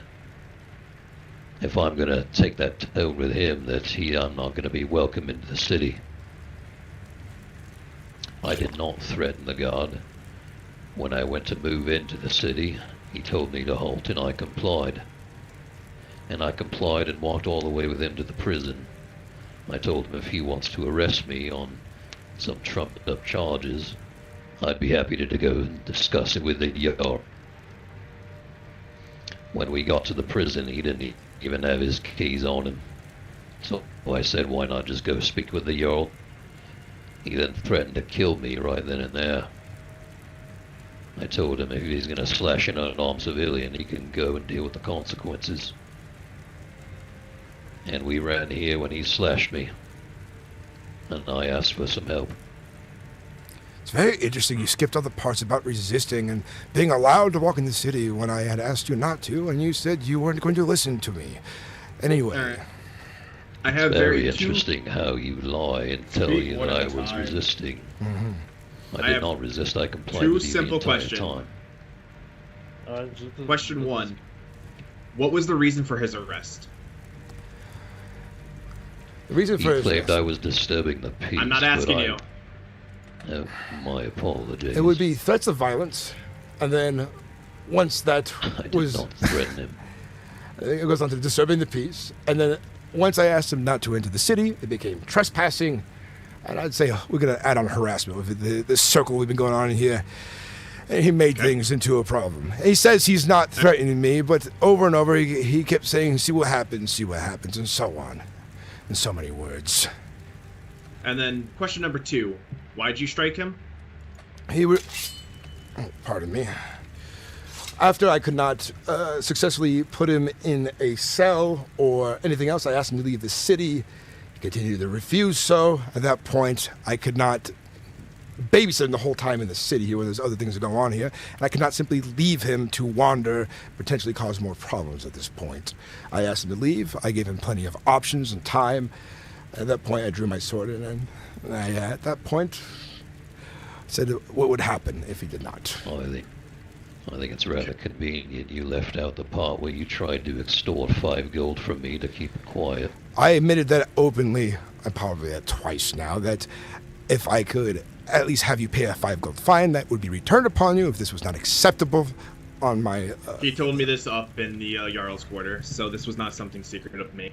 [SPEAKER 18] if I'm gonna take that tone with him, that I'm not gonna be welcome into the city. I did not threaten the guard. When I went to move into the city, he told me to halt, and I complied. And I complied and walked all the way with him to the prison. I told him if he wants to arrest me on some trumped up charges, I'd be happy to go and discuss it with the Jarl. When we got to the prison, he didn't even have his keys on him. So I said, why not just go speak with the Jarl? He then threatened to kill me right then and there. I told him if he's going to slash an unarmed civilian, he can go and deal with the consequences. And we ran here when he slashed me. And I asked for some help.
[SPEAKER 2] It's very interesting you skipped all the parts about resisting and being allowed to walk in the city when I had asked you not to, and you said you weren't going to listen to me. Anyway.
[SPEAKER 7] I have
[SPEAKER 18] it's very interesting how you lie and tell you that I was resisting.
[SPEAKER 2] Mm-hmm.
[SPEAKER 18] I did not resist, I complied
[SPEAKER 7] two
[SPEAKER 18] with you
[SPEAKER 7] simple
[SPEAKER 18] the entire
[SPEAKER 7] questions.
[SPEAKER 18] time.
[SPEAKER 7] Question 1. What was the reason for his arrest?
[SPEAKER 2] The reason for
[SPEAKER 18] he claimed I was disturbing the peace.
[SPEAKER 7] I'm not asking you.
[SPEAKER 18] Oh, my apologies.
[SPEAKER 2] It would be threats of violence, and then once that was...
[SPEAKER 18] not threaten him.
[SPEAKER 2] It goes on to disturbing the peace, and then once I asked him not to enter the city, it became trespassing, and I'd say we're going to add on harassment with the circle we've been going on in here. And he made things into a problem. He says he's not threatening me, but over and over he kept saying, see what happens, and so on. In so many words.
[SPEAKER 7] And then question number 2. Why'd you strike him?
[SPEAKER 2] Pardon me. After I could not successfully put him in a cell or anything else, I asked him to leave the city. He continued to refuse so. At that point, I could not babysit him the whole time in the city here where there's other things that go on here. And I could not simply leave him to wander, potentially cause more problems at this point. I asked him to leave. I gave him plenty of options and time. At that point, I drew my sword and at that point, said what would happen if he did not.
[SPEAKER 18] I think it's rather convenient you left out the part where you tried to extort 5 gold from me to keep it quiet.
[SPEAKER 2] I admitted that openly, I probably had twice now, that if I could at least have you pay a 5 gold fine, that would be returned upon you if this was not acceptable on my...
[SPEAKER 7] He told me this up in the Jarl's quarter, so this was not something secret of me.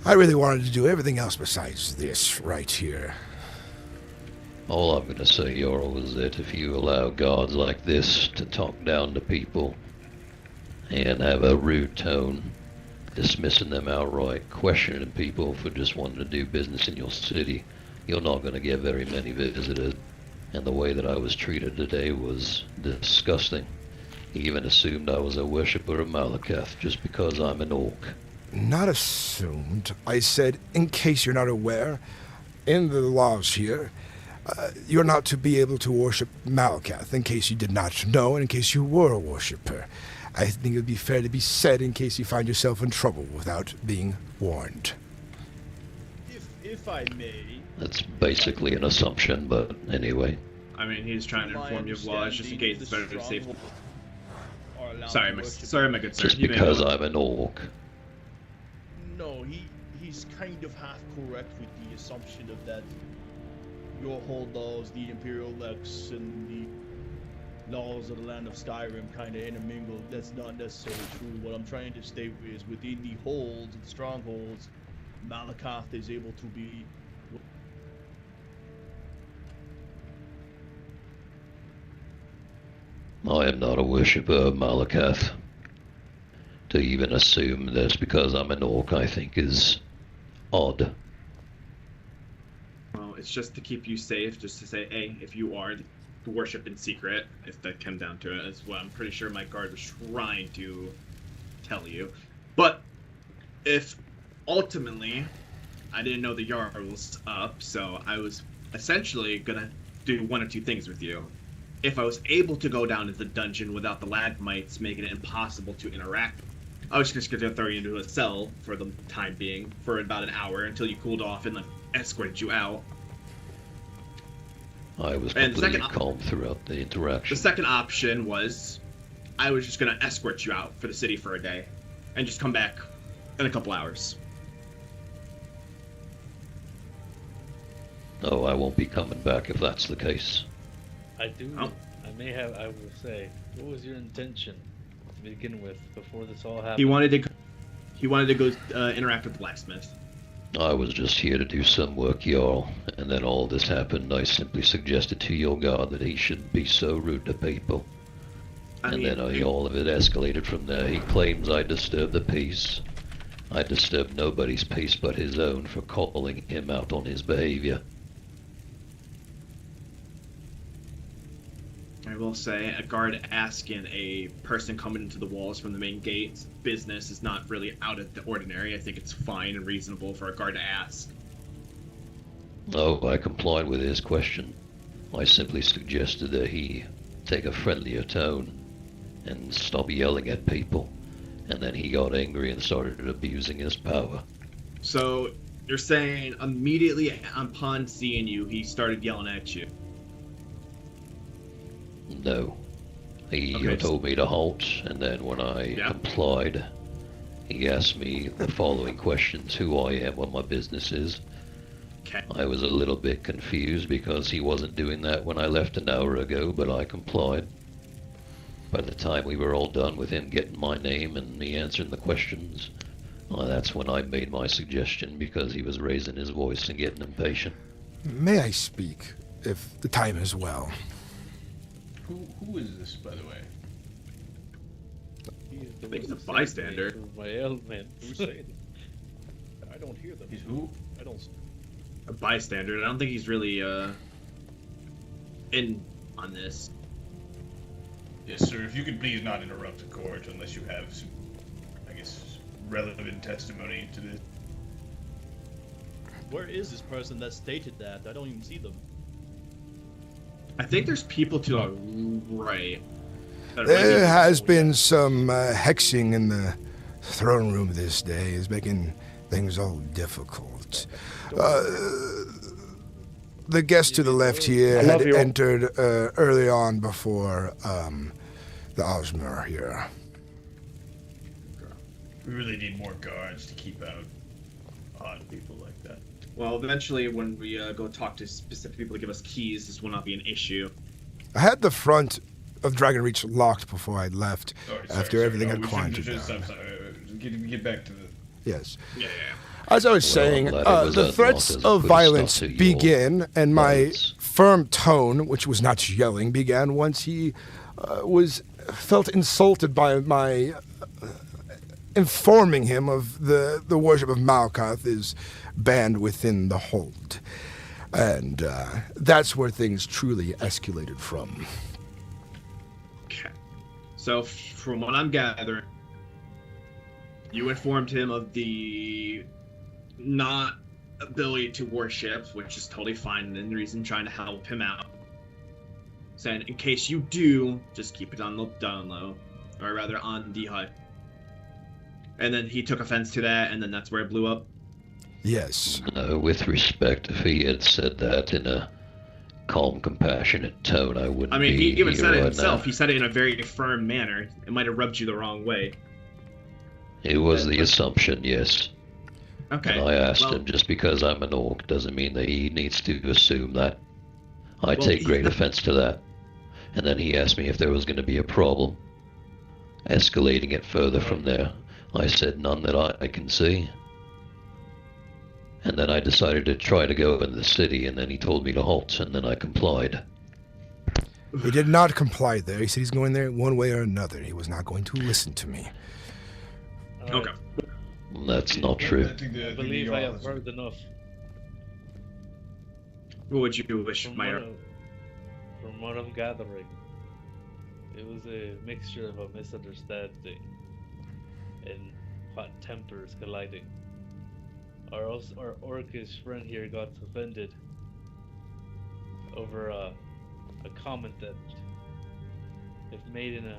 [SPEAKER 2] I really wanted to do everything else besides this right here.
[SPEAKER 18] All I'm going to say, Jarl, is that if you allow guards like this to talk down to people and have a rude tone, dismissing them outright, questioning people for just wanting to do business in your city, you're not going to get very many visitors. And the way that I was treated today was disgusting. He even assumed I was a worshipper of Malakath just because I'm an orc.
[SPEAKER 2] Not assumed. I said, in case you're not aware, in the laws here, you're not to be able to worship Malakath, in case you did not know, and in case you were a worshipper. I think it would be fair to be said in case you find yourself in trouble without being warned.
[SPEAKER 16] If I may...
[SPEAKER 18] That's basically an assumption, but anyway.
[SPEAKER 7] I mean, he's trying to inform you of laws just in case it's better to save... Sorry, my good sir.
[SPEAKER 18] Just because I'm an orc.
[SPEAKER 16] No, he's kind of half correct with the assumption of that your whole laws, the Imperial Lex, and the laws of the land of Skyrim kind of intermingled. That's not necessarily true. What I'm trying to state is within the holds and strongholds, Malakath is able to be...
[SPEAKER 18] I am not a worshipper of Malakath. To even assume that's because I'm an orc, I think, is odd.
[SPEAKER 7] Well, it's just to keep you safe, just to say, hey, if you are to worship in secret, if that came down to it, is what I'm pretty sure my guard was trying to tell you. But if ultimately I didn't know the Jarl was up, so I was essentially gonna do one or two things with you. If I was able to go down into the dungeon without the lagmites making it impossible to interact, I was just gonna throw you into a cell for the time being, for about an hour, until you cooled off and then escorted you out.
[SPEAKER 18] I was completely calm throughout the interaction.
[SPEAKER 7] The second option was, I was just gonna escort you out for the city for a day, and just come back in a couple hours.
[SPEAKER 18] Oh, I won't be coming back if that's the case.
[SPEAKER 20] I do. Oh. I will say, what was your intention to begin with before this all happened?
[SPEAKER 7] He wanted to go interact with the blacksmith.
[SPEAKER 18] I was just here to do some work, Jarl, and then all this happened. I simply suggested to your god that he shouldn't be so rude to people. Then all of it escalated from there. He claims I disturbed the peace. I disturbed nobody's peace but his own for calling him out on his behavior.
[SPEAKER 7] I will say, a guard asking a person coming into the walls from the main gate business is not really out of the ordinary. I think it's fine and reasonable for a guard to ask.
[SPEAKER 18] Oh, I complied with his question. I simply suggested that he take a friendlier tone and stop yelling at people. And then he got angry and started abusing his power.
[SPEAKER 7] So, you're saying immediately upon seeing you, he started yelling at you?
[SPEAKER 18] No. He told me to halt, and then when I complied, he asked me the following questions: who I am, what my business is.
[SPEAKER 7] Okay.
[SPEAKER 18] I was a little bit confused because he wasn't doing that when I left an hour ago, but I complied. By the time we were all done with him getting my name and me answering the questions, that's when I made my suggestion because he was raising his voice and getting impatient.
[SPEAKER 2] May I speak, if the time is well?
[SPEAKER 6] Who is this, by the way?
[SPEAKER 7] I think he's a bystander.
[SPEAKER 20] My ailment. Who's saying? I don't hear them.
[SPEAKER 6] He's who?
[SPEAKER 20] I don't.
[SPEAKER 7] A bystander. I don't think he's really in on this.
[SPEAKER 6] Yes, sir. If you could please not interrupt the court unless you have some, I guess, relevant testimony to this.
[SPEAKER 16] Where is this person that stated that? I don't even see them.
[SPEAKER 7] I think there's people to the right.
[SPEAKER 2] There has been some hexing in the throne room this day. Is making things all difficult. The guest to the left here had entered early on before the Osmer here.
[SPEAKER 6] We really need more guards to keep out odd people like that.
[SPEAKER 7] Well, eventually, when we go talk to specific people to give us keys, this will not be an issue.
[SPEAKER 2] I had the front of Dragon Reach locked before I left, after everything had
[SPEAKER 6] we
[SPEAKER 2] quieted
[SPEAKER 6] shouldn't
[SPEAKER 2] down.
[SPEAKER 6] just- Get back to the...
[SPEAKER 2] Yes.
[SPEAKER 7] Yeah.
[SPEAKER 2] As I was saying, the threats of violence begin, and my firm tone, which was not yelling, began once he felt insulted by my informing him of the worship of Malkath is banned within the hold. And that's where things truly escalated from.
[SPEAKER 7] Okay. So, from what I'm gathering, you informed him of the not ability to worship, which is totally fine, and the reason trying to help him out. Saying, in case you do, just keep it on the down low, or rather on the high. And then he took offense to that, and then that's where it blew up.
[SPEAKER 2] Yes.
[SPEAKER 18] With respect, if he had said that in a calm, compassionate tone, I wouldn't.
[SPEAKER 7] I mean, he even said it
[SPEAKER 18] right
[SPEAKER 7] himself.
[SPEAKER 18] now.
[SPEAKER 7] He said it in a very firm manner. It might have rubbed you the wrong way.
[SPEAKER 18] It was the assumption, yes.
[SPEAKER 7] Okay.
[SPEAKER 18] And I asked
[SPEAKER 7] well,
[SPEAKER 18] him, just because I'm an orc doesn't mean that he needs to assume that. I
[SPEAKER 7] Well,
[SPEAKER 18] take great offense to that. And then he asked me if there was going to be a problem. Escalating it further from there, I said none that I can see. And then I decided to try to go in the city, and then he told me to halt, and then I complied.
[SPEAKER 2] He did not comply there. He said he's going there one way or another. He was not going to listen to me.
[SPEAKER 7] Okay.
[SPEAKER 18] That's not true.
[SPEAKER 20] I believe I have heard enough.
[SPEAKER 7] What would you wish,
[SPEAKER 20] From
[SPEAKER 7] Meyer?
[SPEAKER 20] From what I'm gathering, it was a mixture of a misunderstanding and hot tempers colliding. Our orcish friend here got offended over a comment that, if made in a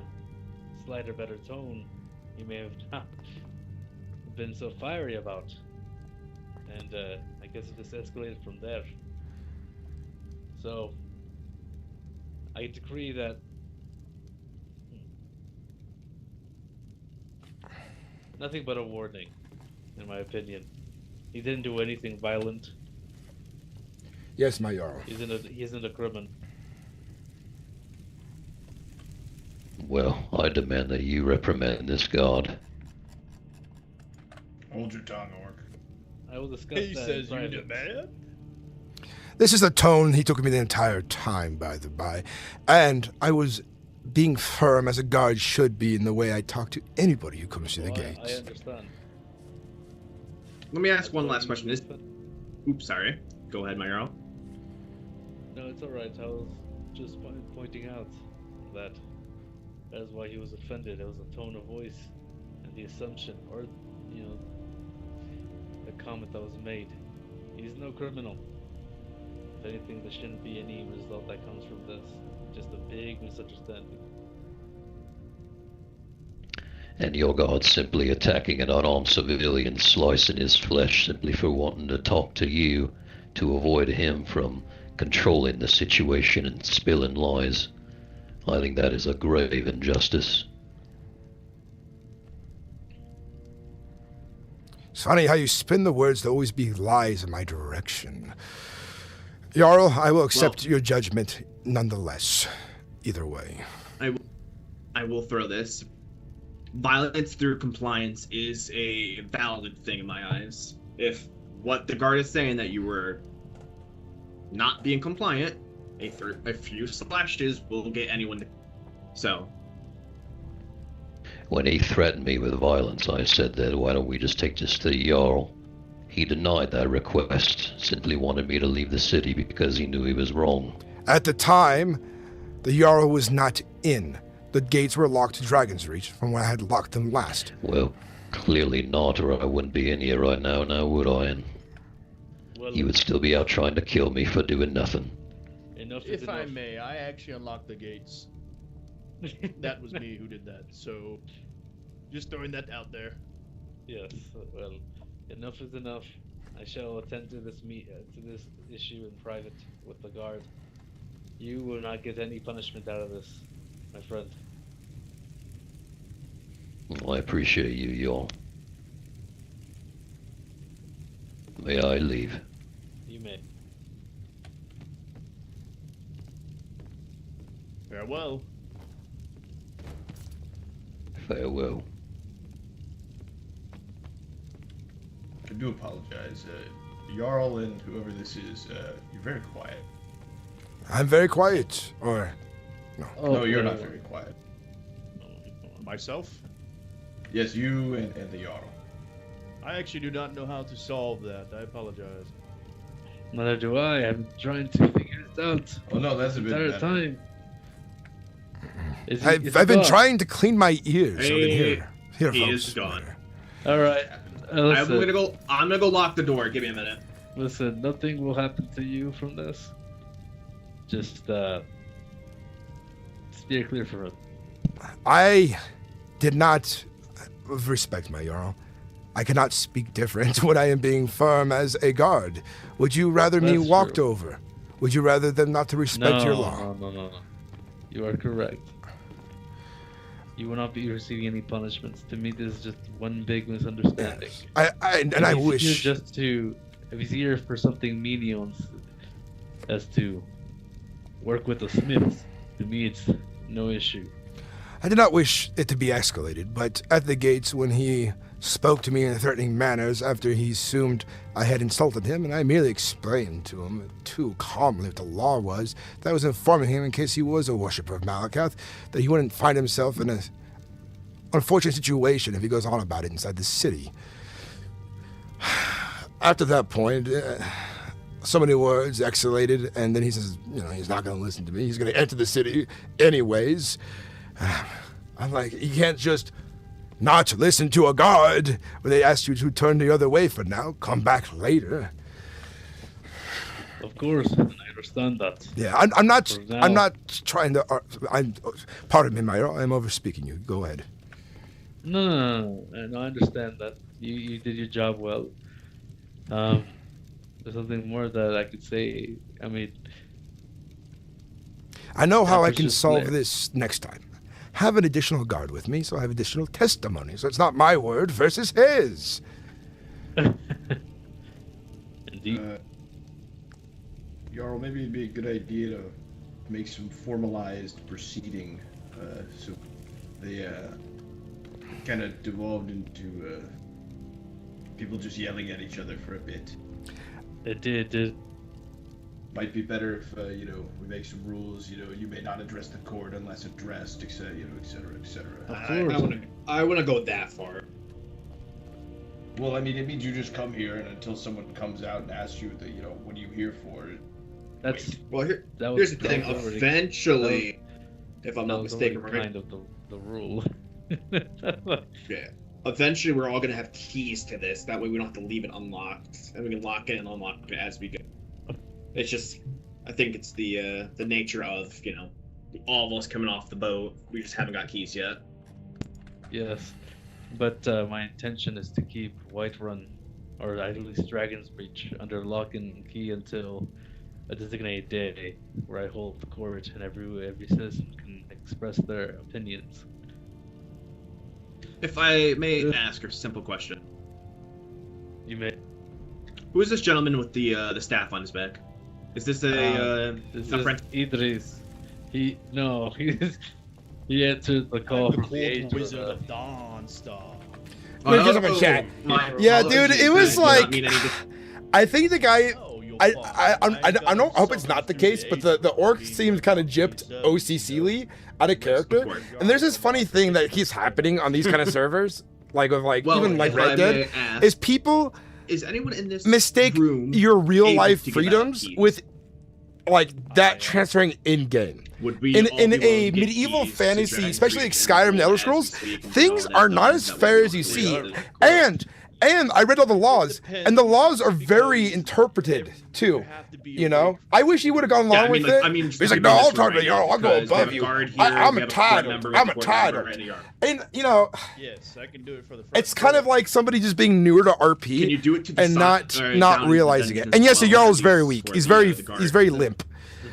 [SPEAKER 20] slighter, better tone, he may have not been so fiery about. And I guess it just escalated from there. So, I decree that nothing but a warning, in my opinion. He didn't do anything violent.
[SPEAKER 2] Yes, my Jarl.
[SPEAKER 20] He isn't a criminal.
[SPEAKER 18] Well, I demand that you reprimand this guard.
[SPEAKER 6] Hold your tongue, orc.
[SPEAKER 20] I will discuss
[SPEAKER 16] He
[SPEAKER 20] that
[SPEAKER 16] says
[SPEAKER 20] in
[SPEAKER 16] you
[SPEAKER 20] private.
[SPEAKER 16] demand?
[SPEAKER 2] This is the tone he took me the entire time, by the by. And I was being firm as a guard should be in the way I talk to anybody who comes to the gates.
[SPEAKER 20] I understand.
[SPEAKER 7] Let me ask one last question. Oops, sorry. Go ahead, Meyer.
[SPEAKER 20] No, it's alright. I was just pointing out that is why he was offended. It was the tone of voice and the assumption, or, you know, the comment that was made. He's no criminal. If anything, there shouldn't be any result that comes from this. Just a big misunderstanding.
[SPEAKER 18] And your guard simply attacking an unarmed civilian, slicing his flesh simply for wanting to talk to you, to avoid him from controlling the situation and spilling lies. I think that is a grave injustice.
[SPEAKER 2] It's funny how you spin the words to always be lies in my direction. Jarl, I will accept your judgment nonetheless. Either way.
[SPEAKER 7] I will throw this. Violence through compliance is a valid thing in my eyes. If what the guard is saying that you were not being compliant, a few slashes will get anyone. So.
[SPEAKER 18] When he threatened me with violence, I said that why don't we just take this to the Jarl? He denied that request, simply wanted me to leave the city because he knew he was wrong.
[SPEAKER 2] At the time, the Jarl was not in. The gates were locked to Dragon's Reach from when I had locked them last.
[SPEAKER 18] Well, clearly not, or I wouldn't be in here right now, would I? And he would still be out trying to kill me for doing nothing.
[SPEAKER 16] If I may, I actually unlocked the gates. That was me who did that, so just throwing that out there.
[SPEAKER 20] Yes, well, Enough is enough. I shall attend to this issue in private with the guard. You will not get any punishment out of this, my friend.
[SPEAKER 18] Well, I appreciate you, y'all. May I leave?
[SPEAKER 20] You may.
[SPEAKER 16] Farewell.
[SPEAKER 18] Farewell.
[SPEAKER 6] I do apologize. Jarl and whoever this is, you're very quiet.
[SPEAKER 2] I'm very quiet. Or no.
[SPEAKER 6] No, you're not very quiet.
[SPEAKER 16] Myself?
[SPEAKER 6] Yes, you and the Jarl.
[SPEAKER 16] I actually do not know how to solve that. I apologize.
[SPEAKER 20] Neither do I. I'm trying to figure it out.
[SPEAKER 6] Oh no, that's a bit
[SPEAKER 20] better
[SPEAKER 6] better.
[SPEAKER 20] time.
[SPEAKER 2] I've been trying to clean my ears. I've been
[SPEAKER 7] Hey,
[SPEAKER 2] here,
[SPEAKER 7] he
[SPEAKER 2] folks.
[SPEAKER 7] is gone.
[SPEAKER 20] All right.
[SPEAKER 7] I'm gonna go lock the door. Give me a minute.
[SPEAKER 20] Listen, nothing will happen to you from this. Just steer clear from it.
[SPEAKER 2] I did not respect my Jarl. I cannot speak different when I am being firm as a guard. Would you rather me
[SPEAKER 20] That's
[SPEAKER 2] walked
[SPEAKER 20] true.
[SPEAKER 2] over? Would you rather them not to respect your law?
[SPEAKER 20] No. You are correct. You will not be receiving any punishments. To me, this is just one big misunderstanding.
[SPEAKER 2] I wish.
[SPEAKER 20] If he's here for something menial, as to work with the smiths, to me it's no issue.
[SPEAKER 2] I did not wish it to be escalated, but at the gates when he spoke to me in threatening manners after he assumed I had insulted him, and I merely explained to him too calmly what the law was, that I was informing him in case he was a worshipper of Malakath, that he wouldn't find himself in an unfortunate situation if he goes on about it inside the city. After that point, so many words escalated, and then he says, he's not going to listen to me. He's going to enter the city anyways. I'm like, you can't just not listen to a guard when they ask you to turn the other way for now. Come back later.
[SPEAKER 20] Of course, I understand that.
[SPEAKER 2] Yeah, I'm not trying to. Pardon me, Myra. I'm overspeaking you. Go ahead.
[SPEAKER 20] No, I understand that. You did your job well. There's something more that I could say. I mean,
[SPEAKER 2] I know how I can solve this next time. Have an additional guard with me, so I have additional testimony. So it's not my word versus his.
[SPEAKER 20] Indeed.
[SPEAKER 6] Jarl, maybe it'd be a good idea to make some formalized proceeding, so they kind of devolved into people just yelling at each other for a bit.
[SPEAKER 20] It did.
[SPEAKER 6] Might be better if we make some rules. You may not address the court unless addressed, etc. etc.
[SPEAKER 7] I wouldn't go that far.
[SPEAKER 6] Well, I mean, it means you just come here, and until someone comes out and asks you, what are you here for?
[SPEAKER 20] That's
[SPEAKER 7] here's the thing. Eventually, if I'm not mistaken, we're
[SPEAKER 20] kind of the rule.
[SPEAKER 7] Yeah. Eventually, we're all gonna have keys to this. That way, we don't have to leave it unlocked, and we can lock it and unlock it as we go. It's just, I think it's the nature of all of us coming off the boat. We just haven't got keys yet.
[SPEAKER 20] Yes, but my intention is to keep Whiterun, or at least Dragon's Breach, under lock and key until a designated day where I hold the court and every citizen can express their opinions.
[SPEAKER 7] If I may ask a simple question.
[SPEAKER 20] You may.
[SPEAKER 7] Who is this gentleman with the staff on his back? Is this a friend?
[SPEAKER 20] Idris. He answered the call from the agent.
[SPEAKER 16] Wizard of Dawnstar.
[SPEAKER 2] Yeah, dude, it was like, I think the guy, I hope it's not the case, but the orc seemed kind of gypped OCC-ly out of character. And there's this funny thing that keeps happening on these kind of servers, even Red Dead, is people
[SPEAKER 7] is anyone in this
[SPEAKER 2] mistake your real life freedoms with that transferring in game. In a medieval fantasy, especially like Skyrim and Elder Scrolls, things are not as fair as you see. And And I read all the laws, and the laws are very interpreted too. You know, I wish he would have gone along with it. He's like, no, I'll talk to you. I'll go above you. I'm a title. I'm a title. And you know,
[SPEAKER 16] yes, I can do it for the.
[SPEAKER 2] It's kind of like somebody just being newer to RP
[SPEAKER 7] Can you do it to the
[SPEAKER 2] and
[SPEAKER 7] side,
[SPEAKER 2] not realizing it. And yes, a Jarl is very weak. He's very limp.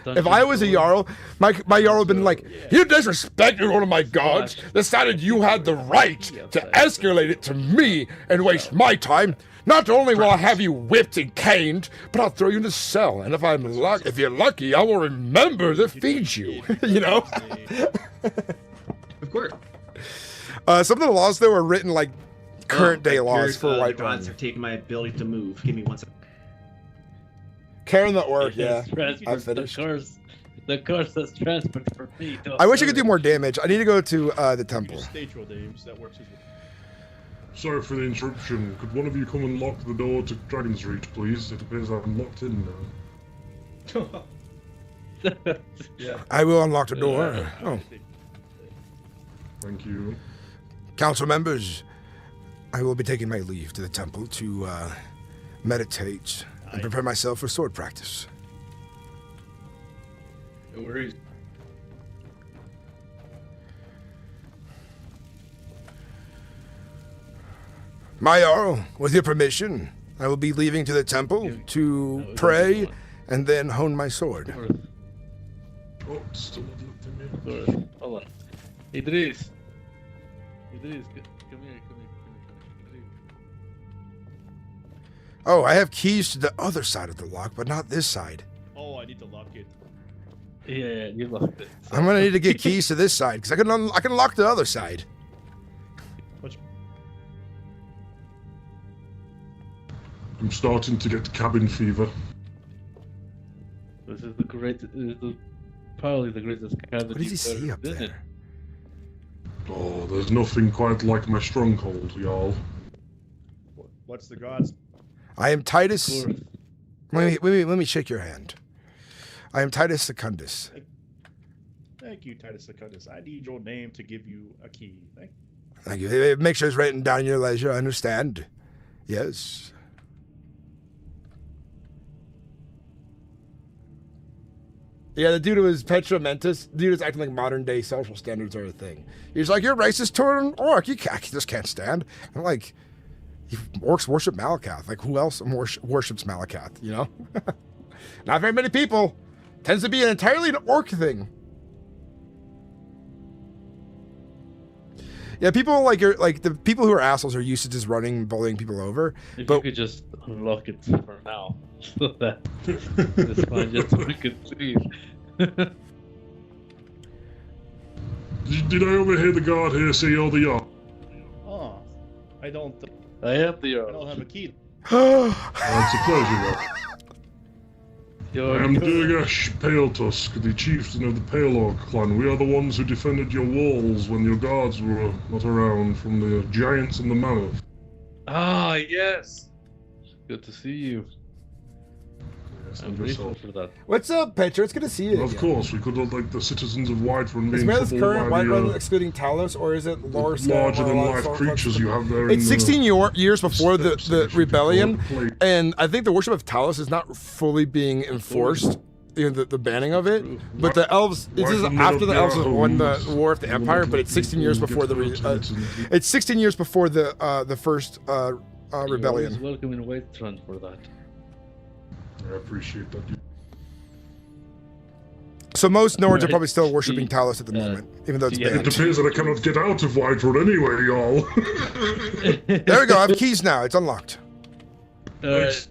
[SPEAKER 2] If I was a Jarl, my Jarl would have been like, you disrespected one of my gods, decided you had the right to escalate it to me and waste my time. Not only will I have you whipped and caned, but I'll throw you in a cell. And if you're lucky, I will remember to feed you. You know?
[SPEAKER 7] Of course.
[SPEAKER 2] Some of the laws though are written like current day laws for White Run.
[SPEAKER 7] Gods are taking my ability to move. Give me 1 second.
[SPEAKER 2] Carrying that work, yeah. I'm finished.
[SPEAKER 20] The curse has transferred for me.
[SPEAKER 2] I wish I could do more damage. I need to go to the temple.
[SPEAKER 16] State your names. That works as well.
[SPEAKER 14] Sorry for the interruption. Could one of you come and lock the door to Dragon's Reach, please? It appears I'm locked in now.
[SPEAKER 16] Yeah.
[SPEAKER 2] I will unlock the door. Oh.
[SPEAKER 14] Thank you.
[SPEAKER 2] Council members, I will be taking my leave to the temple to meditate and prepare myself for sword practice.
[SPEAKER 20] No worries.
[SPEAKER 2] My Jarl, with your permission, I will be leaving to the temple to pray and then hone my sword.
[SPEAKER 14] Oh, still not looked at me.
[SPEAKER 20] Hold on. Idris, come here.
[SPEAKER 2] Oh, I have keys to the other side of the lock, but not this side.
[SPEAKER 16] Oh, I need to lock it.
[SPEAKER 20] Yeah, you locked it.
[SPEAKER 2] I'm gonna need to get keys to this side because I can lock the other side.
[SPEAKER 14] I'm starting to get cabin fever.
[SPEAKER 20] This is probably the greatest cabin.
[SPEAKER 2] What does he see up there?
[SPEAKER 14] Oh, there's nothing quite like my stronghold, y'all.
[SPEAKER 16] What's the gods?
[SPEAKER 2] I am Titus. Let me shake your hand. I am Titus Secundus.
[SPEAKER 16] Thank you, Titus Secundus. I need your name to give you a key.
[SPEAKER 2] Thank you. Make sure it's written down in your leisure. I understand. Yes. Yeah, the dude was Petra Mentis. The dude is acting like modern day social standards are a thing. He's like, you're racist toward an orc. You just can't stand. I'm like, orcs worship Malacath. Like, who else worships Malacath, you know? Not very many people. Tends to be an entirely an orc thing. Yeah, people like the people who are assholes are used to just running and bullying people over.
[SPEAKER 20] If you could just unlock it for now, so that it's fine, just so we can leave.
[SPEAKER 14] Did I overhear the guard here say you're the Jarl?
[SPEAKER 16] Oh, I don't.
[SPEAKER 20] I am the Jarl.
[SPEAKER 16] I don't have a key.
[SPEAKER 14] It's a pleasure, I am Durgash Paletusk, the chieftain of the Pale Orc clan. We are the ones who defended your walls when your guards were not around from the giants and the mammoth.
[SPEAKER 20] Ah, yes. Good to see you.
[SPEAKER 14] Yes,
[SPEAKER 20] I'm grateful for that.
[SPEAKER 2] What's up, Petra? It's good to see you.
[SPEAKER 14] Of course, we could have, like, the citizens of Whiterun
[SPEAKER 2] Is
[SPEAKER 14] being
[SPEAKER 2] Mereth's current
[SPEAKER 14] by
[SPEAKER 2] Whiterun
[SPEAKER 14] the
[SPEAKER 2] excluding Talos, or is it
[SPEAKER 14] larger than life creatures you have there?
[SPEAKER 2] It's
[SPEAKER 14] in
[SPEAKER 2] 16 years before the rebellion,
[SPEAKER 14] play.
[SPEAKER 2] and I think the worship of Talos is not fully being enforced. You know, the banning of it, but the elves. This is after the elves won the war of the Empire, but it's 16 years before the. It's 16 years before the first rebellion.
[SPEAKER 20] You're always welcome in Whiterun for that.
[SPEAKER 14] I appreciate that.
[SPEAKER 2] So most Nords are probably still worshipping Talos at the moment, even though it's banned.
[SPEAKER 14] It appears that I cannot get out of Whiterun anyway, y'all.
[SPEAKER 2] There we go. I have keys now. It's unlocked.
[SPEAKER 14] Nice.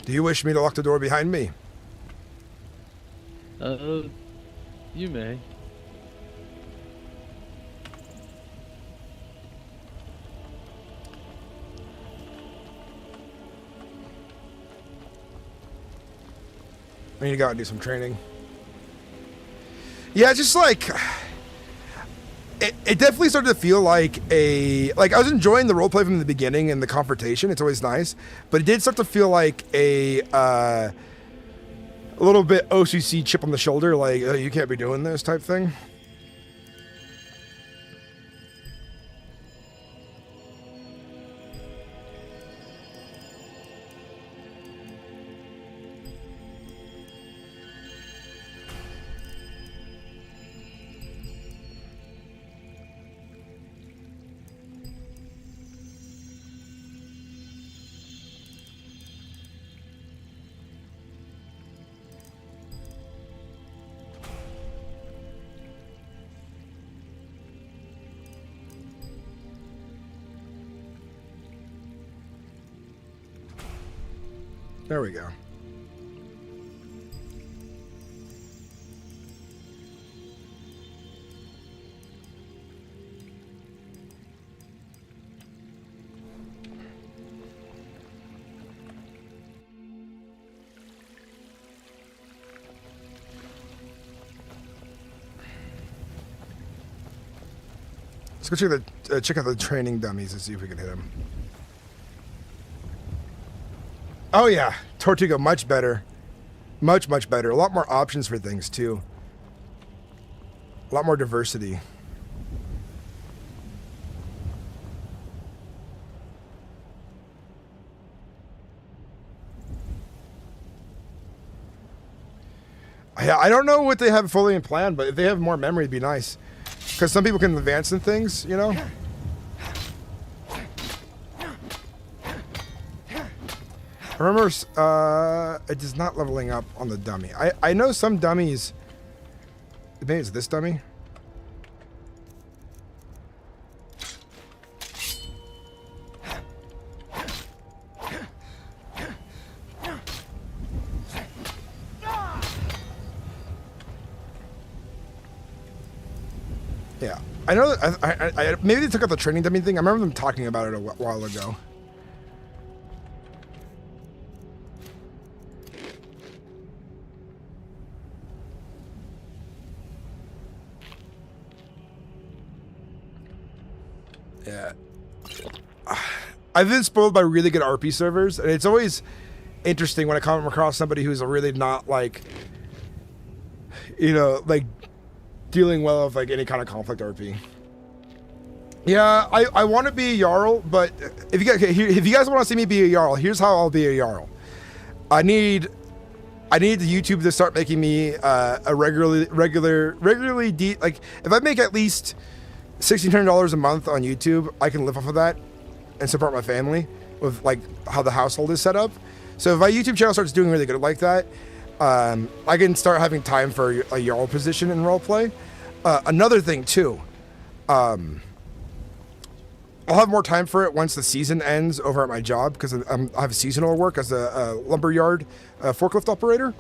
[SPEAKER 2] Do you wish me to lock the door behind me?
[SPEAKER 20] You may.
[SPEAKER 2] I need to go out and do some training. Yeah, just like it definitely started to feel like I was enjoying the roleplay from the beginning and the confrontation. It's always nice, but it did start to feel like a little bit OCC chip on the shoulder, like, oh, you can't be doing this type thing. There we go. Let's go check out the training dummies and see if we can hit them. Oh yeah, Tortuga, much better. Much better. A lot more options for things too. A lot more diversity. I don't know what they have fully in plan, but if they have more memory, it'd be nice. Because some people can advance in things, you know? Remember, it is not leveling up on the dummy. I know some dummies. Maybe it's this dummy. Yeah, I know that. I maybe they took out the training dummy thing. I remember them talking about it a while ago. Yeah. I've been spoiled by really good RP servers, and it's always interesting when I come across somebody who's really not like, you know, like dealing well with like any kind of conflict RP. Yeah, I want to be a Jarl, but if you guys want to see me be a Jarl, here's how I'll be a Jarl. I need the YouTube to start making me a regularly like if I make at least $1,600 a month on YouTube, I can live off of that and support my family with like how the household is set up. So if my YouTube channel starts doing really good like that, I can start having time for a Jarl position in roleplay. Another thing too, I'll have more time for it once the season ends over at my job because I have seasonal work as a lumberyard forklift operator.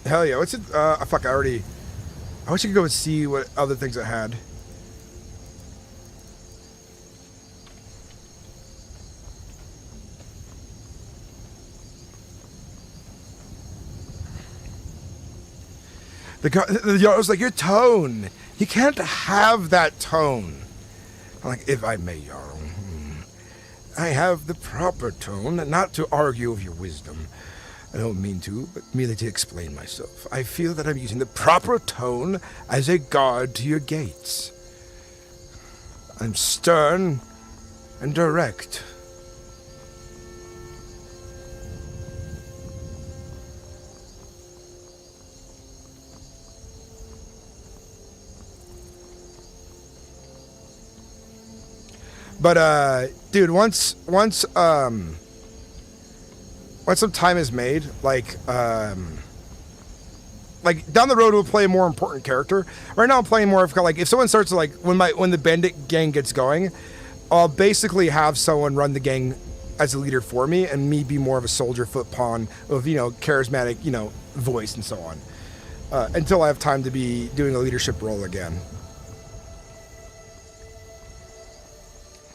[SPEAKER 2] Hell yeah, what's it? Fuck, I wish I could go and see what other things it had. I was like, your tone. You can't have that tone. I'm like, if I may, Jarl. I have the proper tone, not to argue of your wisdom. I don't mean to, but merely to explain myself. I feel that I'm using the proper tone as a guard to your gates. I'm stern and direct. But dude, once some time is made, like down the road we'll play a more important character. Right now I'm playing more of like if someone starts to like when the bandit gang gets going, I'll basically have someone run the gang as a leader for me and me be more of a soldier foot pawn of, you know, charismatic, you know, voice and so on. Until I have time to be doing a leadership role again.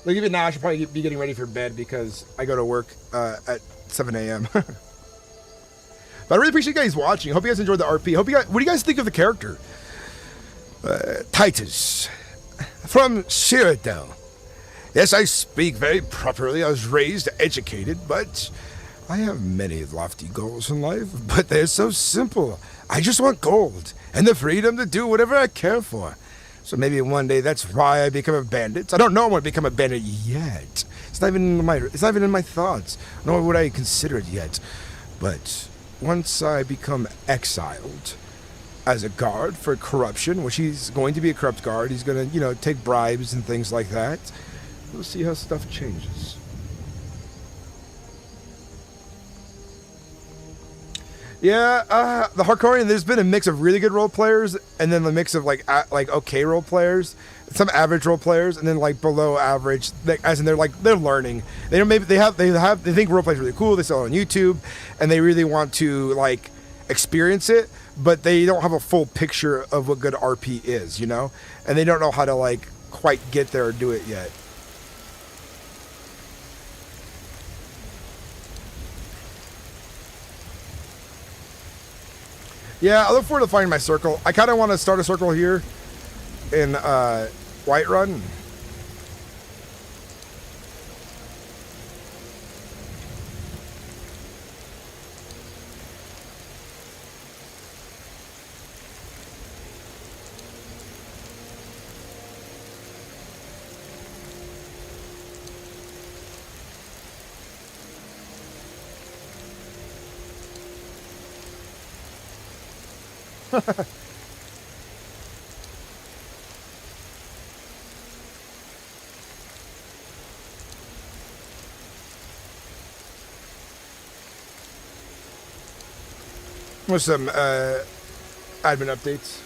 [SPEAKER 2] Like even now, I should probably be getting ready for bed because I go to work at 7 a.m. But I really appreciate you guys watching. Hope you guys enjoyed the RP. Hope you guys. What do you guys think of the character? Titus from Cyrodiil. Yes, I speak very properly. I was raised, educated, but I have many lofty goals in life. But they're so simple. I just want gold and the freedom to do whatever I care for. So maybe one day that's why I become a bandit. I don't know I want to become a bandit yet. It's not even in my thoughts, nor would I consider it yet. But once I become exiled as a guard for corruption, which he's going to be a corrupt guard, he's going to, take bribes and things like that. We'll see how stuff changes. Yeah, the Hardcore, there's been a mix of really good role players, and then the mix of like okay role players, some average role players, and then like below average, as in they're learning. They don't they think role play is really cool. They sell it on YouTube, and they really want to like experience it, but they don't have a full picture of what good RP is, and they don't know how to like quite get there or do it yet. Yeah, I look forward to finding my circle. I kind of want to start a circle here in Whiterun. With some admin updates.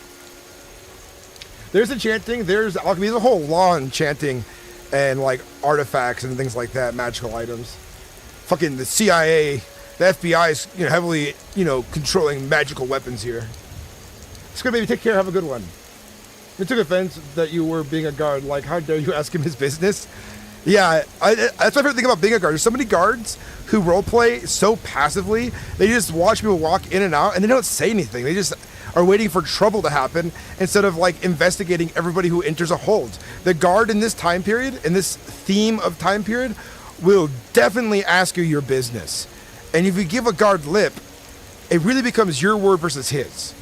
[SPEAKER 2] There's enchanting, there's alchemy, there's a whole law enchanting and like artifacts and things like that, magical items. Fucking the CIA, the FBI is heavily controlling magical weapons here. It's good, baby. Take care. Have a good one. I took offense that you were being a guard. Like, how dare you ask him his business? Yeah, that's my favorite thing about being a guard. There's so many guards who roleplay so passively. They just watch people walk in and out, and they don't say anything. They just are waiting for trouble to happen instead of like investigating everybody who enters a hold. The guard in this time period, in this theme of time period, will definitely ask you your business. And if you give a guard lip, it really becomes your word versus his.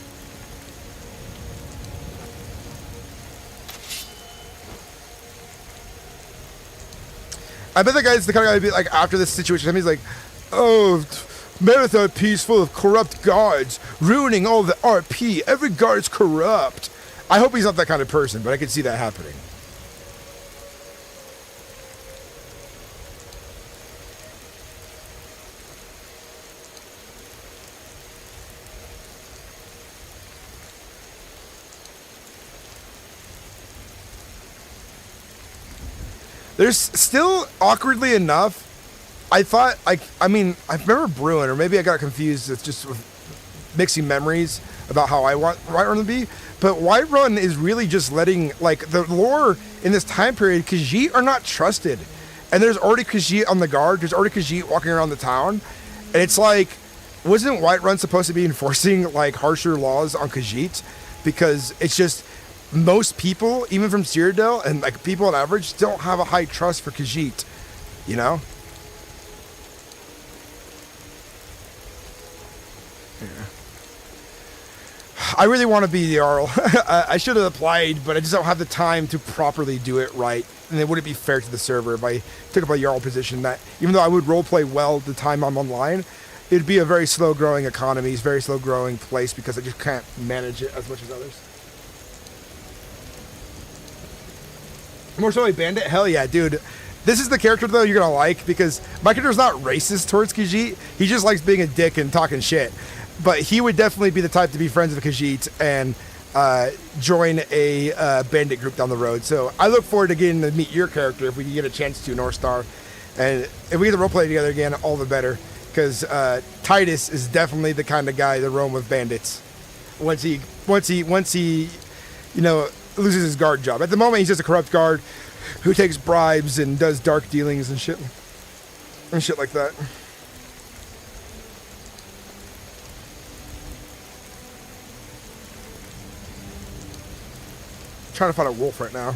[SPEAKER 2] I bet the guy's the kind of guy who'd be like, after this situation, he's like, oh, Mereth RP is full of corrupt guards, ruining all the RP. Every guard's corrupt. I hope he's not that kind of person, but I can see that happening. There's still, awkwardly enough, I thought, I remember brewing, or maybe I got confused with just mixing memories about how I want Whiterun to be, but Whiterun is really just letting, like, the lore in this time period, Khajiit are not trusted, and there's already Khajiit on the guard, there's already Khajiit walking around the town, and it's like, wasn't Whiterun supposed to be enforcing, like, harsher laws on Khajiit? Because it's just, most people, even from Cyrodiil, and like people on average, don't have a high trust for Khajiit, Yeah. I really want to be the Jarl. I should have applied, but I just don't have the time to properly do it right. And it wouldn't be fair to the server if I took up a Jarl position that, even though I would roleplay well the time I'm online, it'd be a very slow-growing economy, very slow-growing place because I just can't manage it as much as others. More so like Bandit? Hell yeah, dude. This is the character, though, you're going to like, because my character's not racist towards Khajiit. He just likes being a dick and talking shit. But he would definitely be the type to be friends with Khajiit and join a bandit group down the road. So I look forward to getting to meet your character if we can get a chance to, North Star. And if we get to roleplay together again, all the better. Because Titus is definitely the kind of guy to roam with bandits. Once he loses his guard job. At the moment, he's just a corrupt guard who takes bribes and does dark dealings and shit like that. Trying to find a wolf right now.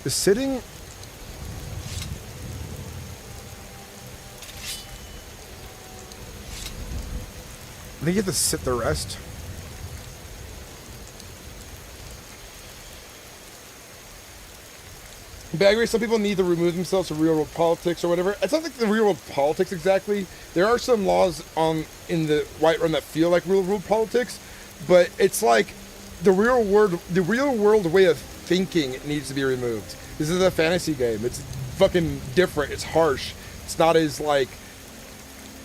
[SPEAKER 2] Is sitting? I think you have to sit the rest. Baggery, some people need to remove themselves from real world politics or whatever. It's not like the real world politics exactly. There are some laws in the Whiterun that feel like real world politics, but it's like the real world way of thinking needs to be removed. This is a fantasy game. It's fucking different. It's harsh. It's not as like,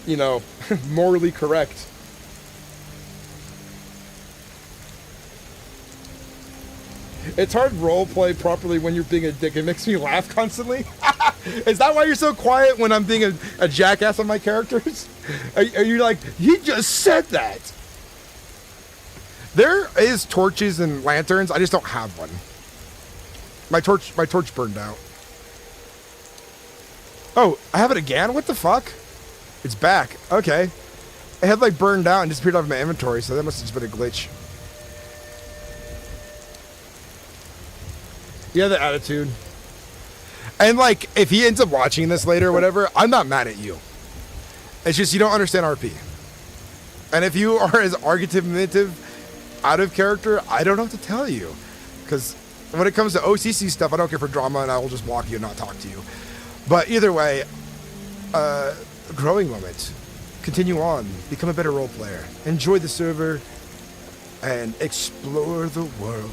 [SPEAKER 2] you know, morally correct. It's hard roleplay properly when you're being a dick. It makes me laugh constantly. Is that why you're so quiet when I'm being a jackass on my characters? Are you like, you just said that? There is torches and lanterns. I just don't have one. My torch burned out. Oh, I have it again? What the fuck? It's back. Okay. It had like burned out and disappeared off my inventory, so that must have just been a glitch. Yeah, the attitude. And like, if he ends up watching this later or whatever, I'm not mad at you. It's just you don't understand RP. And if you are as argumentative out of character, I don't know what to tell you. Because when it comes to OCC stuff, I don't care for drama and I will just block you and not talk to you. But either way, growing moment. Continue on. Become a better role player. Enjoy the server and explore the world.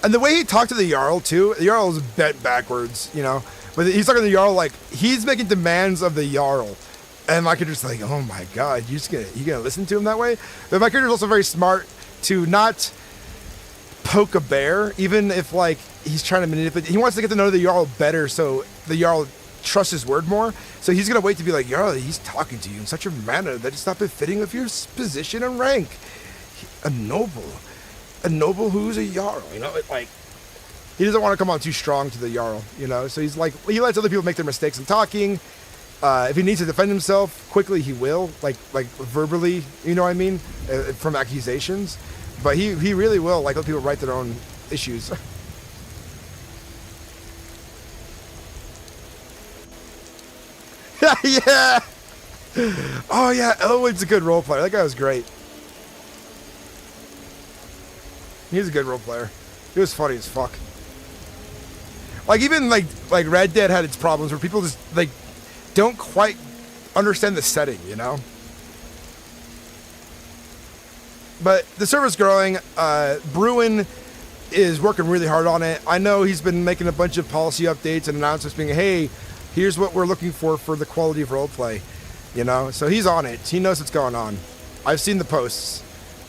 [SPEAKER 2] And the way he talked to the Jarl, too, the Jarl is bent backwards, you know? But he's talking to the Jarl like, he's making demands of the Jarl. And my character's like, oh my god, you gonna listen to him that way? But my character's also very smart to not poke a bear, even if, like, he's trying to manipulate. He wants to get to know the Jarl better so the Jarl trusts his word more. So he's gonna wait to be like, Jarl, he's talking to you in such a manner that it's not befitting of your position and rank. A noble who's a Jarl, you know, like, he doesn't want to come on too strong to the Jarl, you know, so he's like, he lets other people make their mistakes in talking. If he needs to defend himself quickly, he will, like verbally, you know what I mean, from accusations, but he really will, like, let people write their own issues. Yeah! Oh yeah, Elwood's a good role player, that guy was great. He's a good role player. He was funny as fuck. Like, even like Red Dead had its problems where people just like don't quite understand the setting, you know? But the server's growing. Bruin is working really hard on it. I know he's been making a bunch of policy updates and announcements being, hey, here's what we're looking for the quality of roleplay, you know? So he's on it. He knows what's going on. I've seen the posts.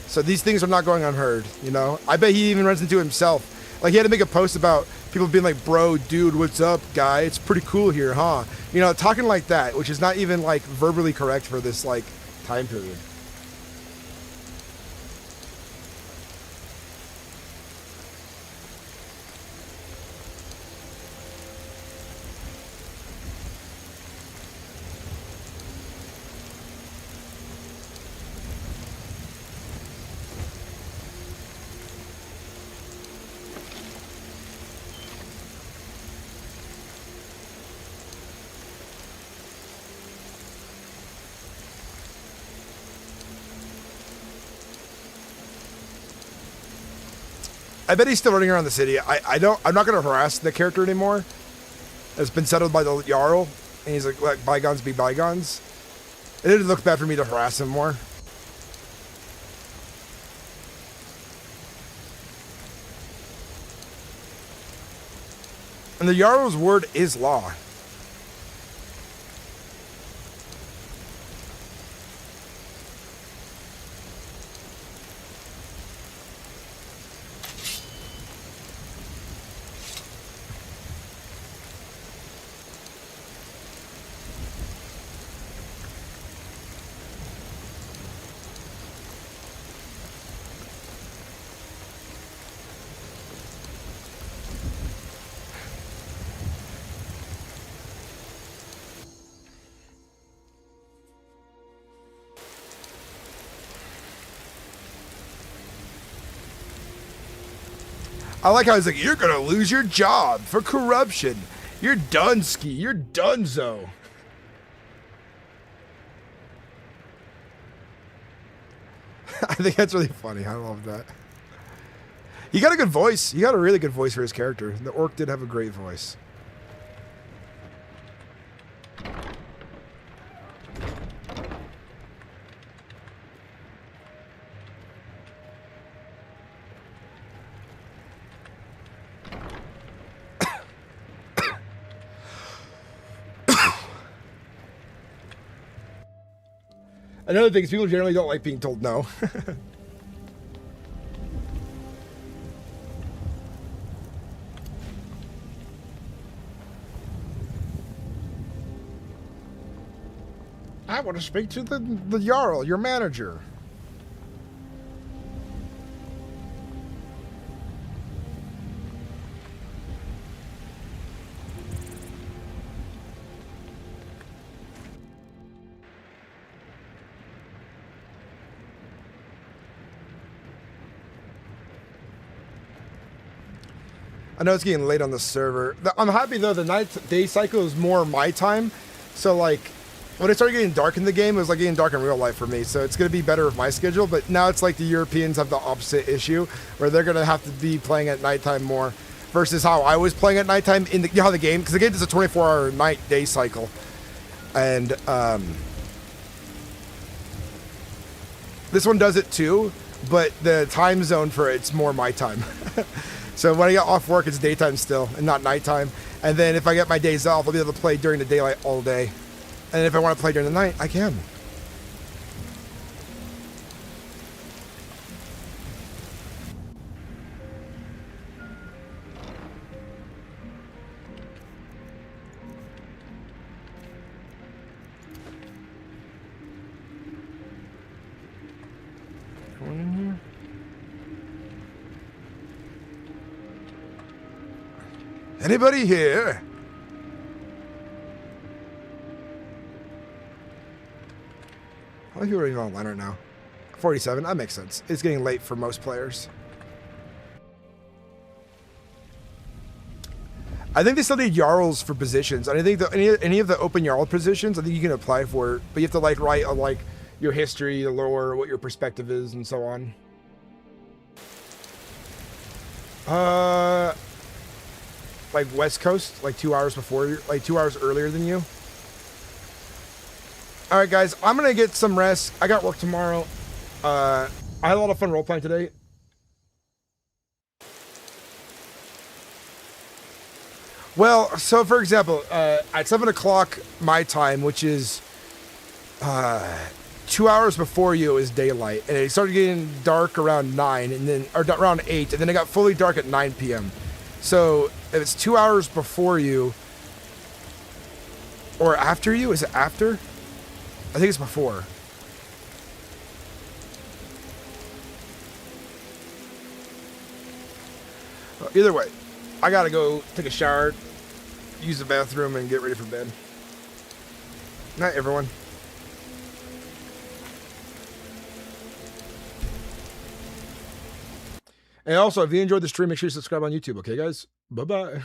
[SPEAKER 2] So these things are not going unheard, you know? I bet he even runs into himself. Like, he had to make a post about people being like, bro, dude, what's up, guy? It's pretty cool here, huh? You know, talking like that, which is not even, like, verbally correct for this, like, time period. I bet he's still running around the city. I'm not going to harass the character anymore. It's been settled by the Jarl. And he's like, let bygones be bygones. It didn't look bad for me to harass him more. And the Jarl's word is law. I like how he's like, you're gonna lose your job for corruption. You're done, Ski. You're donezo. I think that's really funny. I love that. He got a good voice. He got a really good voice for his character. The orc did have a great voice. Another thing is people generally don't like being told no. I want to speak to the Jarl, your manager. I know it's getting late on the server. I'm happy though, the night-day cycle is more my time. So like, when it started getting dark in the game, it was like getting dark in real life for me. So it's going to be better with my schedule. But now it's like the Europeans have the opposite issue, where they're going to have to be playing at nighttime more, versus how I was playing at nighttime in the, you know, how the game, because the game is a 24-hour night-day cycle. And this one does it too, but the time zone for it's more my time. So when I get off work, it's daytime still and not nighttime. And then if I get my days off, I'll be able to play during the daylight all day. And if I want to play during the night, I can. Going in here. Anybody here? How many people are even online right now? 47, that makes sense. It's getting late for most players. I think they still need Jarls for positions. I think any of the open Jarl positions, I think you can apply for it, but you have to like write on like your history, the lore, what your perspective is, and so on. Like West Coast, like 2 hours before, like 2 hours earlier than you. All right, guys, I'm gonna get some rest. I got work tomorrow. I had a lot of fun role playing today. Well, so for example, at 7 o'clock my time, which is 2 hours before you, is daylight, and it started getting dark around 9, and then or around 8, and then it got fully dark at 9 p.m. So if it's 2 hours before you or after you, is it after? I think it's before. Either way, I gotta go take a shower, use the bathroom, and get ready for bed. Night, everyone. And also, if you enjoyed the stream, make sure you subscribe on YouTube, okay, guys? Bye-bye.